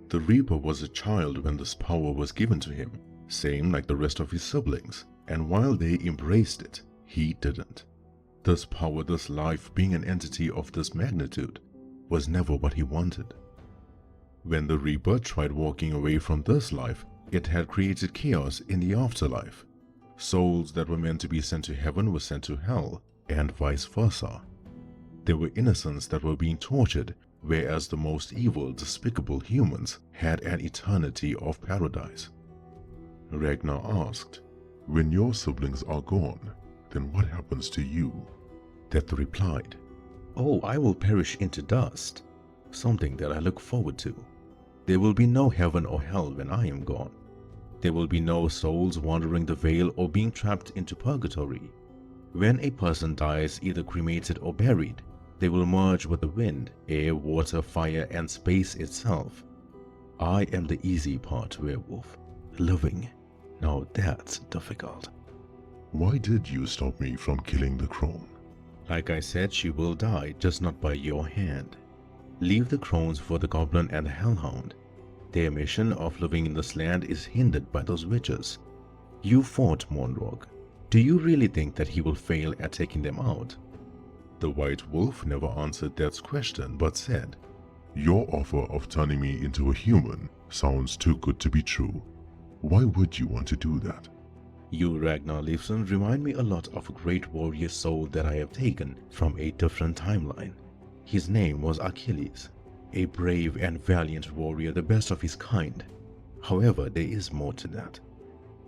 The Reaper was a child when this power was given to him, same like the rest of his siblings, and while they embraced it, he didn't. This power, this life, being an entity of this magnitude, was never what he wanted. When the Reaper tried walking away from this life, it had created chaos in the afterlife. Souls that were meant to be sent to heaven were sent to hell, and vice versa. There were innocents that were being tortured, whereas the most evil, despicable humans had an eternity of paradise. Ragnar asked, When your siblings are gone, then what happens to you? Death replied, Oh, I will perish into dust, something that I look forward to. There will be no heaven or hell when I am gone. There will be no souls wandering the veil or being trapped into purgatory. When a person dies, either cremated or buried, they will merge with the wind, air, water, fire, and space itself. I am the easy part, werewolf. Living. Now that's difficult. Why did you stop me from killing the crone? Like I said, she will die, just not by your hand. Leave the crones for the goblin and the hellhound. Their mission of living in this land is hindered by those witches. You fought Monrog. Do you really think that he will fail at taking them out? The White Wolf never answered Death's question, but said, Your offer of turning me into a human sounds too good to be true. Why would you want to do that? You, Ragnar Leifson, remind me a lot of a great warrior soul that I have taken from a different timeline. His name was Achilles, a brave and valiant warrior, the best of his kind. However, there is more to that.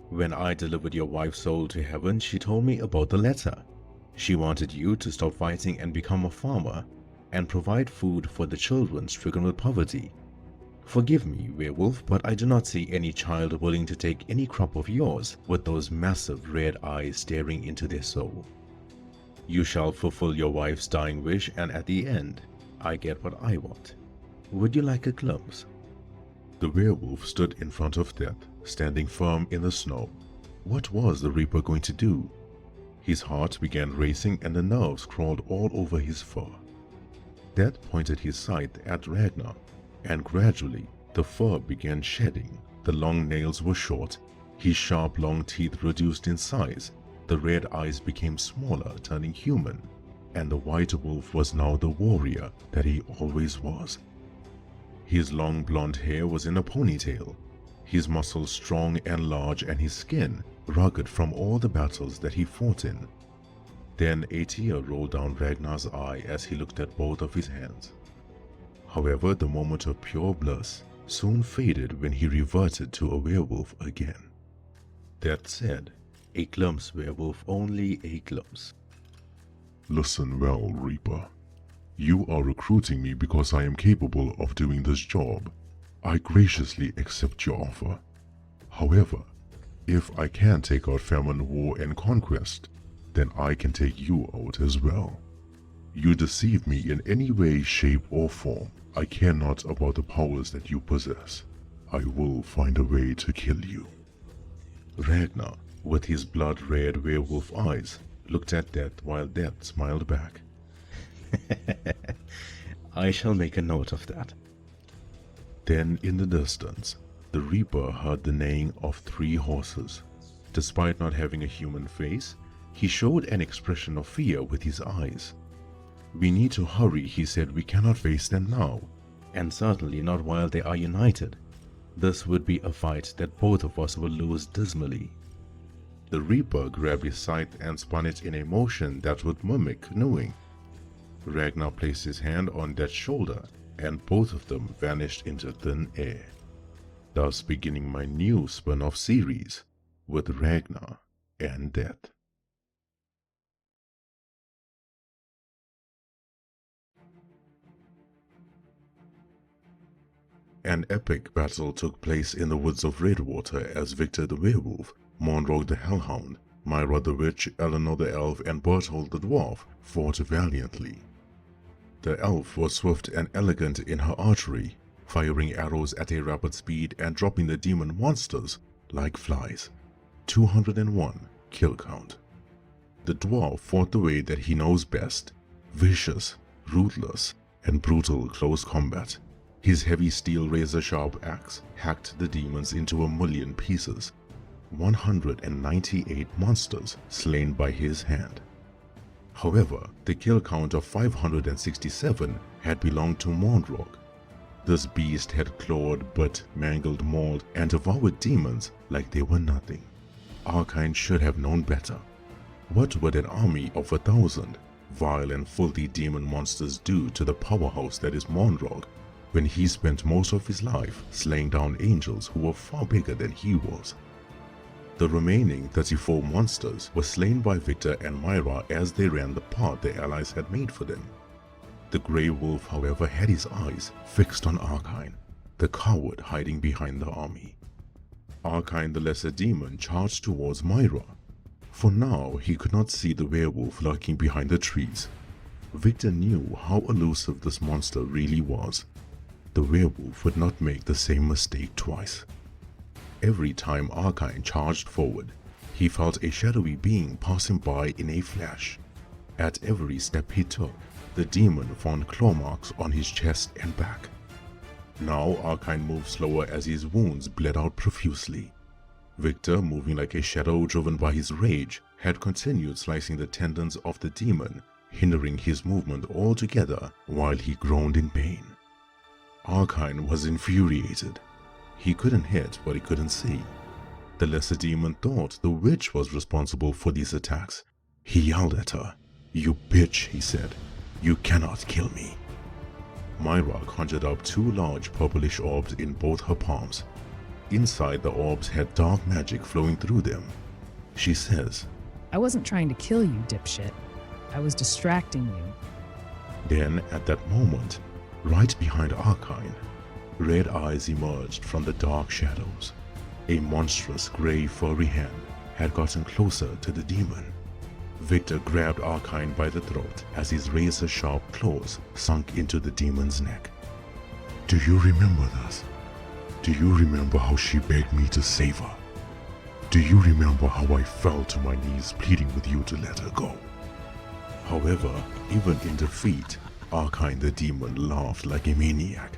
When I delivered your wife's soul to heaven, she told me about the letter. She wanted you to stop fighting and become a farmer, and provide food for the children stricken with poverty. Forgive me, werewolf, but I do not see any child willing to take any crop of yours with those massive red eyes staring into their soul. You shall fulfill your wife's dying wish, and at the end, I get what I want. Would you like a glimpse? The werewolf stood in front of Death, standing firm in the snow. What was the Reaper going to do? His heart began racing and the nerves crawled all over his fur. Death pointed his scythe at Ragnar, and gradually the fur began shedding. The long nails were short, his sharp long teeth reduced in size, the red eyes became smaller, turning human, and the White Wolf was now the warrior that he always was. His long blonde hair was in a ponytail, his muscles strong and large, and his skin rugged from all the battles that he fought in. Then a tear rolled down Ragnar's eye as he looked at both of his hands. However, the moment of pure bliss soon faded when he reverted to a werewolf again. That said, a glimpse, werewolf, only a glimpse. Listen well, Reaper. You are recruiting me because I am capable of doing this job. I graciously accept your offer. However, if I can take out famine, war, and conquest, then I can take you out as well. You deceive me in any way, shape, or form. I care not about the powers that you possess. I will find a way to kill you. Ragnar, with his blood-red werewolf eyes, looked at Death while Death smiled back. I shall make a note of that. Then, in the distance, the Reaper heard the neighing of 3 horses. Despite not having a human face, he showed an expression of fear with his eyes. We need to hurry, he said. We cannot face them now, and certainly not while they are united. This would be a fight that both of us will lose dismally. The Reaper grabbed his scythe and spun it in a motion that would mimic canoeing. Ragnar placed his hand on Death's shoulder, and both of them vanished into thin air, thus beginning my new spin-off series with Ragnar and Death. An epic battle took place in the woods of Redwater as Victor the Werewolf, Monrog the Hellhound, Myra the Witch, Eleanor the Elf, and Berthold the Dwarf fought valiantly. The elf was swift and elegant in her archery, firing arrows at a rapid speed and dropping the demon monsters like flies. 201 kill count. The dwarf fought the way that he knows best, vicious, ruthless, and brutal close combat. His heavy steel razor-sharp axe hacked the demons into a million pieces. 198 monsters slain by his hand. However, the kill count of 567 had belonged to Monrog. This beast had clawed, bit, mangled, mauled, and devoured demons like they were nothing. Arkine should have known better. What would an army of 1,000 vile and filthy demon monsters do to the powerhouse that is Monrog, when he spent most of his life slaying down angels who were far bigger than he was? The remaining 34 monsters were slain by Victor and Myra as they ran the path the allies had made for them. The Grey Wolf, however, had his eyes fixed on Arkine, the coward hiding behind the army. Arkine the Lesser Demon charged towards Myra. For now, he could not see the werewolf lurking behind the trees. Victor knew how elusive this monster really was. The werewolf would not make the same mistake twice. Every time Arkine charged forward, he felt a shadowy being pass him by in a flash. At every step he took, the demon found claw marks on his chest and back. Now Arkine moved slower as his wounds bled out profusely. Victor, moving like a shadow driven by his rage, had continued slicing the tendons of the demon, hindering his movement altogether while he groaned in pain. Arkine was infuriated. He couldn't hit what he couldn't see. The lesser demon thought the witch was responsible for these attacks. He yelled at her. "You bitch," he said. "You cannot kill me." Myra conjured up 2 large purplish orbs in both her palms. Inside the orbs had dark magic flowing through them. She says, I wasn't trying to kill you, dipshit. I was distracting you. Then, at that moment, right behind Arkine, red eyes emerged from the dark shadows. A monstrous grey furry hand had gotten closer to the demon. Victor grabbed Arkine by the throat as his razor-sharp claws sunk into the demon's neck. Do you remember this? Do you remember how she begged me to save her? Do you remember how I fell to my knees pleading with you to let her go? However, even in defeat, Arkine the demon laughed like a maniac.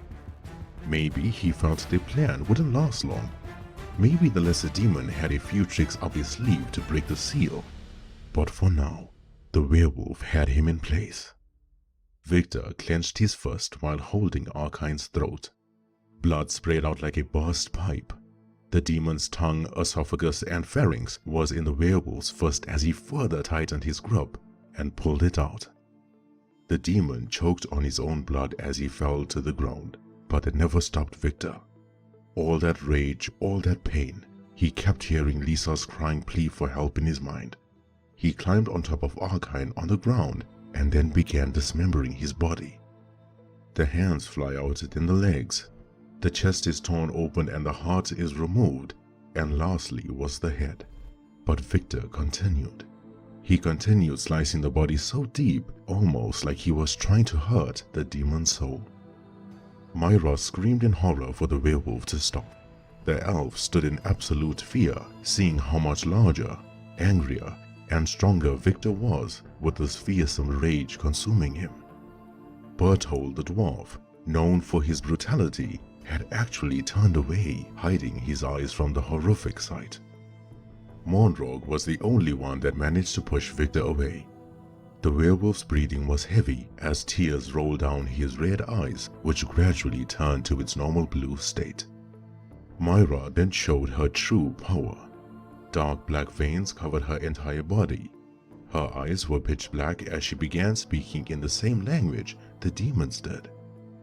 Maybe he felt the plan wouldn't last long. Maybe the lesser demon had a few tricks up his sleeve to break the seal. But for now, the werewolf had him in place. Victor clenched his fist while holding Arkine's throat. Blood sprayed out like a burst pipe. The demon's tongue, esophagus, and pharynx was in the werewolf's fist as he further tightened his grip and pulled it out. The demon choked on his own blood as he fell to the ground, but it never stopped Victor. All that rage, all that pain, he kept hearing Lisa's crying plea for help in his mind. He climbed on top of Arkine on the ground and then began dismembering his body. The hands fly out, then the legs. The chest is torn open and the heart is removed, and lastly was the head. But Victor continued. He continued slicing the body so deep, almost like he was trying to hurt the demon's soul. Myra screamed in horror for the werewolf to stop. The elf stood in absolute fear, seeing how much larger, angrier, and stronger Victor was with this fearsome rage consuming him. Berthold the dwarf, known for his brutality, had actually turned away, hiding his eyes from the horrific sight. Monrog was the only one that managed to push Victor away. The werewolf's breathing was heavy as tears rolled down his red eyes, which gradually turned to its normal blue state. Myra then showed her true power. Dark black veins covered her entire body. Her eyes were pitch black as she began speaking in the same language the demons did.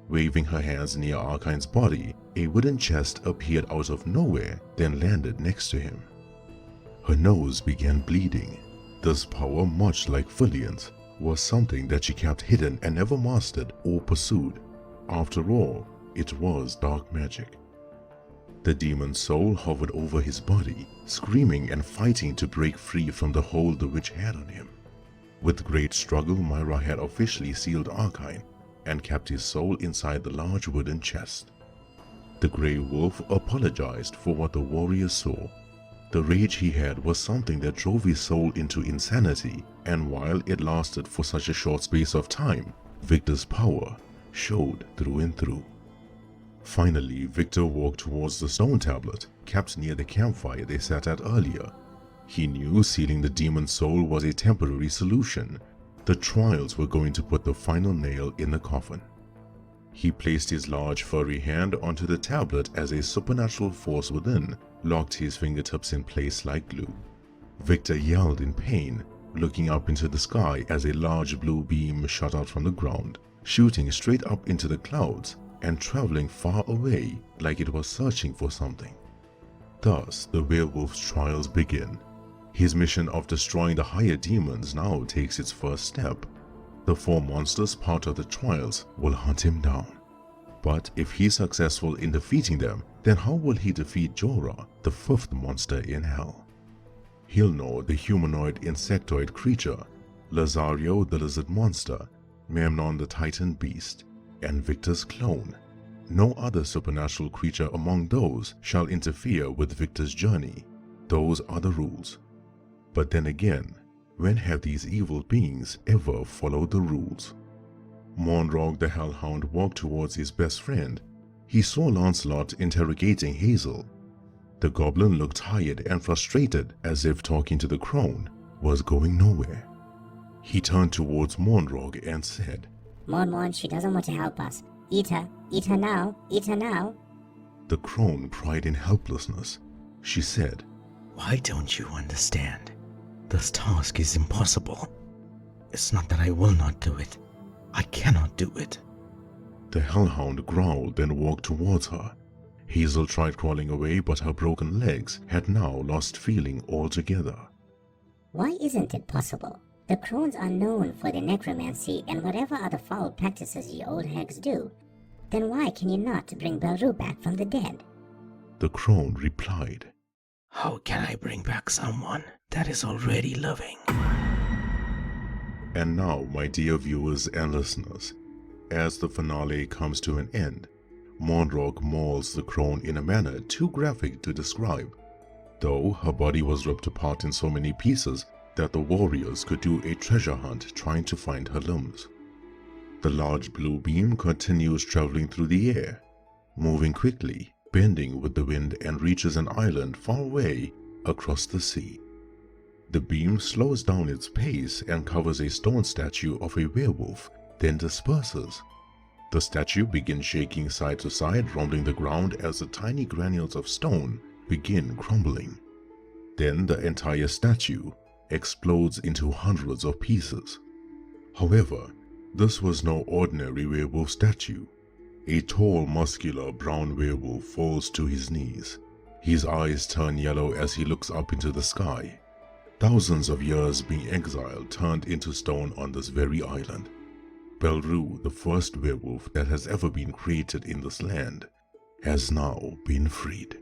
Waving her hands near Arkine's body, a wooden chest appeared out of nowhere, then landed next to him. Her nose began bleeding. This power, much like Fesliyan's, was something that she kept hidden and never mastered or pursued. After all, it was dark magic. The demon's soul hovered over his body, screaming and fighting to break free from the hold the witch had on him. With great struggle, Myra had officially sealed Arkine and kept his soul inside the large wooden chest. The Grey Wolf apologized for what the warrior saw. The rage he had was something that drove his soul into insanity, and while it lasted for such a short space of time, Victor's power showed through and through. Finally, Victor walked towards the stone tablet kept near the campfire they sat at earlier. He knew sealing the demon's soul was a temporary solution. The trials were going to put the final nail in the coffin. He placed his large furry hand onto the tablet as a supernatural force within locked his fingertips in place like glue. Victor yelled in pain, looking up into the sky as a large blue beam shot out from the ground, shooting straight up into the clouds and traveling far away like it was searching for something. Thus, the werewolf's trials begin. His mission of destroying the higher demons now takes its first step. The 4 monsters part of the trials will hunt him down. But if he's successful in defeating them, then how will he defeat Jorah, the 5th monster in hell? Hilnor, the humanoid insectoid creature, Lazario, the lizard monster, Memnon, the titan beast, and Victor's clone. No other supernatural creature among those shall interfere with Victor's journey. Those are the rules. But then again, when have these evil beings ever followed the rules? Monrog the Hellhound walked towards his best friend. He saw Lancelot interrogating Hazel. The goblin looked tired and frustrated, as if talking to the crone was going nowhere. He turned towards Monrog and said, Mon, she doesn't want to help us. Eat her now, eat her now. The crone cried in helplessness. She said, Why don't you understand? This task is impossible. It's not that I will not do it. I cannot do it. The Hellhound growled and walked towards her. Hazel tried crawling away, but her broken legs had now lost feeling altogether. Why isn't it possible? The crones are known for their necromancy and whatever other foul practices you old hags do. Then why can you not bring Belru back from the dead? The crone replied, How can I bring back someone that is already living? And now, my dear viewers and listeners, as the finale comes to an end, Monrog mauls the crone in a manner too graphic to describe, though her body was ripped apart in so many pieces that the warriors could do a treasure hunt trying to find her limbs. The large blue beam continues traveling through the air, moving quickly, bending with the wind, and reaches an island far away across the sea. The beam slows down its pace and covers a stone statue of a werewolf, then disperses. The statue begins shaking side to side, rumbling the ground as the tiny granules of stone begin crumbling. Then the entire statue explodes into hundreds of pieces. However, this was no ordinary werewolf statue. A tall, muscular brown werewolf falls to his knees. His eyes turn yellow as he looks up into the sky. Thousands of years being exiled turned into stone on this very island. Belru, the first werewolf that has ever been created in this land, has now been freed.